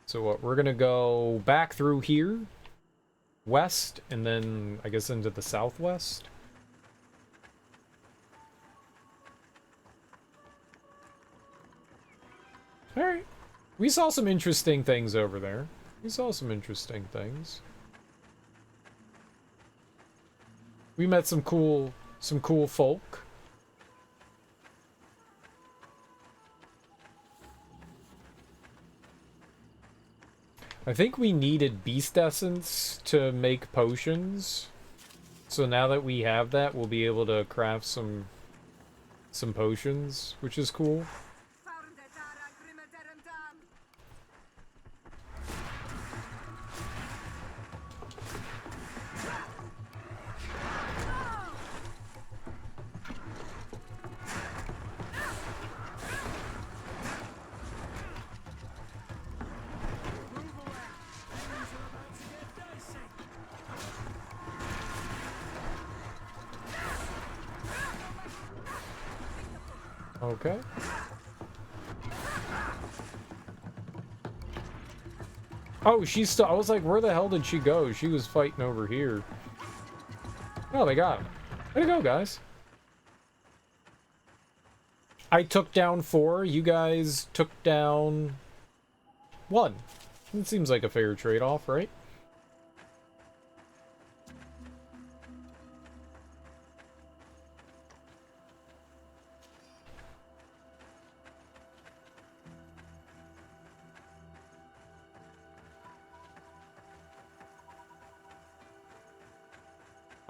So what, we're gonna go back through here, west, and then I guess into the southwest. Alright. We saw some interesting things over there. We saw some interesting things. We met some cool folk. I think we needed beast essence to make potions. So now that we have that, we'll be able to craft some potions, which is cool. Okay. Oh, she's still... I was like, where the hell did she go? She was fighting over here. Oh, they got him. Way to go, guys. I took down 4. You guys took down 1. It seems like a fair trade-off, right?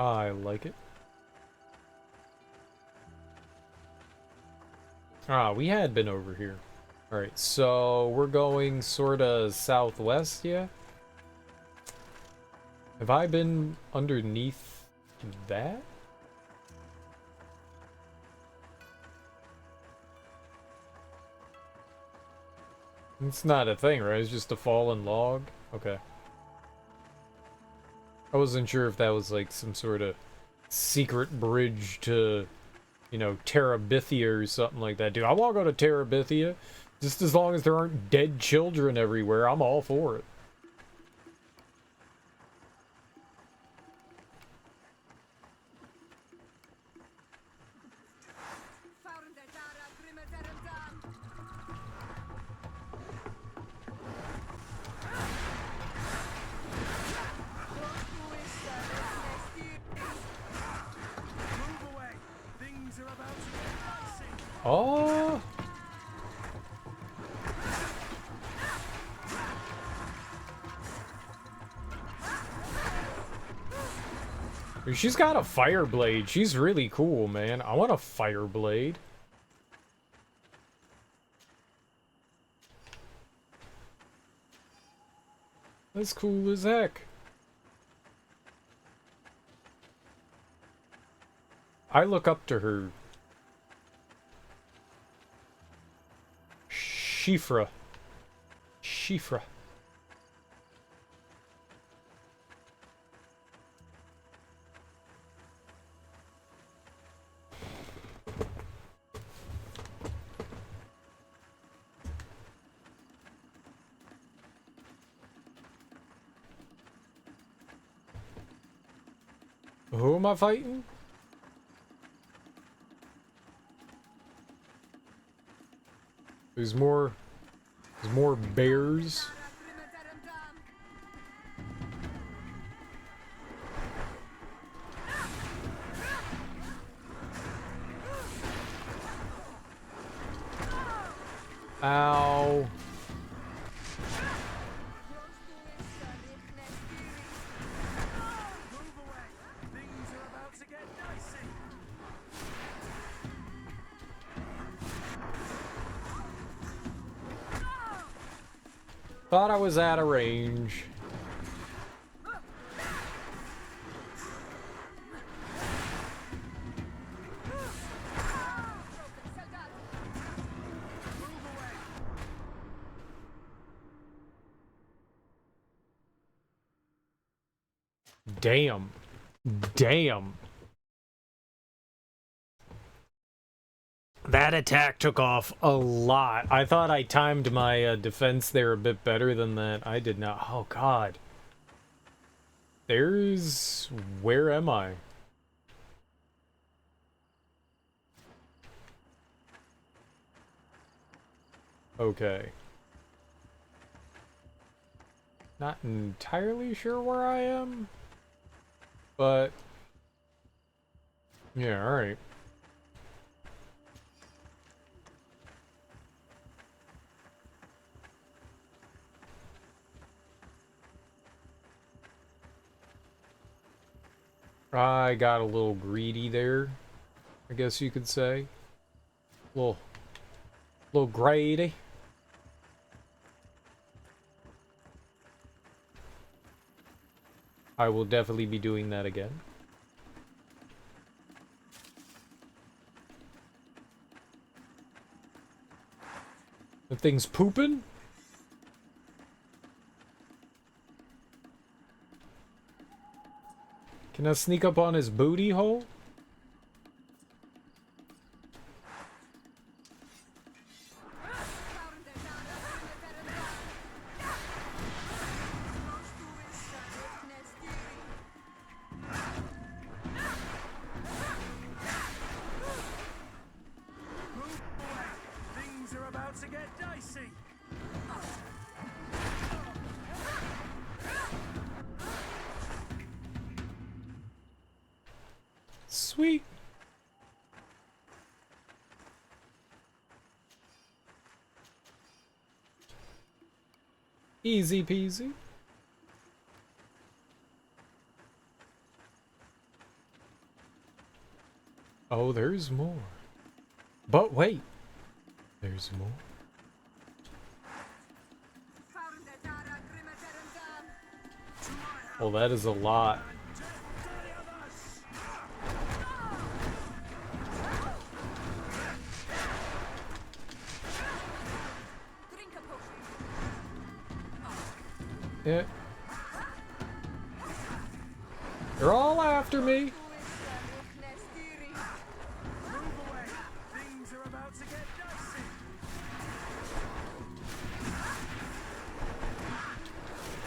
I like it. Ah, we had been over here. Alright, so we're going sorta southwest, yeah? Have I been underneath that? It's not a thing, right? It's just a fallen log? Okay. I wasn't sure if that was like some sort of secret bridge to, you know, Terabithia or something like that. Dude, I want to go to Terabithia. Just as long as there aren't dead children everywhere, I'm all for it. Oh! She's got a fire blade. She's really cool, man. I want a fire blade. That's cool as heck. I look up to her. Shifra. Shifra. Who am I fighting? There's more bears. Ow. Thought I was out of range. Damn. Damn. That attack took off a lot. I thought I timed my defense there a bit better than that. I did not. Oh, God. There's... Where am I? Okay. Not entirely sure where I am, but Yeah, alright. I got a little greedy there, I guess you could say. Little greedy. I will definitely be doing that again. The thing's pooping? Can I sneak up on his booty hole? Things are about to get dicey. Sweet. Easy peasy. Oh, there's more. But wait. There's more. Well, that is a lot. Yeah. They're all after me. Things are about to get dicey.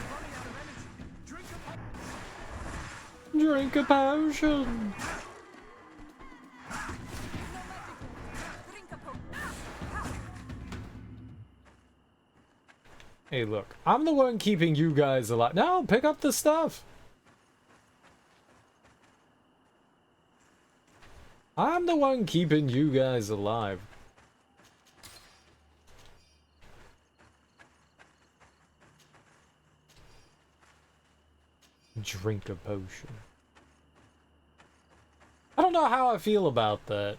Running out of energy. Drink a potion. Hey, look. I'm the one keeping you guys alive. No, pick up the stuff. I'm the one keeping you guys alive. Drink a potion. I don't know how I feel about that.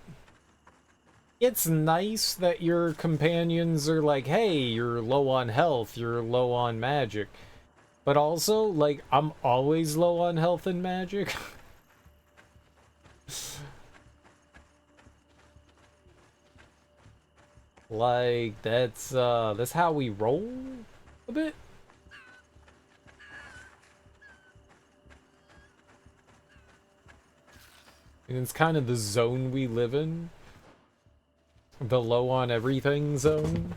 It's nice that your companions are like, hey, you're low on health, you're low on magic. But also, like, I'm always low on health and magic. Like, that's how we roll a bit. And it's kind of the zone we live in. The low on everything zone.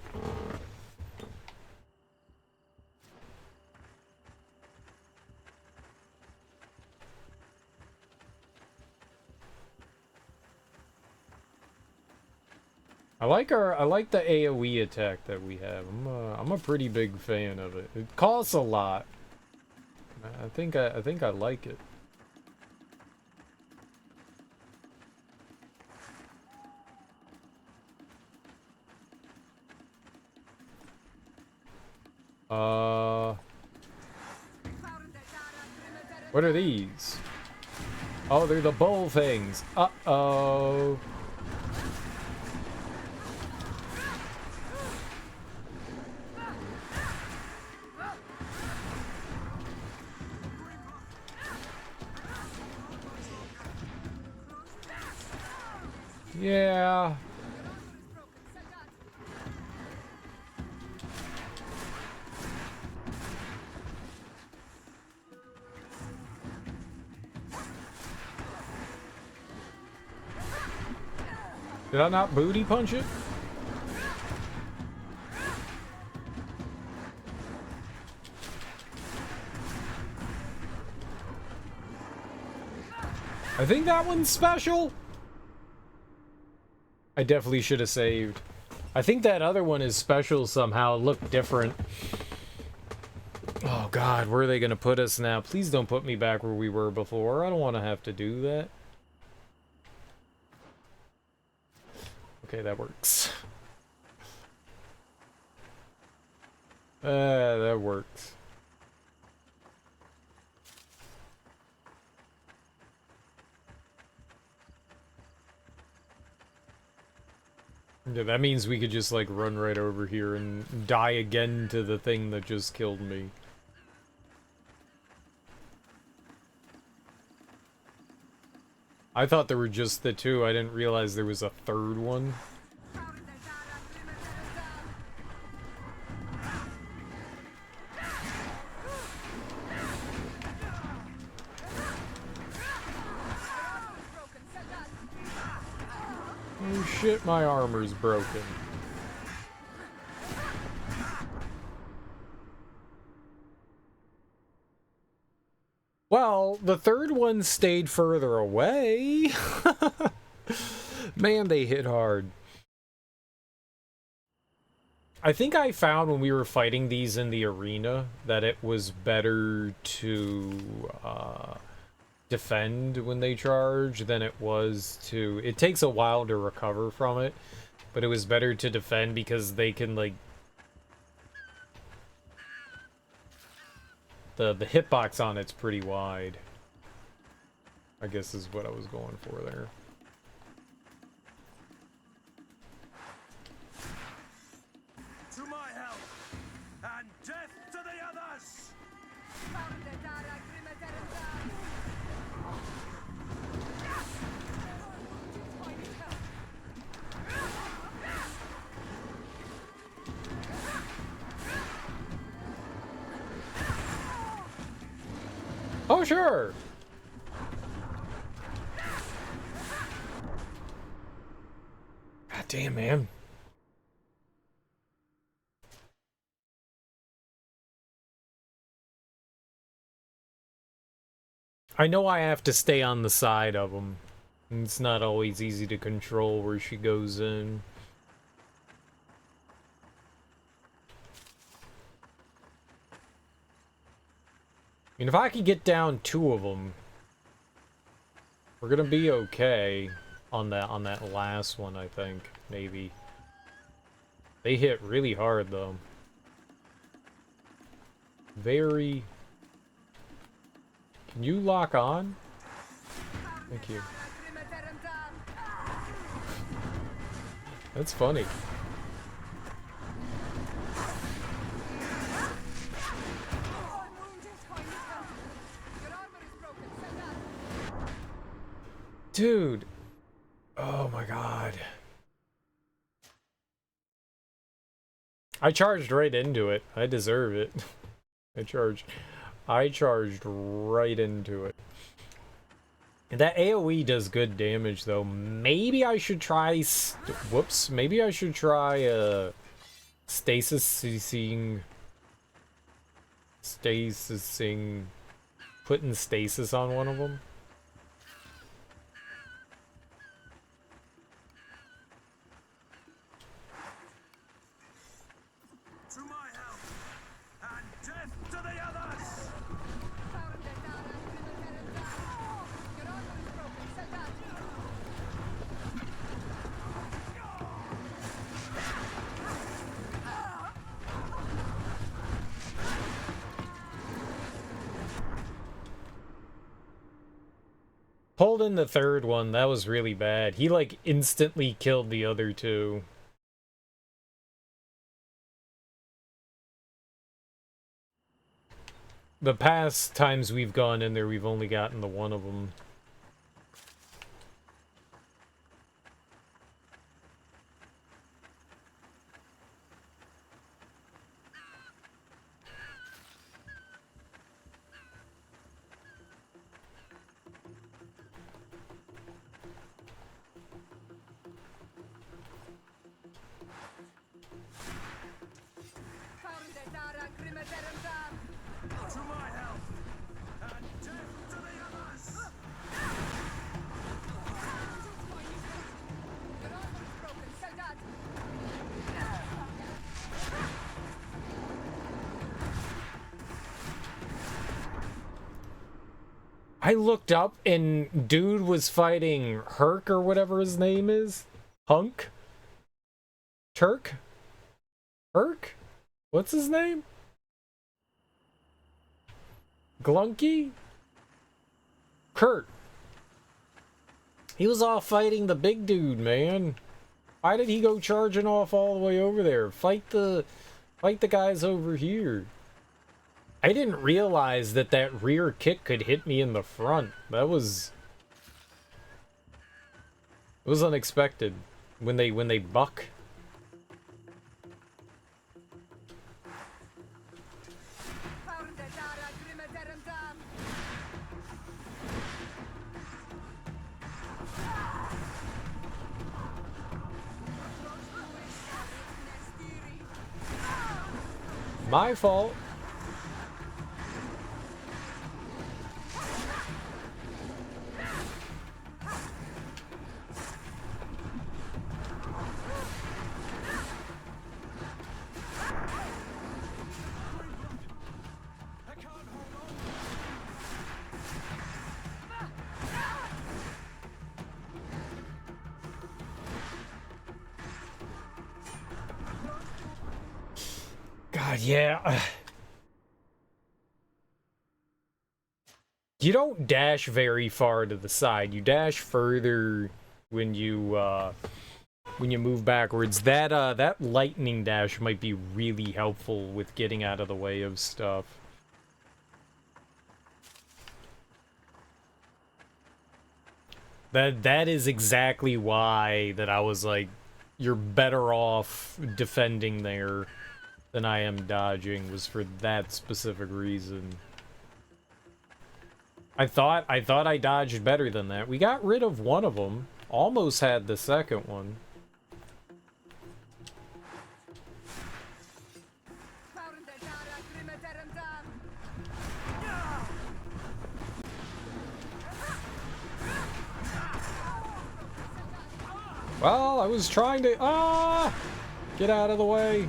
I like the AoE attack that we have. I'm a pretty big fan of it. It costs a lot. I think I like it. What are these? Oh, they're the bull things. Uh-oh. Yeah. Did I not booty punch it? I think that one's special. I definitely should have saved. I think that other one is special somehow. It looked different. Oh god, where are they gonna put us now? Please don't put me back where we were before. I don't want to have to do that. Okay, that works. That works. Yeah, that means we could just, like, run right over here and die again to the thing that just killed me. I thought there were just the two. I didn't realize there was a third one. Oh shit, my armor's broken. Well, the third one stayed further away. Man, they hit hard. I think I found when we were fighting these in the arena that it was better to defend when they charge than it was to... It takes a while to recover from it, but it was better to defend because they can, like... The hitbox on it's pretty wide. I guess is what I was going for there. To my help, and death to the others! Oh, sure! God damn, man. I know I have to stay on the side of them. It's not always easy to control where she goes in. I mean, if I could get down two of them, we're gonna be okay on that last one, I think, maybe. They hit really hard, though. Very... Can you lock on? Thank you. That's funny. Dude. Oh my god. I charged right into it. I deserve it. I charged right into it. And that AoE does good damage, though. Maybe I should try... Whoops. Maybe I should try, stasising... Putting stasis on one of them. Pulled in the third one, that was really bad. He, like, instantly killed the other two. The past times we've gone in there, we've only gotten the one of them. I looked up and dude was fighting Herc or whatever his name is. Hunk? Turk? What's his name? Glunky? Kurt. He was off fighting the big dude, man. Why did he go charging off all the way over there? Fight the guys over here. I didn't realize that that rear kick could hit me in the front. It was unexpected when they buck. My fault. God, yeah. You don't dash very far to the side. You dash further when you move backwards. That lightning dash might be really helpful with getting out of the way of stuff. That is exactly why that I was like, you're better off defending there than I am dodging, was for that specific reason. I thought I dodged better than that. We got rid of one of them. Almost had the second one. Well, I was trying to... Get out of the way.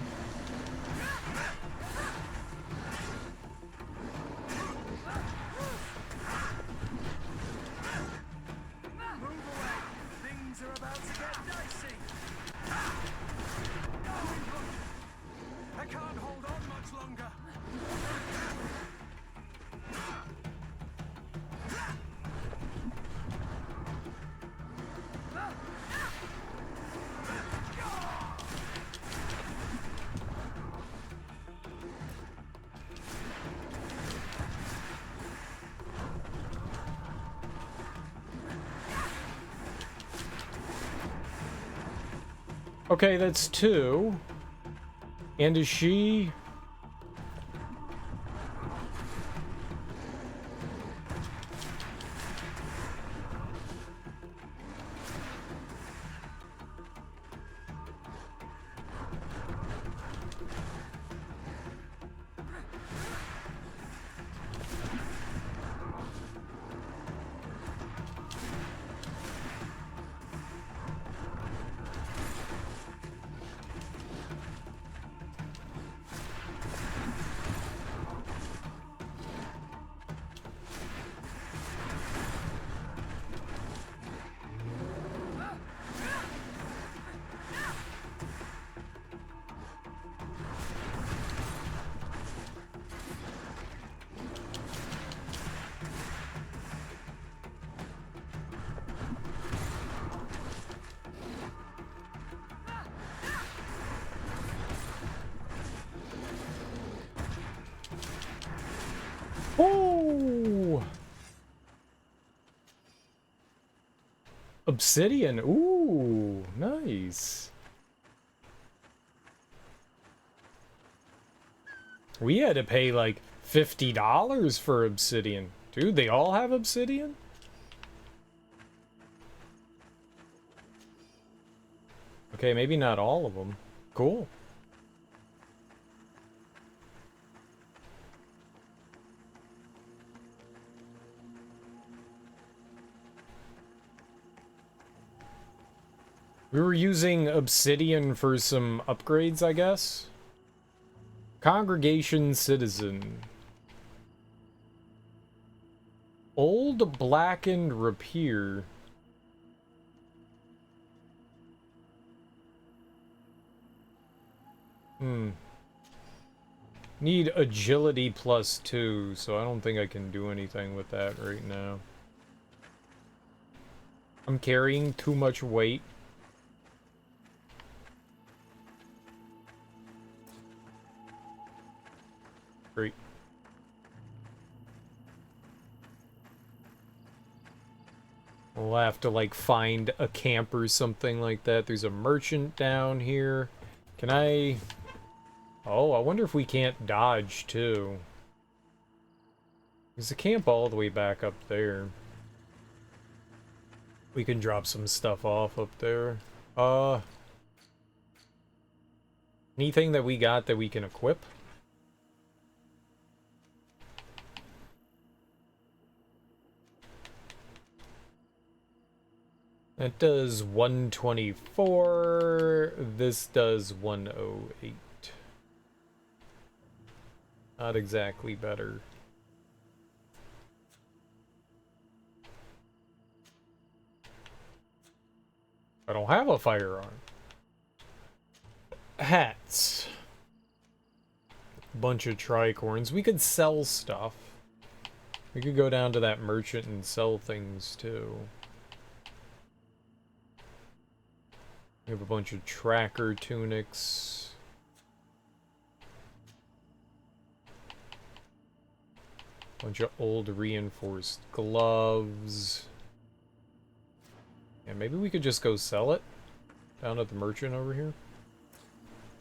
Okay, that's two. And is she... Oh! Obsidian. Ooh, nice. We had to pay like $50 for obsidian. Dude, they all have obsidian? Okay, maybe not all of them. Cool. We were using obsidian for some upgrades, I guess. Congregation Citizen. Old Blackened Rapier. Need agility +2, so I don't think I can do anything with that right now. I'm carrying too much weight. Great. We'll have to, like, find a camp or something like that. There's a merchant down here. Can I... Oh, I wonder if we can't dodge, too. There's a camp all the way back up there. We can drop some stuff off up there. Anything that we got that we can equip? That does 124. This does 108. Not exactly better. I don't have a firearm. Hats. Bunch of tricorns. We could sell stuff. We could go down to that merchant and sell things too. We have a bunch of tracker tunics. Bunch of old reinforced gloves. Yeah, maybe we could just go sell it down at the merchant over here.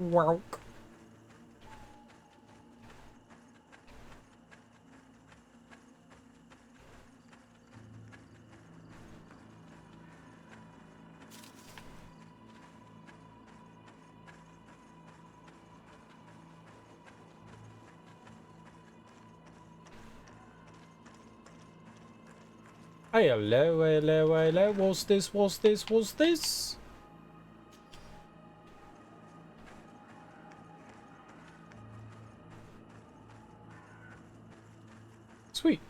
Wow. Hey, hello, hello, hello. What's this? What's this? What's this? Sweet.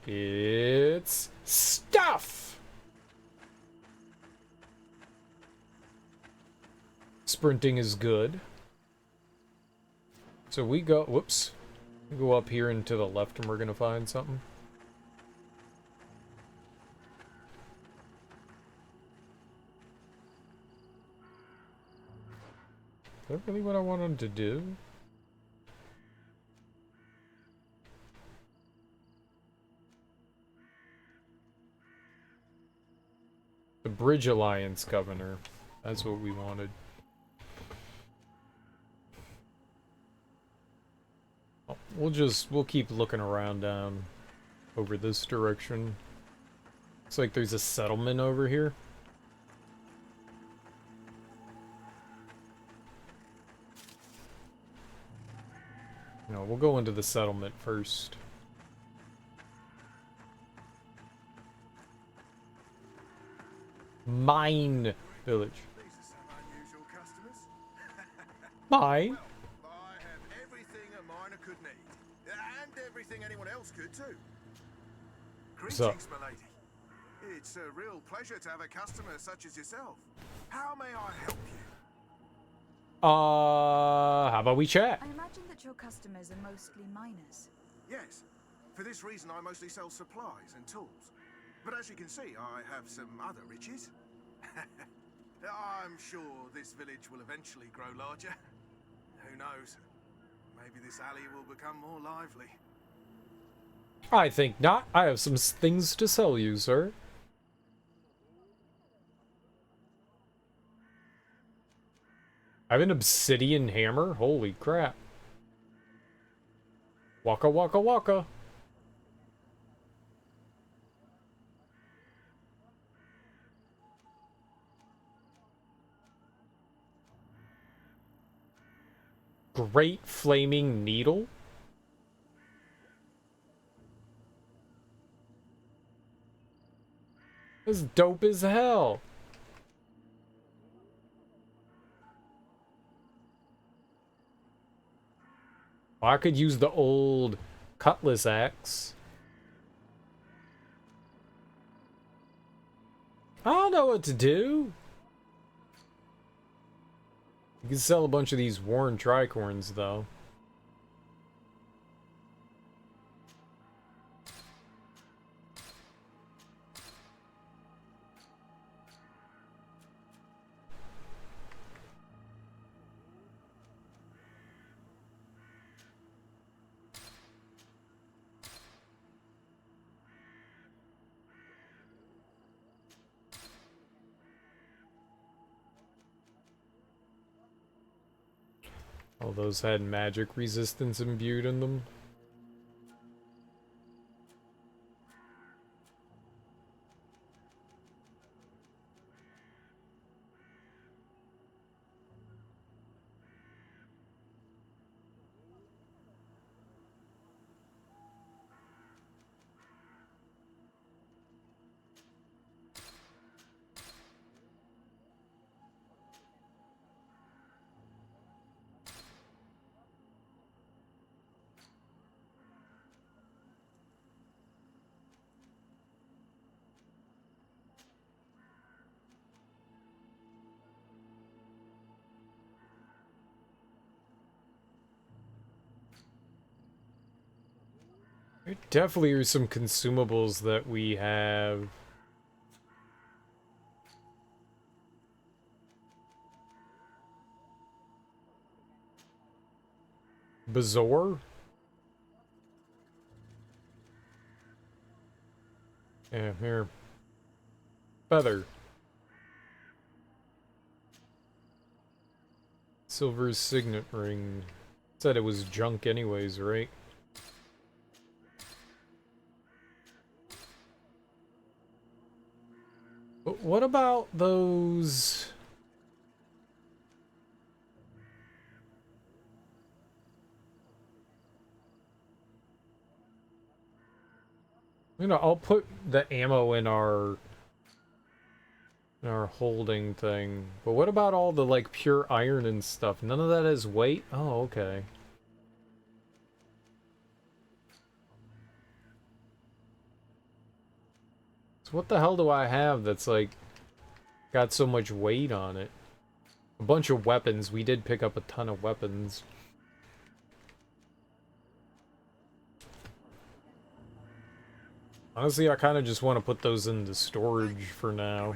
It's stuff. Sprinting is good. So we go, whoops. We go up here and to the left and we're gonna find something. Is that really what I wanted to do? The Bridge Alliance Governor. That's what we wanted. We'll keep looking around down over this direction. Looks like there's a settlement over here. No, we'll go into the settlement first. Mine village. These are some unusual customers. Mine? Well, I have everything a miner could need. And everything anyone else could too. What's up? Greetings, my lady. It's a real pleasure to have a customer such as yourself. How may I help you? How about we chat? I imagine that your customers are mostly miners. Yes. For this reason, I mostly sell supplies and tools. But as you can see, I have some other riches. I'm sure this village will eventually grow larger. Who knows? Maybe this alley will become more lively. I think not. I have some things to sell you, sir. I have an obsidian hammer? Holy crap. Waka waka waka. Great flaming needle? This is dope as hell. I could use the old cutlass axe. I don't know what to do. You can sell a bunch of these worn tricorns, though. All those had magic resistance imbued in them. There definitely are some consumables that we have. Bazaar? Yeah, here. Feather. Silver's signet ring. Said it was junk anyways, right? But what about those... You know, I'll put the ammo in our holding thing. But what about all the, like, pure iron and stuff? None of that has weight? Oh, okay. So what the hell do I have that's, like, got so much weight on it? A bunch of weapons. We did pick up a ton of weapons. Honestly, I kind of just want to put those into storage for now.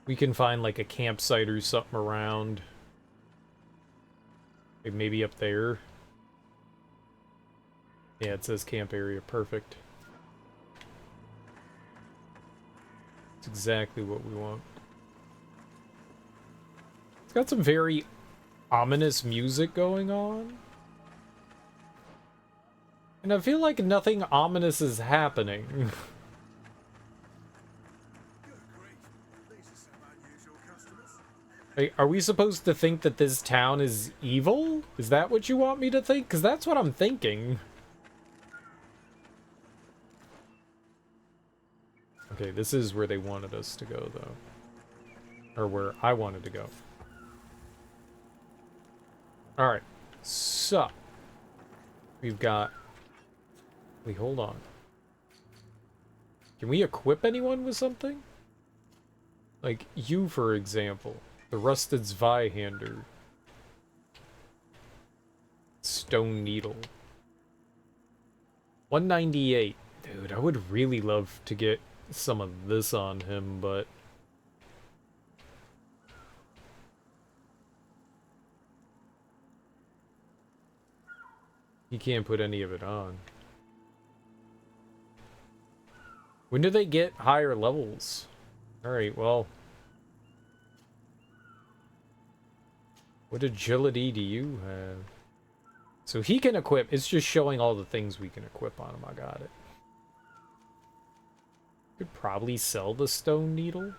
We can find like a campsite or something around. Like maybe up there. Yeah, it says camp area. Perfect. It's exactly what we want. It's got some very ominous music going on. And I feel like nothing ominous is happening. Are we supposed to think that this town is evil? Is that what you want me to think? Because that's what I'm thinking. Okay, this is where they wanted us to go, though. Or where I wanted to go. Alright, so we've got... Wait, hold on. Can we equip anyone with something? Like you, for example. The Rusted Zweihander. Stone Needle. 198. Dude, I would really love to get some of this on him, but... He can't put any of it on. When do they get higher levels? Alright, well... What agility do you have? So he can equip. It's just showing all the things we can equip on him. I got it. Could probably sell the Stone Needle.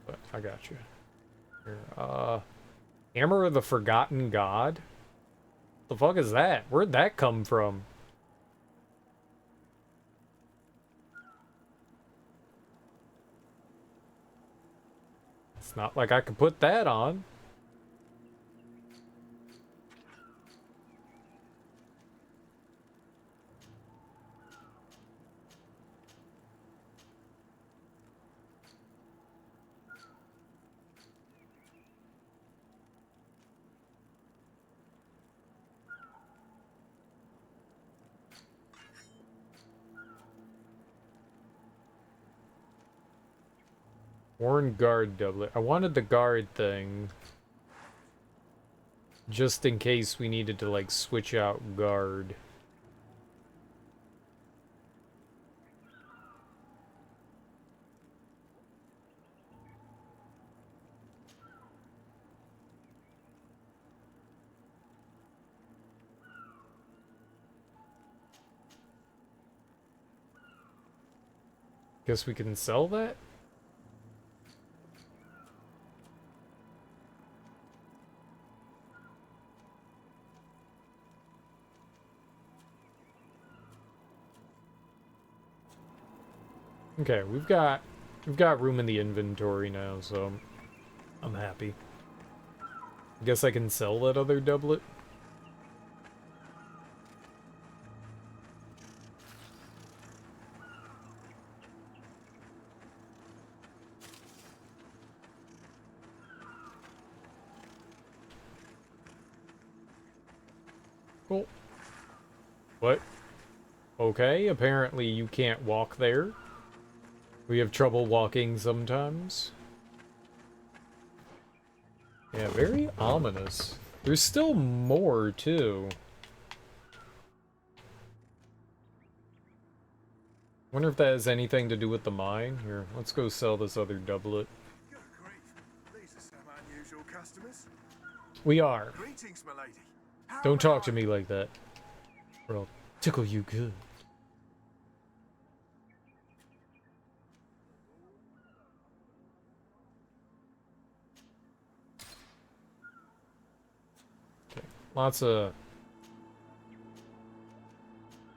But I got you. Here, Hammer of the Forgotten God? What the fuck is that? Where'd that come from? It's not like I could put that on. Worn guard doublet. I wanted the guard thing. Just in case we needed to, like, switch out guard. Guess we can sell that? Okay, we've got room in the inventory now, so I'm happy. Guess I can sell that other doublet. Cool. What? Okay, apparently you can't walk there. We have trouble walking sometimes. Yeah, very ominous. There's still more, too. Wonder if that has anything to do with the mine. Here, let's go sell this other doublet. Good grief. These are some unusual customers. We are. Greetings, my lady. How Don't may talk I- to me like that, or I'll tickle you good. Okay, lots of...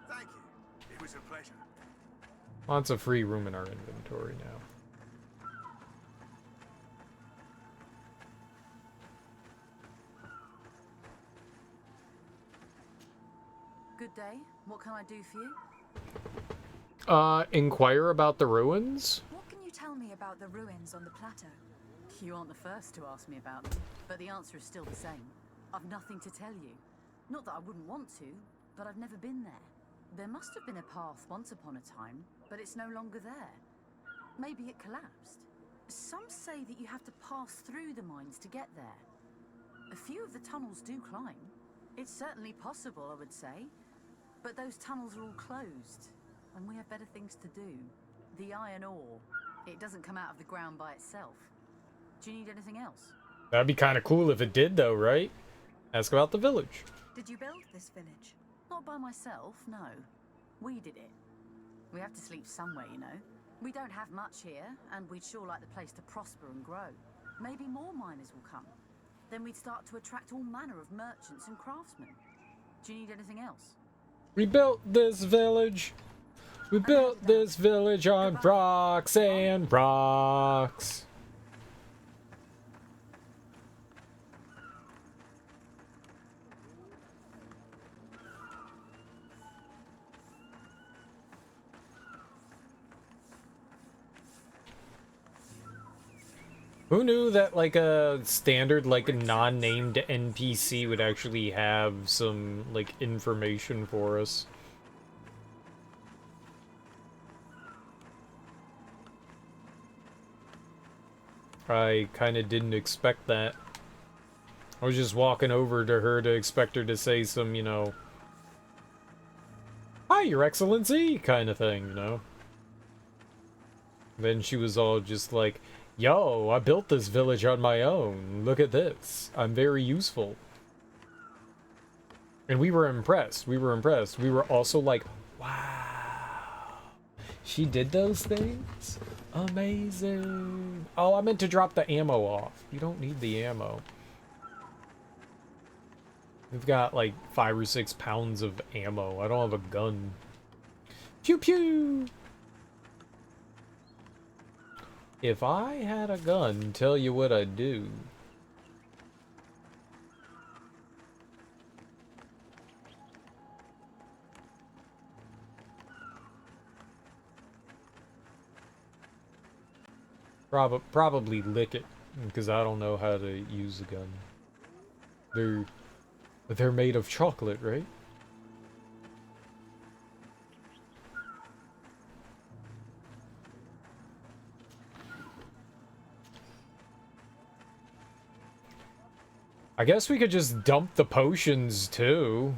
Thank you. It was a pleasure. Lots of free room in our inventory now. Good day. What can I do for you? Inquire about the ruins? What can you tell me about the ruins on the plateau? You aren't the first to ask me about them, but the answer is still the same. I've nothing to tell you. Not that I wouldn't want to, but I've never been there. There must have been a path once upon a time, but it's no longer there. Maybe it collapsed. Some say that you have to pass through the mines to get there. A few of the tunnels do climb. It's certainly possible, I would say. But those tunnels are all closed, and we have better things to do. The iron ore, it doesn't come out of the ground by itself. Do you need anything else? That'd be kind of cool if it did, though, right? Ask about the village. Did you build this village? Not by myself, no. We did it. We have to sleep somewhere, you know. We don't have much here, and we'd sure like the place to prosper and grow. Maybe more miners will come. Then we'd start to attract all manner of merchants and craftsmen. Do you need anything else? We built this village. We built this village on rocks and rocks. Who knew that, like, a standard, like, non-named NPC would actually have some, like, information for us? I kind of didn't expect that. I was just walking over to her to expect her to say some, you know, "Hi, Your Excellency," kind of thing, you know? Then she was all just like, "Yo, I built this village on my own. Look at this. I'm very useful." And we were impressed. We were impressed. We were also like, "Wow. She did those things? Amazing." Oh, I meant to drop the ammo off. You don't need the ammo. We've got like 5 or 6 pounds of ammo. I don't have a gun. Pew pew! If I had a gun, tell you what I'd do. Probably lick it, because I don't know how to use a gun. They're made of chocolate, right? I guess we could just dump the potions, too.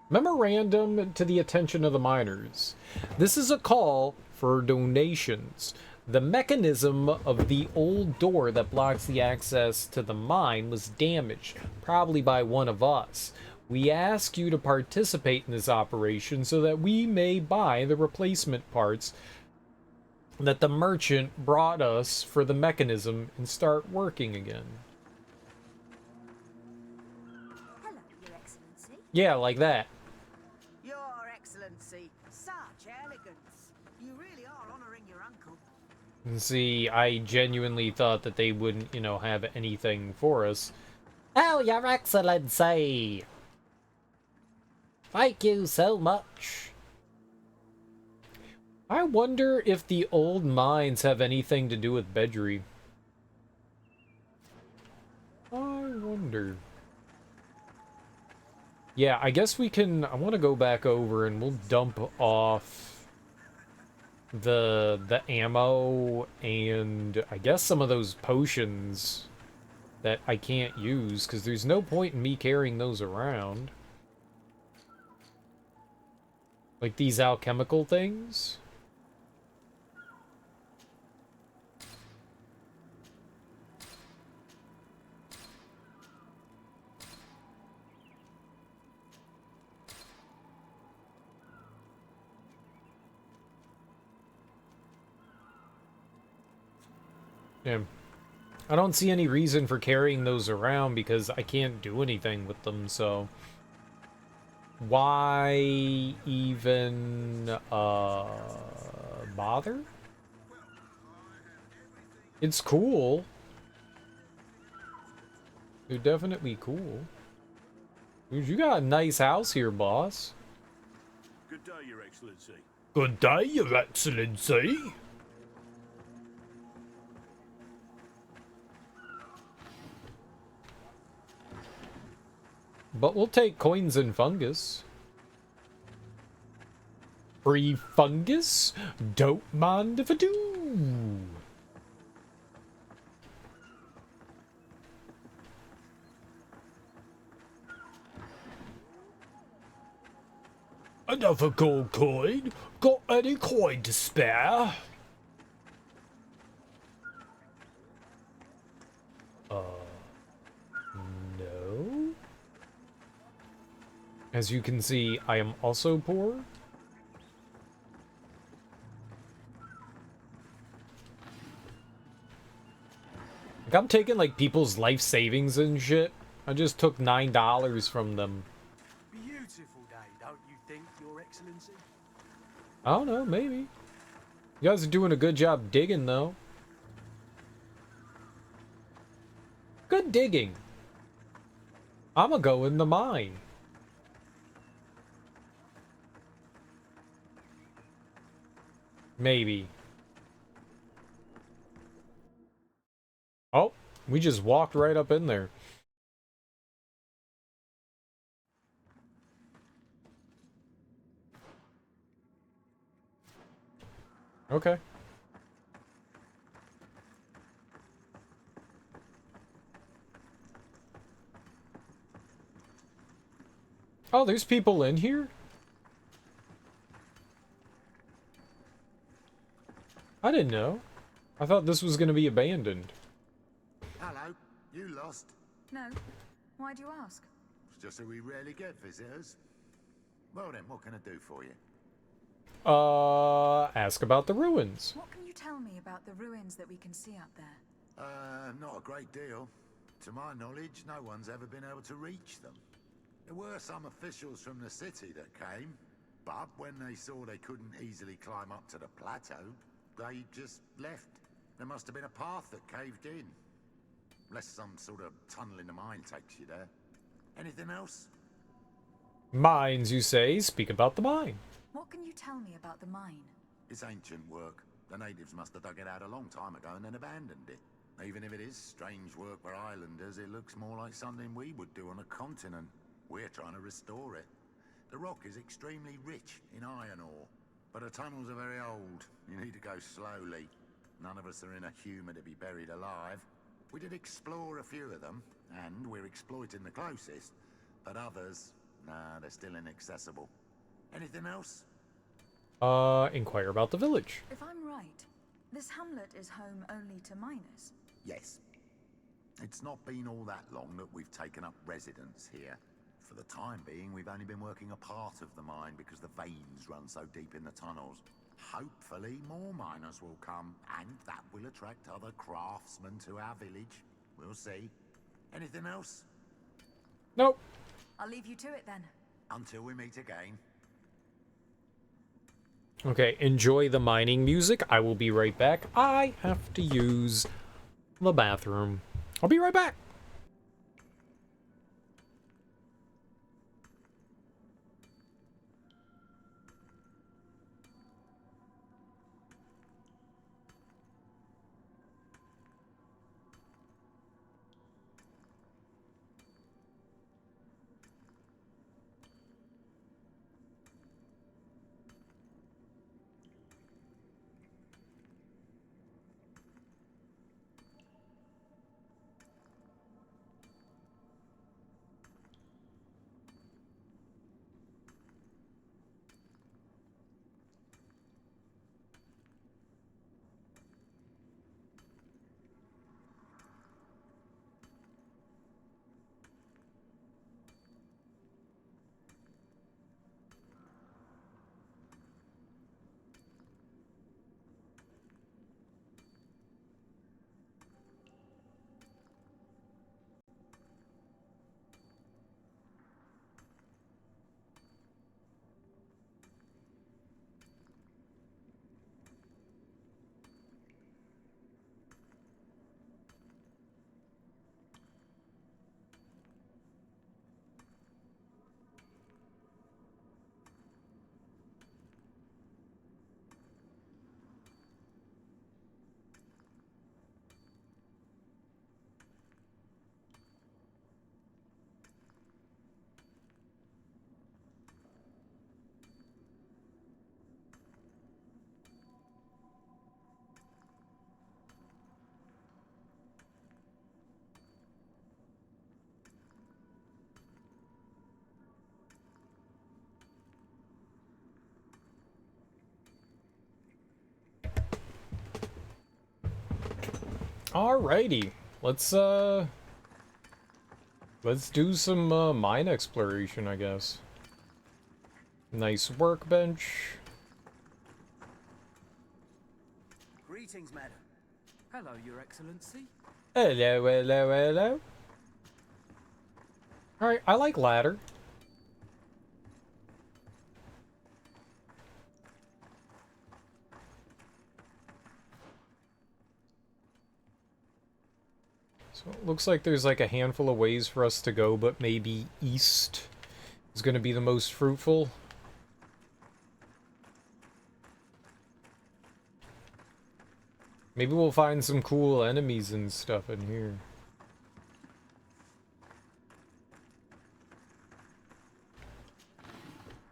Memorandum to the attention of the miners. This is a call for donations. The mechanism of the old door that blocks the access to the mine was damaged, probably by one of us. We ask you to participate in this operation so that we may buy the replacement parts that the merchant brought us for the mechanism and start working again. Hello, Your Excellency. Yeah, like that. Your Excellency, such elegance. You really are honoring your uncle. And see, I genuinely thought that they wouldn't, you know, have anything for us. Oh, Your Excellency! Thank you so much. I wonder if the old mines have anything to do with Bedry. I wonder. Yeah, I guess we can... I want to go back over and we'll dump off the ammo and I guess some of those potions that I can't use, because there's no point in me carrying those around. Like these alchemical things. Yeah. I don't see any reason for carrying those around because I can't do anything with them, so why even bother? It's cool. They're definitely cool. Dude, you got a nice house here, boss. Good day, Your Excellency. Good day, Your Excellency. But we'll take coins and fungus. Free fungus? Don't mind if I do. Another gold coin? Got any coin to spare? No. As you can see, I am also poor. Like, I'm taking, like, people's life savings and shit. I just took $9 from them. Beautiful day, don't you think, Your Excellency? I don't know, maybe. You guys are doing a good job digging, though. Good digging. I'ma go in the mine. Maybe. Oh, we just walked right up in there. Okay. Oh, there's people in here? I didn't know. I thought this was going to be abandoned. Hello, you lost? No. Why do you ask? It's just that we rarely get visitors. Well then, what can I do for you? Ask about the ruins. What can you tell me about the ruins that we can see up there? Not a great deal. To my knowledge, no one's ever been able to reach them. There were some officials from the city that came, but when they saw they couldn't easily climb up to the plateau, they just left. There must have been a path that caved in. Unless some sort of tunnel in the mine takes you there. Anything else? Mines, you say? Speak about the mine. What can you tell me about the mine? It's ancient work. The natives must have dug it out a long time ago and then abandoned it. Even if it is strange work for islanders, it looks more like something we would do on a continent. We're trying to restore it. The rock is extremely rich in iron ore, but the tunnels are very old. You need to go slowly. None of us are in a humour to be buried alive. We did explore a few of them, and we're exploiting the closest. But others, nah, they're still inaccessible. Anything else? Inquire about the village. If I'm right, this hamlet is home only to miners. Yes. It's not been all that long that we've taken up residence here. For the time being, we've only been working a part of the mine because the veins run so deep in the tunnels. Hopefully more miners will come, and that will attract other craftsmen to our village. We'll see. Anything else? Nope. I'll leave you to it then. Until we meet again. Okay, enjoy the mining music. I will be right back. I have to use the bathroom. I'll be right back. Alrighty, let's do some mine exploration, I guess. Nice workbench. Greetings, madam. Hello, Your Excellency. Hello, hello, hello. Alright, I like ladder. So it looks like there's like a handful of ways for us to go, but maybe east is going to be the most fruitful. Maybe we'll find some cool enemies and stuff in here.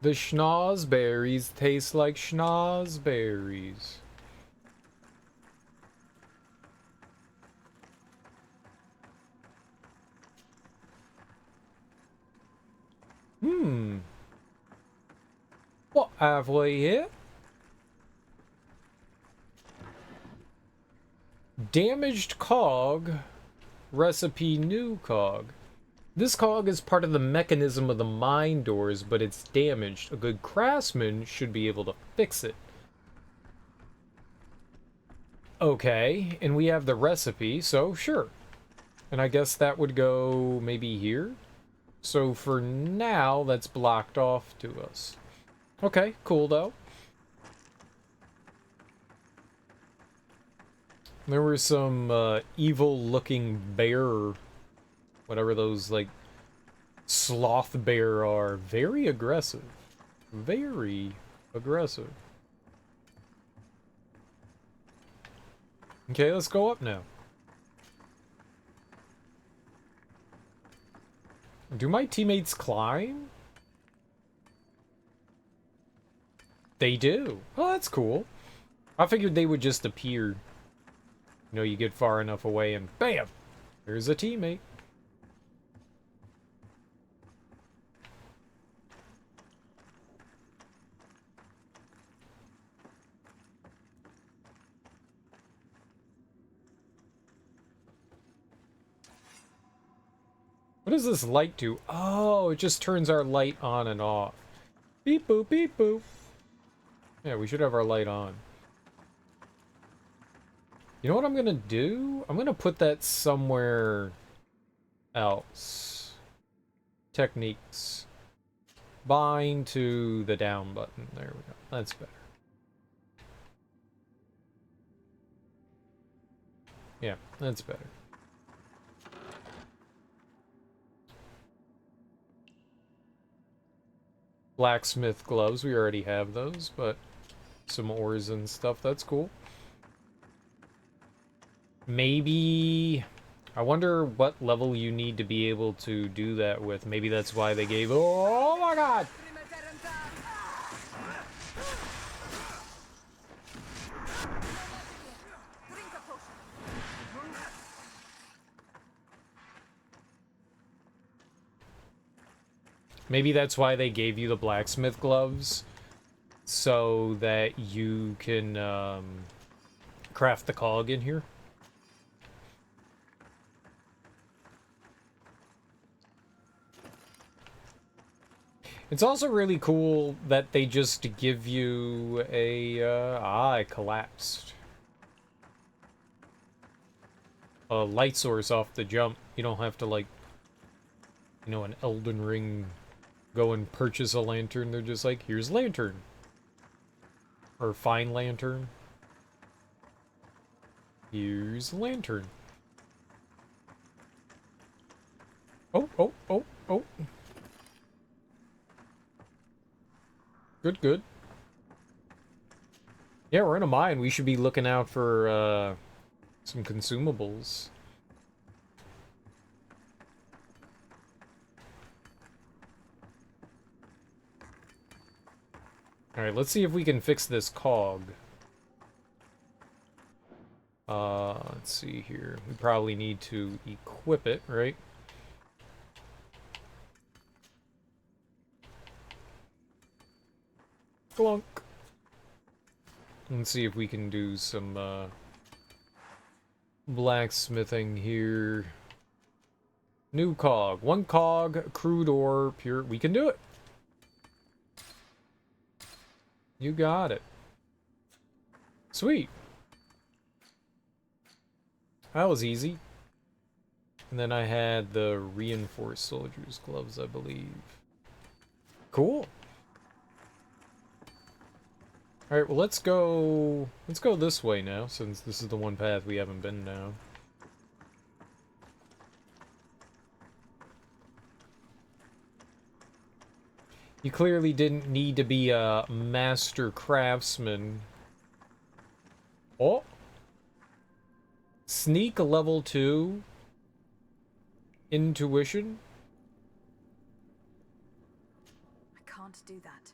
The schnozberries taste like schnozberries. What have we here? Damaged cog, recipe new cog. This cog is part of the mechanism of the mine doors, but it's damaged. A good craftsman should be able to fix it. Okay, and we have the recipe, so sure. And I guess that would go maybe here? So for now, that's blocked off to us. Okay, cool though. There were some evil-looking bear, whatever those, like, sloth bear are. Very aggressive. Very aggressive. Okay, let's go up now. Do my teammates climb? They do. Oh, that's cool. I figured they would just appear. You know, you get far enough away and BAM! There's a teammate. What does this light do? Oh, it just turns our light on and off. Beep boop, beep boop. Yeah, we should have our light on. You know what I'm gonna do? I'm gonna put that somewhere else. Techniques. Bind to the down button. There we go. That's better. Yeah, that's better. Blacksmith gloves. We already have those, but some ores and stuff. That's cool. Maybe... I wonder what level you need to be able to do that with. Maybe that's why they gave... Oh my god! Maybe that's why they gave you the blacksmith gloves. So that you can craft the cog in here. It's also really cool that they just give you a... I collapsed. A light source off the jump. You don't have to, like, you know, an Elden Ring go and purchase a lantern. They're just like, here's lantern. Or fine lantern. Here's a lantern. Oh, oh, oh, oh. Good, good. Yeah, we're in a mine. We should be looking out for some consumables. Alright, let's see if we can fix this cog. Let's see here. We probably need to equip it, right? Glunk. Let's see if we can do some blacksmithing here. New cog. One cog, crude ore, pure. We can do it. You got it. Sweet. That was easy. And then I had the reinforced soldier's gloves, I believe. Cool. Alright, well let's go this way now, since this is the one path we haven't been down. You clearly didn't need to be a master craftsman. Oh! Sneak level 2. Intuition. I can't do that.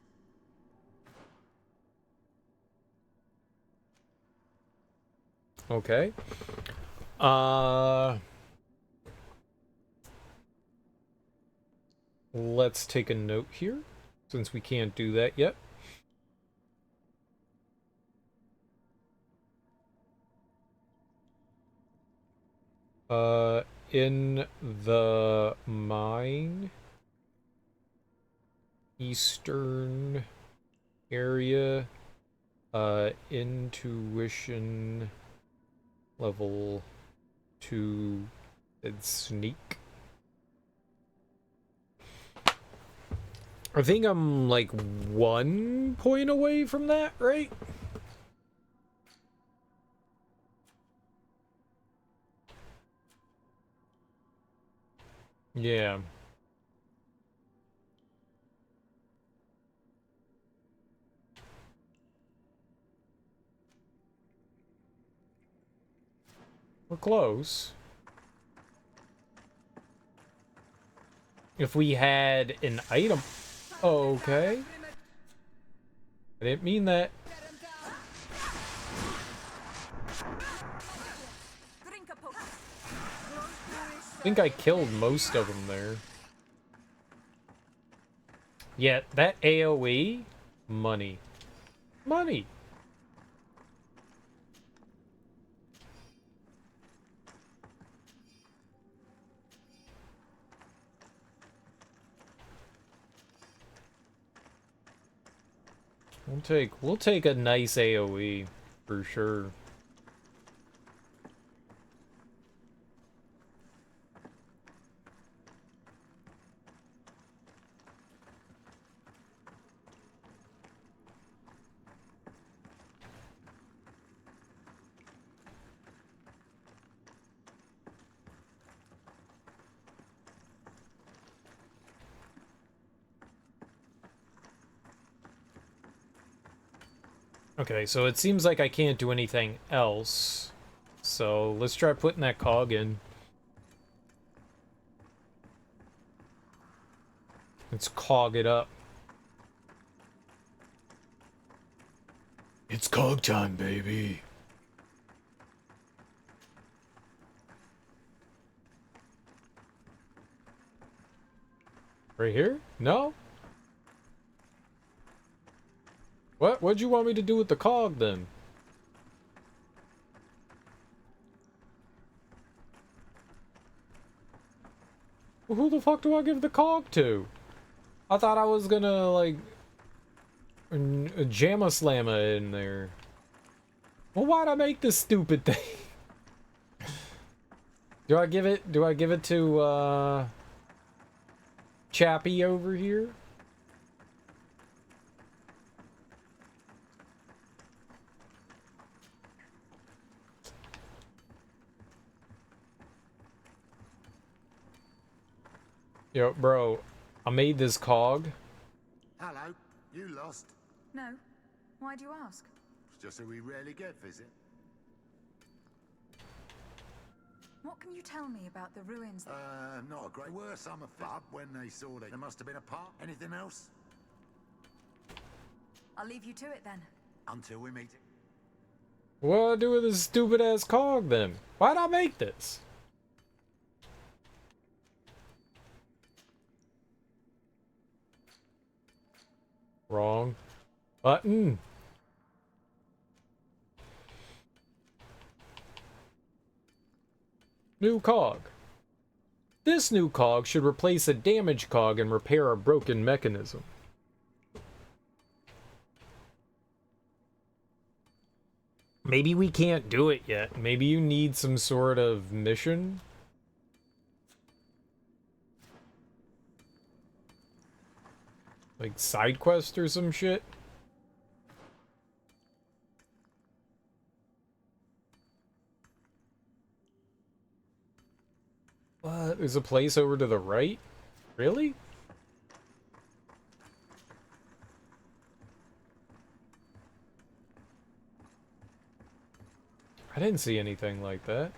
Okay. Let's take a note here, since we can't do that yet. In the mine, eastern area, intuition level 2 and sneak. I think I'm like 1 point away from that, right? Yeah. We're close. If we had an item... Okay. I didn't mean that. I think I killed most of them there. Yeah, that AoE? Money. Money! We'll take a nice AoE for sure. Okay, so it seems like I can't do anything else. So let's try putting that cog in. Let's cog it up. It's cog time, baby. Right here? No? What'd you want me to do with the cog, then? Well, who the fuck do I give the cog to? I thought I was gonna, like, jamma slamma in there. Well, why'd I make this stupid thing? Do I give it to, Chappie over here? Yo, bro, I made this cog. Hello, you lost? No. Why do you ask? It's just that we rarely get visit. What can you tell me about the ruins? Not a great word. Summer fun when they saw that there must have been a park. Anything else? I'll leave you to it then. Until we meet. What do I do with this stupid ass cog then? Why'd I make this? Wrong button. New cog. This new cog should replace a damaged cog and repair a broken mechanism. Maybe we can't do it yet. Maybe you need some sort of mission? Like side quest or some shit? What? There's a place over to the right? Really? I didn't see anything like that.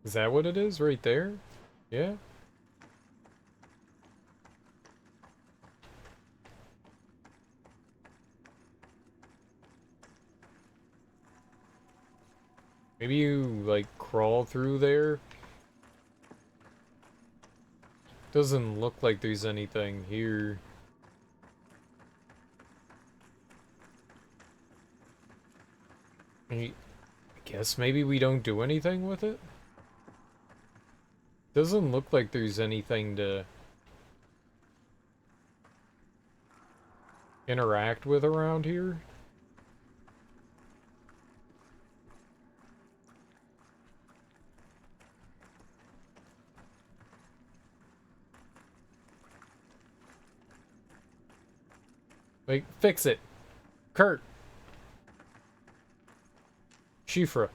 Is that what it is? Right there? Yeah? Maybe you, like, crawl through there? Doesn't look like there's anything here. I guess maybe we don't do anything with it? Doesn't look like there's anything to interact with around here. Like, fix it. Kurt. Shifra.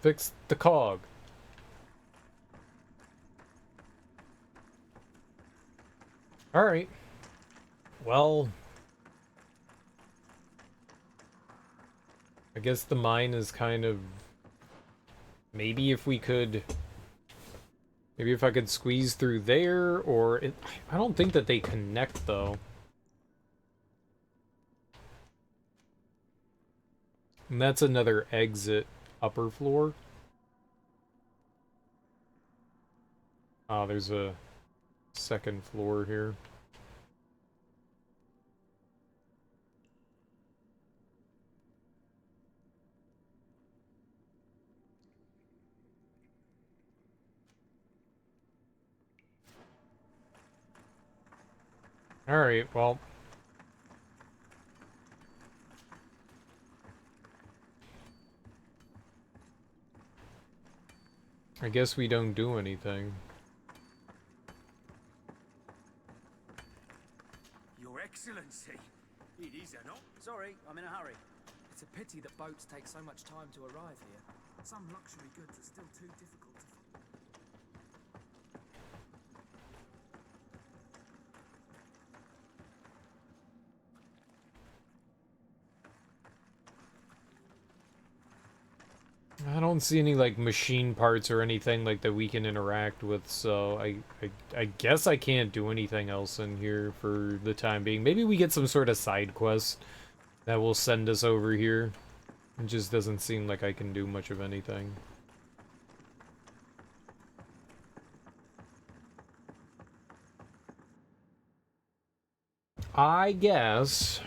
Fix the cog. Alright. Well, I guess the mine is kind of... Maybe if we could... Maybe if I could squeeze through there, or... I don't think that they connect, though. And that's another exit. Upper floor. Ah, there's a second floor here. Alright, well. I guess we don't do anything. Your Excellency, it is an Sorry, I'm in a hurry. It's a pity that boats take so much time to arrive here. Some luxury goods are still too difficult to find. I don't see any like machine parts or anything like that we can interact with, so I guess I can't do anything else in here for the time being. Maybe we get some sort of side quest that will send us over here. It just doesn't seem like I can do much of anything. I guess.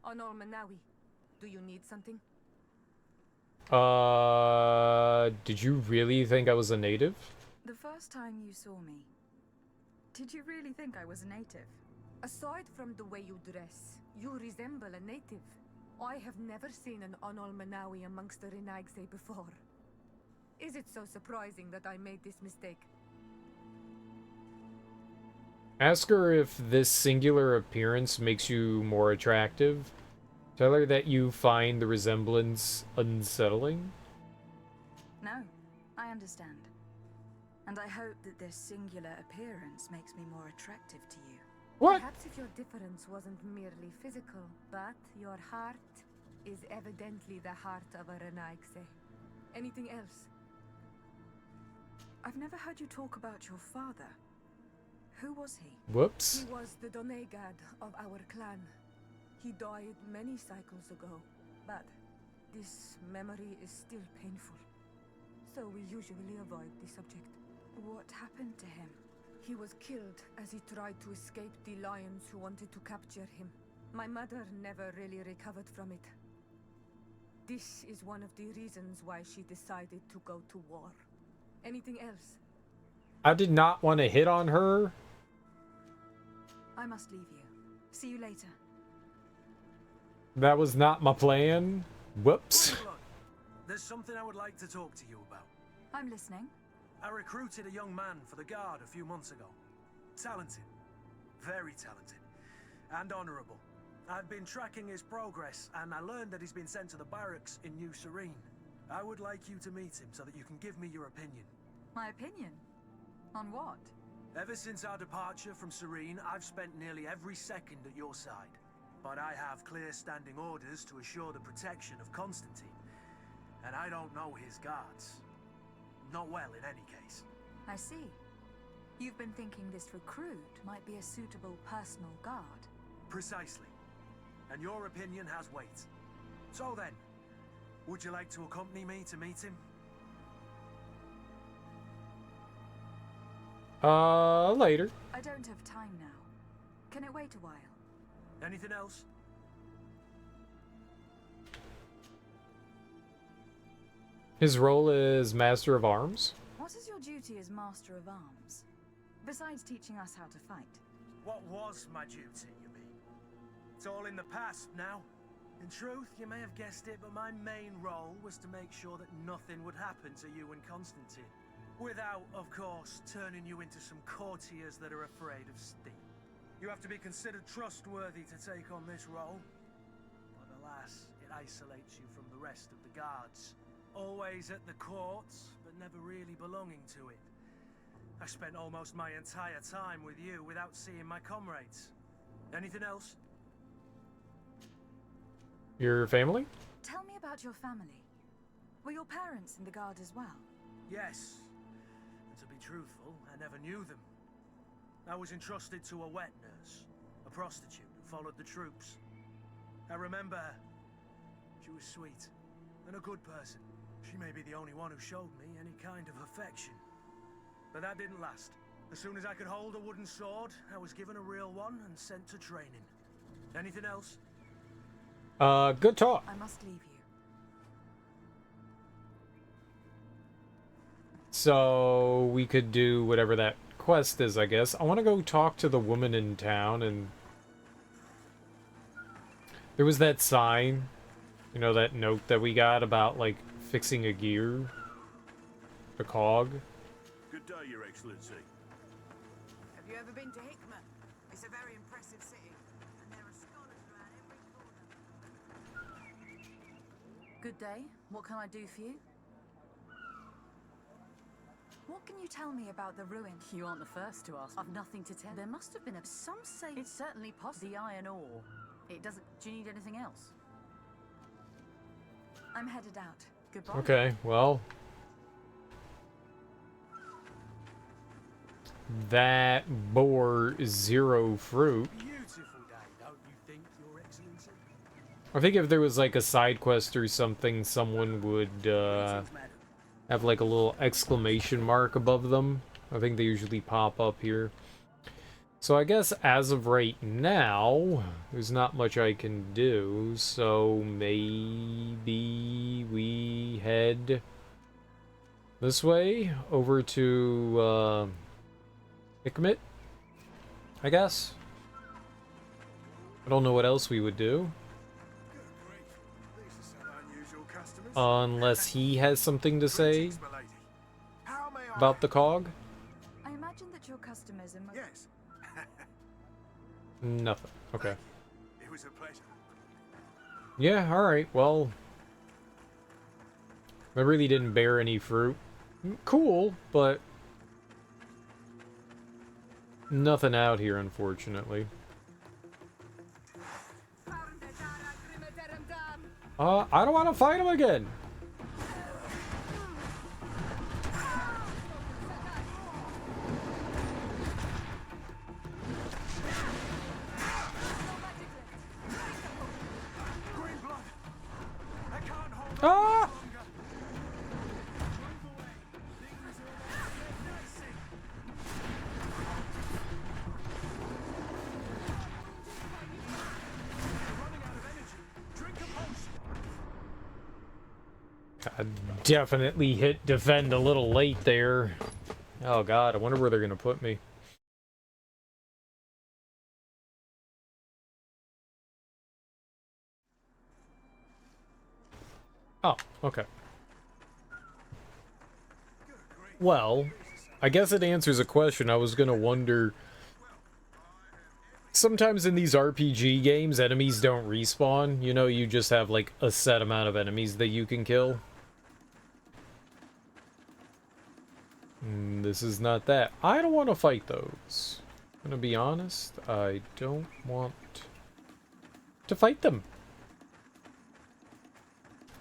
Honor Manawi, do you need something? Did you really think I was a native? The first time you saw me, did you really think I was a native? Aside from the way you dress, you resemble a native. I have never seen an Onol Manawi amongst the Renaigse before. Is it so surprising that I made this mistake? Ask her if this singular appearance makes you more attractive. Tell her that you find the resemblance unsettling. No, I understand. And I hope that this singular appearance makes me more attractive to you. What? Perhaps if your difference wasn't merely physical, but your heart is evidently the heart of a Renaigse. Anything else? I've never heard you talk about your father. Who was he? Whoops. He was the Donegad of our clan. He died many cycles ago, but this memory is still painful. So we usually avoid the subject. What happened to him? He was killed as he tried to escape the lions who wanted to capture him. My mother never really recovered from it. This is one of the reasons why she decided to go to war. Anything else? I did not want to hit on her. I must leave you. See you later. That was not my plan. Whoops. There's something I would like to talk to you about. I'm listening. I recruited a young man for the guard a few months ago. Talented. Very talented. And honorable. I've been tracking his progress, and I learned that he's been sent to the barracks in New Serene. I would like you to meet him so that you can give me your opinion. My opinion? On what? Ever since our departure from Serene, I've spent nearly every second at your side. But I have clear standing orders to assure the protection of Constantine. And I don't know his guards. Not well, in any case. I see. You've been thinking this recruit might be a suitable personal guard. Precisely. And your opinion has weight. So then, would you like to accompany me to meet him? Later. I don't have time now. Can it wait a while? Anything else? His role is Master of Arms. What is your duty as Master of Arms? Besides teaching us how to fight. What was my duty, you mean? It's all in the past now. In truth, you may have guessed it, but my main role was to make sure that nothing would happen to you and Constantine. Without, of course, turning you into some courtiers that are afraid of steam. You have to be considered trustworthy to take on this role. But alas, it isolates you from the rest of the guards. Always at the courts, but never really belonging to it. I spent almost my entire time with you without seeing my comrades. Anything else? Your family? Tell me about your family. Were your parents in the guard as well? Yes. And to be truthful, I never knew them. I was entrusted to a wet nurse, a prostitute who followed the troops. I remember her. She was sweet and a good person. She may be the only one who showed me any kind of affection. But that didn't last. As soon as I could hold a wooden sword, I was given a real one and sent to training. Anything else? Good talk. I must leave you. So we could do whatever that quest is, I guess. I want to go talk to the woman in town, and there was that sign, you know, that note that we got about, like, fixing a gear, a cog. Good day, Your Excellency. Have you ever been to Hickman? It's a very impressive city, and there are scholars around every corner. Good day. What can I do for you? What can you tell me about the ruin? You aren't the first to ask. I've nothing to tell. There must have been a... Some say it's certainly possible. The iron ore. It doesn't... Do you need anything else? I'm headed out. Goodbye. Okay, well... that bore 0 fruit. Beautiful day, don't you think, Your Excellency? I think if there was like a side quest or something, someone would have like a little exclamation mark above them. I think they usually pop up here. So I guess as of right now, there's not much I can do. So maybe we head this way over to Hickman, I guess. I don't know what else we would do. Unless he has something to say about the cog. I imagine that your customers are... Yes. Nothing. Okay. It was a pleasure. Yeah, alright, well... that really didn't bear any fruit. Cool, but... nothing out here, unfortunately. I don't want to fight him again! Ah! I definitely hit defend a little late there. Oh god, I wonder where they're gonna put me. Oh, okay. Well, I guess it answers a question. I was gonna wonder... sometimes in these RPG games, enemies don't respawn. You know, you just have, like, a set amount of enemies that you can kill. This is not that. I don't want to fight those. I'm gonna be honest. I don't want to fight them.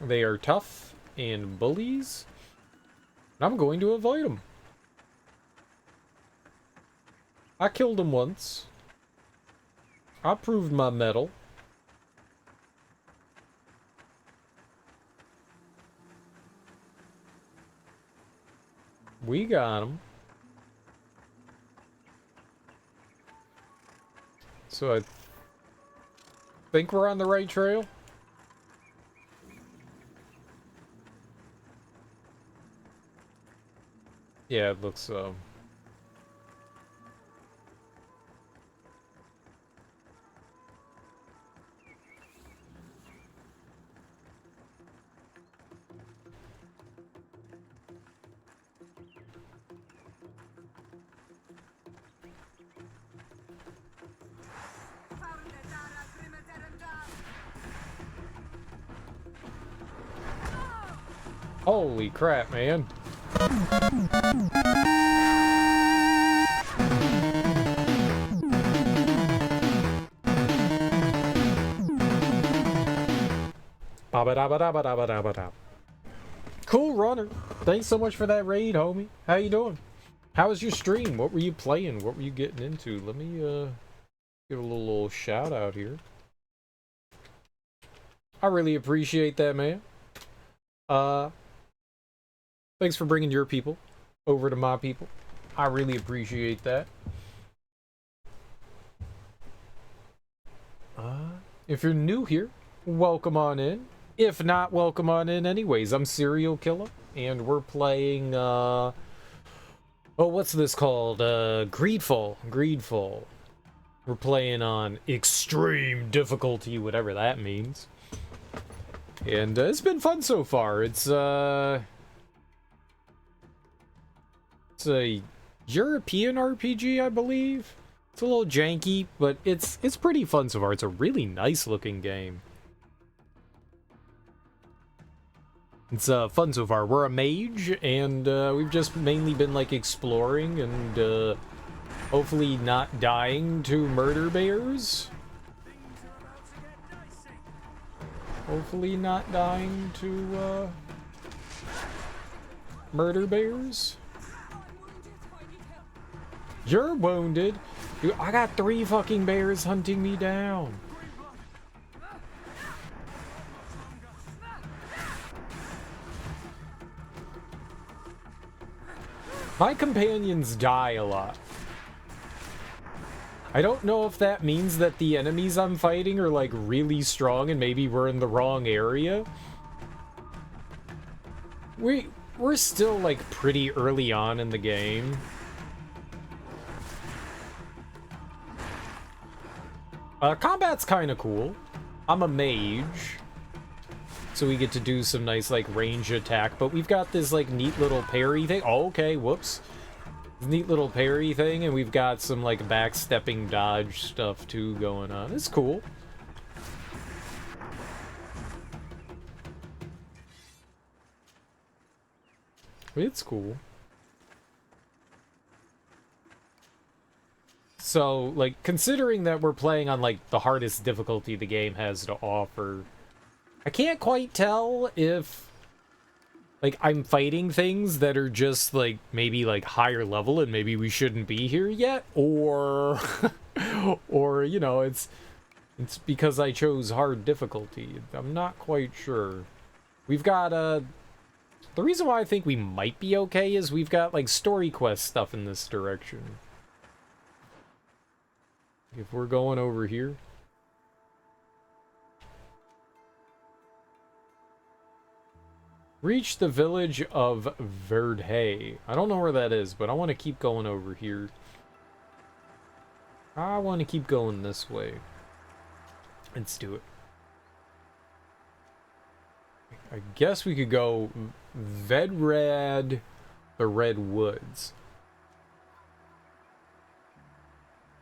They are tough and bullies. And I'm going to avoid them. I killed them once. I proved my mettle. We got him. So I think we're on the right trail. Yeah, it looks so. Holy crap, man. Cool runner. Thanks so much for that raid, homie. How you doing? How was your stream? What were you playing? What were you getting into? Let me give a little shout out here. I really appreciate that, man. Thanks for bringing your people over to my people. I really appreciate that. If you're new here, welcome on in. If not, welcome on in anyways. I'm Serial Killer, and we're playing Oh, what's this called? GreedFall. GreedFall. We're playing on extreme difficulty, whatever that means. And it's been fun so far. It's a European RPG, I believe. It's a little janky, but it's pretty fun so far. It's a really nice looking game. It's fun so far. We're a mage, and we've just mainly been like exploring and hopefully not dying to murder bears. Hopefully not dying to murder bears. You're wounded. Dude, I got 3 fucking bears hunting me down. My companions die a lot. I don't know if that means that the enemies I'm fighting are like really strong and maybe we're in the wrong area. We're still like pretty early on in the game. Combat's kind of cool. I'm a mage, so we get to do some nice like range attack, but we've got this like neat little parry thing. Oh, okay, whoops. Neat little parry thing, and we've got some like backstepping dodge stuff too going on. It's cool. It's cool. So, like, considering that we're playing on, like, the hardest difficulty the game has to offer, I can't quite tell if, like, I'm fighting things that are just, like, maybe, like, higher level and maybe we shouldn't be here yet, or, or, you know, it's because I chose hard difficulty. I'm not quite sure. We've got, the reason why I think we might be okay is we've got, like, story quest stuff in this direction. If we're going over here. Reach the village of Verdhay. I don't know where that is, but I want to keep going over here. I want to keep going this way. Let's do it. I guess we could go Vedrad, the Red Woods.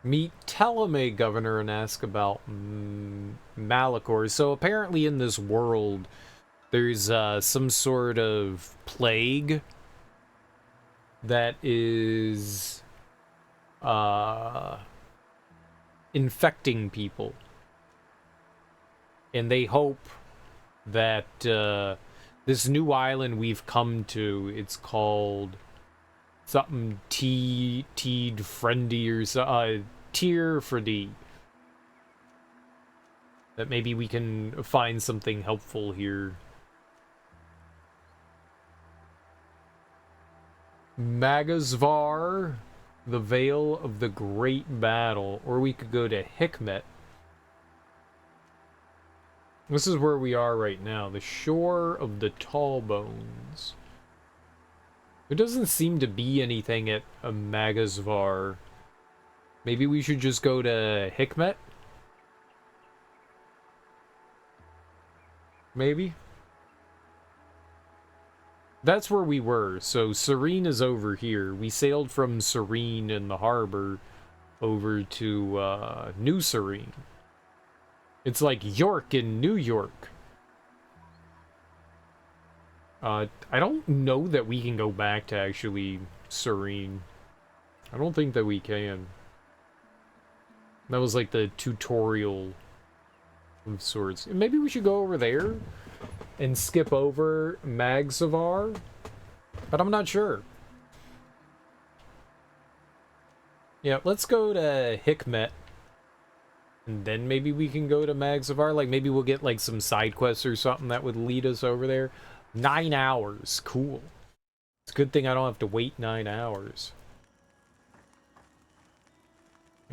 Meet Ptolemy governor and ask about Malachor. So apparently in this world, there's some sort of plague that is infecting people. And they hope that this new island we've come to, it's called something Teed Friendly or Tier Friendly. That maybe we can find something helpful here. Magazvar, the Veil of the Great Battle. Or we could go to Hikmet. This is where we are right now. The Shore of the Tall Bones. There doesn't seem to be anything at Magazvar. Maybe we should just go to Hikmet? Maybe? That's where we were. So Serene is over here. We sailed from Serene in the harbor over to New Serene. It's like York in New York. I don't know that we can go back to actually Serene. I don't think that we can. That was like the tutorial of sorts. Maybe we should go over there and skip over Magzavar, but I'm not sure. Yeah, let's go to Hikmet, and then maybe we can go to Magzavar. Like, maybe we'll get like some side quests or something that would lead us over there. 9 hours. Cool. It's a good thing I don't have to wait 9 hours.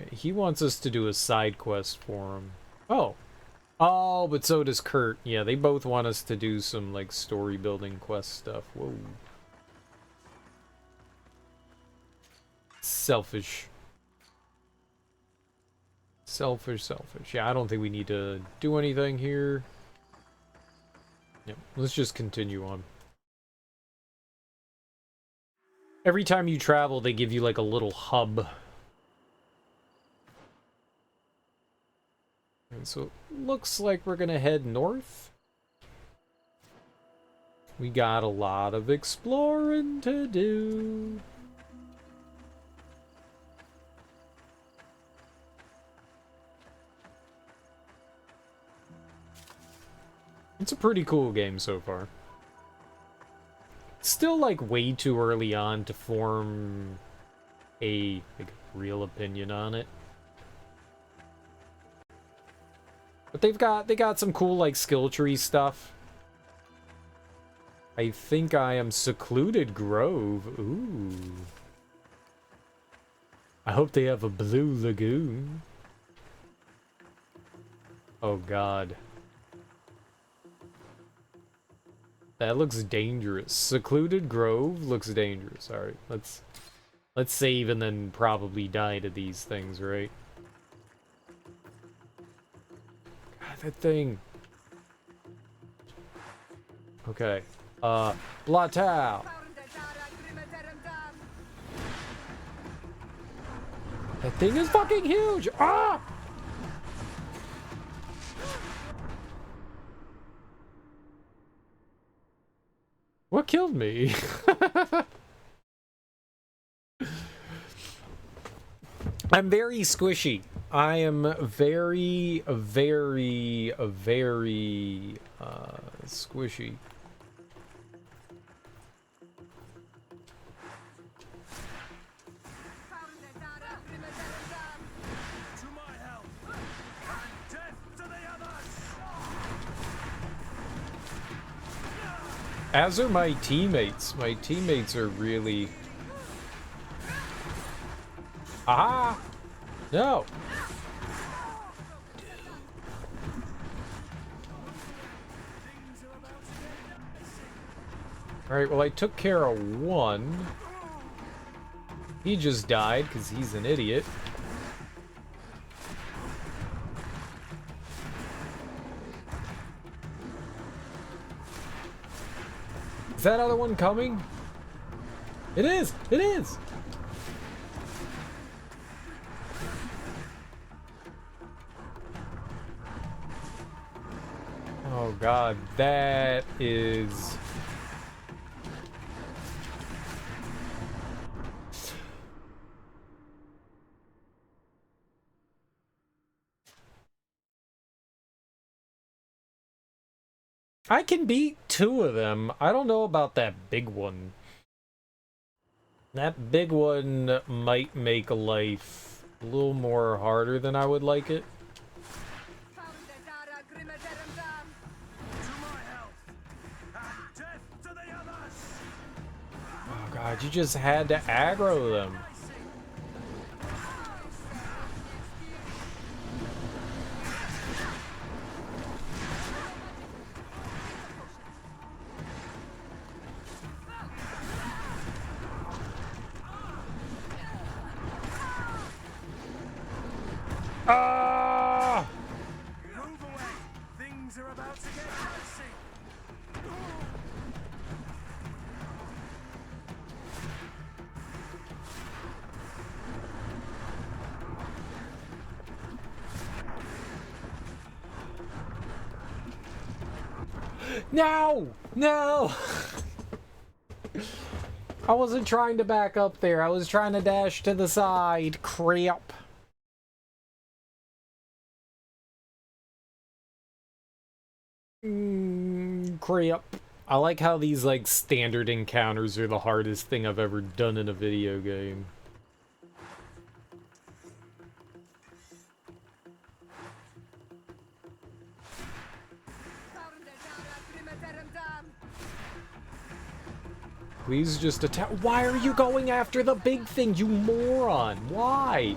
He wants us to do a side quest for him. Oh. Oh, but so does Kurt. Yeah, they both want us to do some, like, story building quest stuff. Whoa. selfish. Selfish. Yeah, I don't think we need to do anything here. Yep, let's just continue on. Every time you travel, they give you like a little hub. And so it looks like we're gonna head north. We got a lot of exploring to do. It's a pretty cool game so far. Still like way too early on to form a like, real opinion on it. But they got some cool like skill tree stuff. I think I am Secluded Grove. Ooh. I hope they have a blue lagoon. Oh god. That looks dangerous. Secluded Grove looks dangerous. Alright, let's save and then probably die to these things, right? God, that thing. Okay. Blatow. That thing is fucking huge! Ah! What killed me? I'm very squishy. I am very squishy. As are my teammates. My teammates are really... Aha! No! Alright, well I took care of one. He just died because he's an idiot. Is that other one coming? It is! It is! Oh god, that is... I can beat two of them. I don't know about that big one. That big one might make life a little more harder than I would like it. Oh god, you just had to aggro them. Ah! Move away. Things are about to get dicey. No! No! I wasn't trying to back up there. I was trying to dash to the side. Crap. Crap. I like how these, like, standard encounters are the hardest thing I've ever done in a video game. Please just attack. Why are you going after the big thing, you moron? Why?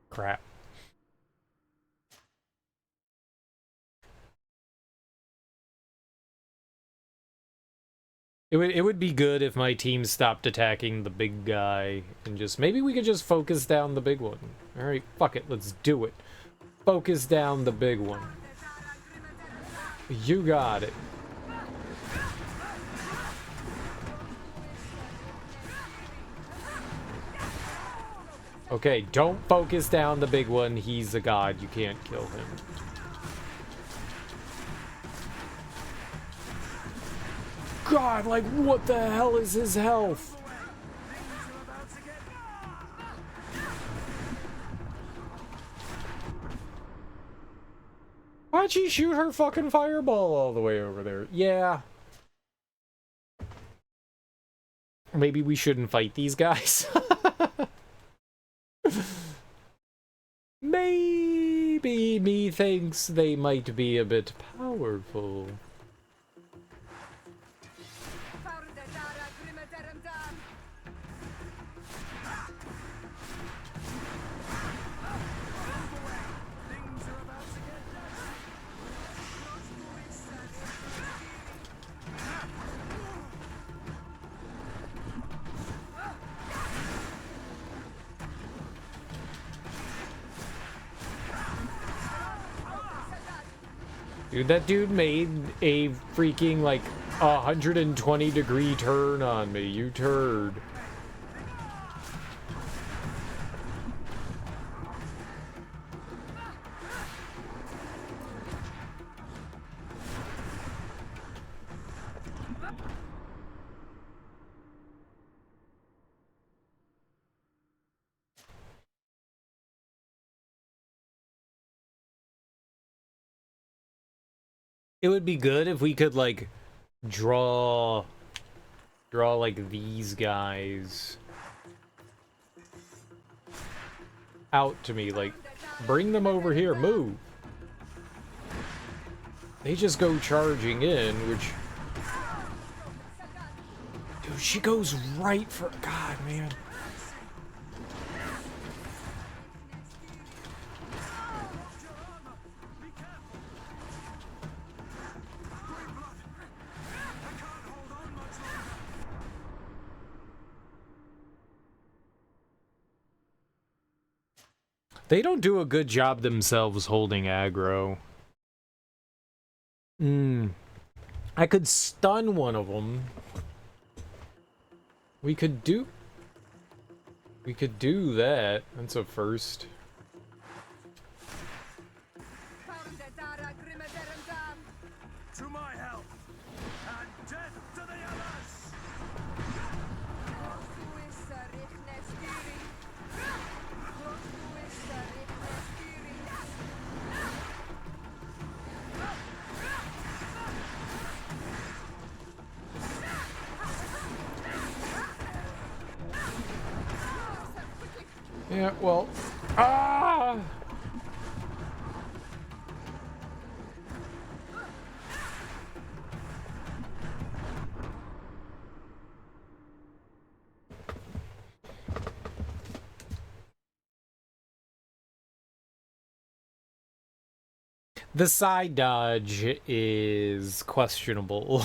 Crap. It would be good if my team stopped attacking the big guy and just maybe we could just focus down the big one. All right, fuck it, let's do it. Focus down the big one. You got it. Okay, don't focus down the big one. He's a god. You can't kill him. God, like, what the hell is his health? Why'd she shoot her fucking fireball all the way over there? Yeah. Maybe we shouldn't fight these guys. Maybe me thinks they might be a bit powerful. Dude, that dude made a freaking, like, 120-degree turn on me, you turd. It would be good if we could, like, draw like, these guys out to me. Like, bring them over here. Move. They just go charging in, which... Dude, she goes right for... God, man. They don't do a good job themselves holding aggro. I could stun one of them. We could do that. That's a first. To my help, and death to the others! Yeah, well... Ah! The side dodge is questionable.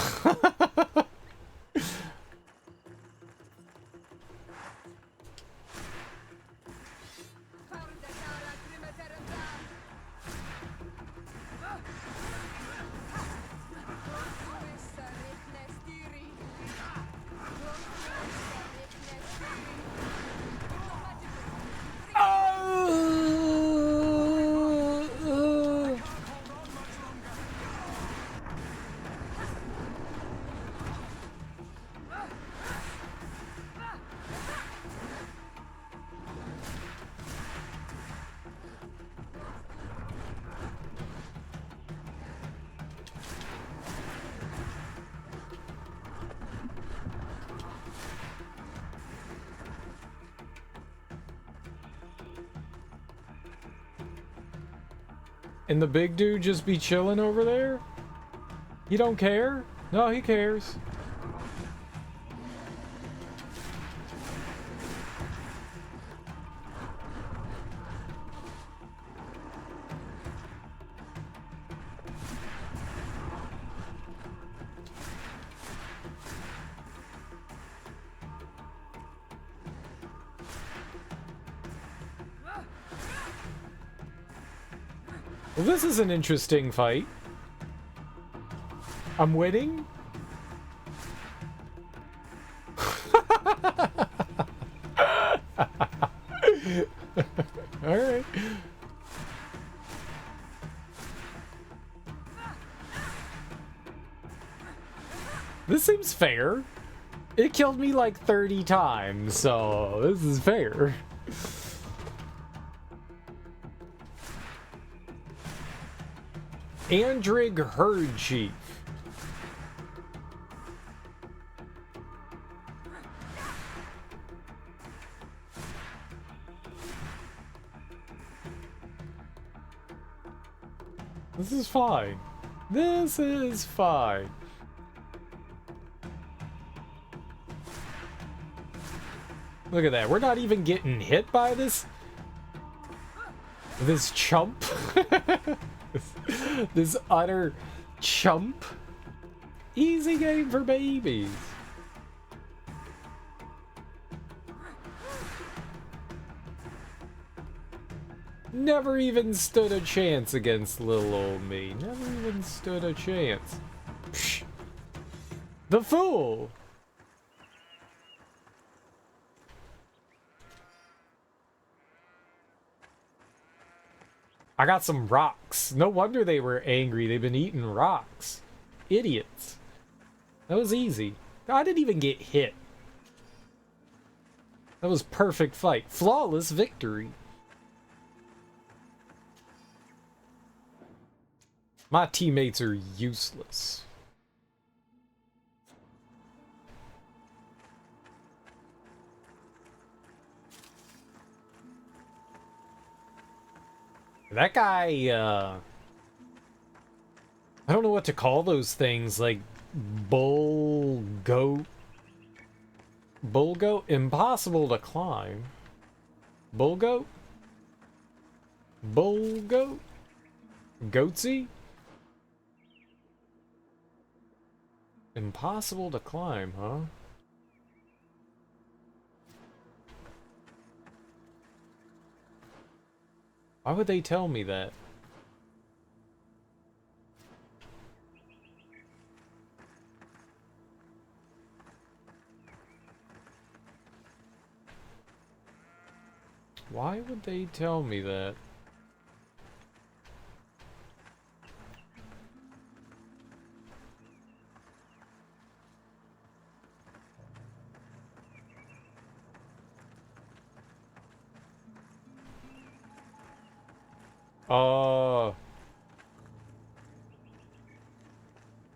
And the big dude just be chilling over there? He don't care? No, he cares. Well, this is an interesting fight. I'm winning? Alright. This seems fair. It killed me like 30 times, so this is fair. Andrig Herd Chief. This is fine. This is fine. Look at that. We're not even getting hit by this chump. This utter chump. Easy game for babies. Never even stood a chance against little old me. Never even stood a chance. Psh. The fool! I got some rocks. No wonder they were angry. They've been eating rocks. Idiots. That was easy. I didn't even get hit. That was perfect fight. Flawless victory. My teammates are useless. That guy, I don't know what to call those things, like bull goat? Impossible to climb. Bull goat? Bull goat? Goatsy? Impossible to climb, huh? Why would they tell me that? Why would they tell me that?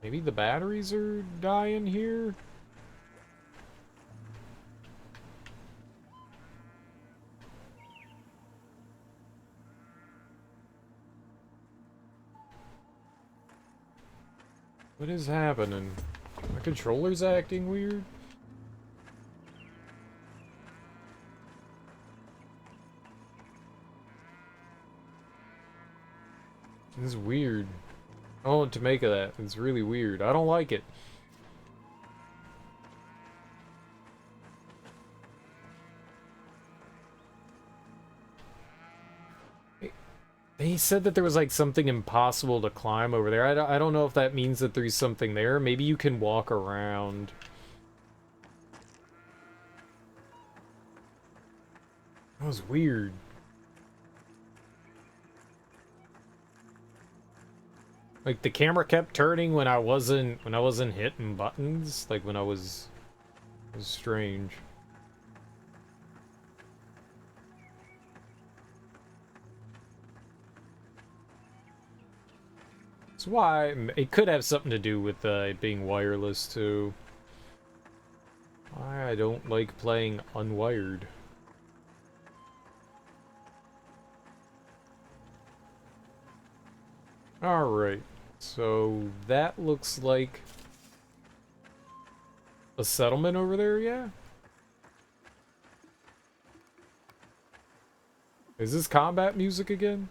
Maybe the batteries are dying here? What is happening? My controller's acting weird? This is weird. I don't know what to make of that. It's really weird. I don't like it. They said that there was like something impossible to climb over there. I don't know if that means that there's something there. Maybe you can walk around. That was weird. Like the camera kept turning when I wasn't hitting buttons, like when it was strange. That's why it could have something to do with it being wireless too. Why I don't like playing unwired. Alright, so that looks like a settlement over there, yeah? Is this combat music again?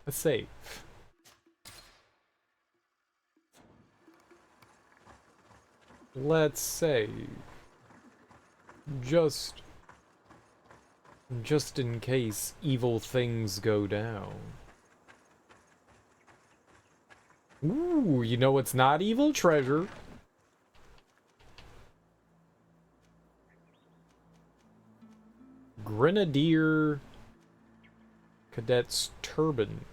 Let's save. Let's save. Just Just in case evil things go down. Ooh, you know what's not evil? Treasure. Grenadier Cadet's Turban.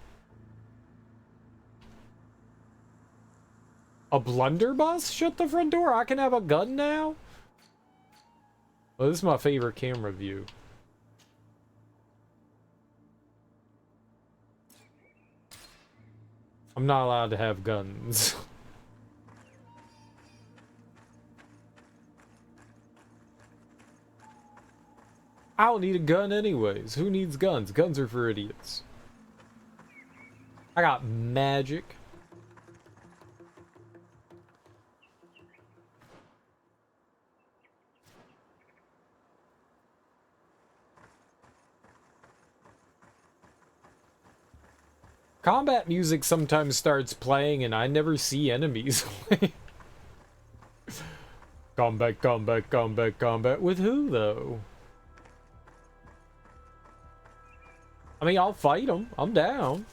A blunderbuss? Shut the front door. I can have a gun now? Well, this is my favorite camera view. I'm not allowed to have guns. I don't need a gun anyways. Who needs guns? Guns are for idiots. I got magic. Combat music sometimes starts playing and I never see enemies. Combat, combat, combat, combat. With who, though? I mean, I'll fight them. I'm down.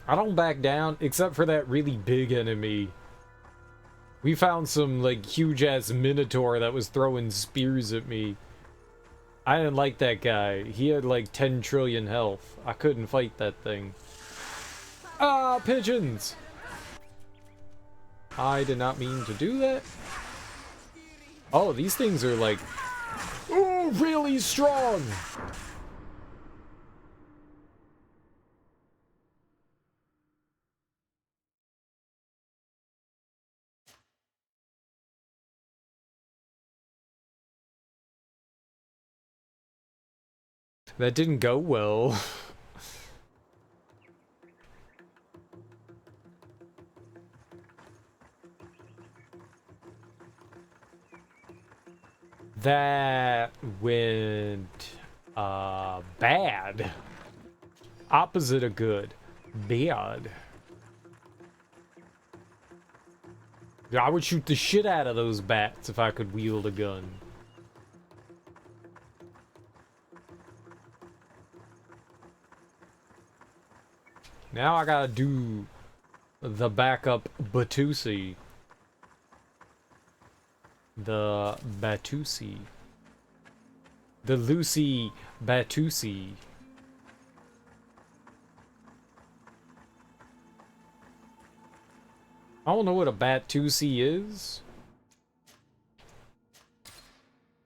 I don't back down, except for that really big enemy. We found some, like, huge-ass minotaur that was throwing spears at me. I didn't like that guy. He had, like, 10 trillion health. I couldn't fight that thing. Ah, pigeons! I did not mean to do that. Oh, these things are, like, ooh, really strong! That didn't go well. That went bad. Opposite of good. Bad. I would shoot the shit out of those bats if I could wield a gun. Now I gotta do the backup Batusi. The Batusi. The Lucy Batusi. I don't know what a Batusi is.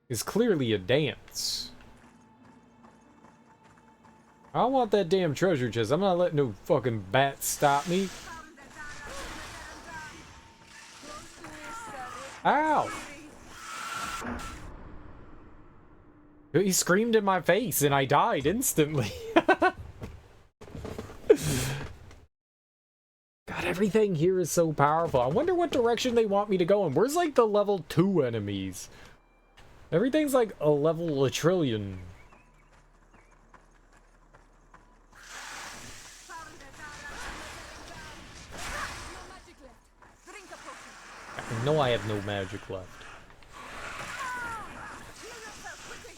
It's clearly a dance. I don't want that damn treasure chest. I'm not letting no fucking bat stop me. Ow! He screamed in my face and I died instantly. God, everything here is so powerful. I wonder what direction they want me to go in. Where's like the level 2 enemies? Everything's like a level 1,000,000,000. No, I have no magic left.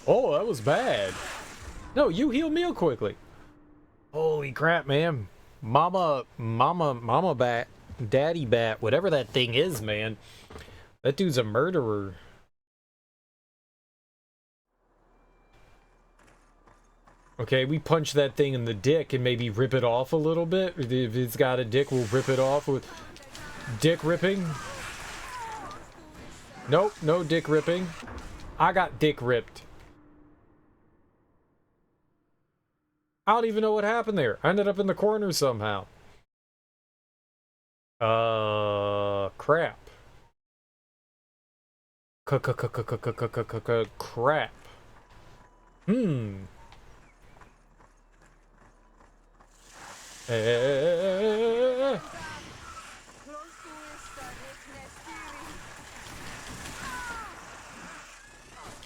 Oh, that was bad. No, you heal me quickly. Holy crap, man. Mama bat, daddy bat, whatever that thing is, man. That dude's a murderer. Okay, we punch that thing in the dick and maybe rip it off a little bit. If it's got a dick, we'll rip it off with dick ripping. Nope, no dick ripping. I got dick ripped. I don't even know what happened there. I ended up in the corner somehow. Crap. Crap.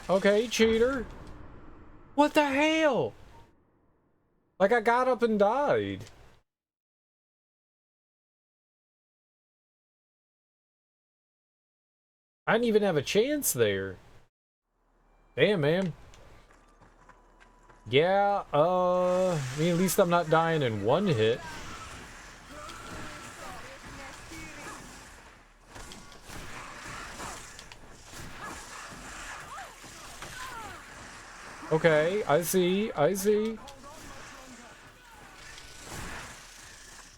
Okay, cheater. What the hell? Like, I got up and died. I didn't even have a chance there. Damn, man. Yeah, I mean, at least I'm not dying in one hit. Okay, I see, I see.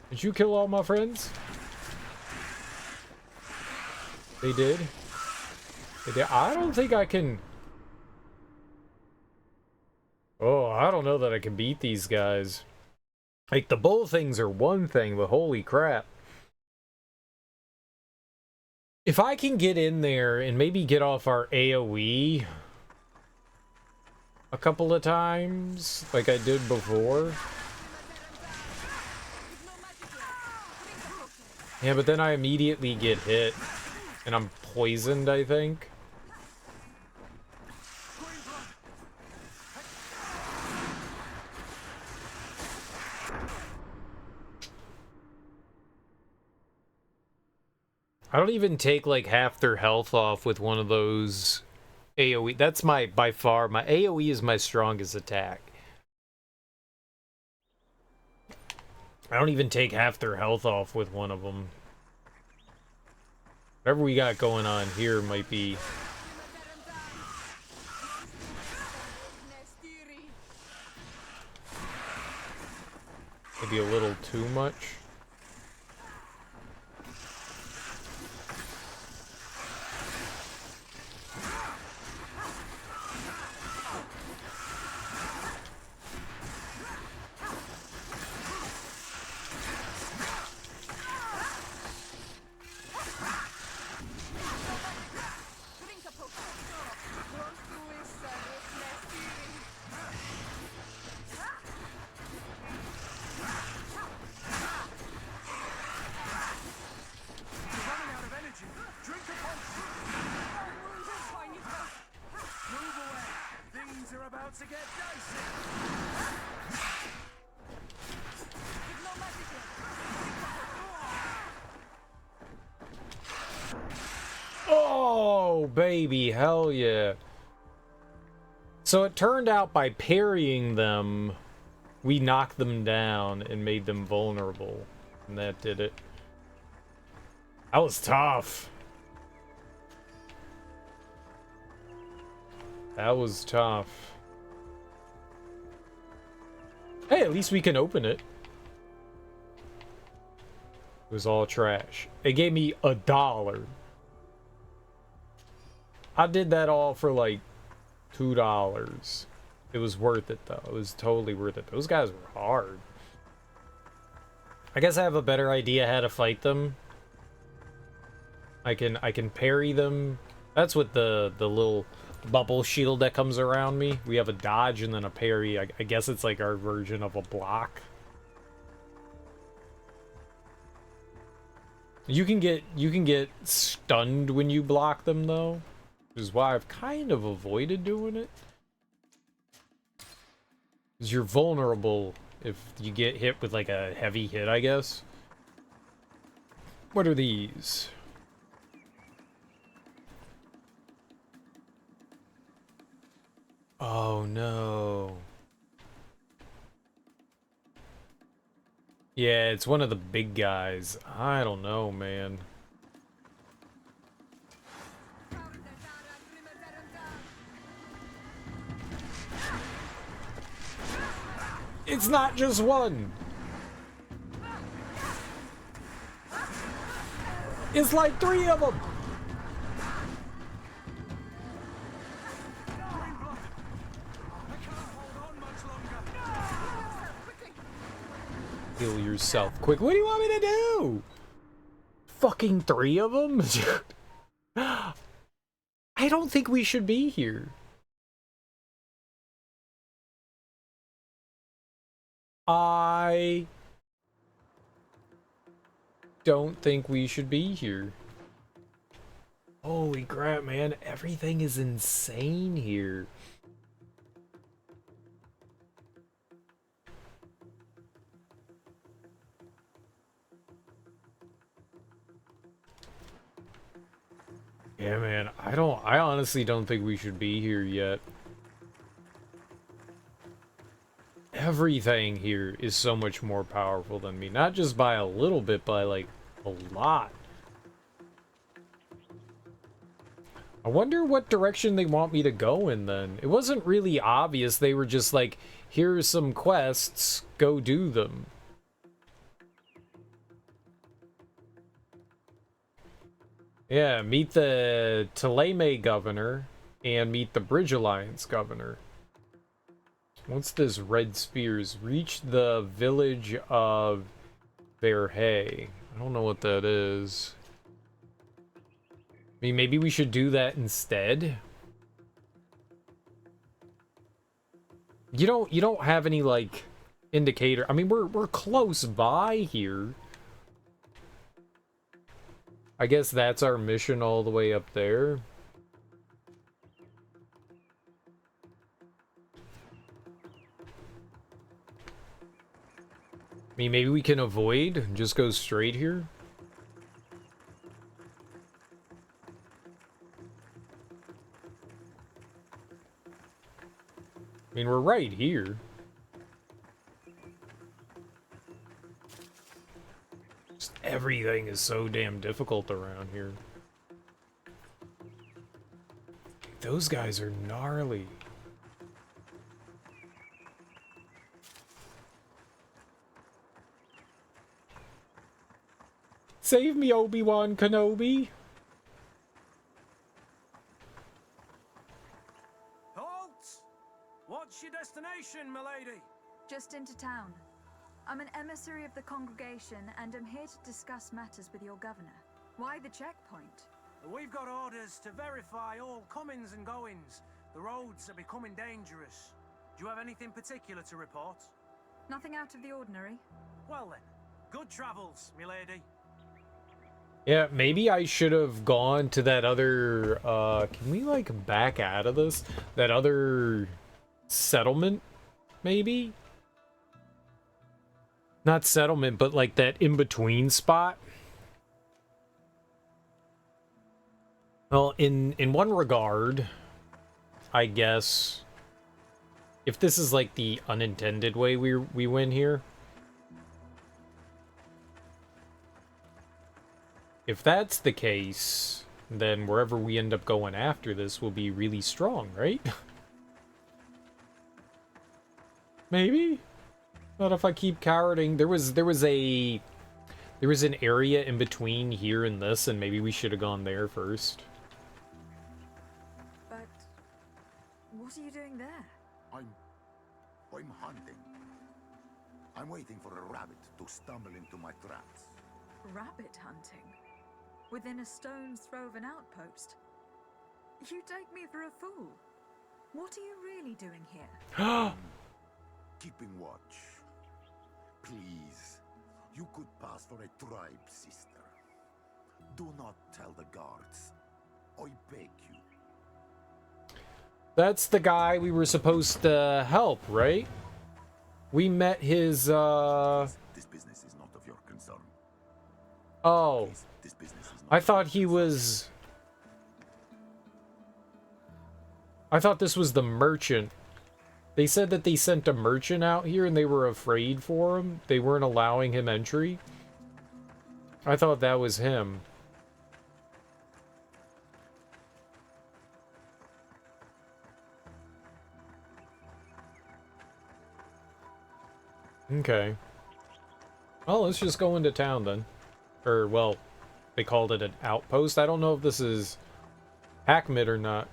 Did you kill all my friends? They did. They did. I don't think I can... Oh, I don't know that I can beat these guys. Like, the bull things are one thing, but holy crap. If I can get in there and maybe get off our AoE a couple of times, like I did before. Yeah, but then I immediately get hit, and I'm poisoned, I think. I don't even take, like, half their health off with one of those AoE. That's by far, my AoE is my strongest attack. I don't even take half their health off with one of them. Whatever we got going on here might be... maybe a little too much. Oh, baby, hell yeah. So it turned out by parrying them, we knocked them down and made them vulnerable. And that did it. That was tough. That was tough. Hey, at least we can open it. It was all trash. It gave me $1. I did that all for like $2. It was worth it though. It was totally worth it. Those guys were hard. I guess I have a better idea how to fight them. I can parry them. That's what the little bubble shield that comes around me. We have a dodge and then a parry. I guess it's like our version of a block. You can get stunned when you block them though, which is why I've kind of avoided doing it. Because you're vulnerable if you get hit with like a heavy hit, I guess. What are these? Oh no. Yeah, it's one of the big guys. I don't know, man. It's not just one. It's like 3 of them. Heal yourself quick. What do you want me to do? Fucking 3 of them? I don't think we should be here. I don't think we should be here. Holy crap, man. Everything is insane here. Yeah, man. I honestly don't think we should be here yet. everything here is so much more powerful than me. Not just by a little bit, by like a lot. I wonder what direction they want me to go in then. It wasn't really obvious. They were just like, here's some quests, go do them. Yeah, meet the Teleme governor and meet the Bridge Alliance governor. What's this red spheres? Reach the village of Verhey. I don't know what that is. I mean, maybe we should do that instead. You don't have any like indicator. I mean, we're close by here. I guess that's our mission all the way up there. I mean, maybe we can avoid and just go straight here. I mean, we're right here. Just everything is so damn difficult around here. Those guys are gnarly. Save me, Obi-Wan Kenobi! What's your destination, milady? Just into town. I'm an emissary of the congregation, and I'm here to discuss matters with your governor. Why the checkpoint? We've got orders to verify all comings and goings. The roads are becoming dangerous. Do you have anything particular to report? Nothing out of the ordinary. Well then, good travels, milady. Yeah, maybe I should have gone to that other, can we, like, back out of this? That other settlement, maybe? Not settlement, but, like, that in-between spot? Well, in one regard, I guess, if this is, like, the unintended way we win here, if that's the case, then wherever we end up going after this will be really strong, right? Maybe? Not if I keep cowarding. There was an area in between here and this, and maybe we should have gone there first. But what are you doing there? I'm hunting. I'm waiting for a rabbit to stumble into my traps. Rabbit hunting? Within a stone's throw of an outpost? You take me for a fool. What are you really doing here? Keeping watch. Please, you could pass for a tribe sister. Do not tell the guards. I beg you. That's the guy we were supposed to help, right? We met his, This business is not of your concern. Oh. Please, this business is not I thought he was... I thought this was the merchant. They said that they sent a merchant out here and they were afraid for him. They weren't allowing him entry. I thought that was him. Okay. Well, let's just go into town then. Or, well, they called it an outpost. I don't know if this is Hackmit or not.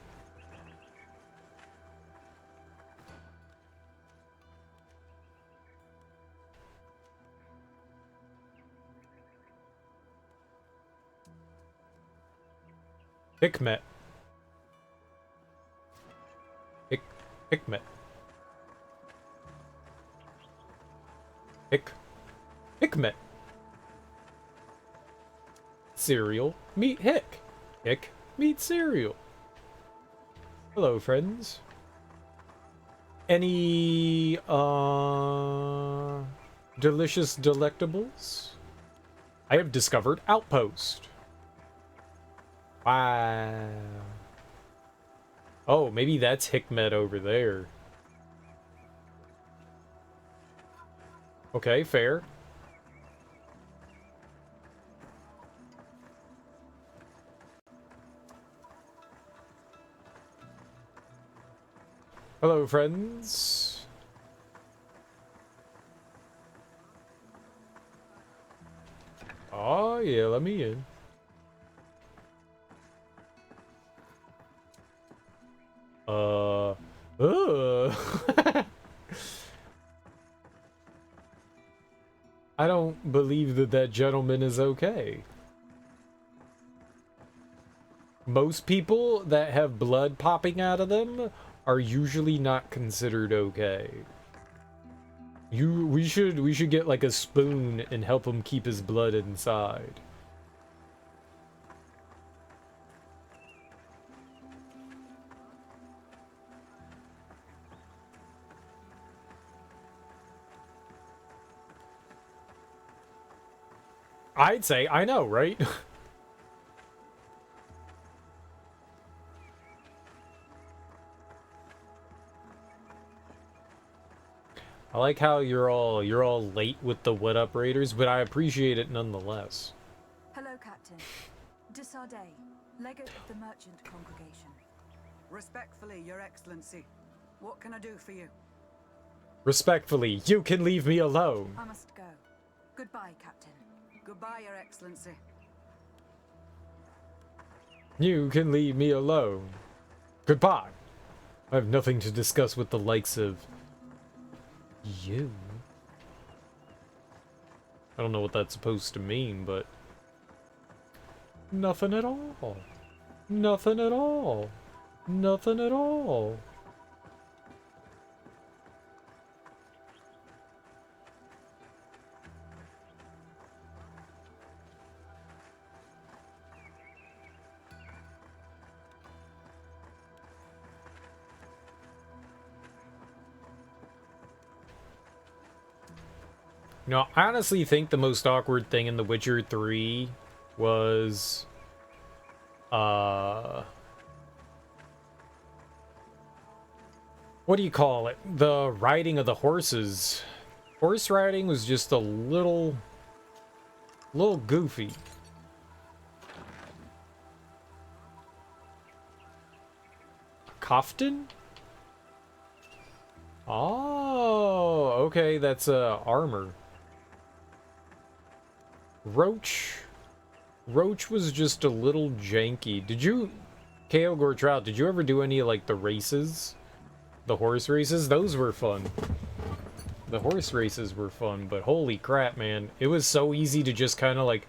Hikmet. Hikmet. Hikmet. Cereal. Meet Hick. Hick. Meet cereal. Hello, friends. Any, delicious delectables? I have discovered outpost. Wow. Oh, maybe that's Hikmet over there. Okay, fair. Hello, friends. Oh, yeah, let me in. I don't believe that that gentleman is okay. Most people that have blood popping out of them are usually not considered okay. We should get like a spoon and help him keep his blood inside. I'd say, I know, right? I like how you're all late with the what up raiders, but I appreciate it nonetheless. Hello, Captain. Desardet, legate of the merchant congregation. Respectfully, Your Excellency. What can I do for you? Respectfully, you can leave me alone. I must go. Goodbye, Captain. Goodbye, Your Excellency. You can leave me alone. Goodbye. I have nothing to discuss with the likes of you. I don't know what that's supposed to mean, but nothing at all. Nothing at all. Nothing at all. No, I honestly think the most awkward thing in The Witcher 3 was what do you call it? The riding of the horses. Horse riding was just a little goofy. Kofton? Oh, okay, that's armor. Roach was just a little janky. Did you, Kale Gortrout, did you ever do any like the races? The horse races? Those were fun. The horse races were fun, but holy crap, man. It was so easy to just kind of like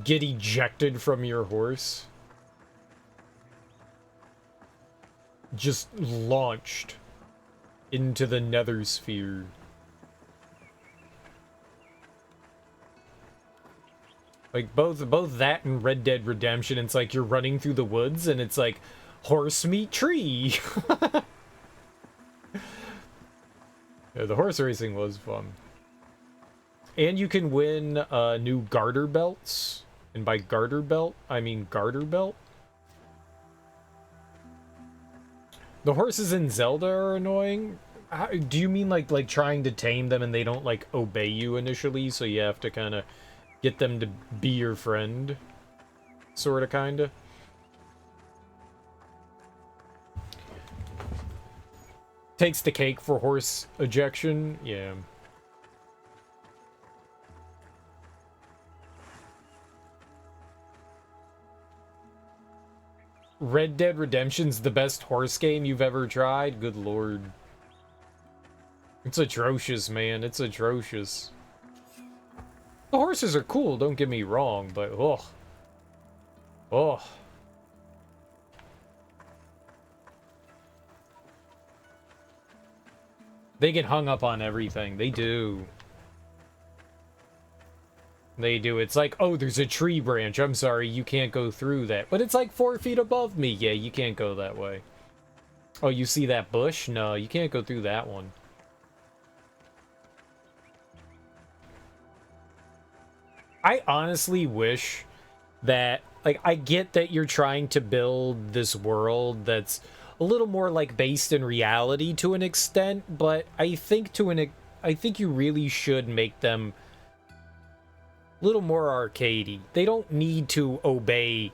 get ejected from your horse. Just launched into the nether sphere. Like both that and Red Dead Redemption, it's like you're running through the woods and it's like horse meet tree. Yeah, the horse racing was fun. And you can win new garter belts. And by garter belt, I mean garter belt. The horses in Zelda are annoying. Do you mean like trying to tame them and they don't like obey you initially, so you have to kind of get them to be your friend? Sort of, kind of. Takes the cake for horse ejection, yeah. Red Dead Redemption's the best horse game you've ever tried? Good lord. It's atrocious, man. It's atrocious. The horses are cool, don't get me wrong, but ugh. Ugh. They get hung up on everything. They do. They do. It's like, oh, there's a tree branch. I'm sorry, you can't go through that. But it's like 4 feet above me. Yeah, you can't go that way. Oh, you see that bush? No, you can't go through that one. I honestly wish that, like, I get that you're trying to build this world that's a little more, like, based in reality to an extent, but I think I think you really should make them a little more arcadey. They don't need to obey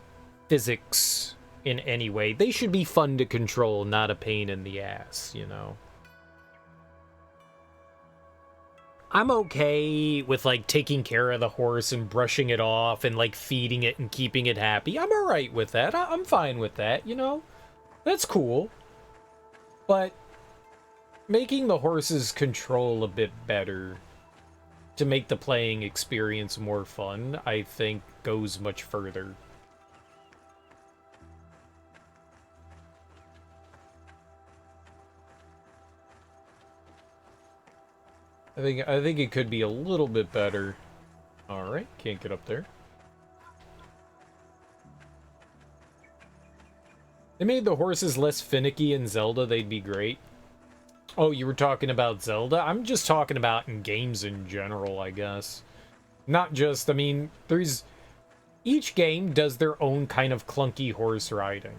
physics in any way. They should be fun to control, not a pain in the ass, you know? I'm okay with, like, taking care of the horse and brushing it off and, like, feeding it and keeping it happy. I'm alright with that. I'm fine with that, you know? That's cool. But making the horses control a bit better to make the playing experience more fun, I think, goes much further. I think it could be a little bit better. Alright, can't get up there. They made the horses less finicky in Zelda, they'd be great. Oh, you were talking about Zelda? I'm just talking about in games in general, I guess. Not just, I mean, there's... Each game does their own kind of clunky horse riding.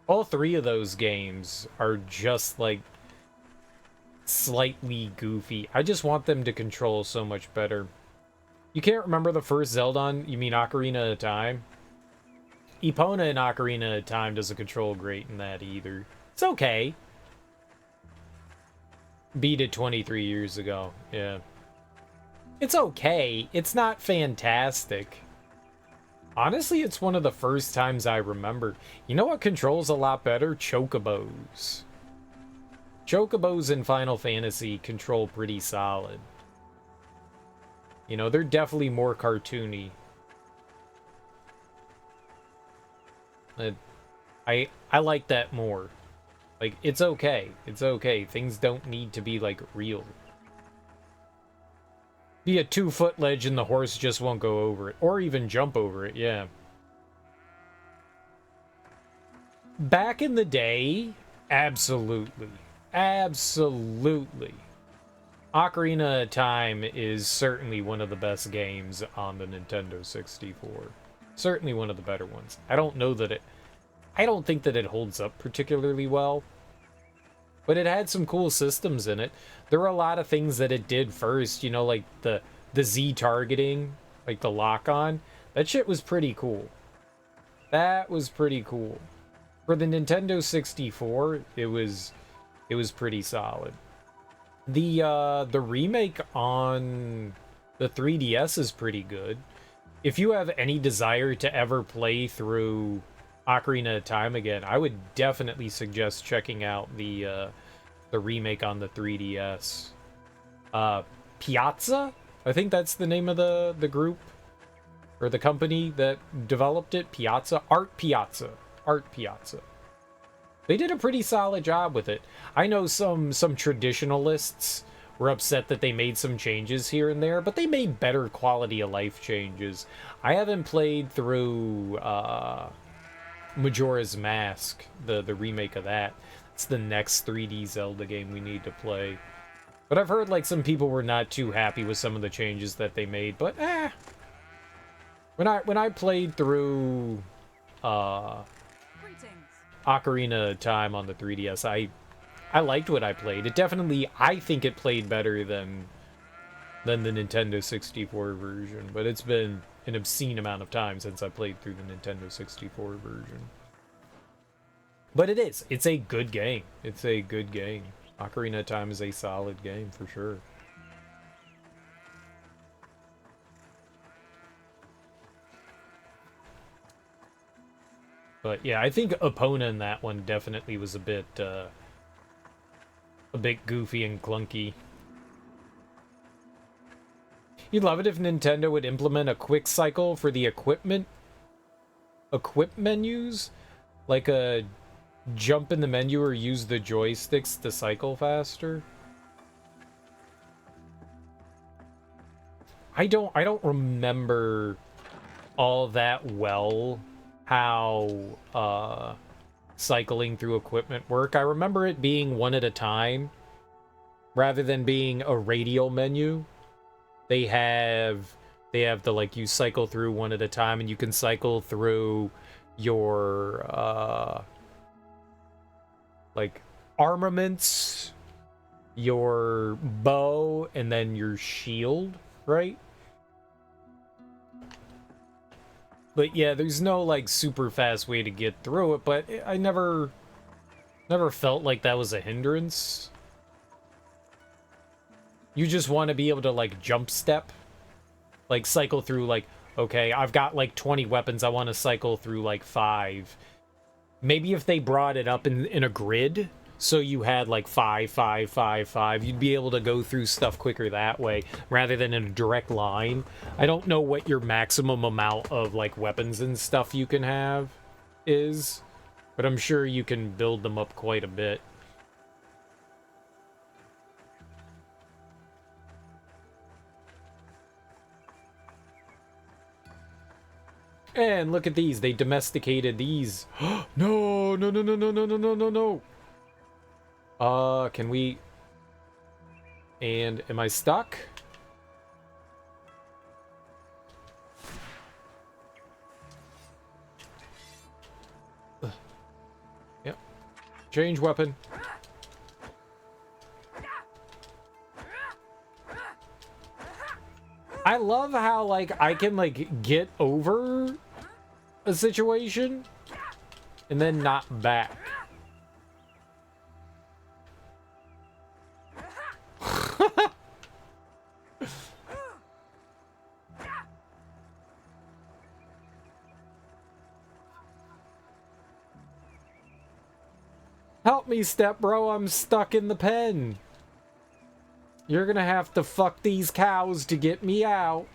All three of those games are just, like, slightly goofy. I just want them to control so much better. You can't remember the first Zelda? You mean Ocarina of Time? Epona in Ocarina of Time doesn't control great in that either. It's okay. Beat it 23 years ago. Yeah. It's okay. It's not fantastic. Honestly, it's one of the first times I remember. You know what controls a lot better? Chocobos. Chocobos in Final Fantasy control pretty solid. You know, they're definitely more cartoony. I like that more. Like, it's okay. It's okay. Things don't need to be, like, real. Be a 2-foot ledge and the horse just won't go over it. Or even jump over it, yeah. Back in the day, absolutely. Absolutely. Ocarina of Time is certainly one of the best games on the Nintendo 64. Certainly one of the better ones. I don't think that it holds up particularly well. But it had some cool systems in it. There were a lot of things that it did first, you know, like the Z targeting, like the lock-on. That shit was pretty cool. That was pretty cool. For the Nintendo 64, it was pretty solid. The remake on the 3DS is pretty good. If you have any desire to ever play through Ocarina of Time again, I would definitely suggest checking out the remake on the 3DS. Piazza? I think that's the name of the group or the company that developed it. Piazza? Art Piazza. They did a pretty solid job with it. I know some traditionalists were upset that they made some changes here and there, but they made better quality of life changes. I haven't played through Majora's Mask, the remake of that. It's the next 3D Zelda game we need to play. But I've heard like some people were not too happy with some of the changes that they made, but when I played through Ocarina of Time on the 3DS, I liked what I played. It definitely, I think it played better than the Nintendo 64 version, but it's been an obscene amount of time since I played through the Nintendo 64 version. But it's a good game. It's a good game. Ocarina of Time is a solid game for sure. But yeah, I think Epona in that one definitely was a bit goofy and clunky. You'd love it if Nintendo would implement a quick cycle for the equip menus, like a jump in the menu or use the joysticks to cycle faster. I don't remember all that well how cycling through equipment work. I remember it being one at a time rather than being a radial menu. They have the, like, you cycle through one at a time, and you can cycle through your like armaments your bow and then your shield, right? But yeah, there's no like super fast way to get through it, but I never felt like that was a hindrance. You just want to be able to like jump step, like cycle through like, okay, I've got like 20 weapons, I want to cycle through like 5. Maybe if they brought it up in a grid, so you had like 5, 5, 5, 5, you'd be able to go through stuff quicker that way, rather than in a direct line. I don't know what your maximum amount of like weapons and stuff you can have is, but I'm sure you can build them up quite a bit. And look at these, they domesticated these. No, no, no, no, no, no, no, no, no, no. Can we... And am I stuck? Yep. Change weapon. I love how, like, I can, like, get over a situation and then not back. Help me, step bro, I'm stuck in the pen. You're gonna have to fuck these cows to get me out.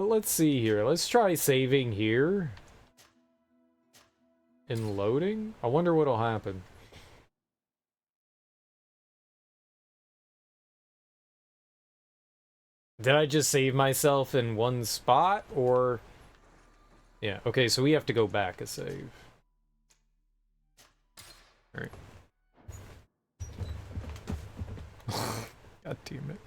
Let's see here. Let's try saving here. And loading? I wonder what'll happen. Did I just save myself in one spot, or... Yeah, okay, so we have to go back a save. Alright. God damn it.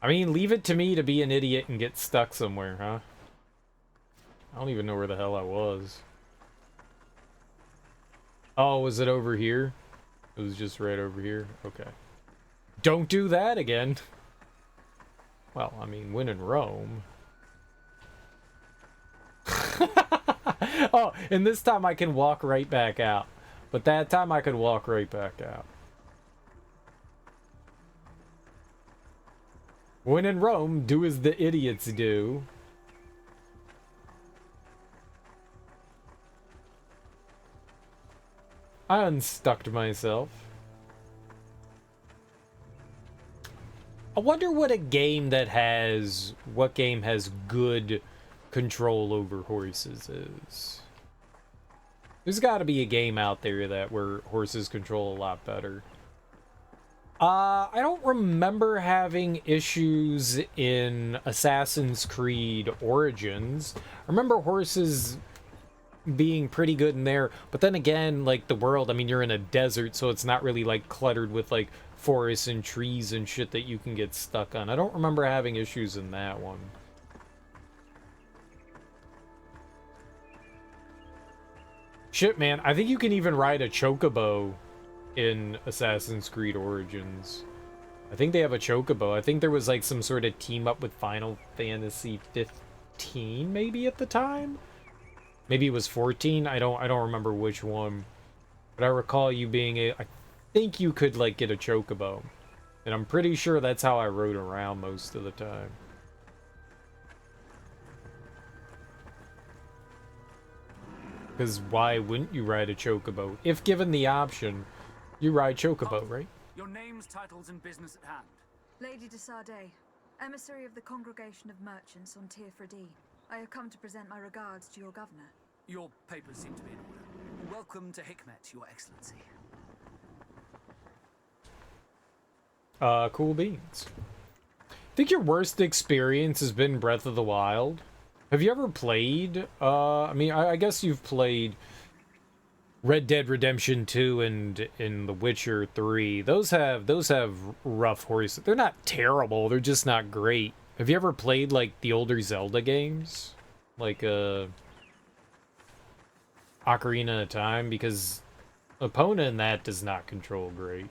I mean, leave it to me to be an idiot and get stuck somewhere, huh? I don't even know where the hell I was. Oh, was it over here? It was just right over here? Okay. Don't do that again! Well, I mean, when in Rome. Oh, and this time I can walk right back out. But that time I could walk right back out. When in Rome, do as the idiots do. I unstuck myself. I wonder what a game that has... What game has good control over horses is. There's got to be a game out there that where horses control a lot better. I don't remember having issues in Assassin's Creed Origins. I remember horses being pretty good in there, but then again, like, the world, I mean, you're in a desert, so it's not really, like, cluttered with, like, forests and trees and shit that you can get stuck on. I don't remember having issues in that one. Shit, man, I think you can even ride a chocobo in Assassin's Creed Origins. I think they have a chocobo. I think there was like some sort of team up with Final Fantasy 15 maybe at the time. Maybe it was 14. I don't remember which one. But I recall you being I think you could like get a chocobo. And I'm pretty sure that's how I rode around most of the time. Because why wouldn't you ride a chocobo? If given the option, you ride chocobo, right? Your names, titles, and business at hand. Lady de Sardet, emissary of the Congregation of Merchants on Tirfredi. I have come to present my regards to your governor. Your papers seem to be in order. Welcome to Hikmet, Your Excellency. Cool beans. think your worst experience has been Breath of the Wild? Have you ever played, I mean, I guess you've played Red Dead Redemption 2 and in The Witcher 3. Those have rough horses. They're not terrible, they're just not great. Have you ever played, like, the older Zelda games? Like, Ocarina of Time? Because Epona in that does not control great.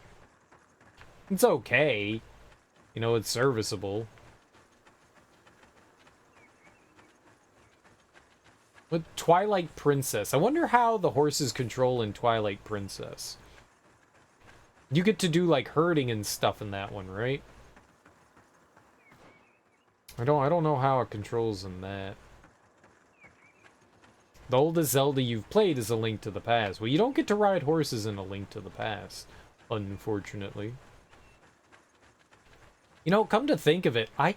It's okay. You know, it's serviceable. But Twilight Princess. I wonder how the horses control in Twilight Princess. You get to do, like, herding and stuff in that one, right? I don't know how it controls in that. The oldest Zelda you've played is A Link to the Past. Well, you don't get to ride horses in A Link to the Past, unfortunately. You know, come to think of it, I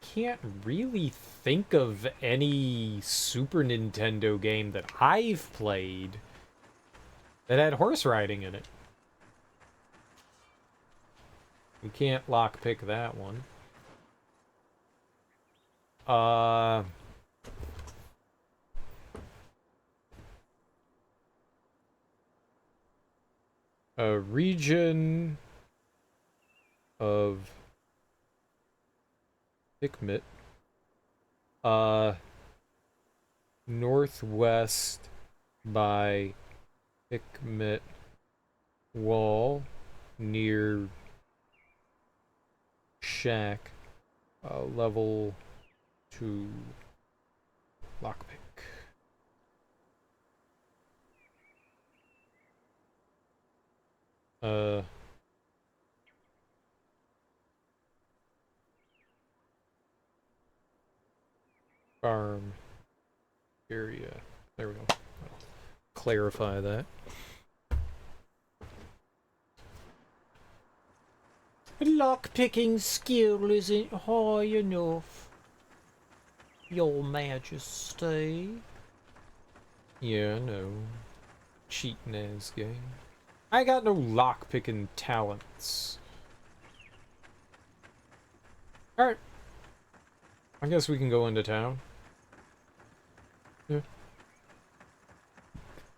can't really think of any Super Nintendo game that I've played that had horse riding in it. We can't lockpick that one. A region of Hikmet. Northwest by Hikmet Wall near Shack. Level 2 lockpick. Farm area. There we go. I'll clarify that. Lockpicking skill isn't high enough, Your Majesty. Yeah, I know. Cheating ass game. I got no lockpicking talents. Alright. I guess we can go into town. Yeah.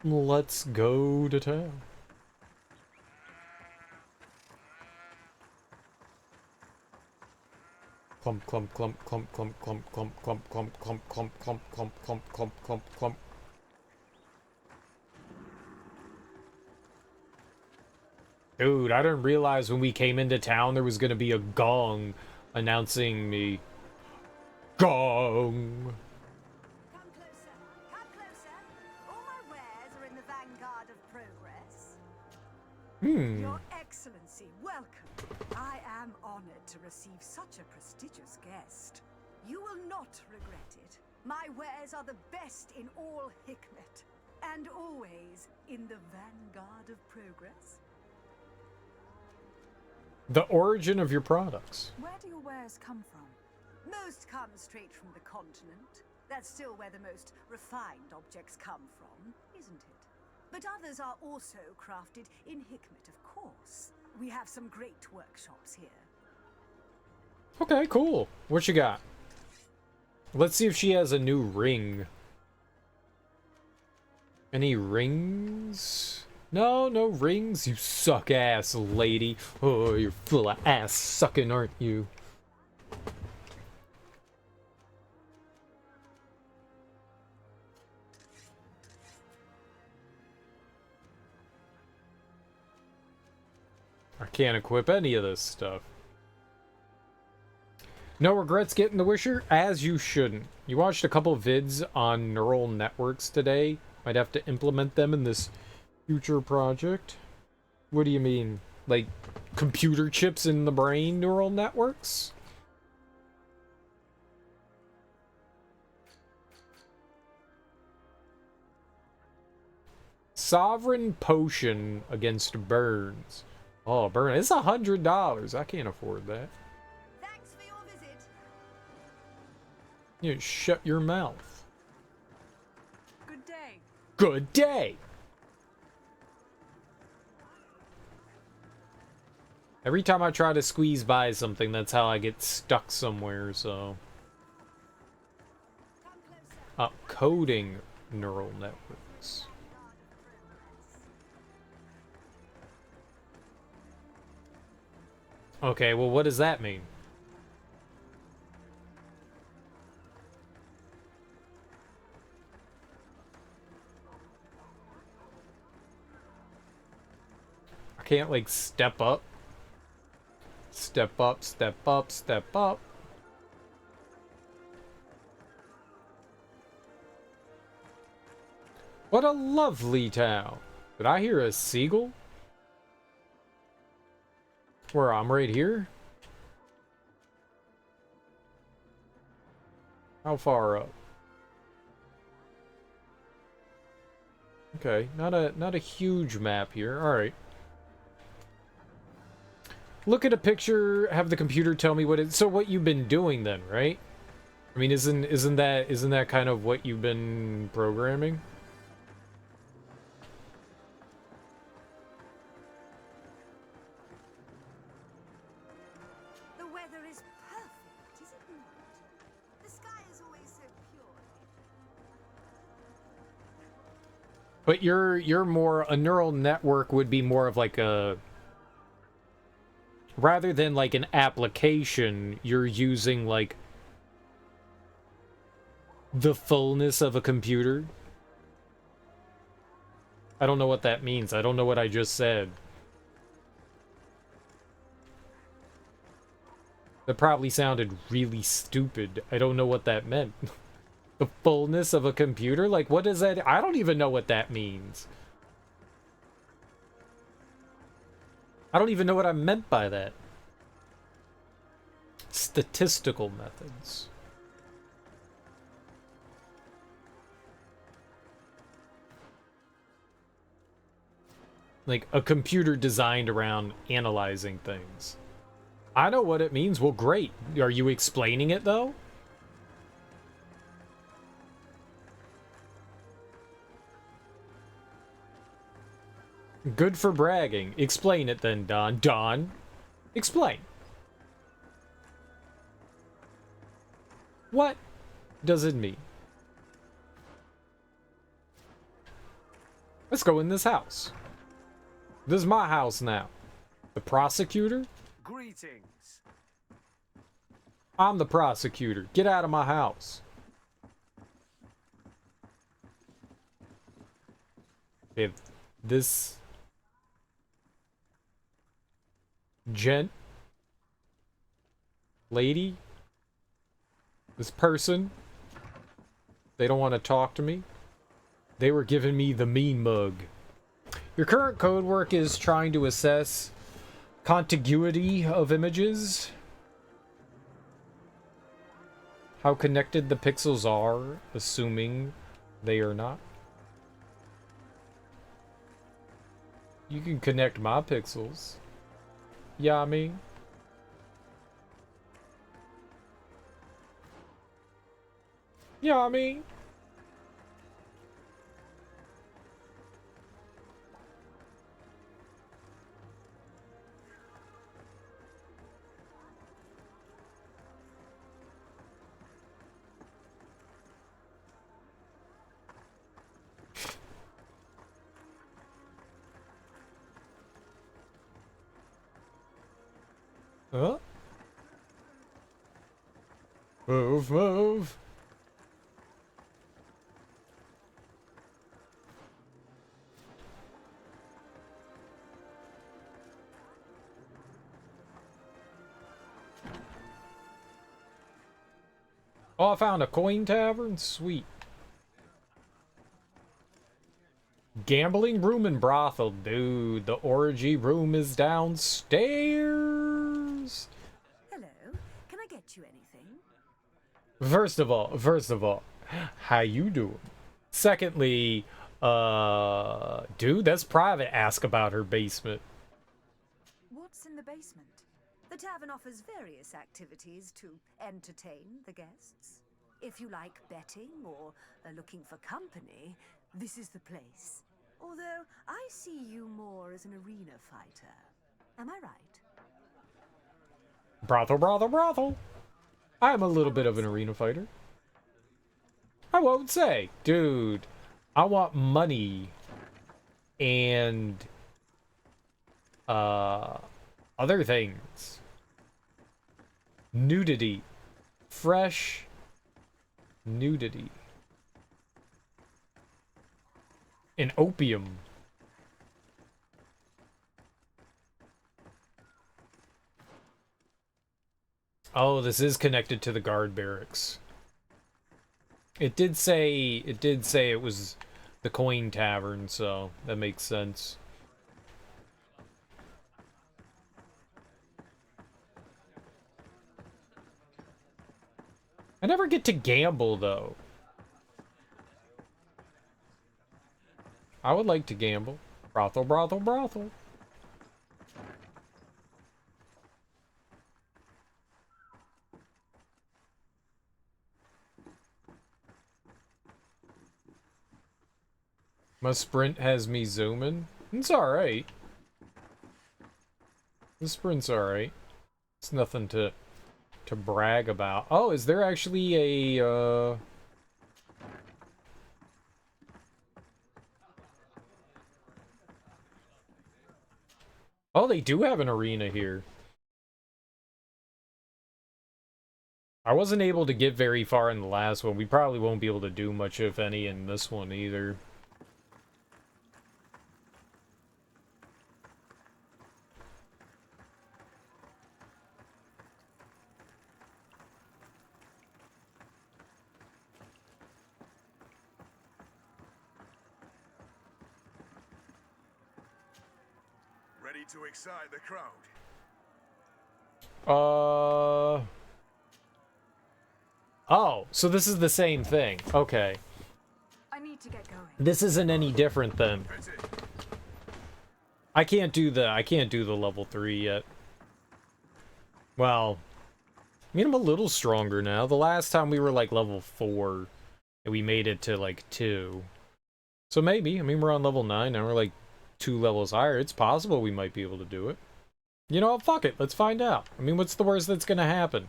Let's go to town. Clump, clump, clump, clump, clump, clump, clump, clump, clump, clump, clump, clump, clump, clump, clump, clump, clump. Dude, I didn't realize when we came into town there was gonna be a gong announcing me. Gong! Come closer. Come closer. All my wares are in the vanguard of progress. Your Excellency, welcome. I am honored to receive such a prestigious guest. You will not regret it. My wares are the best in all Hikmet, and always in the vanguard of progress. The origin of your products. Where do your wares come from? Most come straight from the continent. That's still where the most refined objects come from, isn't it? But others are also crafted in Hikmet, of course. We have some great workshops here. Okay, cool. What you got? Let's see if she has a new ring. Any rings? No, no rings. You suck ass, lady. Oh, you're full of ass sucking, aren't you? I can't equip any of this stuff. No regrets getting the Wisher? As you shouldn't. You watched a couple vids on neural networks today. Might have to implement them in this future project. What do you mean? Like, computer chips in the brain neural networks? Sovereign potion against burns. Oh, burn. It's $100. I can't afford that. Thanks for your visit. You shut your mouth. Good day. Good day. Every time I try to squeeze by something, that's how I get stuck somewhere, so... Coding neural networks. Okay, well, what does that mean? I can't, like, step up. Step up, step up, step up. What a lovely town. Did I hear a seagull? Where I'm right here? How far up? Okay, not a huge map here. All right. Look at a picture, have the computer tell me what it... So what you've been doing then, right? I mean, isn't that kind of what you've been programming? The weather is perfect, is it not? The sky is always so pure. But you're more... A neural network would be more of like a... Rather than like an application, you're using like the fullness of a computer. I don't know what that means. I don't know what I just said. That probably sounded really stupid. I don't know what that meant. The fullness of a computer? Like, what is that? I don't even know what that means. I don't even know what I meant by that. Statistical methods. Like a computer designed around analyzing things. I know what it means. Well, great. Are you explaining it, though? Good for bragging. Explain it then, Don. Don, explain. What does it mean? Let's go in this house. This is my house now. The prosecutor? Greetings. I'm the prosecutor. Get out of my house. If this lady, this person, they don't want to talk to me. They were giving me the mean mug. Your current code work is trying to assess contiguity of images. How connected the pixels are, assuming they are not. You can connect my pixels. Yeah, I mean. Yeah, I mean. Huh? Move, move. Oh, I found a coin tavern? Sweet. Gambling room and brothel. Dude, the orgy room is downstairs. Hello, can I get you anything? First of all, how you doing? Secondly, dude, that's private. Ask about her basement. What's in the basement? The tavern offers various activities to entertain the guests. If you like betting or are looking for company, this is the place. Although I see you more as an arena fighter. Am I right? Brothel, brothel, brothel. I'm a little bit of an arena fighter. I won't say. Dude, I want money and other things. Nudity. Fresh nudity. And opium. Oh, this is connected to the guard barracks. It did say it was the coin tavern, so that makes sense. I never get to gamble though. I would like to gamble. Brothel, brothel, brothel. My sprint has me zooming. It's alright. The sprint's alright. It's nothing to brag about. Oh, is there actually a Oh, they do have an arena here. I wasn't able to get very far in the last one. We probably won't be able to do much, if any, in this one either. Ready to excite the crowd? Oh, so this is the same thing. Okay. I need to get going. This isn't any different then. I can't do the level 3 yet. Well, I mean, I'm a little stronger now. The last time we were like level 4 and we made it to like 2. So maybe, I mean, we're on level 9 now. We're like 2 levels higher. It's possible we might be able to do it. You know what? Fuck it. Let's find out. I mean, what's the worst that's gonna happen?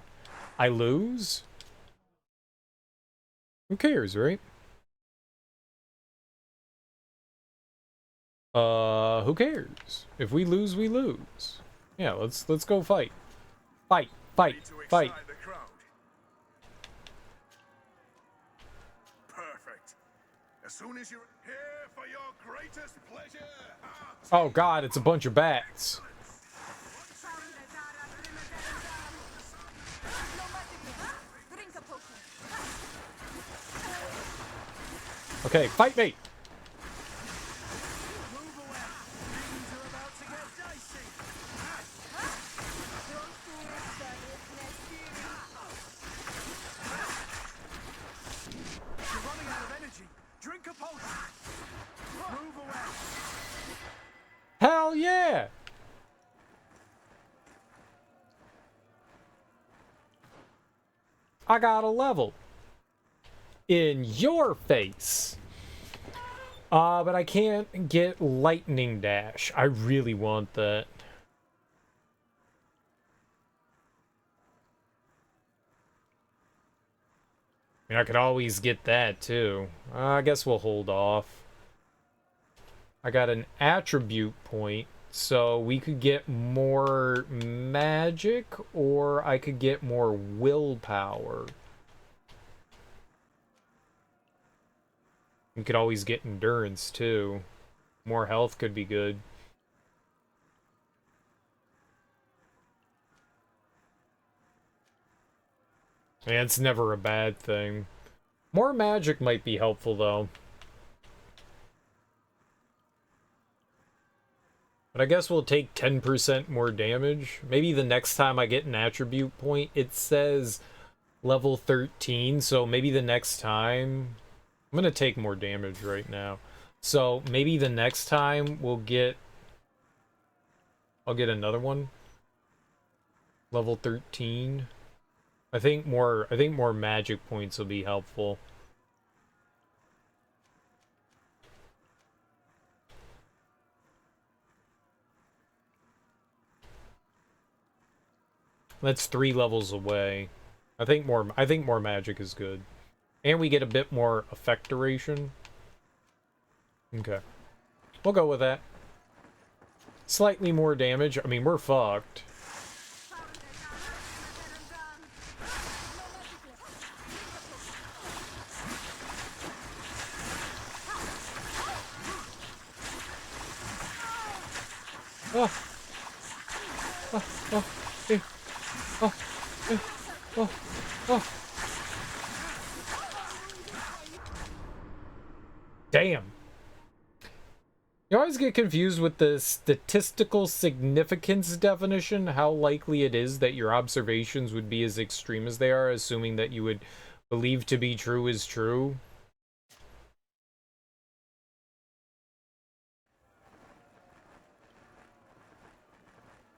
I lose? Who cares, right? Who cares? If we lose, we lose. Yeah, let's go fight. Fight, fight, fight. Perfect. As soon as you're here for your greatest pleasure. Oh god, it's a bunch of bats. Okay, fight me! Hell yeah! I got a level. In your face. But I can't get lightning dash. I really want that. I mean, I could always get that too. I guess we'll hold off. I got an attribute point, so we could get more magic, or I could get more willpower. We could always get endurance too. More health could be good. Yeah, it's never a bad thing. More magic might be helpful though. But I guess we'll take 10% more damage. Maybe the next time I get an attribute point, it says level 13, so maybe the next time... I'm gonna take more damage right now. So maybe the next time we'll get... I'll get another one. Level 13. I think more magic points will be helpful. That's 3 levels away. I think more magic is good. And we get a bit more effect duration. Okay. We'll go with that. Slightly more damage. I mean, we're fucked. Oh. Oh, oh, eh. Oh, eh. Oh, oh. Damn. You always get confused with the statistical significance definition, how likely it is that your observations would be as extreme as they are, assuming that you would believe to be true is true.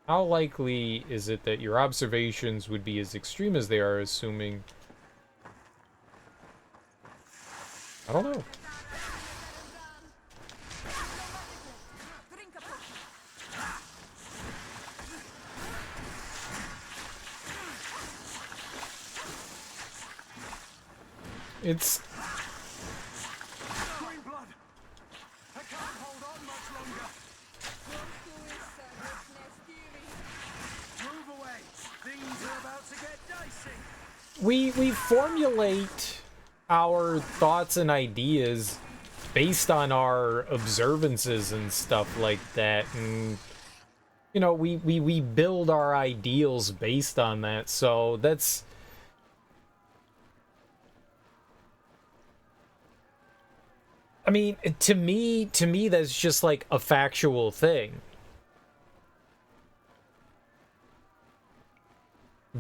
How likely is it that your observations would be as extreme as they are, assuming... I don't know. It's... Green blood! I can't hold on much longer! Move away! Things are about to get dicey! We formulate our thoughts and ideas based on our observances and stuff like that, and you know, we build our ideals based on that, so that's... I mean, to me, that's just like a factual thing.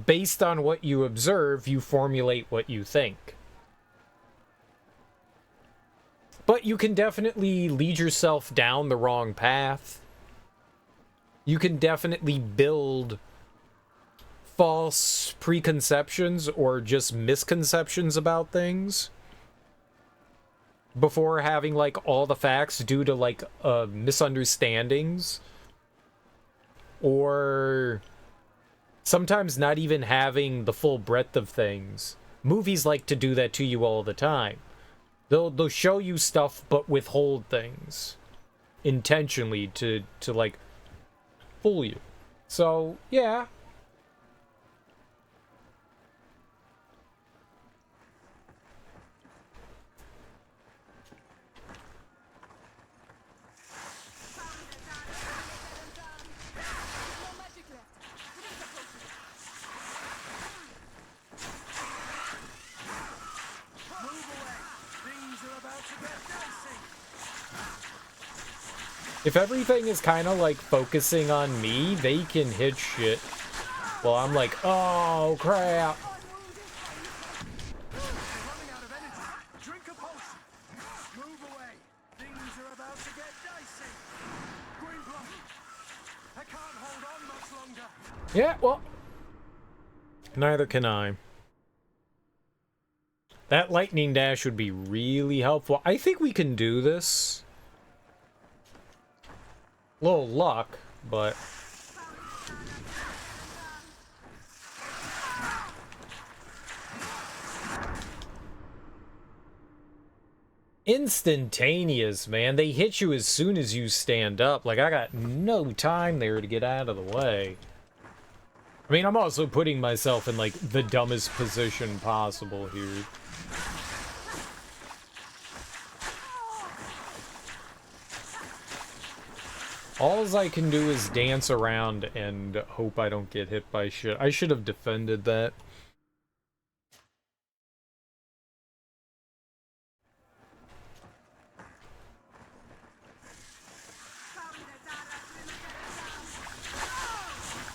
Based on what you observe, you formulate what you think. But you can definitely lead yourself down the wrong path. You can definitely build false preconceptions or just misconceptions about things before having, like, all the facts due to, like, misunderstandings. Or sometimes not even having the full breadth of things. Movies like to do that to you all the time. They'll show you stuff but withhold things intentionally to like fool you. So, yeah. If everything is kind of like focusing on me, they can hit shit. Well, I'm like, oh crap. Yeah, well, neither can I. That lightning dash would be really helpful. I think we can do this. Little luck, but... Instantaneous, man. They hit you as soon as you stand up. Like, I got no time there to get out of the way. I mean, I'm also putting myself in, like, the dumbest position possible here. All I can do is dance around and hope I don't get hit by shit. I should have defended that.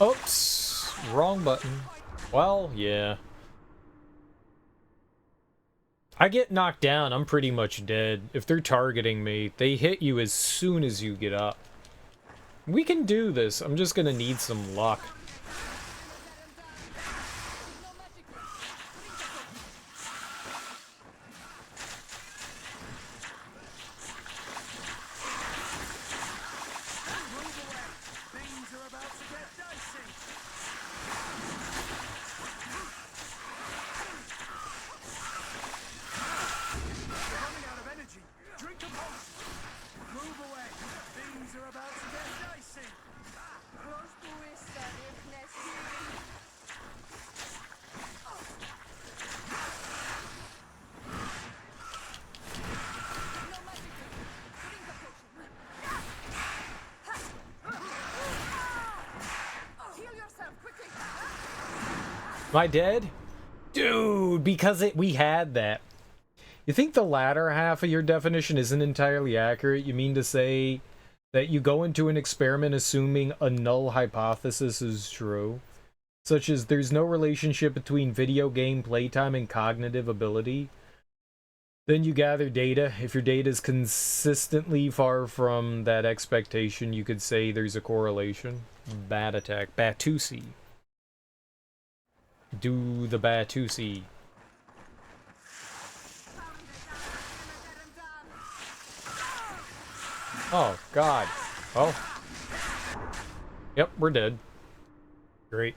Oops, wrong button. Well, yeah. I get knocked down, I'm pretty much dead. If they're targeting me, they hit you as soon as you get up. We can do this. I'm just gonna need some luck. Am I dead? Dude, because we had that. You think the latter half of your definition isn't entirely accurate? You mean to say that you go into an experiment assuming a null hypothesis is true? Such as there's no relationship between video game playtime and cognitive ability? Then you gather data. If your data is consistently far from that expectation, you could say there's a correlation. Bat attack. Batusi. Do the Batusi. Oh, God. Oh. Yep, we're dead. Great.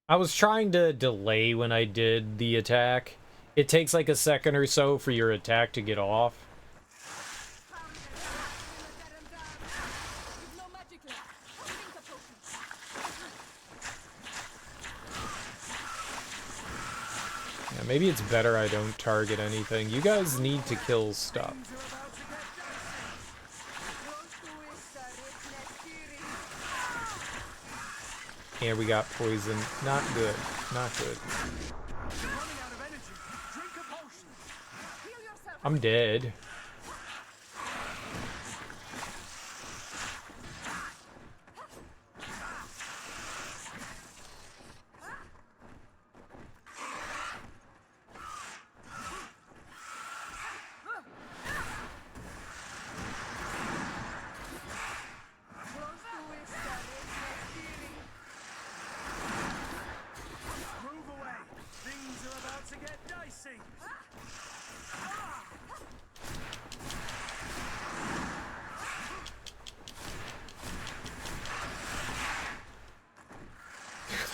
I was trying to delay when I did the attack. It takes like a second or so for your attack to get off. Yeah, maybe it's better I don't target anything. You guys need to kill stuff. And we got poison. Not good. Not good. I'm dead.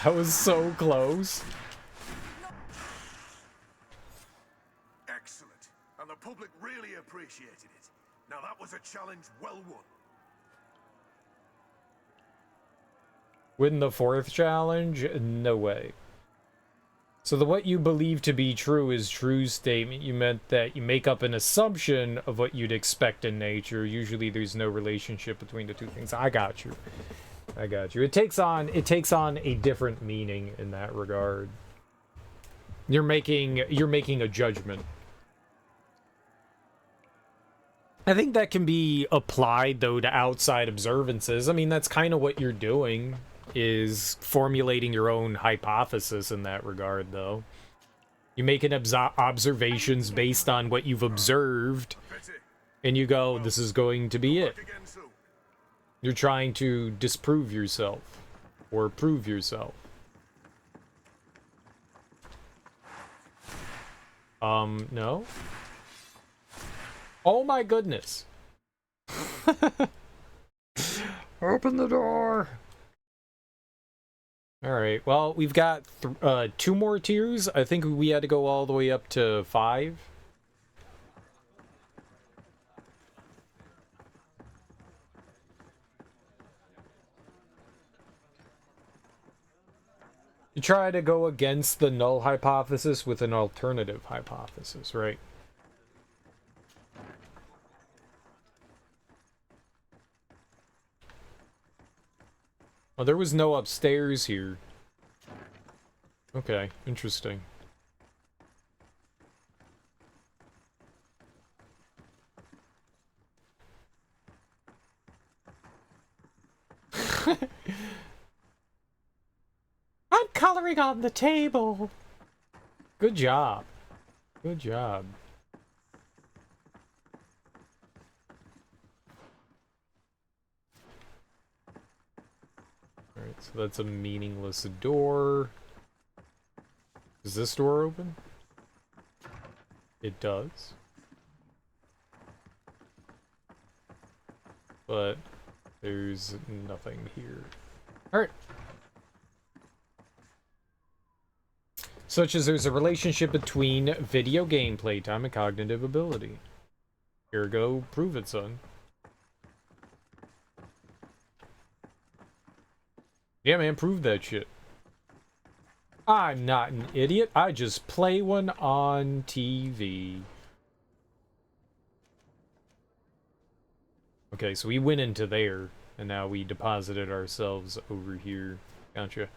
That was so close. Excellent. And the public really appreciated it. Now that was a challenge well won. Win the 4th challenge? No way. So the what you believe to be true is true statement. You meant that you make up an assumption of what you'd expect in nature. Usually there's no relationship between the two things. I got you. I got you. It takes on a different meaning in that regard. You're making a judgment. I think that can be applied though to outside observances. I mean, that's kind of what you're doing, is formulating your own hypothesis in that regard though. You make an observations based on what you've observed and you go, this is going to be it. You're trying to disprove yourself, or prove yourself. No? Oh my goodness. Open the door! Alright, well, we've got 2 more tiers. I think we had to go all the way up to 5. You try to go against the null hypothesis with an alternative hypothesis, right? Oh, there was no upstairs here. Okay, interesting. I'm coloring on the table. Good job. Good job. Alright, so that's a meaningless door. Does this door open? It does. But there's nothing here. Alright. Such as there's a relationship between video game playtime and cognitive ability. Here go, prove it, son. Yeah, man, prove that shit. I'm not an idiot. I just play one on TV. Okay, so we went into there, and now we deposited ourselves over here. don't you?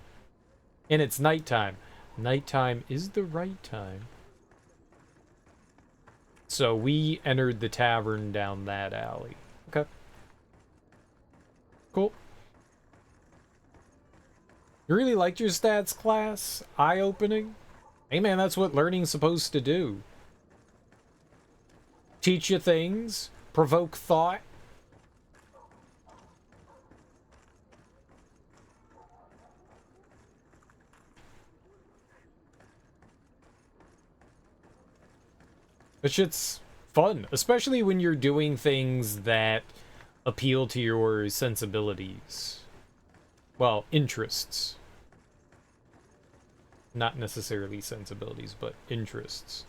And it's nighttime. Nighttime is the right time. So we entered the tavern down that alley. Okay. Cool. You really liked your stats class? Eye-opening? Hey man, that's what learning's supposed to do. Teach you things, provoke thought. That shit's fun, especially when you're doing things that appeal to your sensibilities. Well, interests. Not necessarily sensibilities, but interests.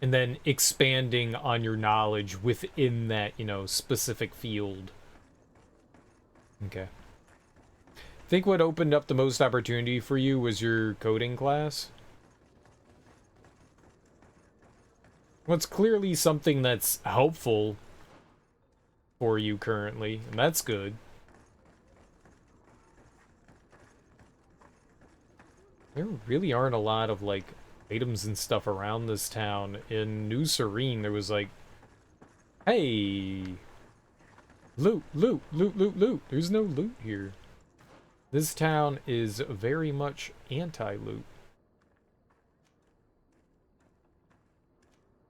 And then expanding on your knowledge within that, you know, specific field. Okay. I think what opened up the most opportunity for you was your coding class. Well, it's clearly something that's helpful for you currently, and that's good. There really aren't a lot of, like, items and stuff around this town. In New Serene, there was like, hey, loot, loot, loot, loot, loot. There's no loot here. This town is very much anti-loot.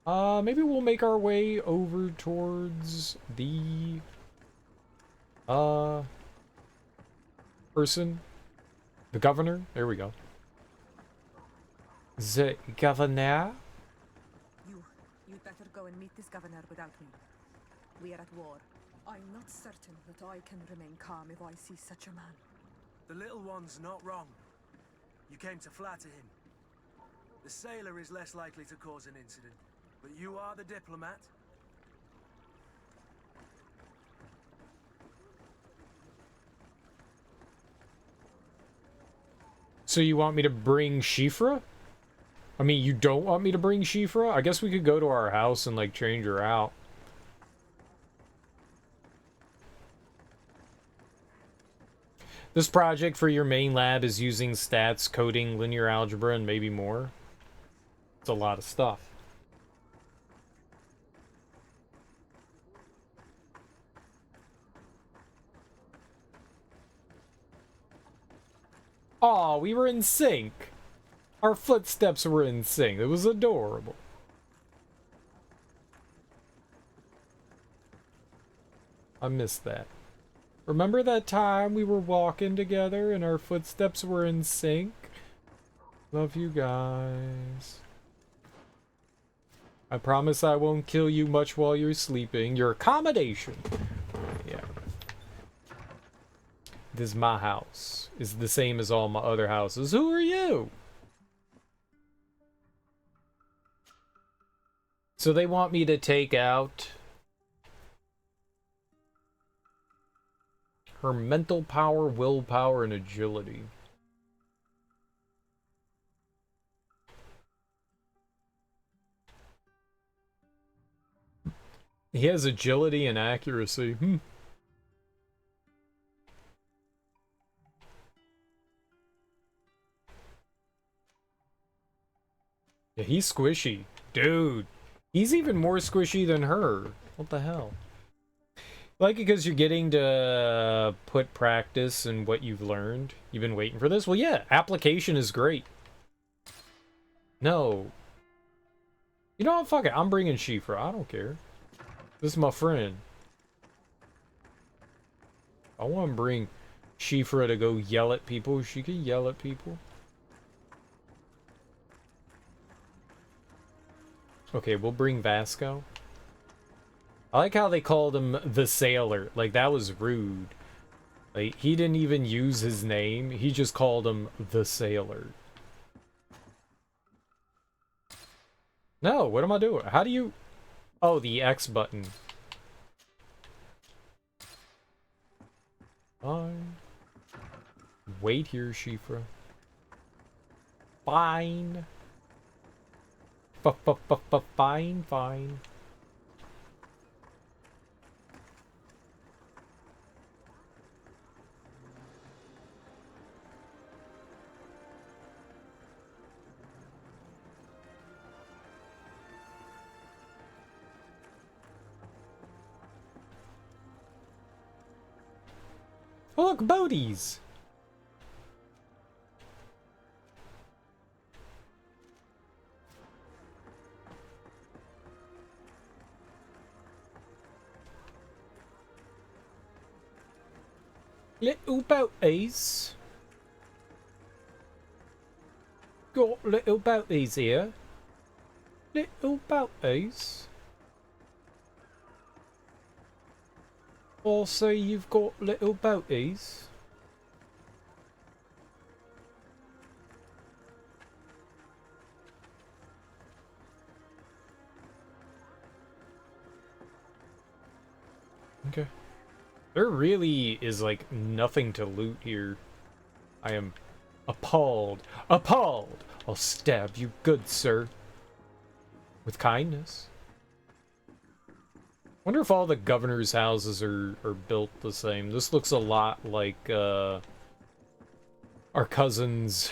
Maybe we'll make our way over towards the, person. The governor. There we go. The governor? You'd better go and meet this governor without me. We are at war. I'm not certain that I can remain calm if I see such a man. The little one's not wrong. You came to flatter him. The sailor is less likely to cause an incident, but you are the diplomat. So you want me to bring Shifra? I mean, you don't want me to bring Shifra? I guess we could go to our house and, like, change her out. This project for your main lab is using stats, coding, linear algebra, and maybe more. It's a lot of stuff. Aw, we were in sync. Our footsteps were in sync. It was adorable. I missed that. Remember that time we were walking together and our footsteps were in sync? Love you guys. I promise I won't kill you much while you're sleeping. Your accommodation. Yeah. This is my house. It's the same as all my other houses. Who are you? So they want me to take out her mental power, willpower, and agility. He has agility and accuracy. Yeah, he's squishy. Dude. He's even more squishy than her. What the hell? Like, because you're getting to put practice in what you've learned. You've been waiting for this? Well, yeah, application is great. No. You know what? Fuck it. I'm bringing Shifra. I don't care. This is my friend. I want to bring Shifra to go yell at people. She can yell at people. Okay, we'll bring Vasco. I like how they called him the Sailor. Like, that was rude. Like, he didn't even use his name. He just called him the Sailor. No, what am I doing? How do you... Oh, the X button. Fine. Wait here, Shifra. Fine. Fine, fine. Oh, look, boaties! Little boaties. Got little boaties here. Little boaties. Also, you've got little boaties. Okay. There really is, like, nothing to loot here. I am appalled. Appalled! I'll stab you good, sir. With kindness. Wonder if all the governor's houses are built the same. This looks a lot like, our cousin's.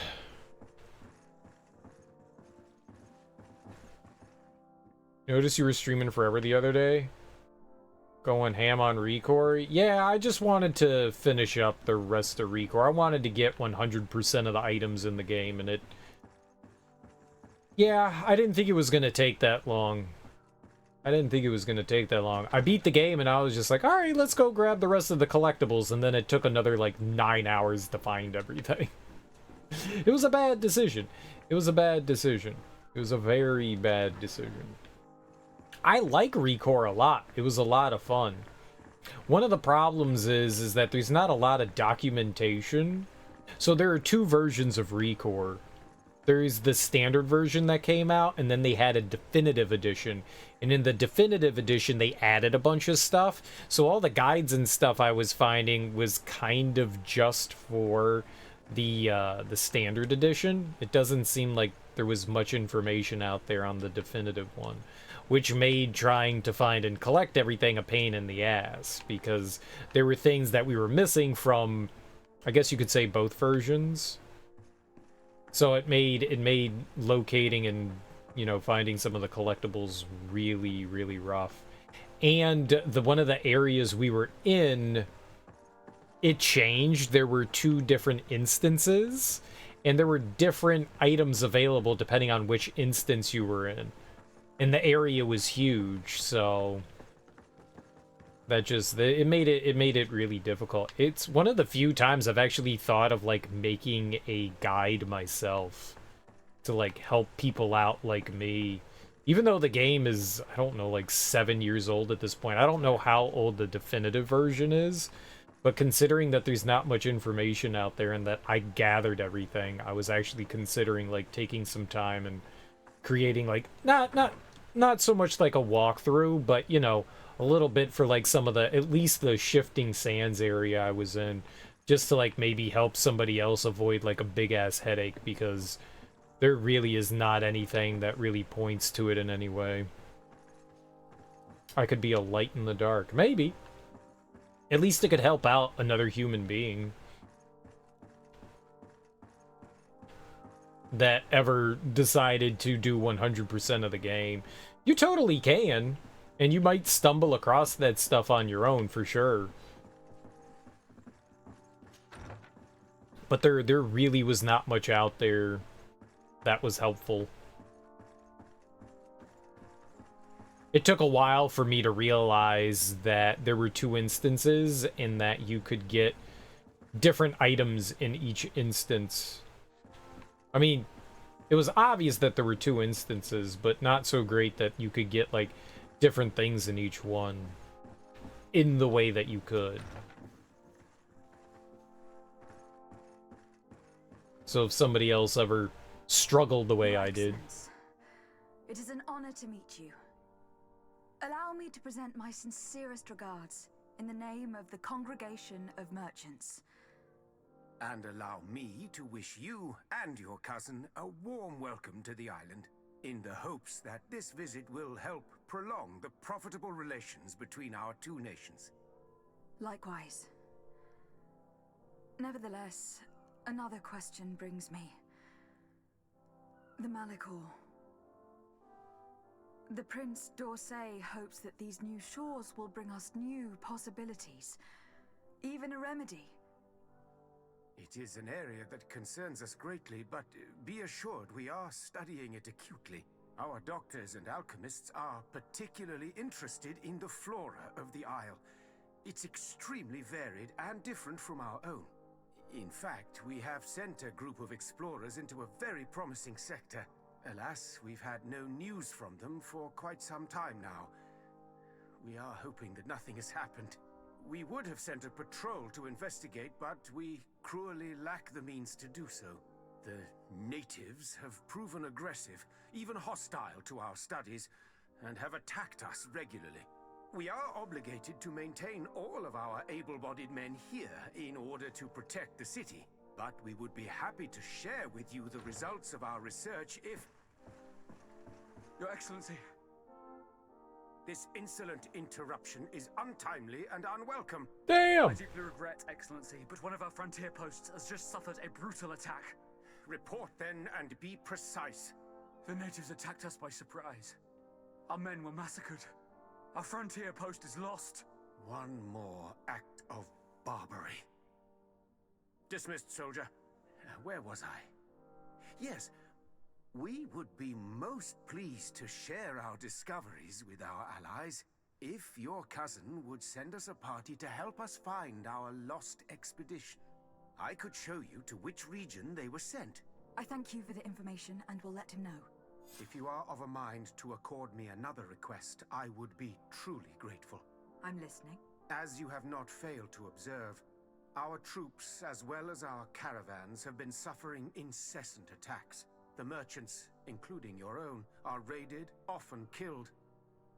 Notice you were streaming forever the other day? Going ham on Recore? Yeah, I just wanted to finish up the rest of Recore. I wanted to get 100% of the items in the game, and it... Yeah, I didn't think it was gonna take that long. I beat the game, and I was just like, alright, let's go grab the rest of the collectibles, and then it took another, like, 9 hours to find everything. It was a bad decision. It was a very bad decision. I like Recore a lot. It was a lot of fun. One of the problems is that there's not a lot of documentation. So there are two versions of Recore. There's the standard version that came out, and then they had a definitive edition. And in the definitive edition, they added a bunch of stuff. So all the guides and stuff I was finding was kind of just for the standard edition. It doesn't seem like there was much information out there on the definitive one, which made trying to find and collect everything a pain in the ass, because there were things that we were missing from, I guess you could say, both versions. So it made locating and, you know, finding some of the collectibles really, really rough. And one of the areas we were in, it changed. There were two different instances, and there were different items available depending on which instance you were in. And the area was huge, so that just, it made it really difficult. It's one of the few times I've actually thought of, like, making a guide myself to, like, help people out like me. Even though the game is, I don't know, like 7 years old at this point. I don't know how old the definitive version is, but considering that there's not much information out there and that I gathered everything, I was actually considering, like, taking some time and creating, like, not so much like a walkthrough, but, you know, a little bit for, like, some of the, at least the shifting sands area I was in, just to, like, maybe help somebody else avoid, like, a big-ass headache, because there really is not anything that really points to it in any way. I could be a light in the dark. Maybe. At least it could help out another human being that ever decided to do 100% of the game. You totally can, and you might stumble across that stuff on your own for sure. But there really was not much out there that was helpful. It took a while for me to realize that there were two instances and that you could get different items in each instance. I mean, it was obvious that there were two instances, but not so great that you could get, like, different things in each one in the way that you could. So if somebody else ever struggled the way I did. It is an honor to meet you. Allow me to present my sincerest regards in the name of the Congregation of Merchants. And allow me to wish you and your cousin a warm welcome to the island. in the hopes that this visit will help prolong the profitable relations between our two nations. Likewise. Nevertheless, another question brings me. The Malachor. The Prince d'Orsay hopes that these new shores will bring us new possibilities. Even a remedy. It is an area that concerns us greatly, but be assured we are studying it acutely. Our doctors and alchemists are particularly interested in the flora of the Isle. It's extremely varied and different from our own. In fact, we have sent a group of explorers into a very promising sector. Alas, we've had no news from them for quite some time now. We are hoping that nothing has happened. We would have sent a patrol to investigate, but we cruelly lack the means to do so. The natives have proven aggressive, even hostile to our studies, and have attacked us regularly. We are obligated to maintain all of our able-bodied men here in order to protect the city, but we would be happy to share with you the results of our research if... Your Excellency. This insolent interruption is untimely and unwelcome. Damn! I deeply regret, Excellency, but one of our frontier posts has just suffered a brutal attack. Report then and be precise. The natives attacked us by surprise. Our men were massacred. Our frontier post is lost. One more act of barbary. Dismissed, soldier. Where was I? Yes, we would be most pleased to share our discoveries with our allies if your cousin would send us a party to help us find our lost expedition. I could show you to which region they were sent. I thank you for the information and will let him know. If you are of a mind to accord me another request, I would be truly grateful. I'm listening. As you have not failed to observe, our troops, as well as our caravans, have been suffering incessant attacks. The merchants, including your own, are raided, often killed,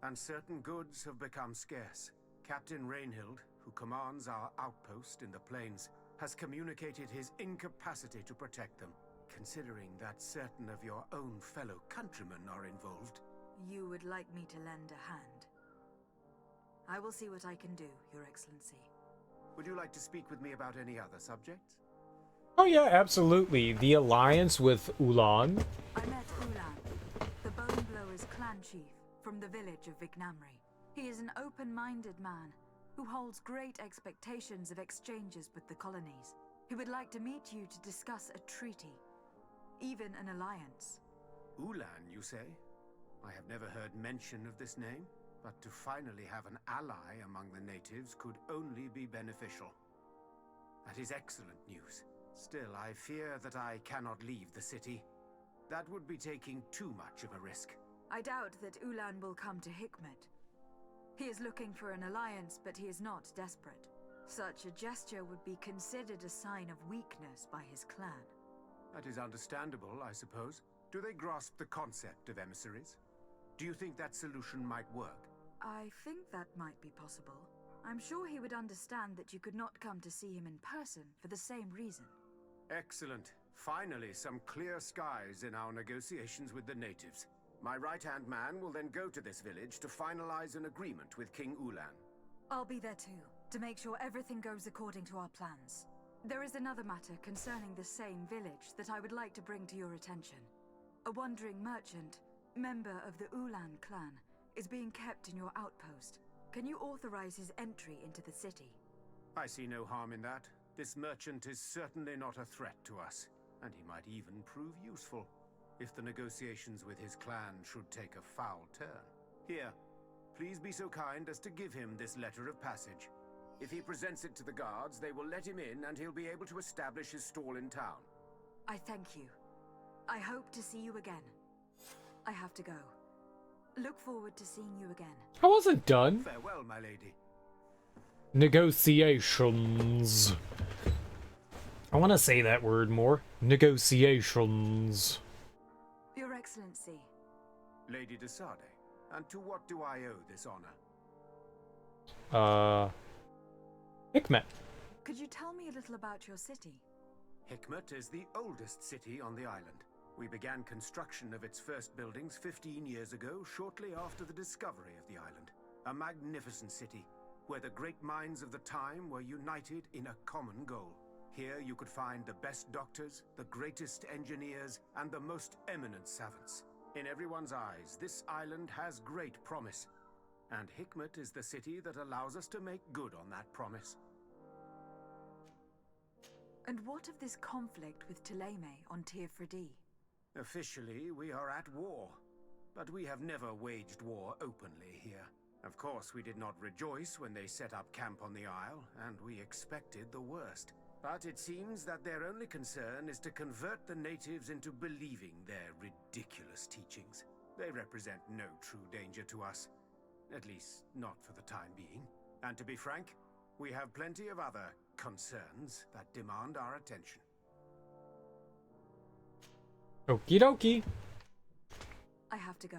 and certain goods have become scarce. Captain Rainhild, who commands our outpost in the plains, has communicated his incapacity to protect them. Considering that certain of your own fellow countrymen are involved. You would like me to lend a hand? I will see what I can do, Your Excellency. Would you like to speak with me about any other subjects? Oh yeah, absolutely. The alliance with Ulan. I met Ulan, the Boneblower's clan chief from the village of Vignamri. He is an open-minded man who holds great expectations of exchanges with the colonies. He would like to meet you to discuss a treaty, even an alliance. Ulan, you say? I have never heard mention of this name, but to finally have an ally among the natives could only be beneficial. That is excellent news. Still, I fear that I cannot leave the city. That would be taking too much of a risk. I doubt that Ulan will come to Hikmet. He is looking for an alliance, but he is not desperate. Such a gesture would be considered a sign of weakness by his clan. That is understandable, I suppose. Do they grasp the concept of emissaries? Do you think that solution might work? I think that might be possible. I'm sure he would understand that you could not come to see him in person for the same reason. Excellent. Finally, some clear skies in our negotiations with the natives. My right-hand man will then go to this village to finalize an agreement with King Ulan. I'll be there too, to make sure everything goes according to our plans. There is another matter concerning the same village that I would like to bring to your attention. A wandering merchant, member of the Ulan clan, is being kept in your outpost. Can you authorize his entry into the city? I see no harm in that. This merchant is certainly not a threat to us, and he might even prove useful if the negotiations with his clan should take a foul turn. Here, please be so kind as to give him this letter of passage. If he presents it to the guards, they will let him in and he'll be able to establish his stall in town. I thank you. I hope to see you again. I have to go. Look forward to seeing you again. I wasn't done. Farewell, my lady. Negotiations. I want to say that word more. Negotiations. Your Excellency. Lady de Sade, and to what do I owe this honor? Hikmet. Could you tell me a little about your city? Hikmet is the oldest city on the island. We began construction of its first buildings 15 years ago, shortly after the discovery of the island. A magnificent city, where the great minds of the time were united in a common goal. Here you could find the best doctors, the greatest engineers, and the most eminent savants. In everyone's eyes, this island has great promise. And Hikmet is the city that allows us to make good on that promise. And what of this conflict with Thélème on Tir-Freddy? Officially, we are at war. But we have never waged war openly here. Of course, we did not rejoice when they set up camp on the Isle, and we expected the worst. But it seems that their only concern is to convert the natives into believing their ridiculous teachings. They represent no true danger to us. At least, not for the time being. And to be frank, we have plenty of other concerns that demand our attention. Okie dokie. I have to go.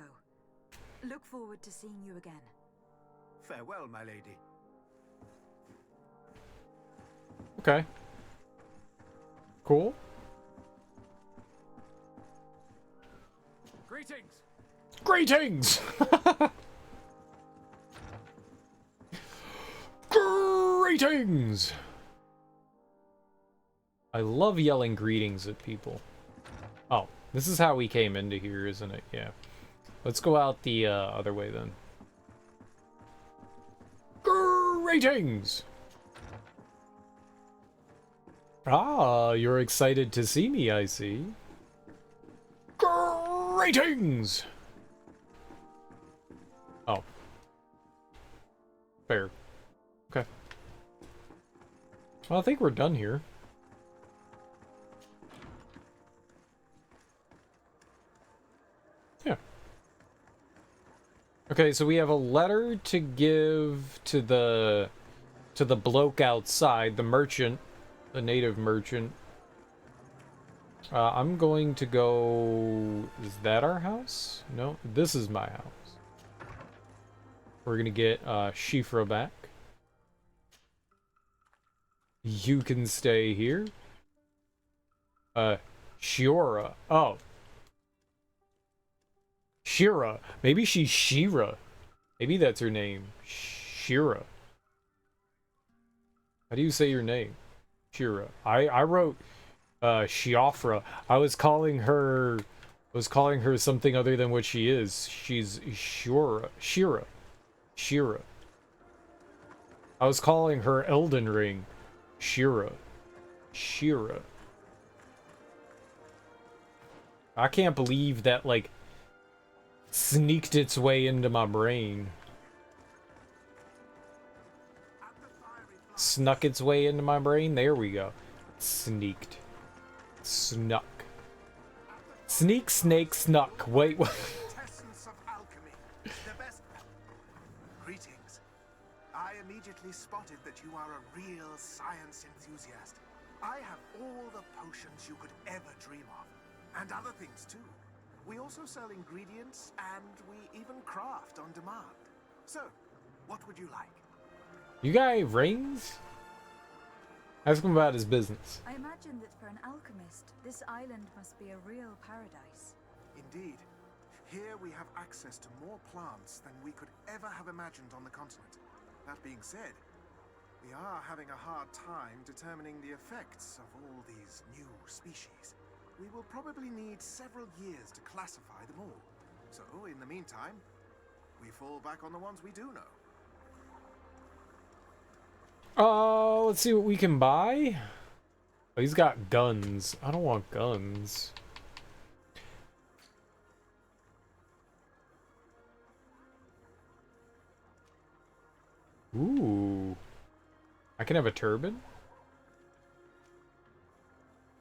Look forward to seeing you again. Farewell, my lady. Okay. Cool. Greetings! Greetings! Greetings! I love yelling greetings at people. Oh, this is how we came into here, isn't it? Yeah. Let's go out the other way then. Greetings! Ah, you're excited to see me, I see. Greetings! Oh. Fair. Okay. Well, I think we're done here. Yeah. Okay, so we have a letter to give to the bloke outside, the merchant, the native merchant. I'm going to go... Is that our house? No, this is my house. We're gonna get Shifra back. You can stay here. Siora. Oh. Shira. Maybe she's Shira. Maybe that's her name. Shira. How do you say your name? Shira. I wrote Shiafra. I was calling her something other than what she is. She's Shira. Shira. I was calling her Elden Ring. Shira. I can't believe that, like, sneaked its way into my brain. Snuck its way into my brain? There we go. Sneaked. Snuck. Sneak, snake, snuck. Wait, what? Essence of alchemy. The best. Greetings. I immediately spotted that you are a real science enthusiast. I have all the potions you could ever dream of. And other things too. We also sell ingredients, and we even craft on demand. So, what would you like? You got rings? Ask him about his business. I imagine that for an alchemist, this island must be a real paradise. Indeed. Here we have access to more plants than we could ever have imagined on the continent. That being said, we are having a hard time determining the effects of all these new species. We will probably need several years to classify them all. So, in the meantime, we fall back on the ones we do know. Let's see what we can buy. Oh, he's got guns. I don't want guns. Ooh. I can have a turban?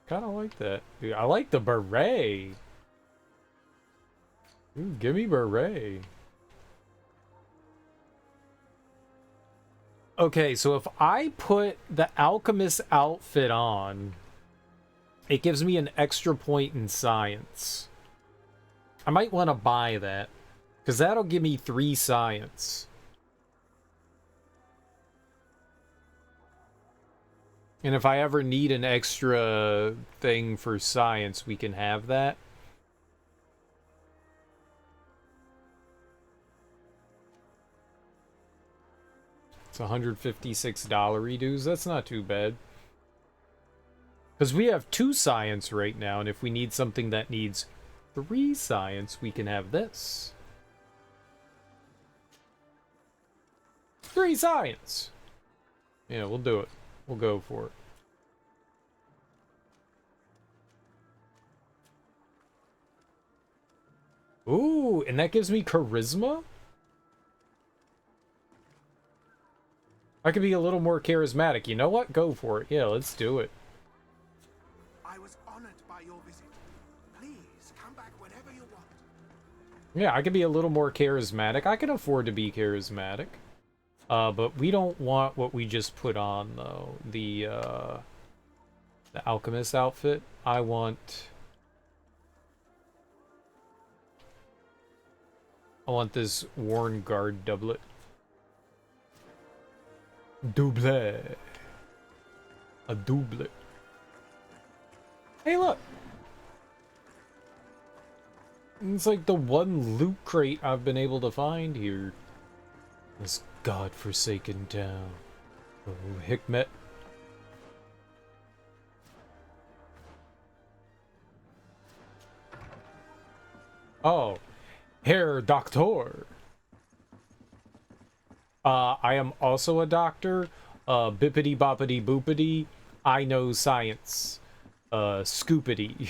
Kinda like that. Dude, I like the beret. Ooh, give me beret. Okay, so if I put the alchemist outfit on, it gives me an extra point in science. I might want to buy that, because that'll give me 3 science. And if I ever need an extra thing for science, we can have that. It's $156 redos. That's not too bad. Because we have 2 science right now, and if we need something that needs 3 science, we can have this. 3 science! Yeah, we'll do it. We'll go for it. Ooh, and that gives me charisma? I could be a little more charismatic. You know what? Go for it. Yeah, let's do it. I was honored by your visit. Please come back whenever you want. Yeah, I could be a little more charismatic. I can afford to be charismatic. But we don't want what we just put on, though. The alchemist outfit. I want this worn guard doublet. Double. A doublet. Hey, look! It's like the one loot crate I've been able to find here. This godforsaken town. Oh, Hikmet. Oh, Herr Doctor. I am also a doctor. Bippity boppity boopity. I know science. Scoopity.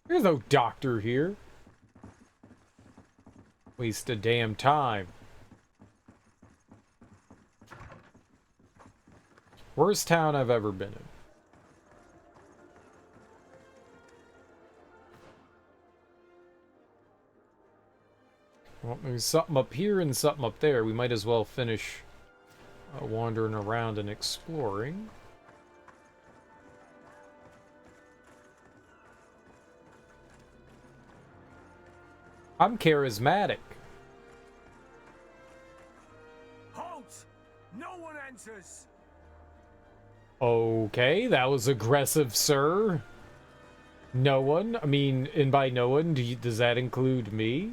There's no doctor here. Waste of damn time. Worst town I've ever been in. Well, there's something up here and something up there. We might as well finish wandering around and exploring. I'm charismatic. Halt! No one enters! Okay, that was aggressive, sir. No one? I mean, and by no one, does that include me?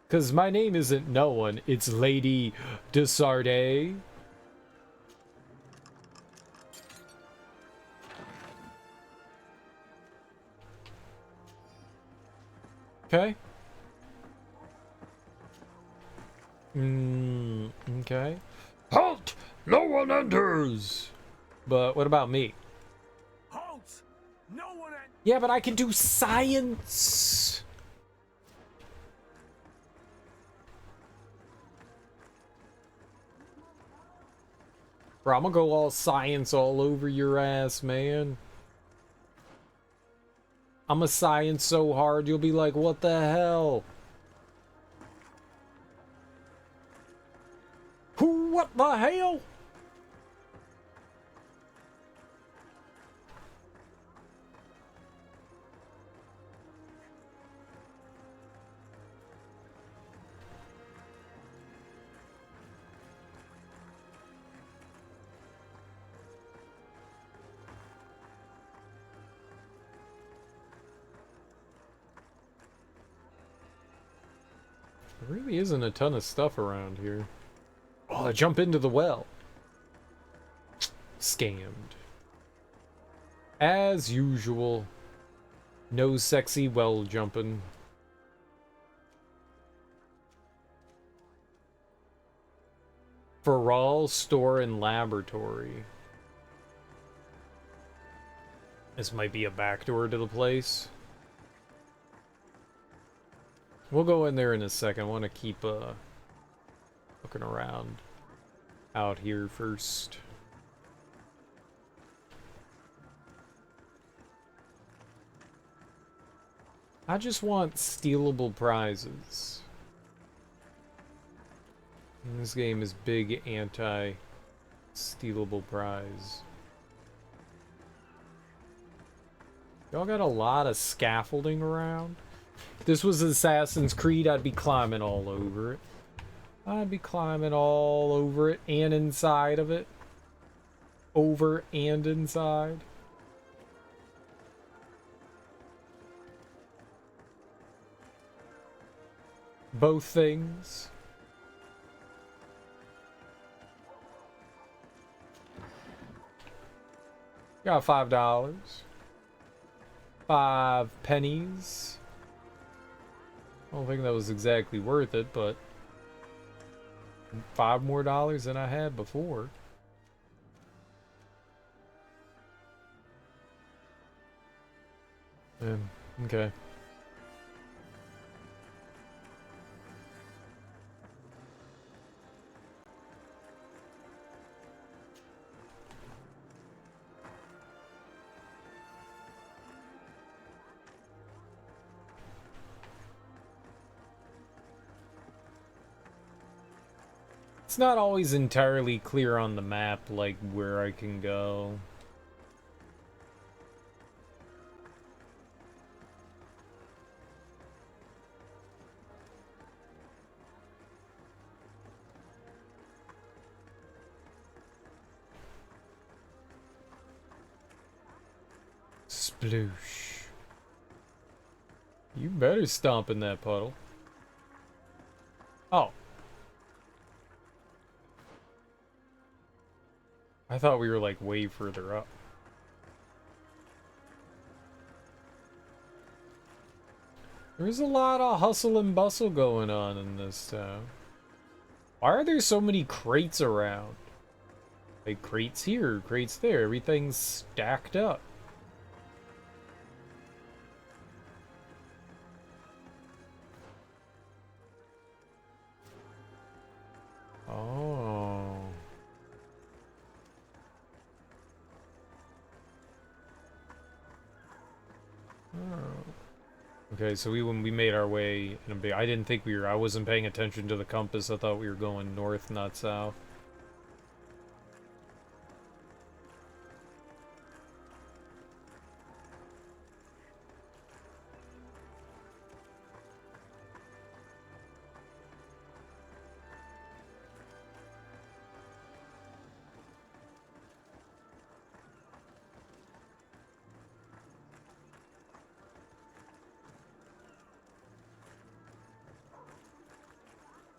Because my name isn't no one, it's Lady Desarde. Okay. Okay. Halt! No one enters! But what about me? Halt! No one enters! Yeah, but I can do science! Bro, I'm gonna go all science all over your ass, man. I'm a science so hard, you'll be like, what the hell? What the hell? There really isn't a ton of stuff around here. Oh, jump into the well. Scammed. As usual. No sexy well jumping. Feral store and laboratory. This might be a backdoor to the place. We'll go in there in a second. I want to keep looking around out here first. I just want stealable prizes. And this game is big anti-stealable prize. Y'all got a lot of scaffolding around. If this was Assassin's Creed, I'd be climbing all over it. I'd be climbing all over it and inside of it. Over and inside. Both things. Got $5. 5 pennies. I don't think that was exactly worth it, but $5 more than I had before. Okay. It's not always entirely clear on the map, like, where I can go. Sploosh. You better stomp in that puddle. Oh. I thought we were like way further up. There's a lot of hustle and bustle going on in this town. Why are there so many crates around? Like crates here, crates there, everything's stacked up. Oh. Okay, so when we made our way in a big, I didn't think I wasn't paying attention to the compass. I thought we were going north, not south.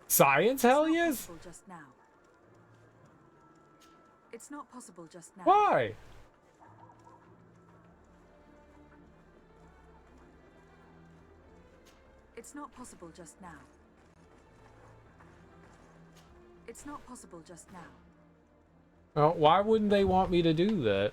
Science, hell yes? Just now. It's not possible just now. Why? It's not possible just now. It's not possible just now. Oh, why wouldn't they want me to do that?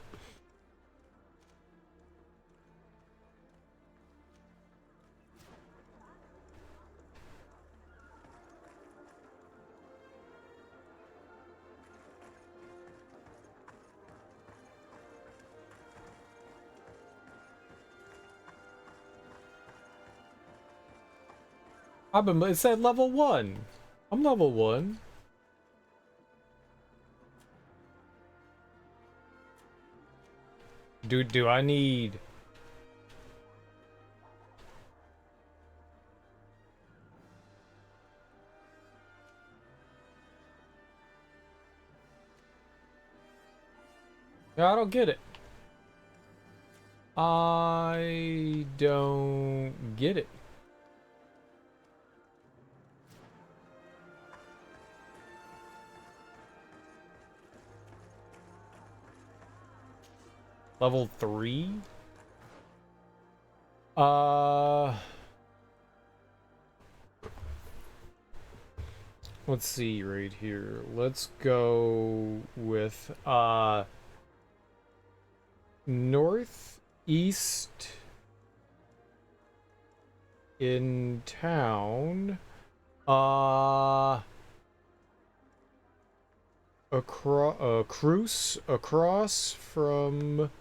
It said level 1. I'm level 1. Do I need... Yeah, I don't get it. I don't get it. Level 3? Let's see right here. Let's go with northeast in town. Across from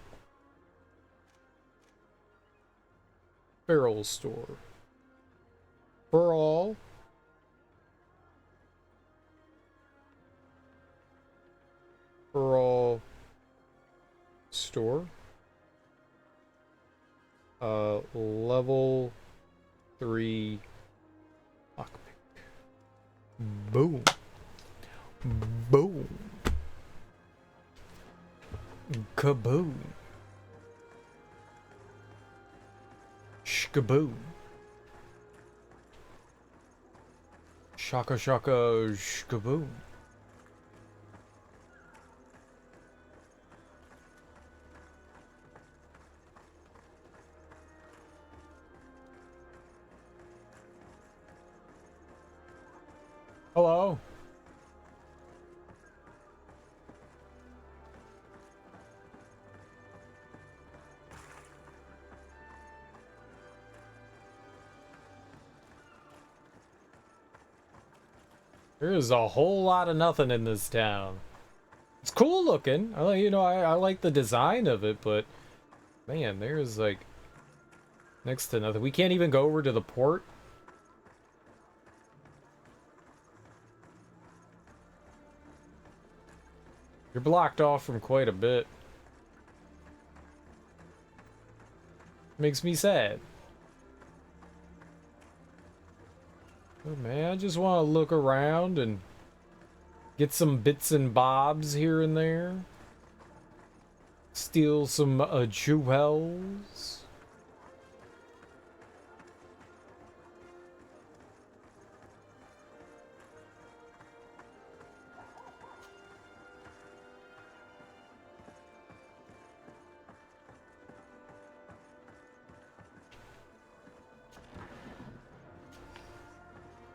barrel store. For all. For all store. Level 3 lockpick. Boom. Boom. Kaboom. Shkaboom. Shaka shaka shkaboom. Hello. There is a whole lot of nothing in this town. It's cool looking. I like the design of it, but man, there's like next to nothing. We can't even go over to the port. You're blocked off from quite a bit. Makes me sad. Oh man, I just want to look around and get some bits and bobs here and there. Steal some jewels.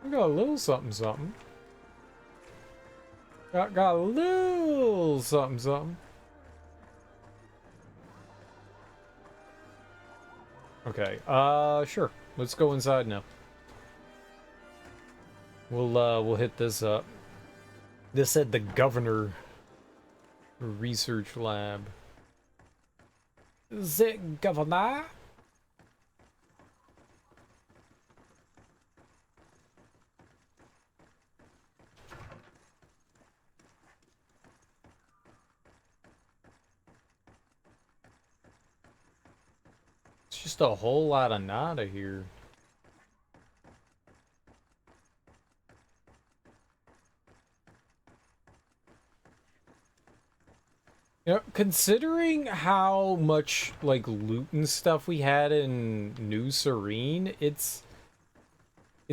We got a little something something. Got a little something something. Okay, sure. Let's go inside now. We'll hit this up. This said the governor research lab. Is it governor? It's just a whole lot of nada here. You know, considering how much like loot and stuff we had in New Serene, it's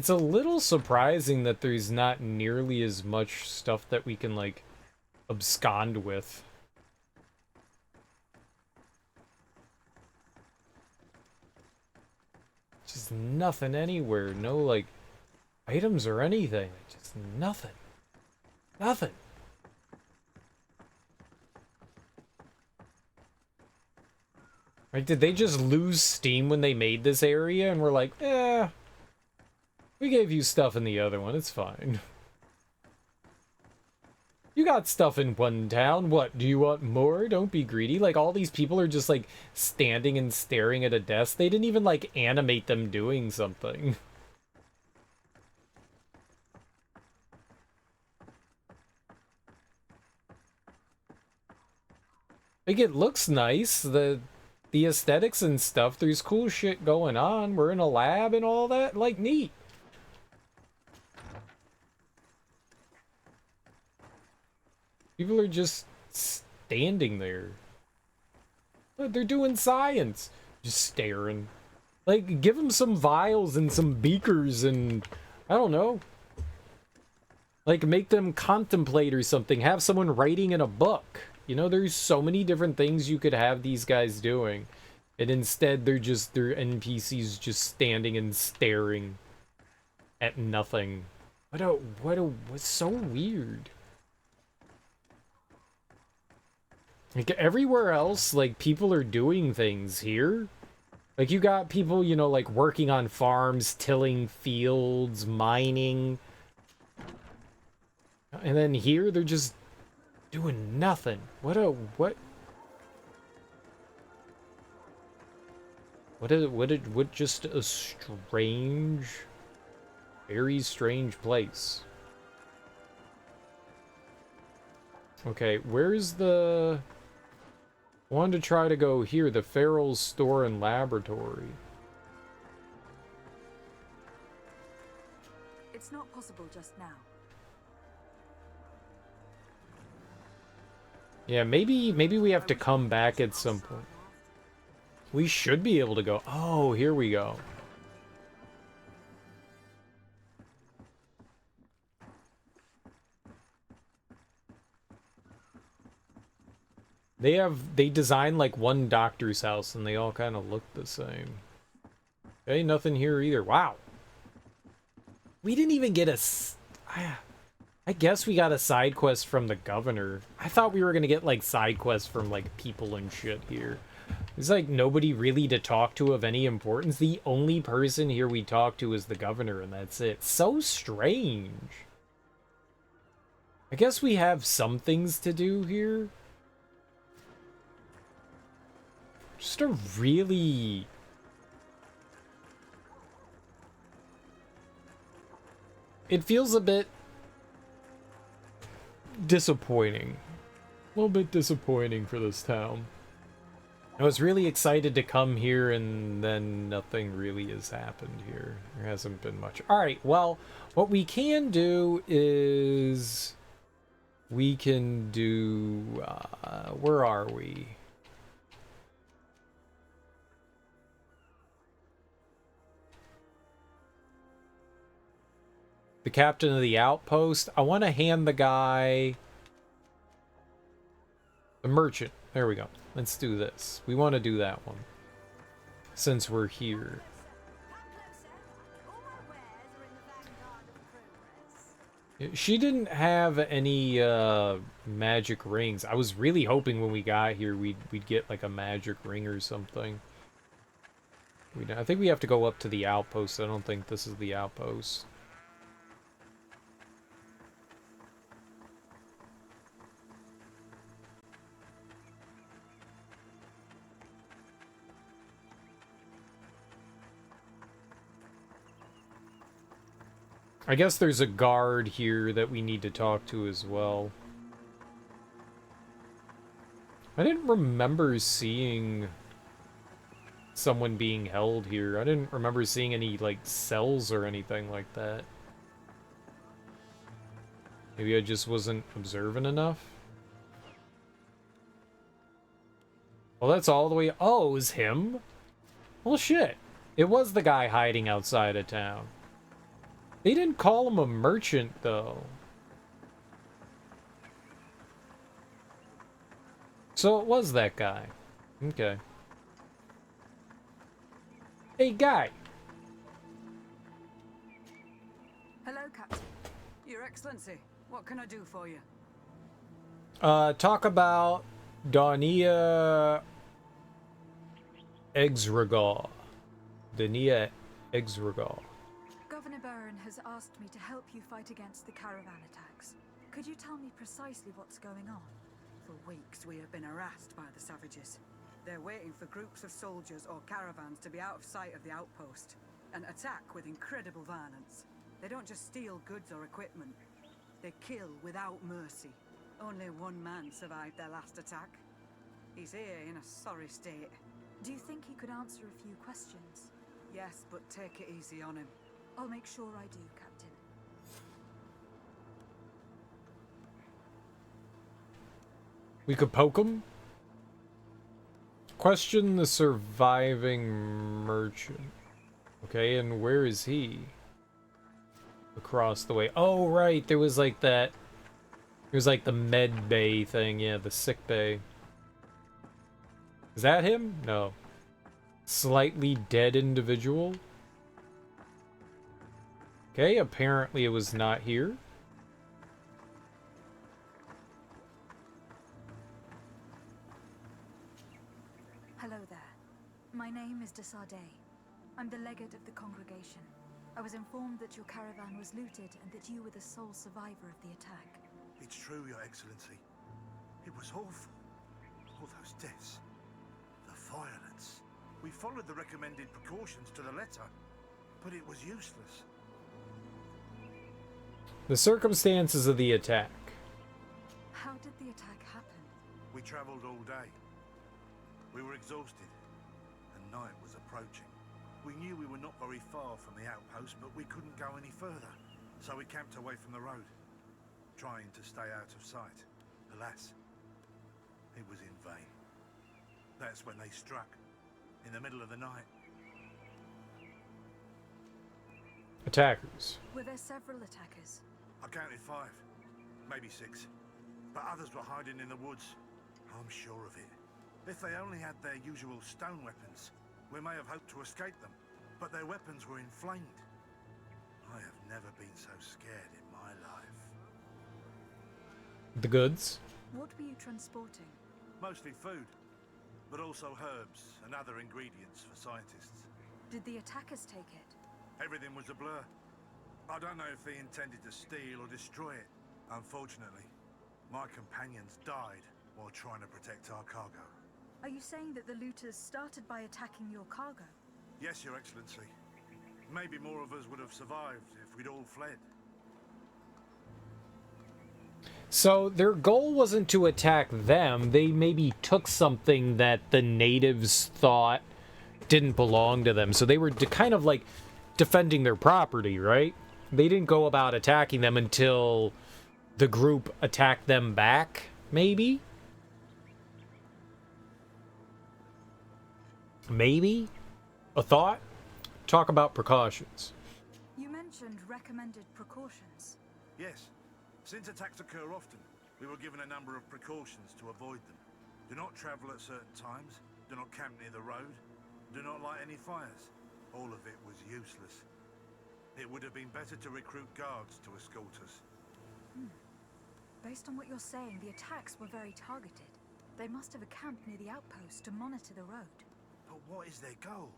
a little surprising that there's not nearly as much stuff that we can like abscond with. Just nothing anywhere. No, like, items or anything. Just nothing. Nothing. Like, did they just lose steam when they made this area and we're like, eh, we gave you stuff in the other one. It's fine. You got stuff in one town. What, do you want more? Don't be greedy. Like, all these people are just, like, standing and staring at a desk. They didn't even, like, animate them doing something. Like, it looks nice. The aesthetics and stuff. There's cool shit going on. We're in a lab and all that. Like, neat. People are just standing there. They're doing science. Just staring. Like, give them some vials and some beakers and... I don't know. Like, make them contemplate or something. Have someone writing in a book. You know, there's so many different things you could have these guys doing. And instead, they're NPCs just standing and staring at nothing. What's so weird? Like, everywhere else, like, people are doing things here. Like, you got people, you know, like, working on farms, tilling fields, mining. And then here, they're just doing nothing. What just a strange, very strange place. Okay, where's the... I wanted to try to go here, the Farrell's store and laboratory. It's not possible just now. Yeah, maybe we have to come back at some point. We should be able to go. Oh, here we go. They designed like one doctor's house and they all kind of look the same. Okay, nothing here either. Wow. We didn't even get I guess we got a side quest from the governor. I thought we were gonna get like side quests from like people and shit here. There's like nobody really to talk to of any importance. The only person here we talk to is the governor, and that's it. So strange. I guess we have some things to do here. Just a really... It feels a bit disappointing. A little bit disappointing for this town. I was really excited to come here, and then nothing really has happened here. There hasn't been much. Alright, well, what we can do is... We can do... where are we? The captain of the outpost. I want to hand the guy... The merchant. There we go. Let's do this. We want to do that one. Since we're here. She didn't have any magic rings. I was really hoping when we got here we'd get like a magic ring or something. I think we have to go up to the outpost. I don't think this is the outpost. I guess there's a guard here that we need to talk to as well. I didn't remember seeing someone being held here. I didn't remember seeing any, like, cells or anything like that. Maybe I just wasn't observant enough. Well, that's all the way... Oh, it was him? Well, shit. It was the guy hiding outside of town. They didn't call him a merchant, though. So it was that guy. Okay. Hey, guy. Hello, Captain. Your Excellency, what can I do for you? Talk about Dania Exregal. Dania Exregal. Governor Baron has asked me to help you fight against the caravan attacks. Could you tell me precisely what's going on? For weeks, we have been harassed by the savages. They're waiting for groups of soldiers or caravans to be out of sight of the outpost and attack with incredible violence. They don't just steal goods or equipment. They kill without mercy. Only one man survived their last attack. He's here in a sorry state. Do you think he could answer a few questions? Yes, but take it easy on him. I'll make sure I do, Captain. We could poke him? Question the surviving merchant. Okay, and where is he? Across the way. Oh, right, there was like that... There was like the med bay thing, yeah, the sick bay. Is that him? No. Slightly dead individual? Okay, apparently it was not here. Hello there. My name is Desade. I'm the legate of the congregation. I was informed that your caravan was looted and that you were the sole survivor of the attack. It's true, Your Excellency. It was awful. All those deaths. The violence. We followed the recommended precautions to the letter, but it was useless. The circumstances of the attack. How did the attack happen? We traveled all day. We were exhausted, and night was approaching. We knew we were not very far from the outpost, but we couldn't go any further. So we camped away from the road, trying to stay out of sight. Alas, it was in vain. That's when they struck, in the middle of the night. Attackers. Were there several attackers? I counted 5, maybe 6. But others were hiding in the woods. I'm sure of it. If they only had their usual stone weapons, we may have hoped to escape them. But their weapons were inflamed. I have never been so scared in my life. The goods? What were you transporting? Mostly food, but also herbs and other ingredients for scientists. Did the attackers take it? Everything was a blur. I don't know if they intended to steal or destroy it. Unfortunately, my companions died while trying to protect our cargo. Are you saying that the looters started by attacking your cargo? Yes, Your Excellency. Maybe more of us would have survived if we'd all fled. So their goal wasn't to attack them. They maybe took something that the natives thought didn't belong to them. So they were kind of like defending their property, right? They didn't go about attacking them until the group attacked them back, maybe? Maybe? A thought? Talk about precautions. You mentioned recommended precautions. Yes. Since attacks occur often, we were given a number of precautions to avoid them. Do not travel at certain times. Do not camp near the road. Do not light any fires. All of it was useless. It would have been better to recruit guards to escort us. Based on what you're saying, the attacks were very targeted. They must have a camp near the outpost to monitor the road. But what is their goal?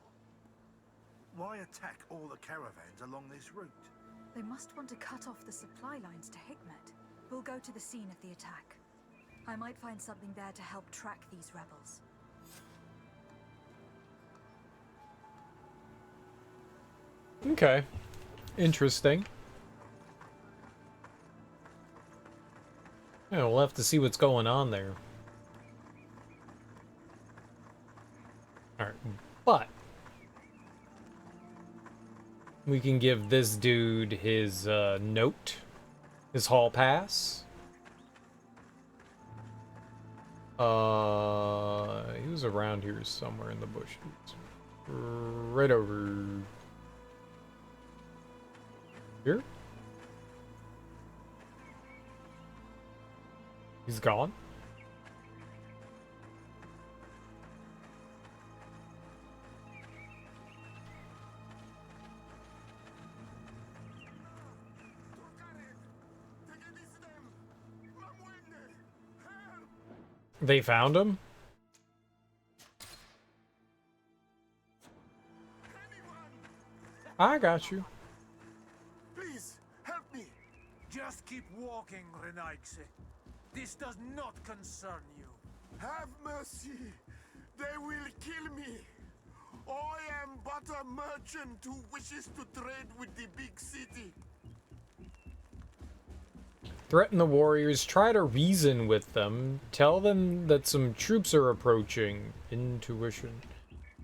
Why attack all the caravans along this route? They must want to cut off the supply lines to Hikmet. We'll go to the scene of the attack. I might find something there to help track these rebels. Okay. Interesting. Yeah, we'll have to see what's going on there. Alright, but we can give this dude his note, his hall pass. He was around here somewhere in the bushes. Right over here. He's gone. They found him? I got you. Please, help me! Just keep walking, Renaigse. This does not concern you. Have mercy! They will kill me! I am but a merchant who wishes to trade with the big city. Threaten the warriors, try to reason with them, tell them that some troops are approaching. Intuition.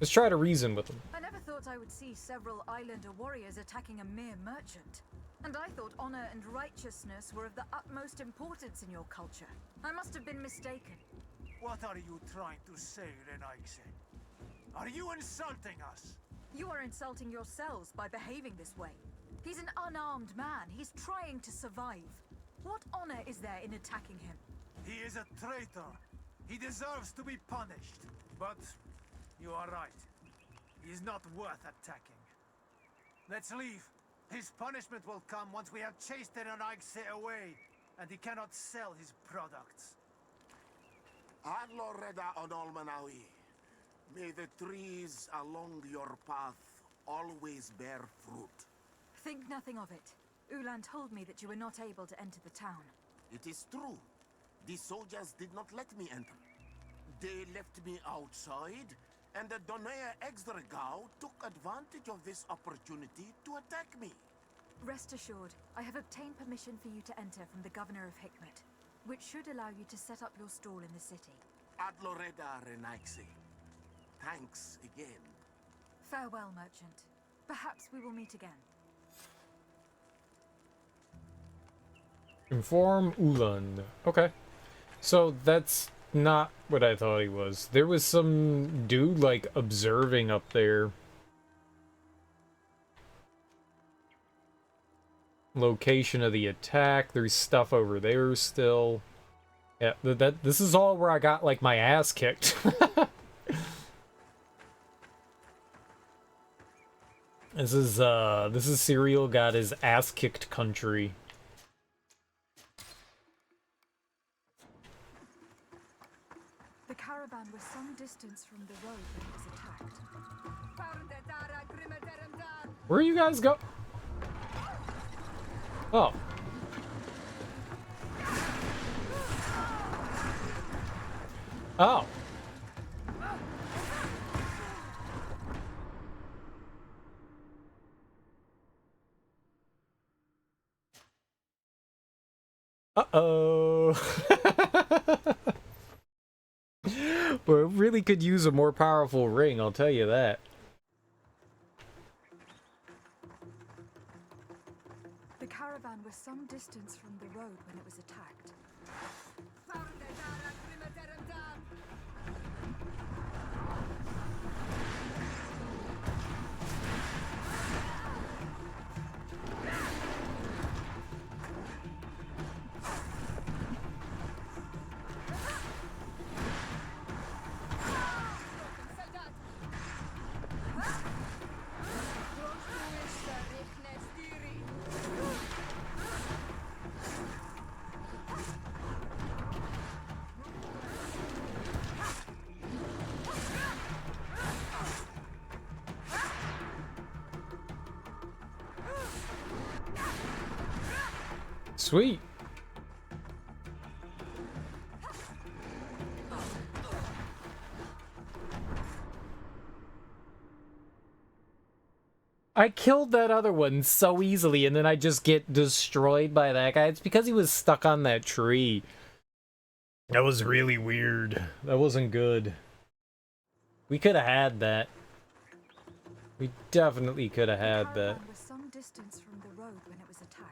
Let's try to reason with them. I never thought I would see several islander warriors attacking a mere merchant. And I thought honor and righteousness were of the utmost importance in your culture. I must have been mistaken. What are you trying to say, Renaigse? Are you insulting us? You are insulting yourselves by behaving this way. He's an unarmed man. He's trying to survive. What honor is there in attacking him? He is a traitor. He deserves to be punished. But you are right. He is not worth attacking. Let's leave. His punishment will come once we have chased Renaigse away, and he cannot sell his products. Adloreda Onolmanawi, may the trees along your path always bear fruit. Think nothing of it. Ulan told me that you were not able to enter the town. It is true. The soldiers did not let me enter. They left me outside, and the Donea Exdragao took advantage of this opportunity to attack me. Rest assured, I have obtained permission for you to enter from the governor of Hikmet, which should allow you to set up your stall in the city. Adloreda Renaigse. Thanks again. Farewell, merchant. Perhaps we will meet again. Inform Uland. Okay. So that's not what I thought he was. There was some dude, like, observing up there. Location of the attack. There's stuff over there still. Yeah, this is all where I got, like, my ass kicked. This is Serial got his ass kicked country. distance from the road when it was attacked. Where you guys go? Oh. Oh. Uh-oh. But it really could use a more powerful ring, I'll tell you that. The caravan was some distance from the road when it was attacked. Sweet. I killed that other one so easily, and then I just get destroyed by that guy. It's because he was stuck on that tree. That was really weird. That wasn't good. We could have had that. We definitely could have had that. Was some distance from the road when it was attacked.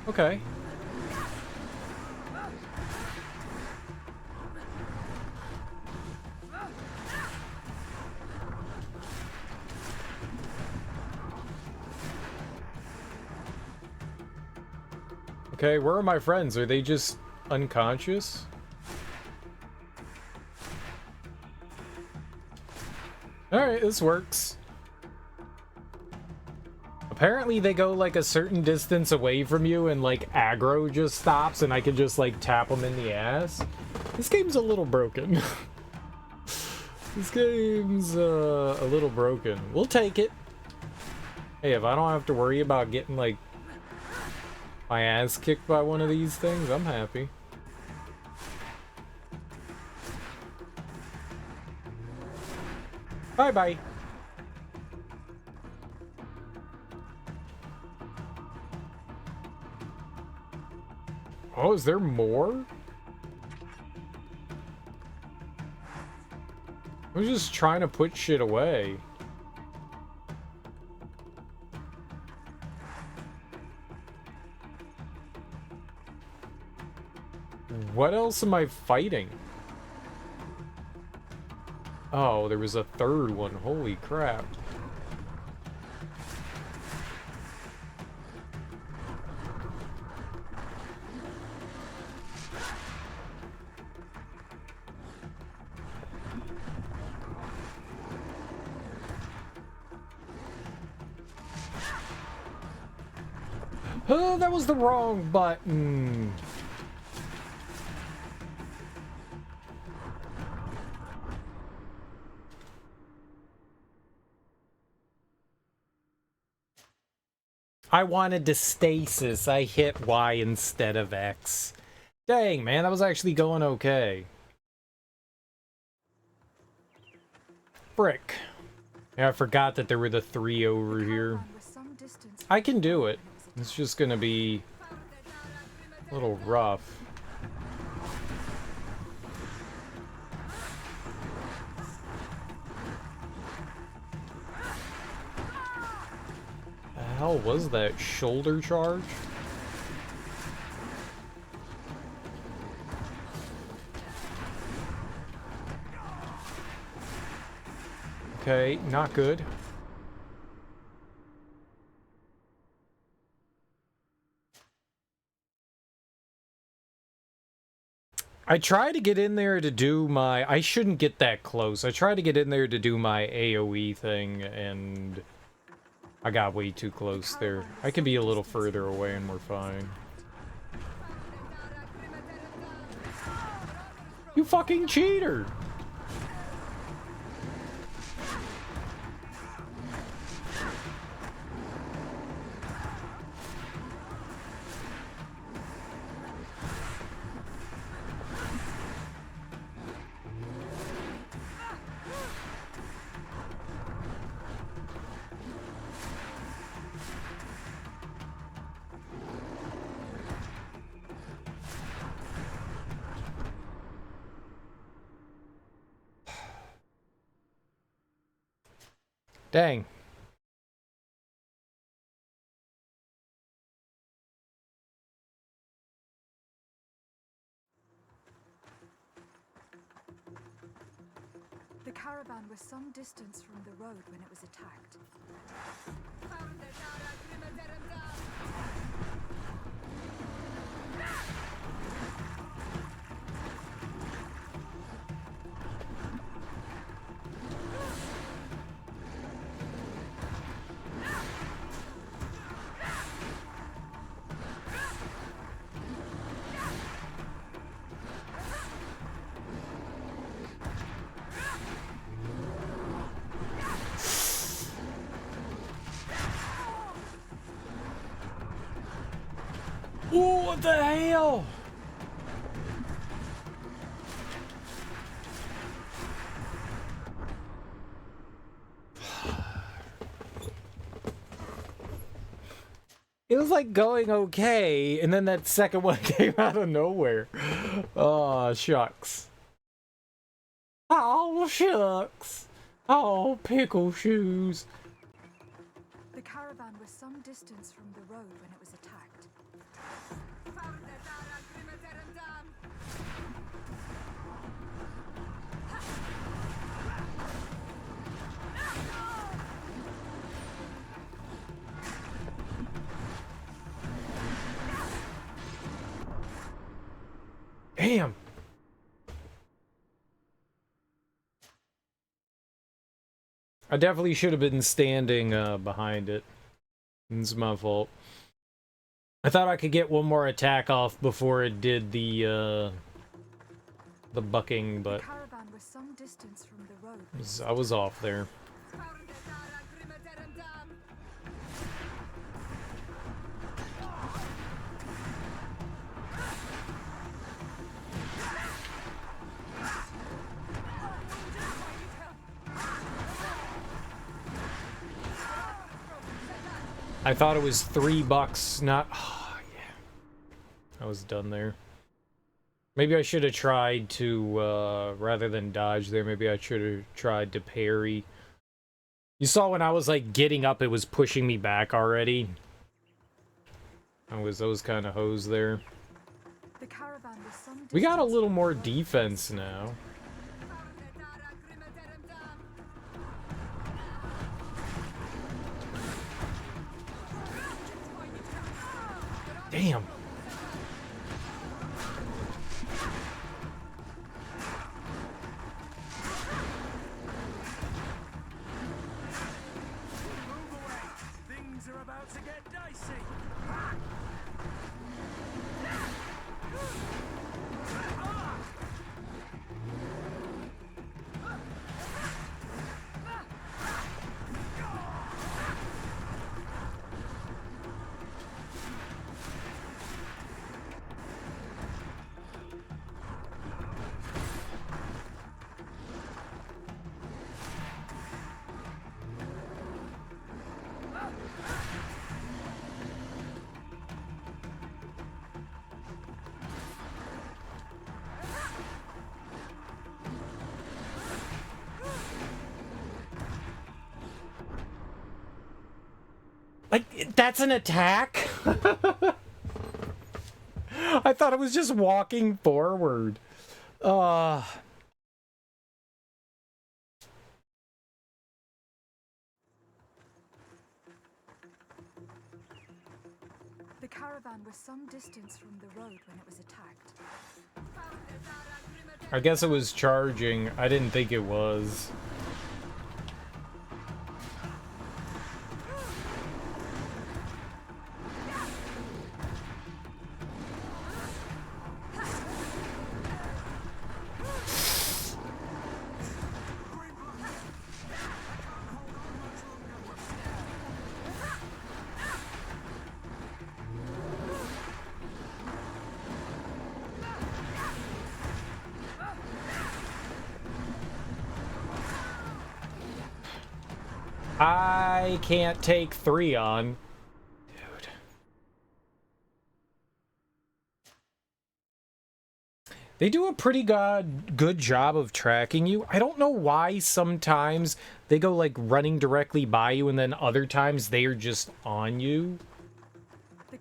Okay. Okay, where are my friends? Are they just unconscious? Alright, this works. Apparently they go like a certain distance away from you and like aggro just stops and I can just like tap them in the ass. This game's a little broken. This game's a little broken. We'll take it. Hey, if I don't have to worry about getting like my ass kicked by one of these things, I'm happy. Bye-bye. Oh, is there more? I was just trying to put shit away. What else am I fighting? Oh, there was a third one. Holy crap. Oh, that was the wrong button. I wanted to stasis. I hit Y instead of X. Dang, man, that was actually going okay. Frick. Yeah, I forgot that there were the three over here. I can do it. It's just gonna be a little rough. The hell was that? Shoulder charge? Okay, not good. I try to get in there to do my... I shouldn't get that close. I try to get in there to do my AoE thing, and I got way too close there. I could be a little further away and we're fine. You fucking cheater! Dang. The caravan was some distance from the road when it was attacked. Ooh, what the hell? It was like going okay, and then that second one came out of nowhere. Oh, shucks. Oh, shucks. Oh, pickle shoes. The caravan was some distance from the road when it was attacked. Damn. I definitely should have been standing behind it. It's my fault. I thought I could get one more attack off before it did the bucking, but The caravan was some distance from the road. I was off there. I thought it was $3, not... Oh, yeah. I was done there. Maybe I should have tried to, rather than dodge there, maybe I should have tried to parry. You saw when I was, like, getting up, it was pushing me back already. I was kind of hosed there. The caravan was some We got a distance little from more the road. defense now. Damn. Things are about to get dicey. Like, that's an attack? I thought it was just walking forward. The caravan was some distance from the road when it was attacked. I guess it was charging. I didn't think it was. I can't take 3 on. Dude. They do a pretty good job of tracking you. I don't know why sometimes they go like running directly by you and then other times they are just on you.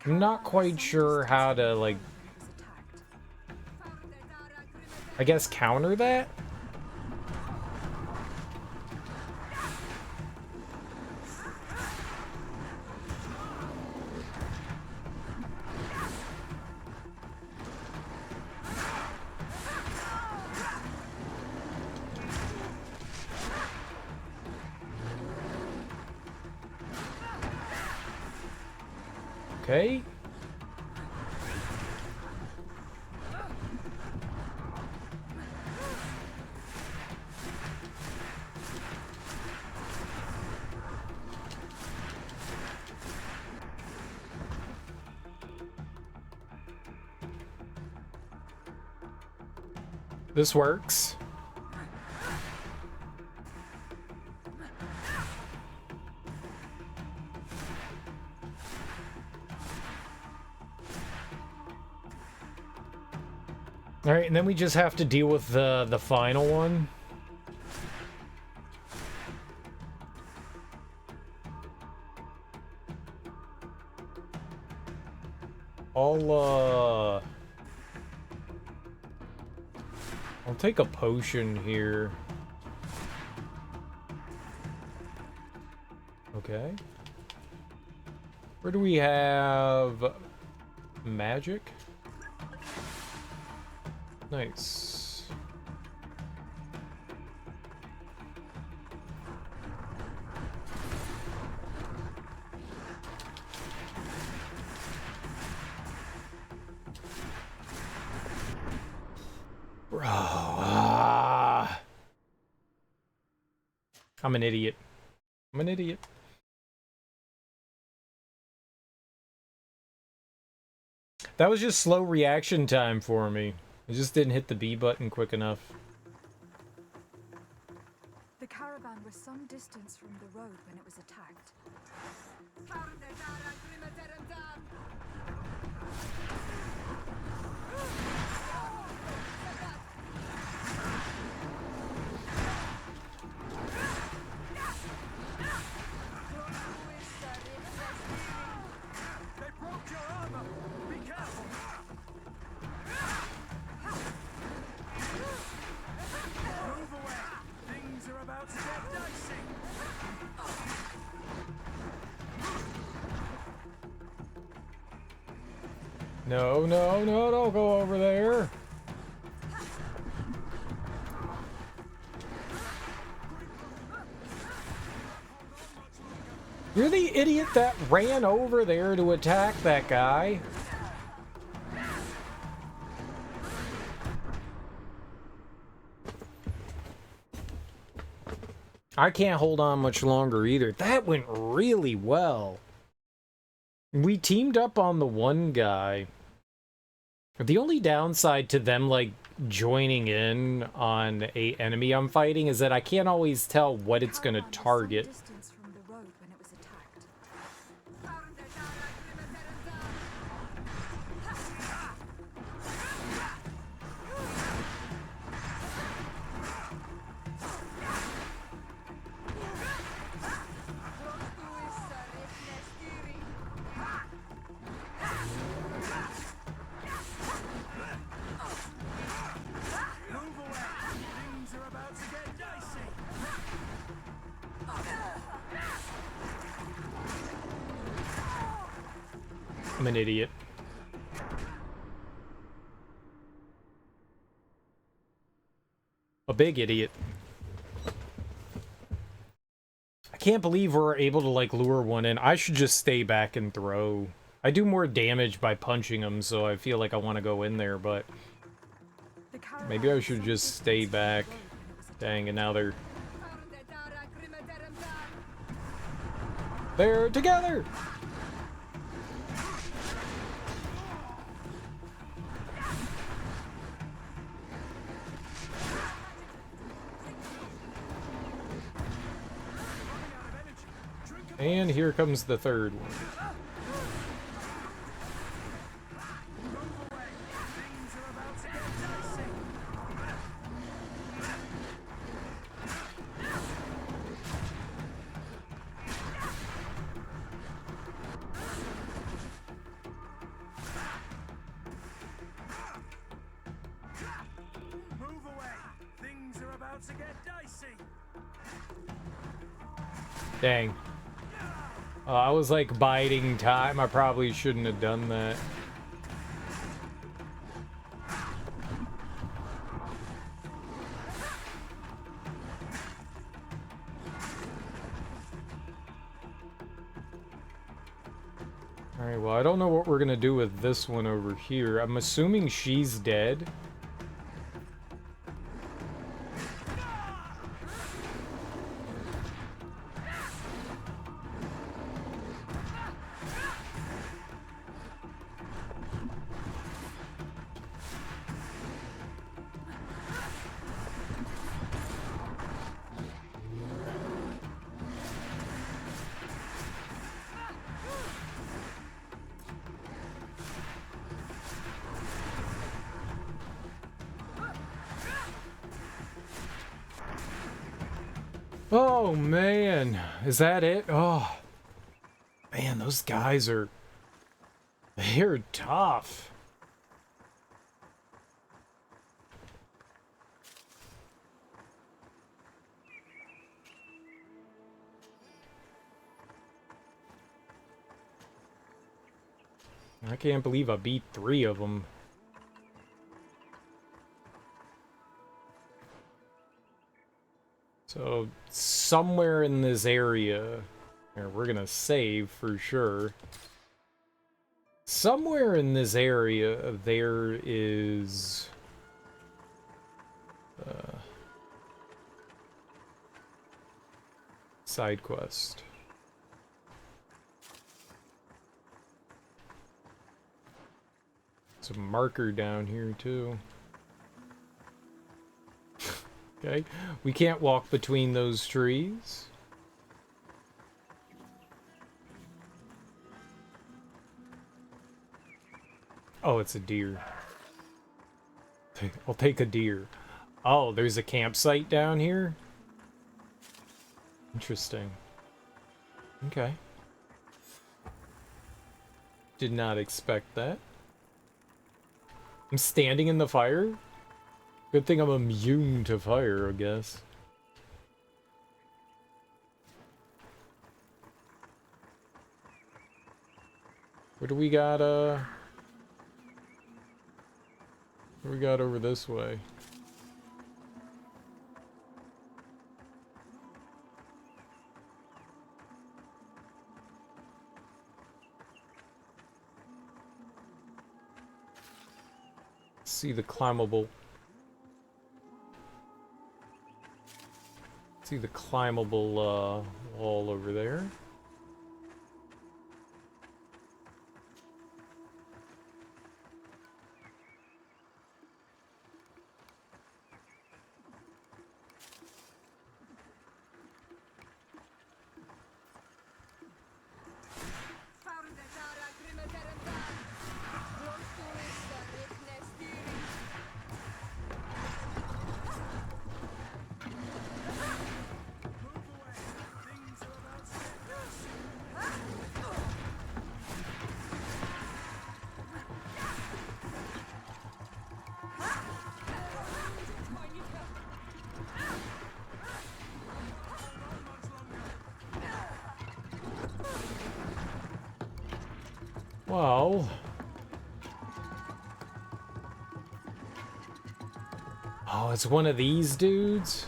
I'm not quite sure how to like, I guess, counter that. Okay. This works. All right, and then we just have to deal with the final one. I'll take a potion here. Okay. Where do we have magic? Nice. Bro, I'm an idiot. I'm an idiot. That was just slow reaction time for me. I just didn't hit the B button quick enough. The caravan was some distance from the road when it was attacked. They broke your armor! Be careful! Move away! Things are about to get dicey! No, no, no, don't go over there. You're the idiot that ran over there to attack that guy. I can't hold on much longer either. That went really well. We teamed up on the one guy. The only downside to them, like, joining in on a enemy I'm fighting is that I can't always tell what it's gonna target. I'm an idiot. A big idiot. I can't believe we're able to, like, lure one in. I should just stay back and throw. I do more damage by punching them, so I feel like I want to go in there, but... maybe I should just stay back. Dang, and now they're... they're together! And here comes the third one. Move away. Things are about to get dicey. Dang. I was like biding time. I probably shouldn't have done that. Alright, well, I don't know what we're gonna do with this one over here. I'm assuming she's dead. Oh, man. Is that it? Oh. Man, those guys are... they're tough. I can't believe I beat 3 of them. So, somewhere in this area, here, we're gonna save for sure. Somewhere in this area, there is... side quest. There's a marker down here, too. Okay, we can't walk between those trees. Oh, it's a deer. I'll take a deer. Oh, there's a campsite down here? Interesting. Okay. Did not expect that. I'm standing in the fire? Good thing I'm immune to fire, I guess. What do we got, what do we got over this way? See the climbable... see the climbable wall over there. Well... Oh, it's one of these dudes?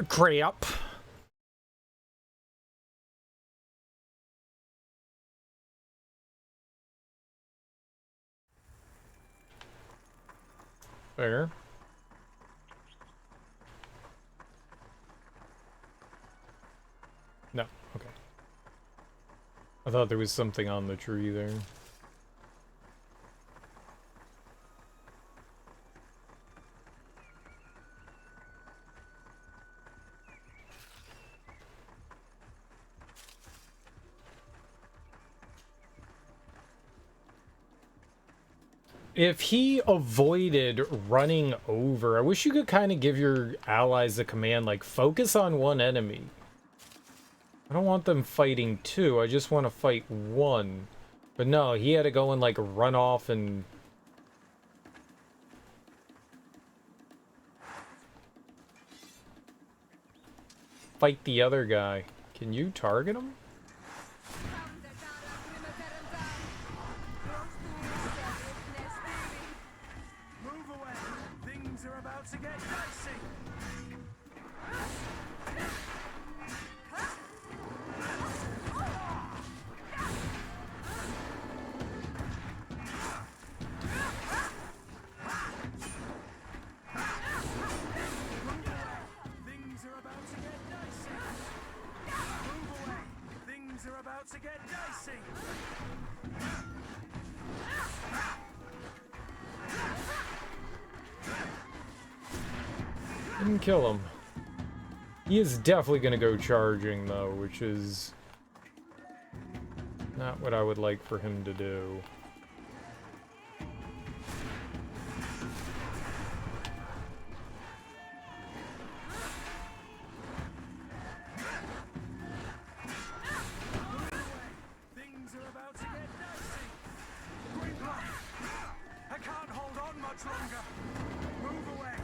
Crap. Fair. No, okay. I thought there was something on the tree there. If he avoided running over, I wish you could kind of give your allies a command, like, focus on one enemy. I don't want them fighting two, I just want to fight one. But no, he had to go and, like, run off and... fight the other guy. Can you target him? To get dicey. Things are about to get dicey. Move away. Things are about to get dicey. Didn't kill him. He is definitely gonna go charging though, which is not what I would like for him to do. Things are about to get dicey. GreedFall, I can't hold on much longer. Move away.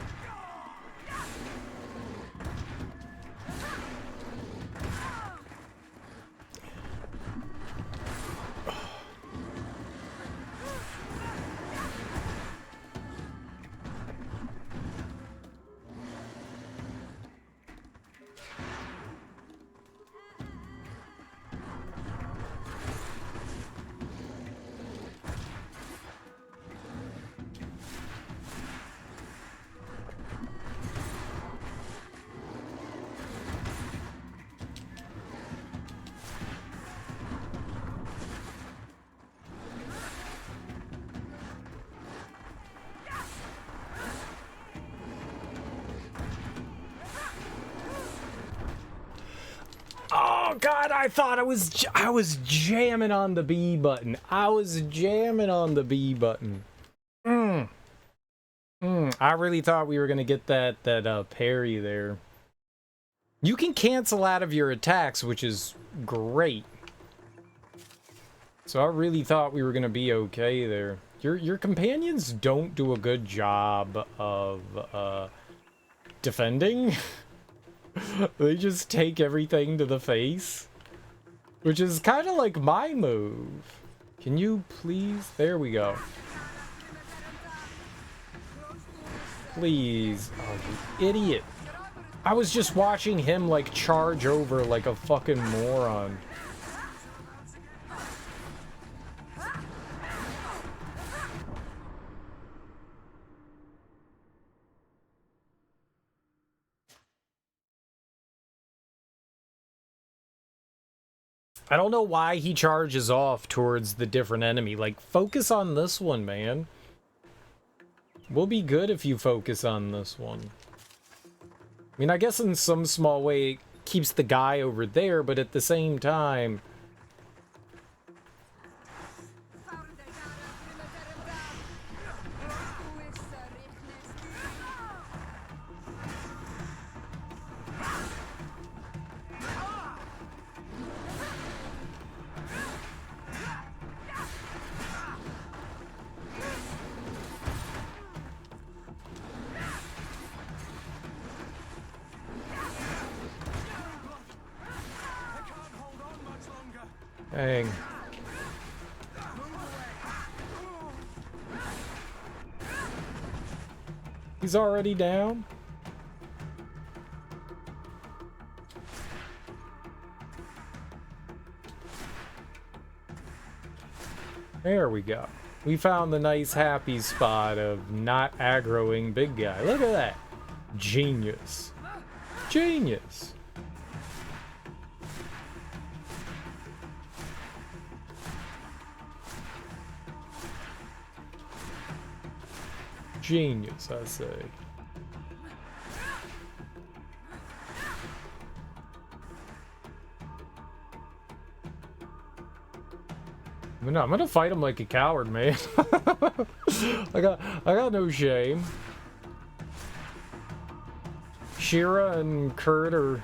Oh god, I thought I was jamming on the B button. I was jamming on the B button. I really thought we were gonna get that parry there. You can cancel out of your attacks, which is great. So I really thought we were gonna be okay there. Your companions don't do a good job of defending. They just take everything to the face, which is kind of like my move. Can you please? There we go. Please. Oh, you idiot. I was just watching him, like, charge over like a fucking moron. I don't know why he charges off towards the different enemy. Like, focus on this one, man. We'll be good if you focus on this one. I mean, I guess in some small way it keeps the guy over there, but at the same time... Dang. He's already down? There we go. We found the nice happy spot of not aggroing big guy. Look at that. Genius. Genius. Genius, I say. I'm gonna fight him like a coward, man. I got no shame. Siora and Kurt are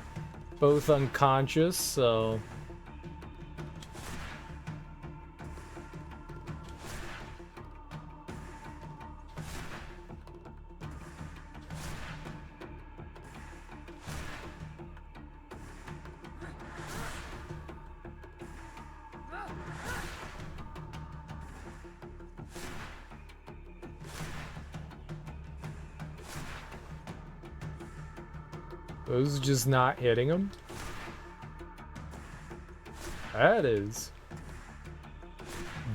both unconscious, so those just not hitting him? That is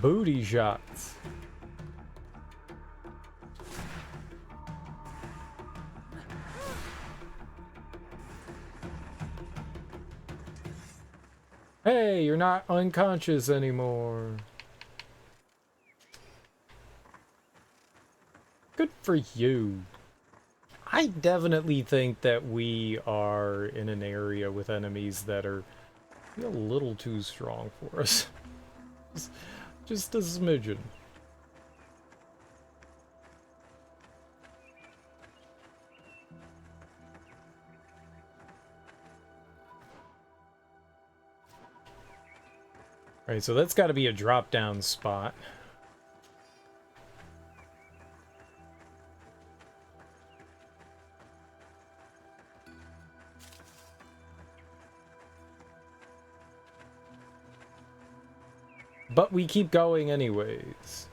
booty shots. Hey, you're not unconscious anymore. Good for you. I definitely think that we are in an area with enemies that are a little too strong for us. Just a smidgen. Alright, so that's got to be a drop-down spot. But we keep going anyways.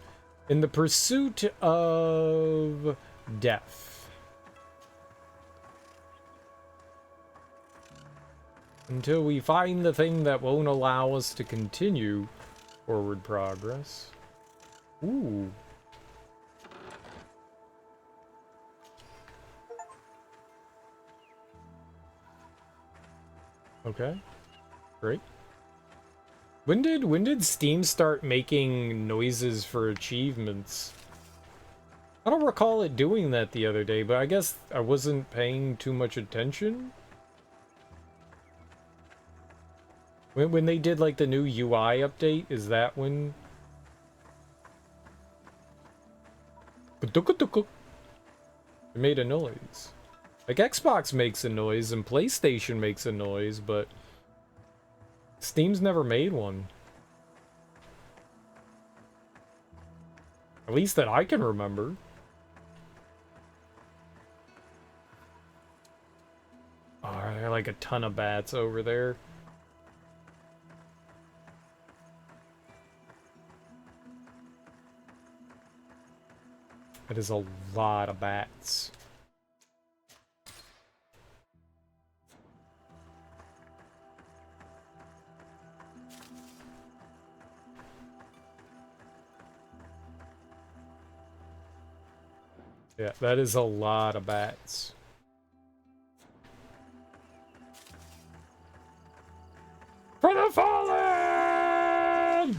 In the pursuit of death. Until we find the thing that won't allow us to continue forward progress. Ooh. Okay. Great. When did Steam start making noises for achievements? I don't recall it doing that the other day, but I guess I wasn't paying too much attention. When they did like the new UI update, is that when? It made a noise. Like Xbox makes a noise and PlayStation makes a noise, but Steam's never made one. At least that I can remember. Oh, there are like a ton of bats over there. That is a lot of bats. Yeah, that is a lot of bats. For the fallen!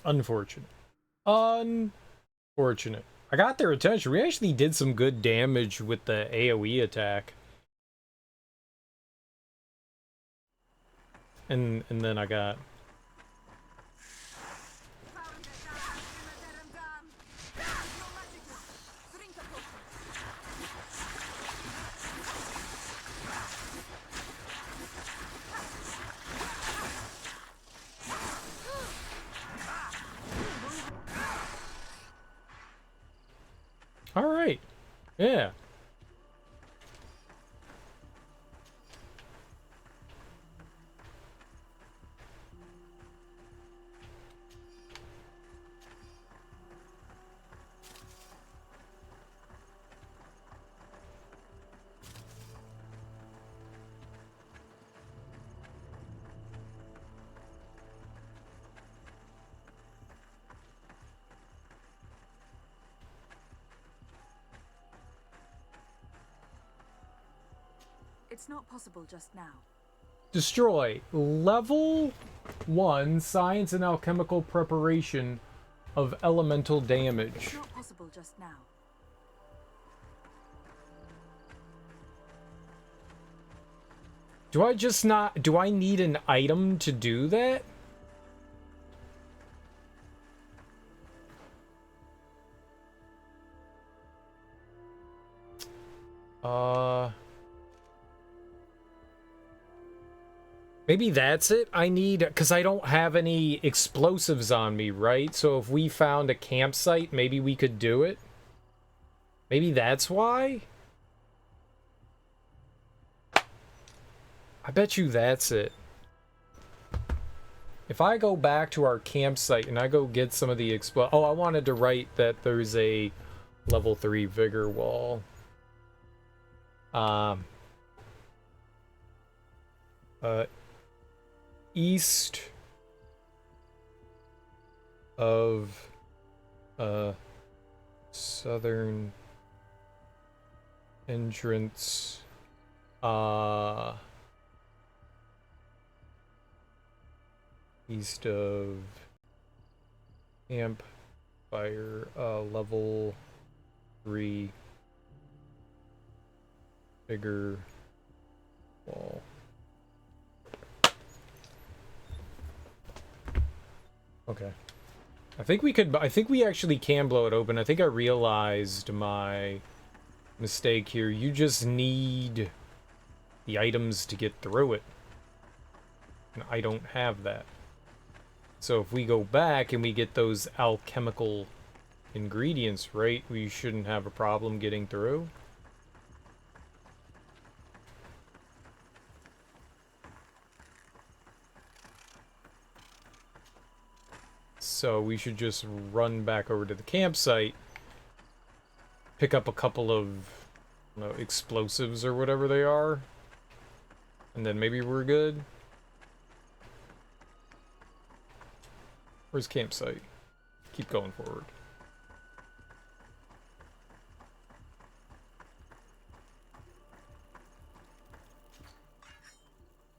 Unfortunate. Unfortunate. I got their attention. We actually did some good damage with the AoE attack. And then I got... All right. Yeah. It's not possible just now. Destroy level 1 science and alchemical preparation of elemental damage. It's not possible just now. Do I just not... Do I need an item to do that? Maybe that's it. I need... Because I don't have any explosives on me, right? So if we found a campsite, maybe we could do it. Maybe that's why? I bet you that's it. If I go back to our campsite and I go get some of the Oh, I wanted to write that there's a level 3 vigor wall. East of southern entrance east of campfire level 3 vigor wall. Okay. I think we actually can blow it open. I think I realized my mistake here. You just need the items to get through it. And I don't have that. So if we go back and we get those alchemical ingredients, right, we shouldn't have a problem getting through. So we should just run back over to the campsite, pick up a couple of, I don't know, explosives or whatever they are, and then maybe we're good. Where's campsite? Keep going forward.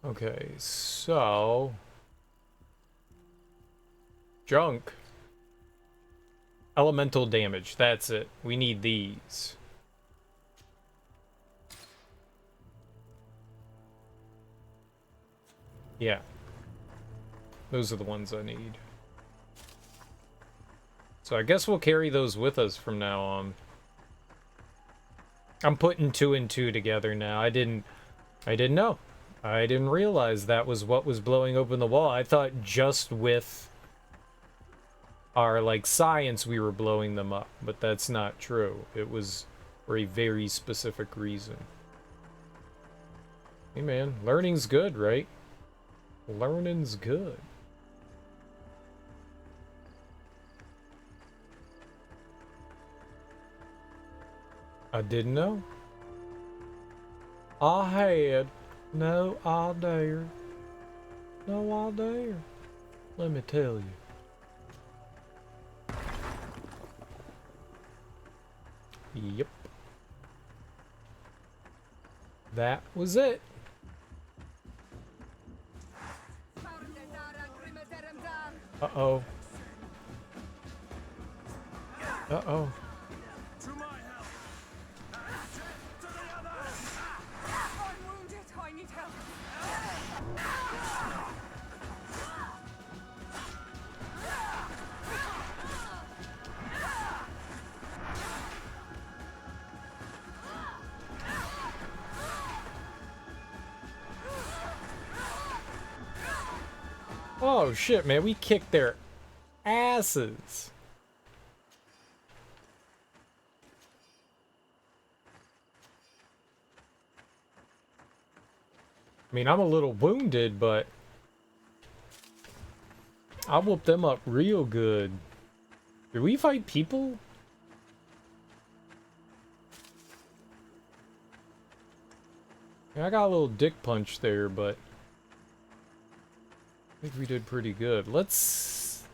Okay, so... Junk. Elemental damage, that's it. We need these. Yeah. Those are the ones I need. So I guess we'll carry those with us from now on. I'm putting 2 and 2 together now. I didn't know. I didn't realize that was what was blowing open the wall. I thought just with our, like, science we were blowing them up, but that's not true. It was for a very specific reason. Hey man, learning's good, right? Learning's good. I didn't know. I had no idea. No idea. Let me tell you. Yep. That was it. Uh-oh. Uh-oh. Oh shit, man, we kicked their asses. I mean, I'm a little wounded, but I'll whoop them up real good. Did we fight people? Yeah, I got a little dick punch there, but I think we did pretty good. Let's...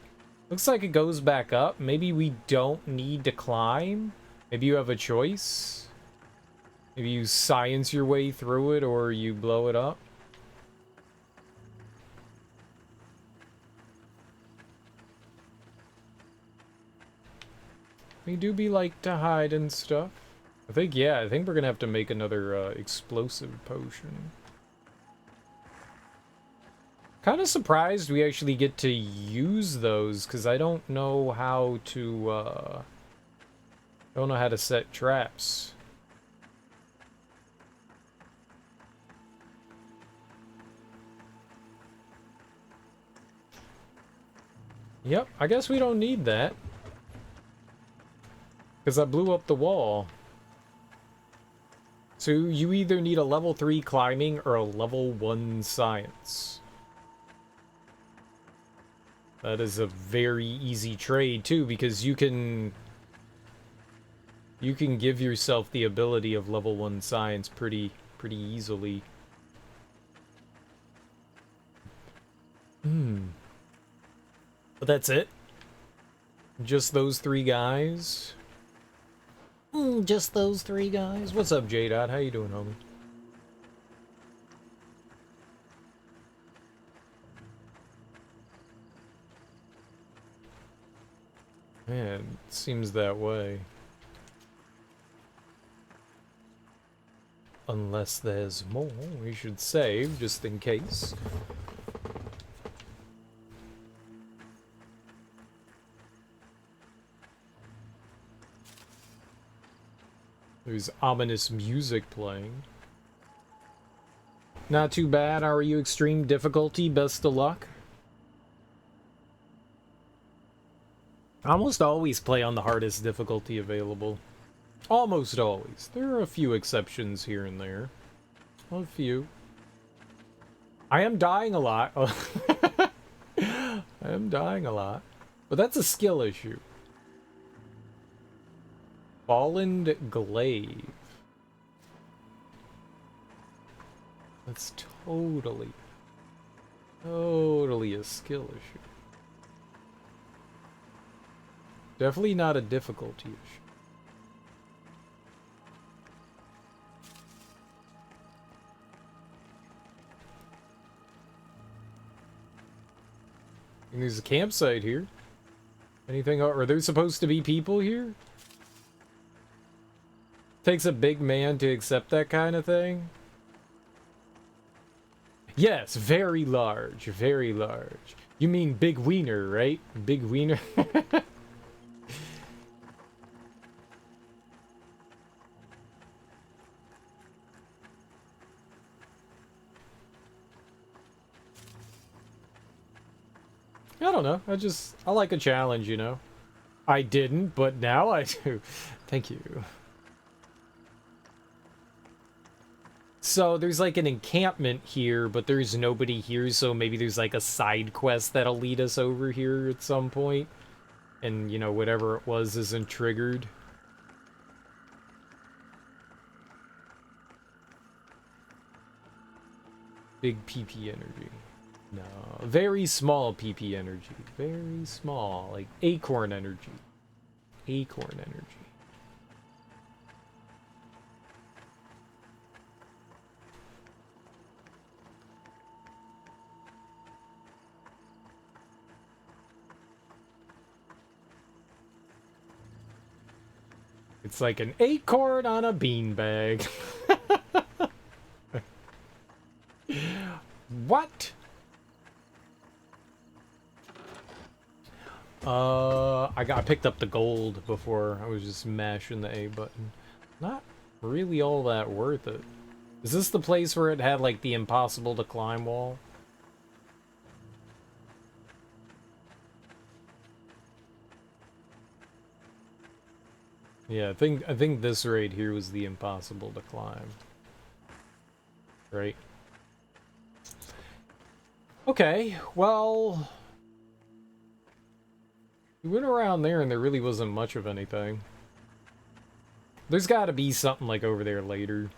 Looks like it goes back up. Maybe we don't need to climb. Maybe you have a choice. Maybe you science your way through it or you blow it up. We do be like to hide and stuff. I think we're gonna have to make another explosive potion. Kind of surprised we actually get to use those, because I don't know how to, don't know how to set traps. Yep, I guess we don't need that. Because I blew up the wall. So you either need a level 3 climbing or a level 1 science. That is a very easy trade too, because you can give yourself the ability of level 1 science pretty easily. But that's it. Just those 3 guys. Just those 3 guys. What's up, J-Dot? How you doing, homie? Man, it seems that way. Unless there's more, we should save just in case. There's ominous music playing. Not too bad. How are you? Extreme difficulty. Best of luck. I almost always play on the hardest difficulty available. Almost always. There are a few exceptions here and there. A few. I am dying a lot. I am dying a lot. But that's a skill issue. Fallen glaive. That's totally a skill issue. Definitely not a difficulty issue. And there's a campsite here. Anything? Are there supposed to be people here? Takes a big man to accept that kind of thing. Yes, very large, very large. You mean big wiener, right? Big wiener. I don't know. I like a challenge, you know. I didn't, but now I do. Thank you. So there's like an encampment here, but there's nobody here, so maybe there's like a side quest that'll lead us over here at some point. And, you know, whatever it was isn't triggered. Big PP energy. No, very small PP energy. Very small, like acorn energy. Acorn energy. It's like an acorn on a beanbag. What? I picked up the gold before. I was just mashing the A button. Not really all that worth it. Is this the place where it had like the impossible to climb wall? Yeah, I think this right here was the impossible to climb. Right? Okay, well... We went around there and there really wasn't much of anything. There's gotta be something like over there later.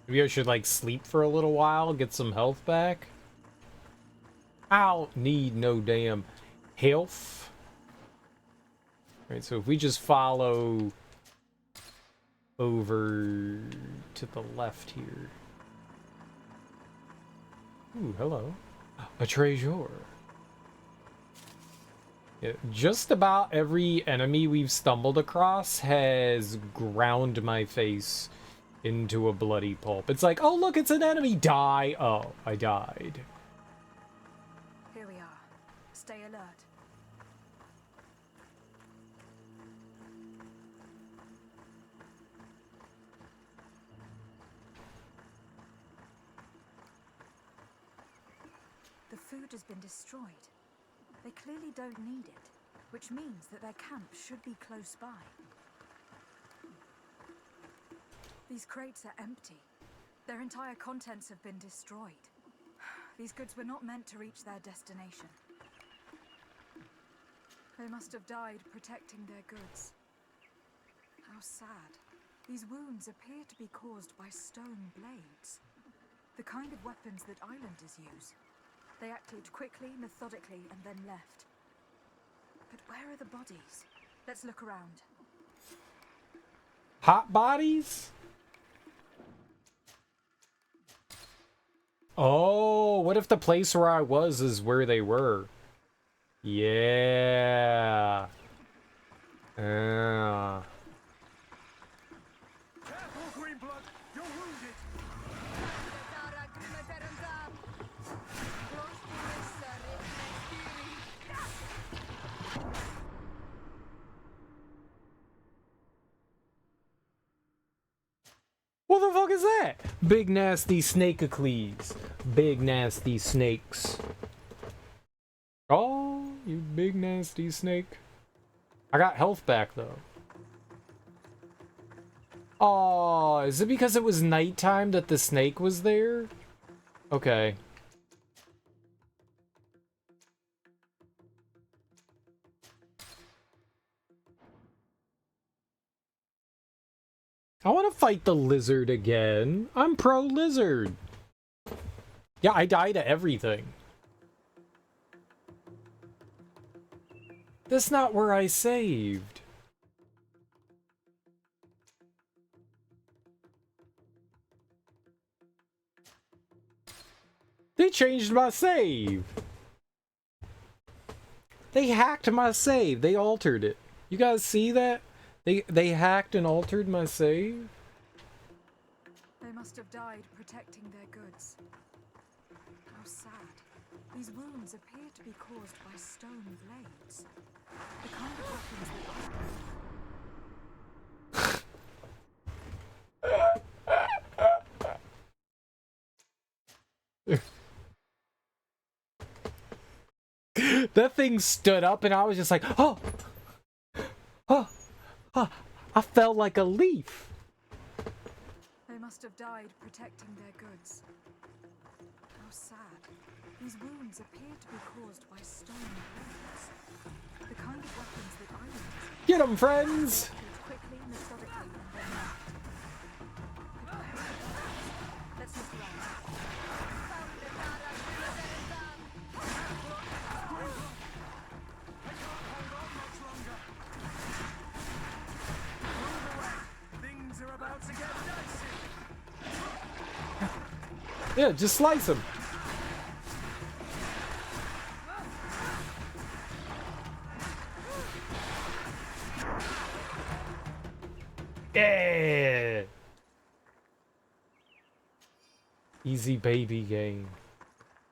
Maybe I should, like, sleep for a little while, get some health back. I don't need no damn health. Alright, so if we just follow over to the left here. Ooh, hello. A treasure. Yeah, just about every enemy we've stumbled across has ground my face into a bloody pulp. It's like, oh look, it's an enemy! Die! Oh, I died. Here we are. Stay alert. The food has been destroyed. They clearly don't need it, which means that their camp should be close by. These crates are empty. Their entire contents have been destroyed. These goods were not meant to reach their destination. They must have died protecting their goods. How sad. These wounds appear to be caused by stone blades. The kind of weapons that islanders use. They acted quickly, methodically, and then left. But where are the bodies? Let's look around. Hot bodies? Oh, what if the place where I was is where they were? Yeah. Yeah. Careful, Greenblood! You're wounded! What the fuck is that? Big nasty snake-a-clees. Big nasty snakes. Oh, you big nasty snake. I got health back though. Oh, is it because it was nighttime that the snake was there? Okay. I want to fight the lizard again. I'm pro lizard. Yeah, I die to everything. That's not where I saved. They changed my save. They hacked my save. They altered it. You guys see that? They hacked and altered my save. They must have died protecting their goods. How sad. These wounds appear to be caused by stone blades. The kind of weapons that That thing stood up and I was just like, oh! Oh! Oh! I felt like a leaf. They must have died protecting their goods. How sad. These wounds appear to be caused by stone blades. The kind of weapons that islanders Get 'em, friends! quickly, methodically, and then let's look around. Things are about to get dicey. Yeah, just slice him. Yeah. Easy baby game.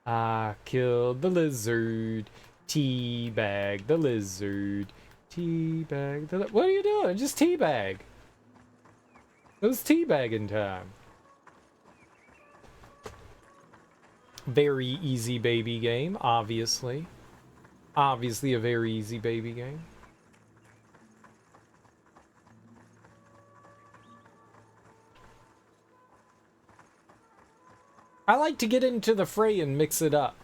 I killed the lizard. Teabag the lizard. Teabag the what are you doing? Just teabag. It was teabagging time. Very easy baby game, obviously. Obviously a very easy baby game. I like to get into the fray and mix it up.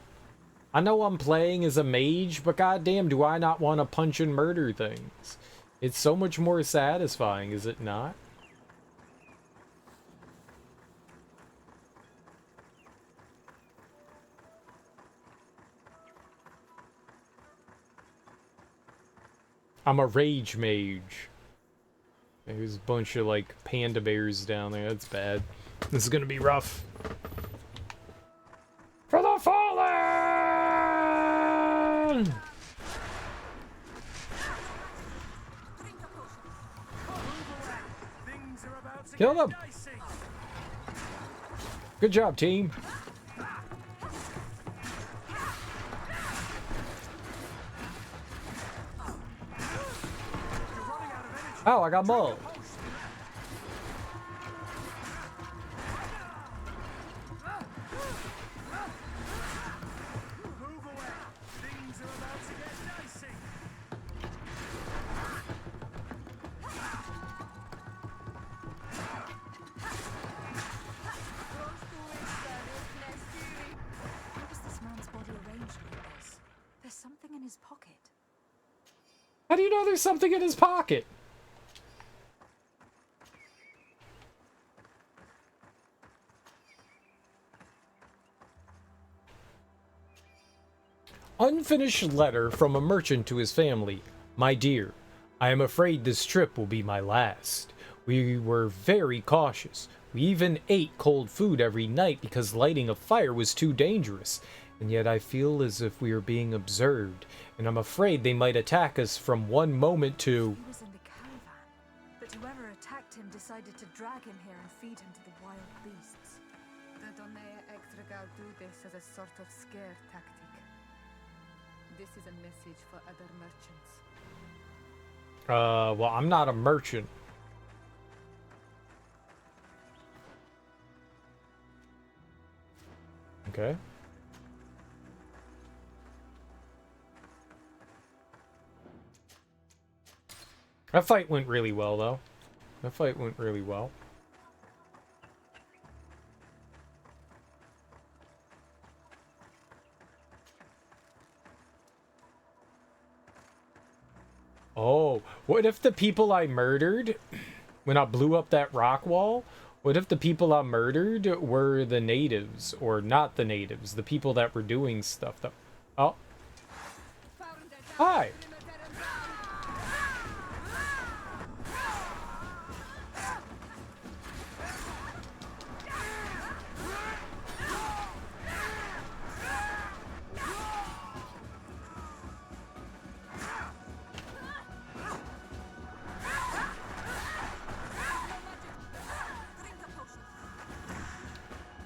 I know I'm playing as a mage, but goddamn do I not want to punch and murder things. It's so much more satisfying, is it not? I'm a rage mage. There's a bunch of like panda bears down there. That's bad. This is gonna be rough. For the fallen! Kill them! Good job, team. Oh, I got mauled. How do you know there's something in his pocket? Unfinished letter from a merchant to his family. My dear, I am afraid this trip will be my last. We were very cautious. We even ate cold food every night because lighting a fire was too dangerous. And yet I feel as if we are being observed, and I'm afraid they might attack us from one moment to... He was in the caravan, but whoever attacked him decided to drag him here and feed him to the wild beasts. The Donea Extragal do this as a sort of scare tactic. This is a message for other merchants. Well, I'm not a merchant. Okay. That fight went really well, though. That fight went really well. Oh, what if the people I murdered, when I blew up that rock wall, what if the people I murdered were the natives, or not the natives, the people that were doing stuff that... Oh. Hi!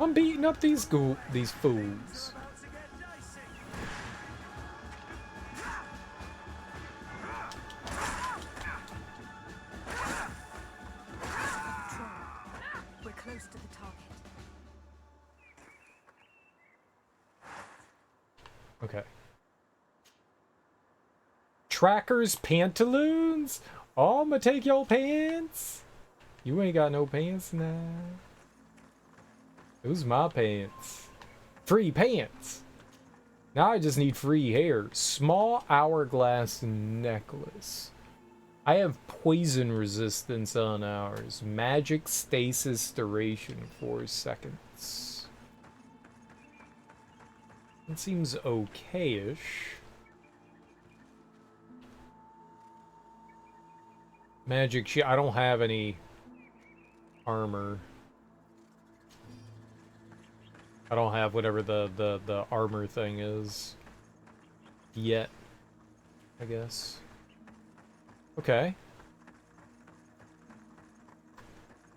I'm beating up these fools. We're close to the target. Okay. Tracker's pantaloons? Oh, I'ma take your pants. You ain't got no pants now. Those my pants. Free pants. Now I just need free hair. Small hourglass necklace. I have poison resistance on ours. Magic stasis duration 4 seconds. It seems okay-ish. Magic shield. I don't have any armor. I don't have whatever the armor thing is yet, I guess. Okay.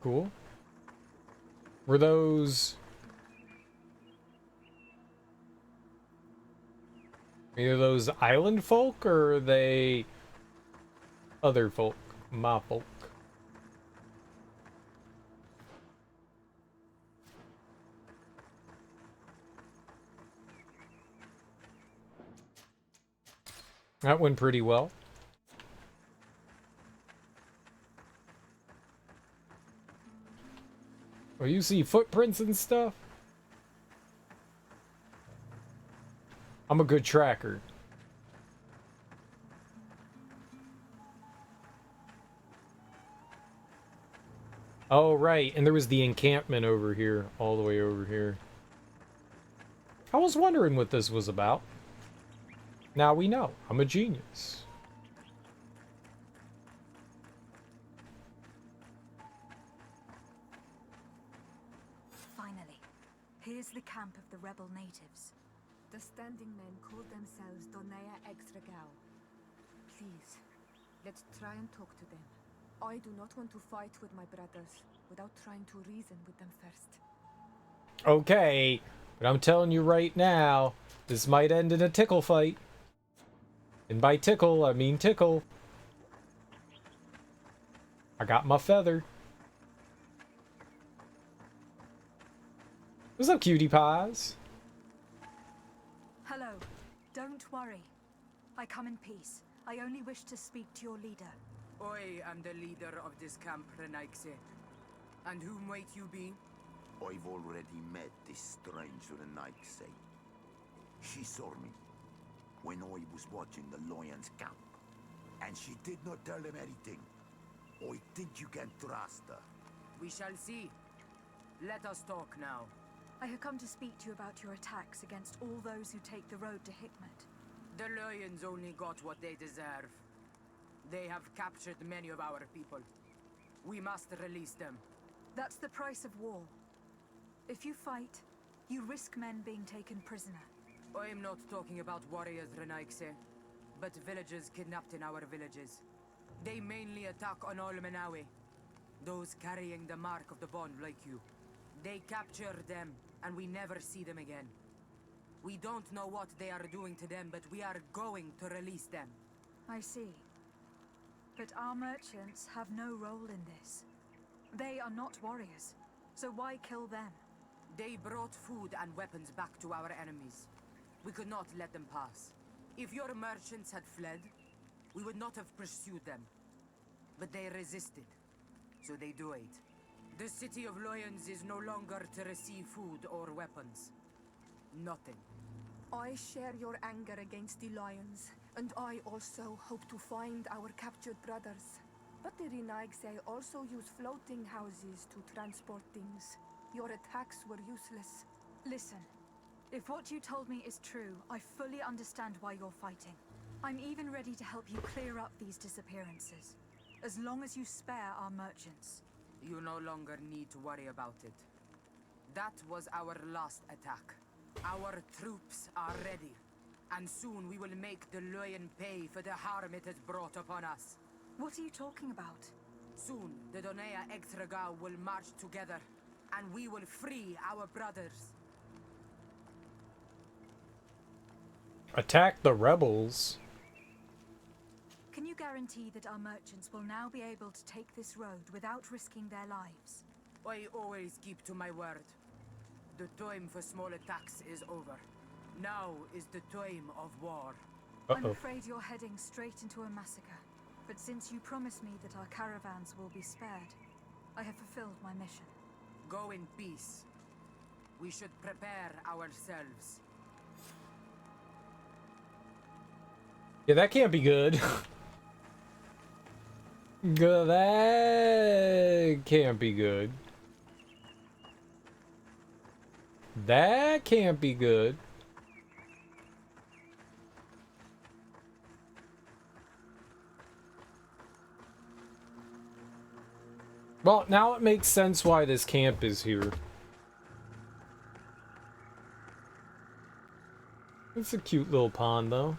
Cool. Were those... Are those island folk, or are they other folk? My folk. That went pretty well. Oh, you see footprints and stuff? I'm a good tracker. Oh, right. And there was the encampment over here, all the way over here. I was wondering what this was about. Now we know. I'm a genius. Finally, here's the camp of the rebel natives. The standing men call themselves Donea Extragao. Please, let's try and talk to them. I do not want to fight with my brothers without trying to reason with them first. Okay, but I'm telling you right now, this might end in a tickle fight. And by tickle, I mean tickle. I got my feather. What's up, cutie pies? Hello. Don't worry. I come in peace. I only wish to speak to your leader. I am the leader of this camp, Renaikse. And who might you be? I've already met this strange Renaikse. She saw me when I was watching the Lion's camp, and she did not tell him anything. I think you can trust her. We shall see. Let us talk now. I have come to speak to you about your attacks against all those who take the road to Hikmet. The Lions only got what they deserve. They have captured many of our people. We must release them. That's the price of war. If you fight, you risk men being taken prisoner. I am not talking about warriors, Renaikse, but villagers kidnapped in our villages. They mainly attack on Olmenawi, those carrying the mark of the bond like you. They capture them, and we never see them again. We don't know what they are doing to them, but we are going to release them. I see. But our merchants have no role in this. They are not warriors, so why kill them? They brought food and weapons back to our enemies. We could not let them pass. If your merchants had fled, we would not have pursued them. But they resisted, so they died. The city of Lions is no longer to receive food or weapons. Nothing. I share your anger against the Lions, and I also hope to find our captured brothers. But the Renaigse also use floating houses to transport things. Your attacks were useless. Listen, if what you told me is true, I fully understand why you're fighting. I'm even ready to help you clear up these disappearances, as long as you spare our merchants. You no longer need to worry about it. That was our last attack. Our troops are ready, and soon we will make the Lion pay for the harm it has brought upon us. What are you talking about? Soon, the Donea Extragao will march together, and we will free our brothers. Attack the rebels? Can you guarantee that our merchants will now be able to take this road without risking their lives? I always keep to my word. The time for small attacks is over. Now is the time of war. I'm afraid you're heading straight into a massacre. But since you promised me that our caravans will be spared, I have fulfilled my mission. Go in peace. We should prepare ourselves. Yeah, that can't be good. That can't be good. That can't be good. Well, now it makes sense why this camp is here. It's a cute little pond, though.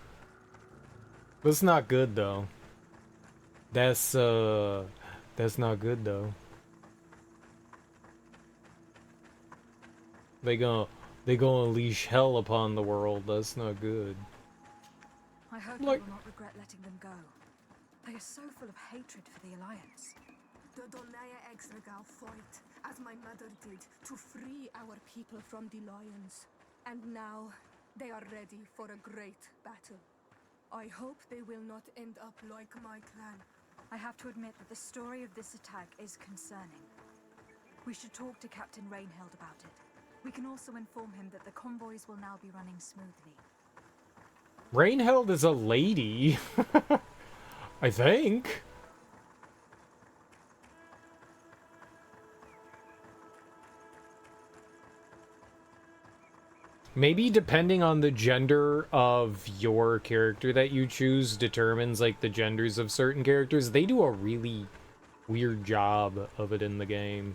That's not good, though. That's not good, though. They gonna unleash hell upon the world. That's not good. I hope I will not regret letting them go. They are so full of hatred for the Alliance. The Donea Extragao fought, as my mother did, to free our people from the Lions. And now, they are ready for a great battle. I hope they will not end up like my clan. I have to admit that the story of this attack is concerning. We should talk to Captain Rainhild about it. We can also inform him that the convoys will now be running smoothly. Rainhild is a lady. I think. Maybe depending on the gender of your character that you choose determines like the genders of certain characters. They do a really weird job of it in the game.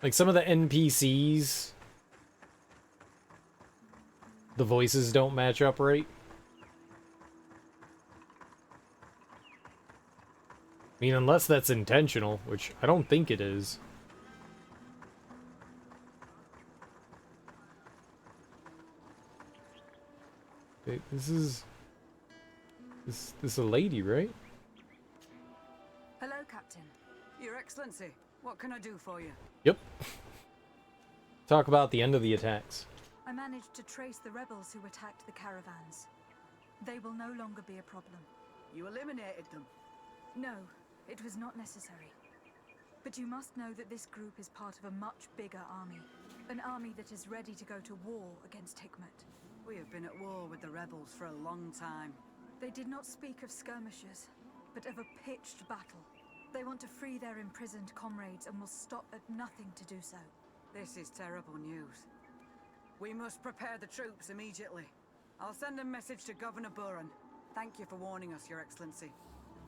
Like some of the NPCs, the voices don't match up right. I mean, unless that's intentional, which I don't think it is. Okay, this is a lady, right? Hello, Captain. Your Excellency, what can I do for you? Yep. Talk about the end of the attacks. I managed to trace the rebels who attacked the caravans. They will no longer be a problem. You eliminated them? No, it was not necessary. But you must know that this group is part of a much bigger army. An army that is ready to go to war against Hikmet. We have been at war with the rebels for a long time. They did not speak of skirmishes, but of a pitched battle. They want to free their imprisoned comrades and will stop at nothing to do so. This is terrible news. We must prepare the troops immediately. I'll send a message to Governor Buran. Thank you for warning us, Your Excellency.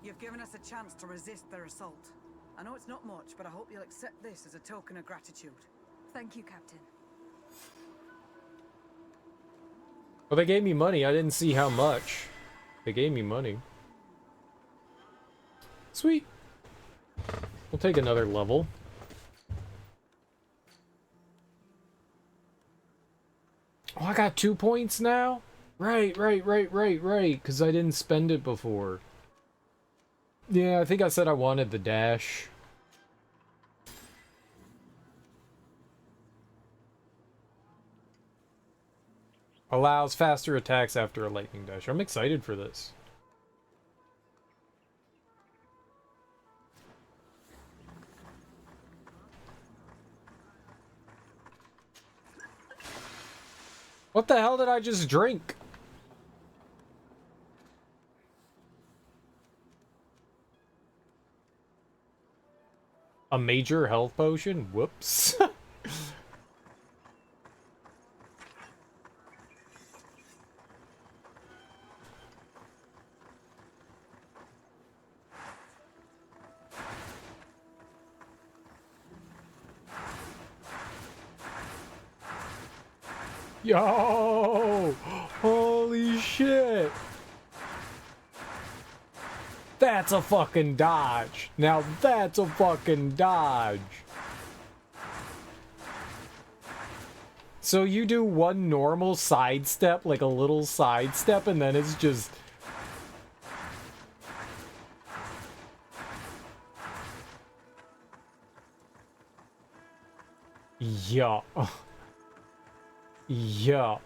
You've given us a chance to resist their assault. I know it's not much, but I hope you'll accept this as a token of gratitude. Thank you, Captain. Well, they gave me money. I didn't see how much. They gave me money. Sweet. We'll take another level. Oh, I got 2 points now? Right. Because I didn't spend it before. Yeah, I think I said I wanted the dash. Allows faster attacks after a lightning dash. I'm excited for this. What the hell did I just drink? A major health potion? Whoops. Yo! Holy shit! That's a fucking dodge! Now that's a fucking dodge! So you do one normal sidestep, like a little sidestep, and then it's just... Yeah. Yeah.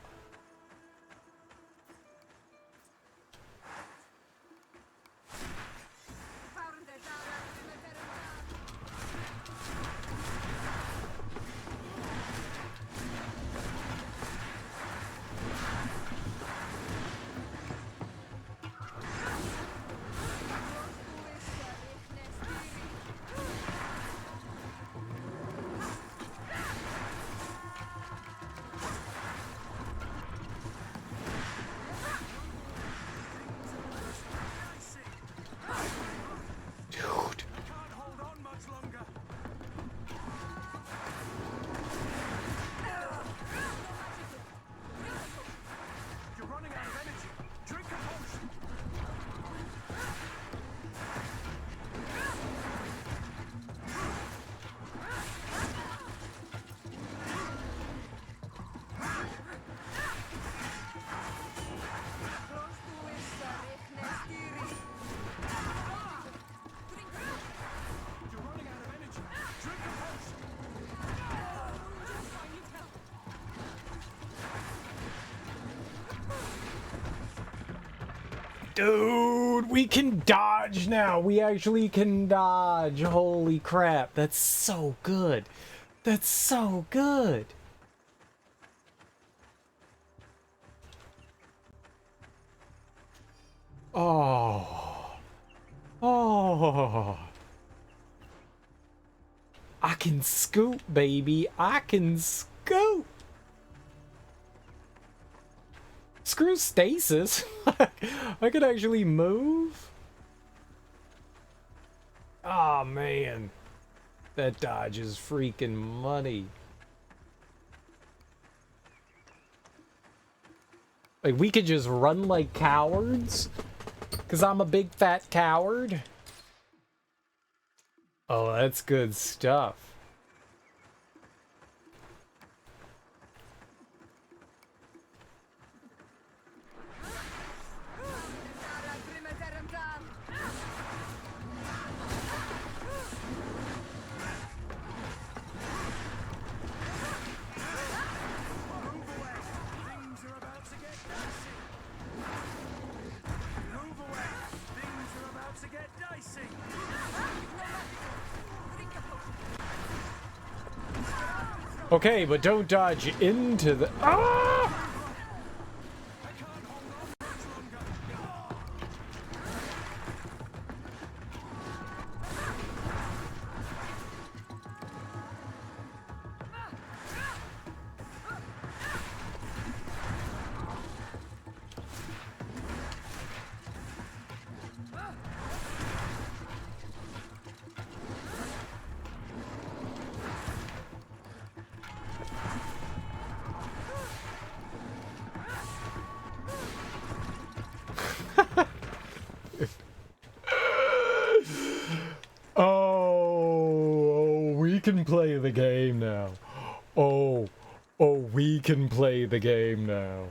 Dude, we can dodge now. We actually can dodge. Holy crap. That's so good. That's so good. Oh. Oh. I can scoop, baby. I can scoop. Screw stasis. I could actually move. Oh, man. That dodge is freaking money. Like, we could just run like cowards. Because I'm a big fat coward. Oh, that's good stuff. Okay, but don't dodge into the... Ah! Oh, we can play the game now. Oh, we can play the game now.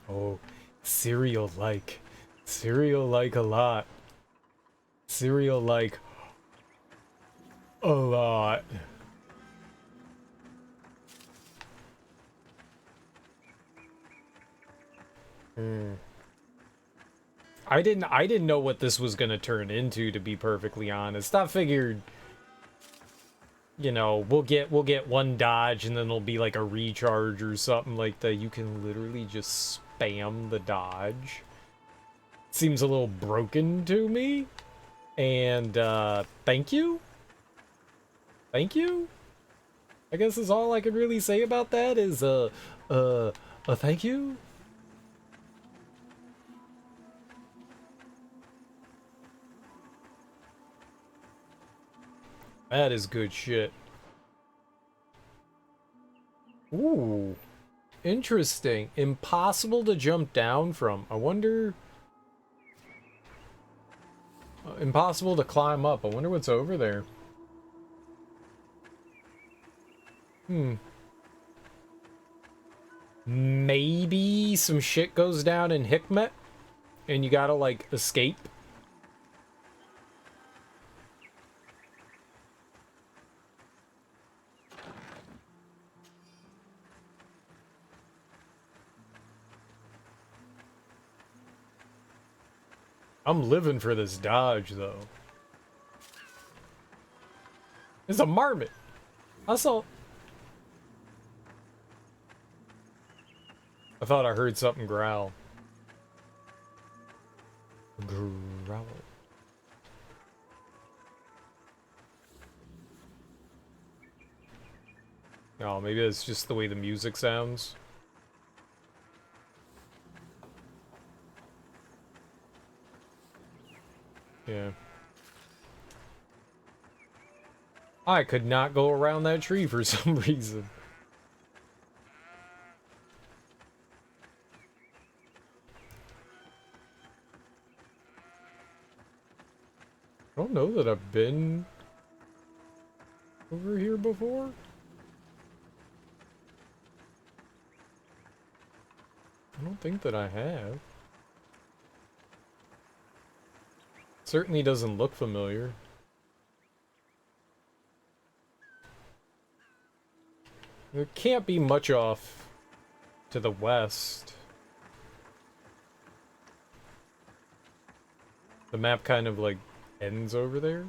Oh, cereal-like a lot. Cereal-like a lot. I didn't know what this was gonna turn into, to be perfectly honest. I figured, you know, we'll get one dodge and then there'll be like a recharge or something like that. You can literally just spam the dodge. Seems a little broken to me. And thank you. Thank you. I guess is all I could really say about that is thank you. That is good shit. Ooh. Interesting. Impossible to jump down from. I wonder... impossible to climb up. I wonder what's over there. Maybe some shit goes down in Hikmet and you gotta, like, escape. I'm living for this dodge, though. It's a marmot. I thought I heard something growl. Growl. Oh, maybe it's just the way the music sounds. Yeah. I could not go around that tree for some reason. I don't know that I've been over here before. I don't think that I have. Certainly doesn't look familiar. There can't be much off to the west. The map kind of like ends over there.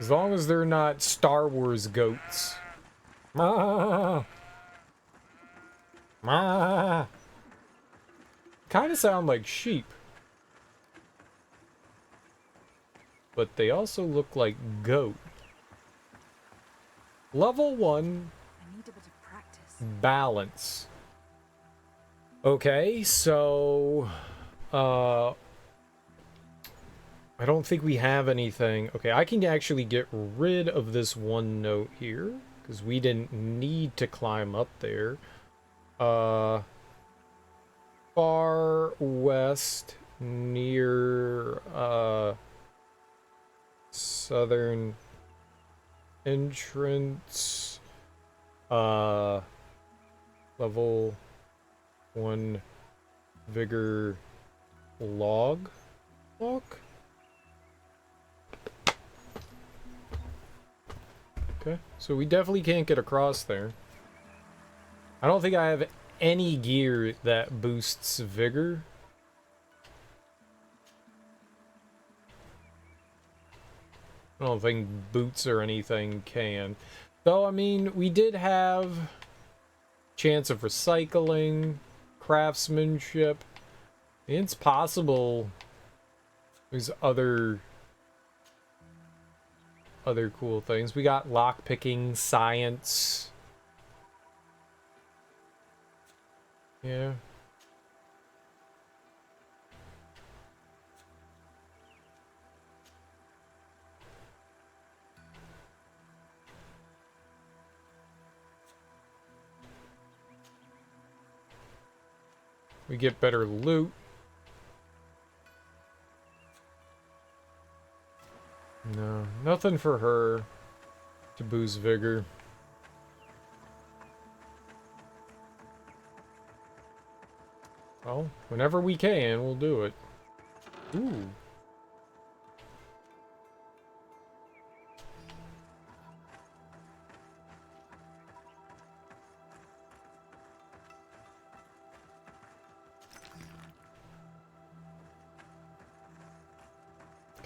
As long as they're not Star Wars goats. Kind of sound like sheep. But they also look like goat. Level 1. I need a bit of practice. Balance. Okay, so I don't think we have anything. Okay, I can actually get rid of this one note here because we didn't need to climb up there. Far west near southern entrance, level 1 vigor log. Okay, so we definitely can't get across there. I don't think I have any gear that boosts vigor. I don't think boots or anything can. Though, I mean, we did have chance of recycling, craftsmanship. It's possible there's other cool things. We got lockpicking, science. Yeah. We get better loot. No, nothing for her to boost vigor. Well, whenever we can, we'll do it. Ooh.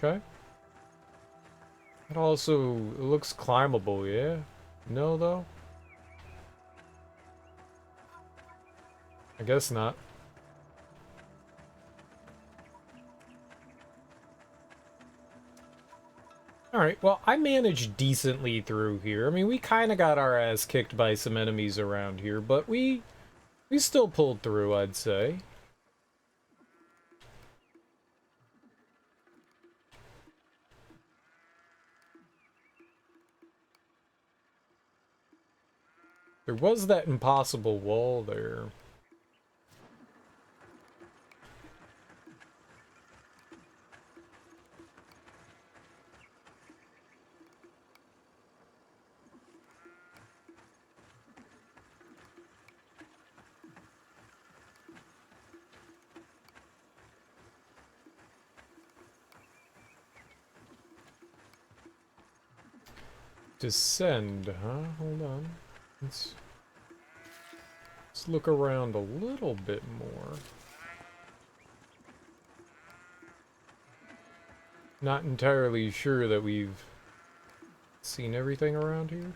Okay. It also looks climbable, yeah? No, though? I guess not. Alright, well, I managed decently through here. I mean, we kind of got our ass kicked by some enemies around here, but we still pulled through, I'd say. There was that impossible wall there. Descend, huh? Hold on. Let's look around a little bit more. Not entirely sure that we've seen everything around here.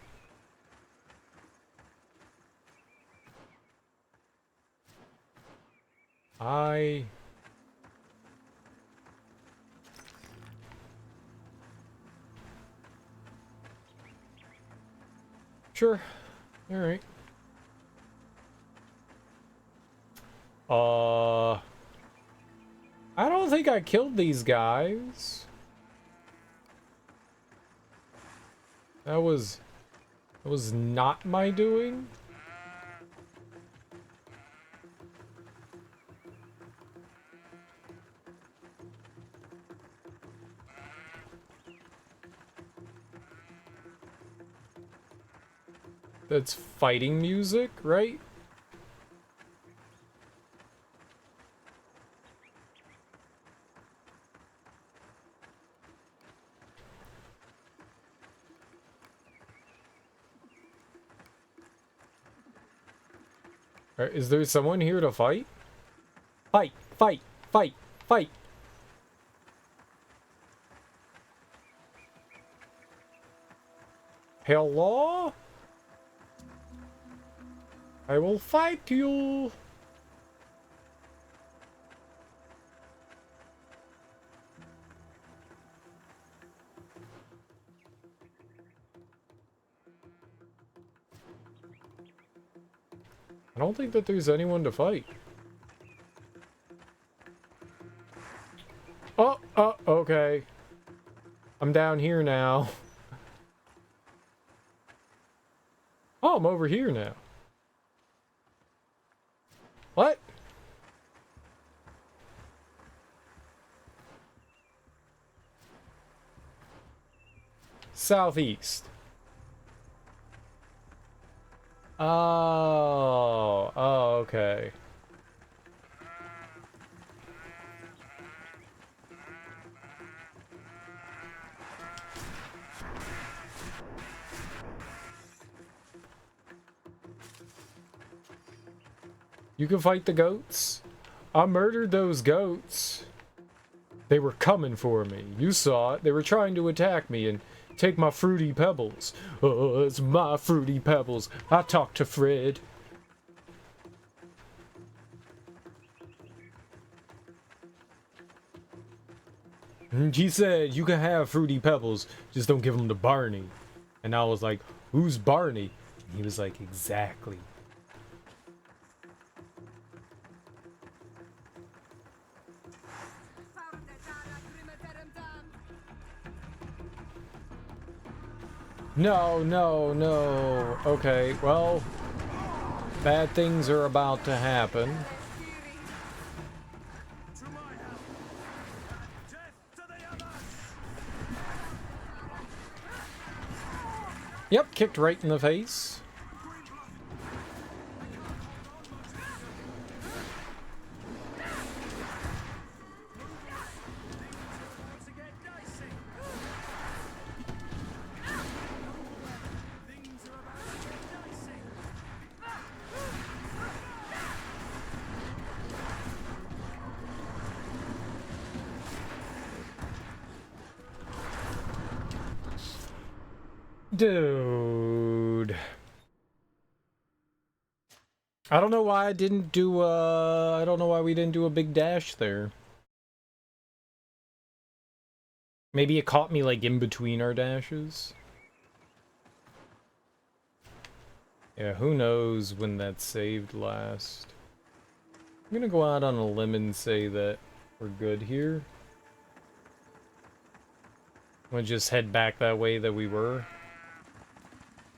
Sure. Alright. I don't think I killed these guys. That was not my doing. That's fighting music, right? Is there someone here to fight? Fight! Fight! Fight! Fight! Hello? I will fight you! I don't think that there's anyone to fight. Oh, okay. I'm down here now. Oh, I'm over here now. What? Southeast. Oh, okay. You can fight the goats. I murdered those goats. They were coming for me. You saw it. They were trying to attack me and take my fruity pebbles. Oh, it's my fruity pebbles. I talked to Fred. And he said, you can have fruity pebbles, just don't give them to Barney. And I was like, who's Barney? And he was like, exactly. No, no, no. Okay, well, bad things are about to happen. Yep, kicked right in the face. Dude. I don't know why I didn't do I don't know why we didn't do a big dash there. Maybe it caught me like in between our dashes. Yeah, who knows when that's saved last. I'm gonna go out on a limb and say that we're good here. I'm gonna just head back that way that we were.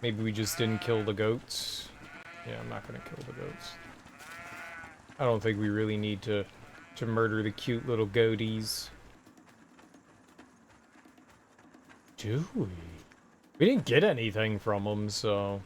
Maybe we just didn't kill the goats. Yeah, I'm not gonna kill the goats. I don't think we really need to murder the cute little goaties. Do we? We didn't get anything from them, so...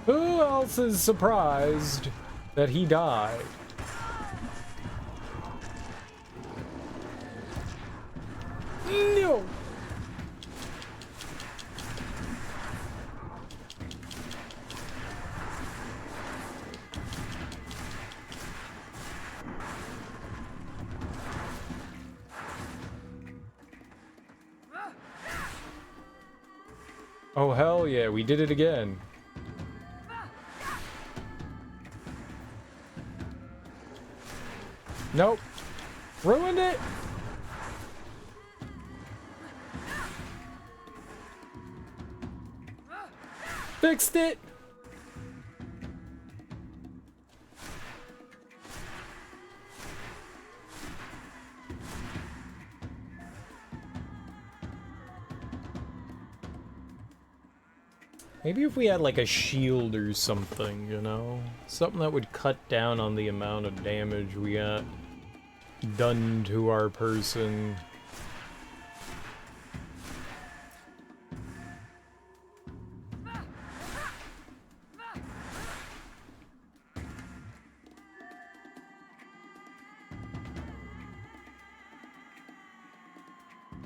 Who else is surprised that he died? No! Oh hell yeah, we did it again. Nope. Ruined it. Fixed it. Maybe if we had like a shield or something, you know? Something that would cut down on the amount of damage we got done to our person.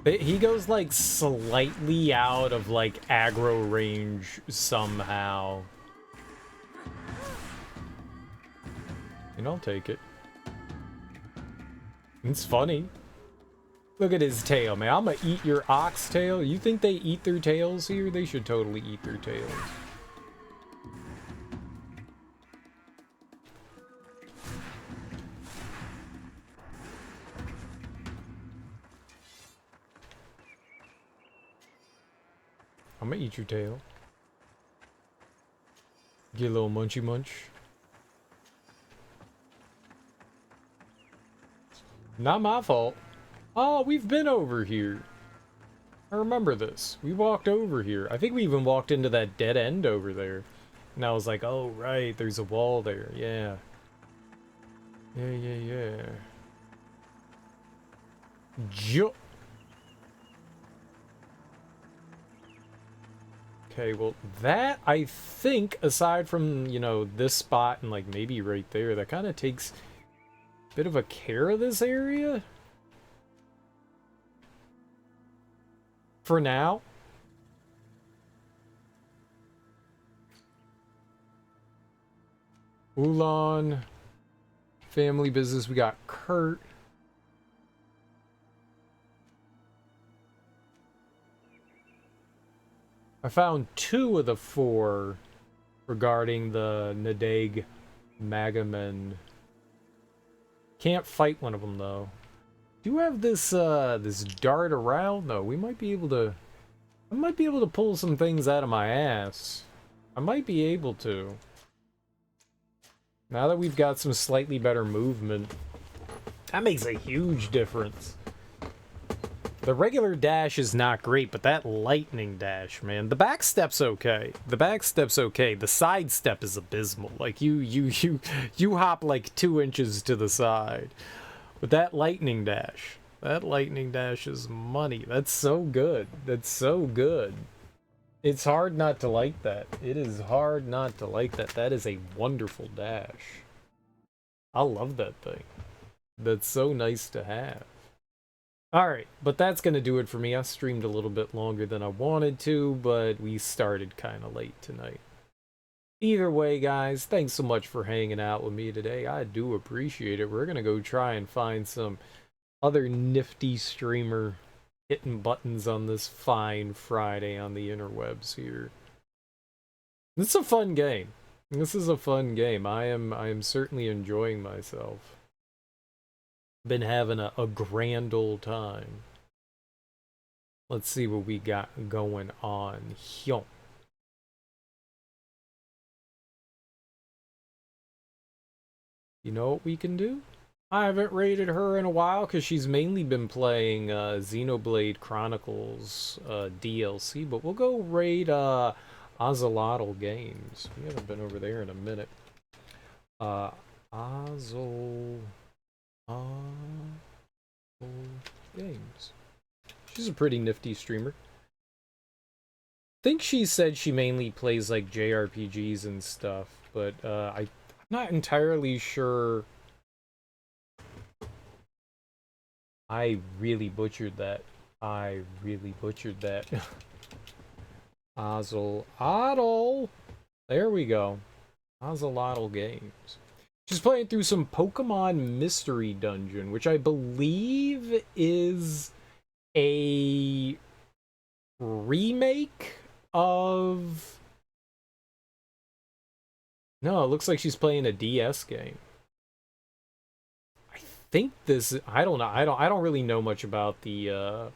But he goes like slightly out of like aggro range somehow. And I'll take it. It's funny. Look at his tail, man. I'm gonna eat your oxtail. You think they eat their tails here? They should totally eat their tails. I'm gonna eat your tail. Get a little munchy munch. Not my fault. Oh, we've been over here. I remember this. We walked over here. I think we even walked into that dead end over there. And I was like, oh, right, there's a wall there. Yeah. Yeah. Okay, well, that, I think, aside from, you know, this spot and, like, maybe right there, that kind of takes a bit of a care of this area. For now. Ulan. Family business, we got Kurt. I found 2 of the 4 regarding the Nadeg Magamen. Can't fight one of them though. Do you have this this dart around though? We might be able to. I might be able to pull some things out of my ass. I might be able to. Now that we've got some slightly better movement, that makes a huge difference. The regular dash is not great, but that lightning dash, man. The back step's okay. The back step's okay. The side step is abysmal. Like you hop like 2 inches to the side. But that lightning dash is money. That's so good. That's so good. It's hard not to like that. It is hard not to like that. That is a wonderful dash. I love that thing. That's so nice to have. Alright, but that's going to do it for me. I streamed a little bit longer than I wanted to, but we started kind of late tonight. Either way, guys, thanks so much for hanging out with me today. I do appreciate it. We're going to go try and find some other nifty streamer hitting buttons on this fine Friday on the interwebs here. This is a fun game. This is a fun game. I am certainly enjoying myself. Been having a grand old time. Let's see what we got going on here. You know what we can do? I haven't rated her in a while because she's mainly been playing Xenoblade Chronicles DLC, but we'll go raid Ozelotl Games. We haven't been over there in a minute. Games. She's a pretty nifty streamer. I think she said she mainly plays like JRPGs and stuff, but I'm not entirely sure. I really butchered that. Ozelotl. There we go. Ozelotl Games. She's playing through some Pokemon Mystery Dungeon, which I believe is a remake of... No, it looks like she's playing a DS game. I think this, I don't know. I don't really know much about the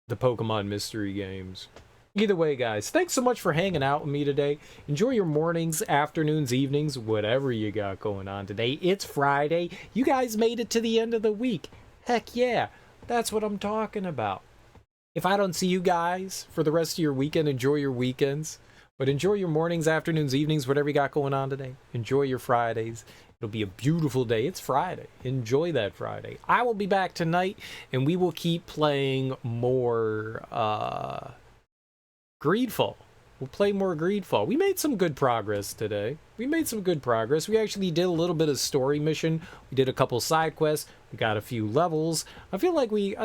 Pokemon mystery games. Either way, guys, thanks so much for hanging out with me today. Enjoy your mornings, afternoons, evenings, whatever you got going on today. It's Friday. You guys made it to the end of the week. Heck yeah, that's what I'm talking about. If I don't see you guys for the rest of your weekend, enjoy your weekends. But enjoy your mornings, afternoons, evenings, whatever you got going on today. Enjoy your Fridays. It'll be a beautiful day. It's Friday. Enjoy that Friday. I will be back tonight, and we will keep playing more GreedFall. We'll play more GreedFall. We made some good progress today. We actually did a little bit of story mission. We did a couple side quests. We got a few levels. I feel like we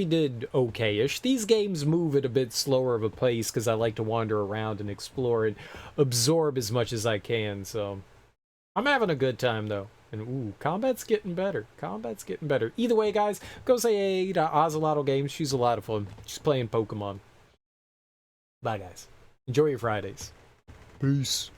did okay-ish. These games move at a bit slower of a pace because I like to wander around and explore and absorb as much as I can. So I'm having a good time though. And ooh, combat's getting better. Either way, guys, go say hey to Ozelotl Games. She's a lot of fun. She's playing Pokemon. Bye, guys. Enjoy your Fridays. Peace.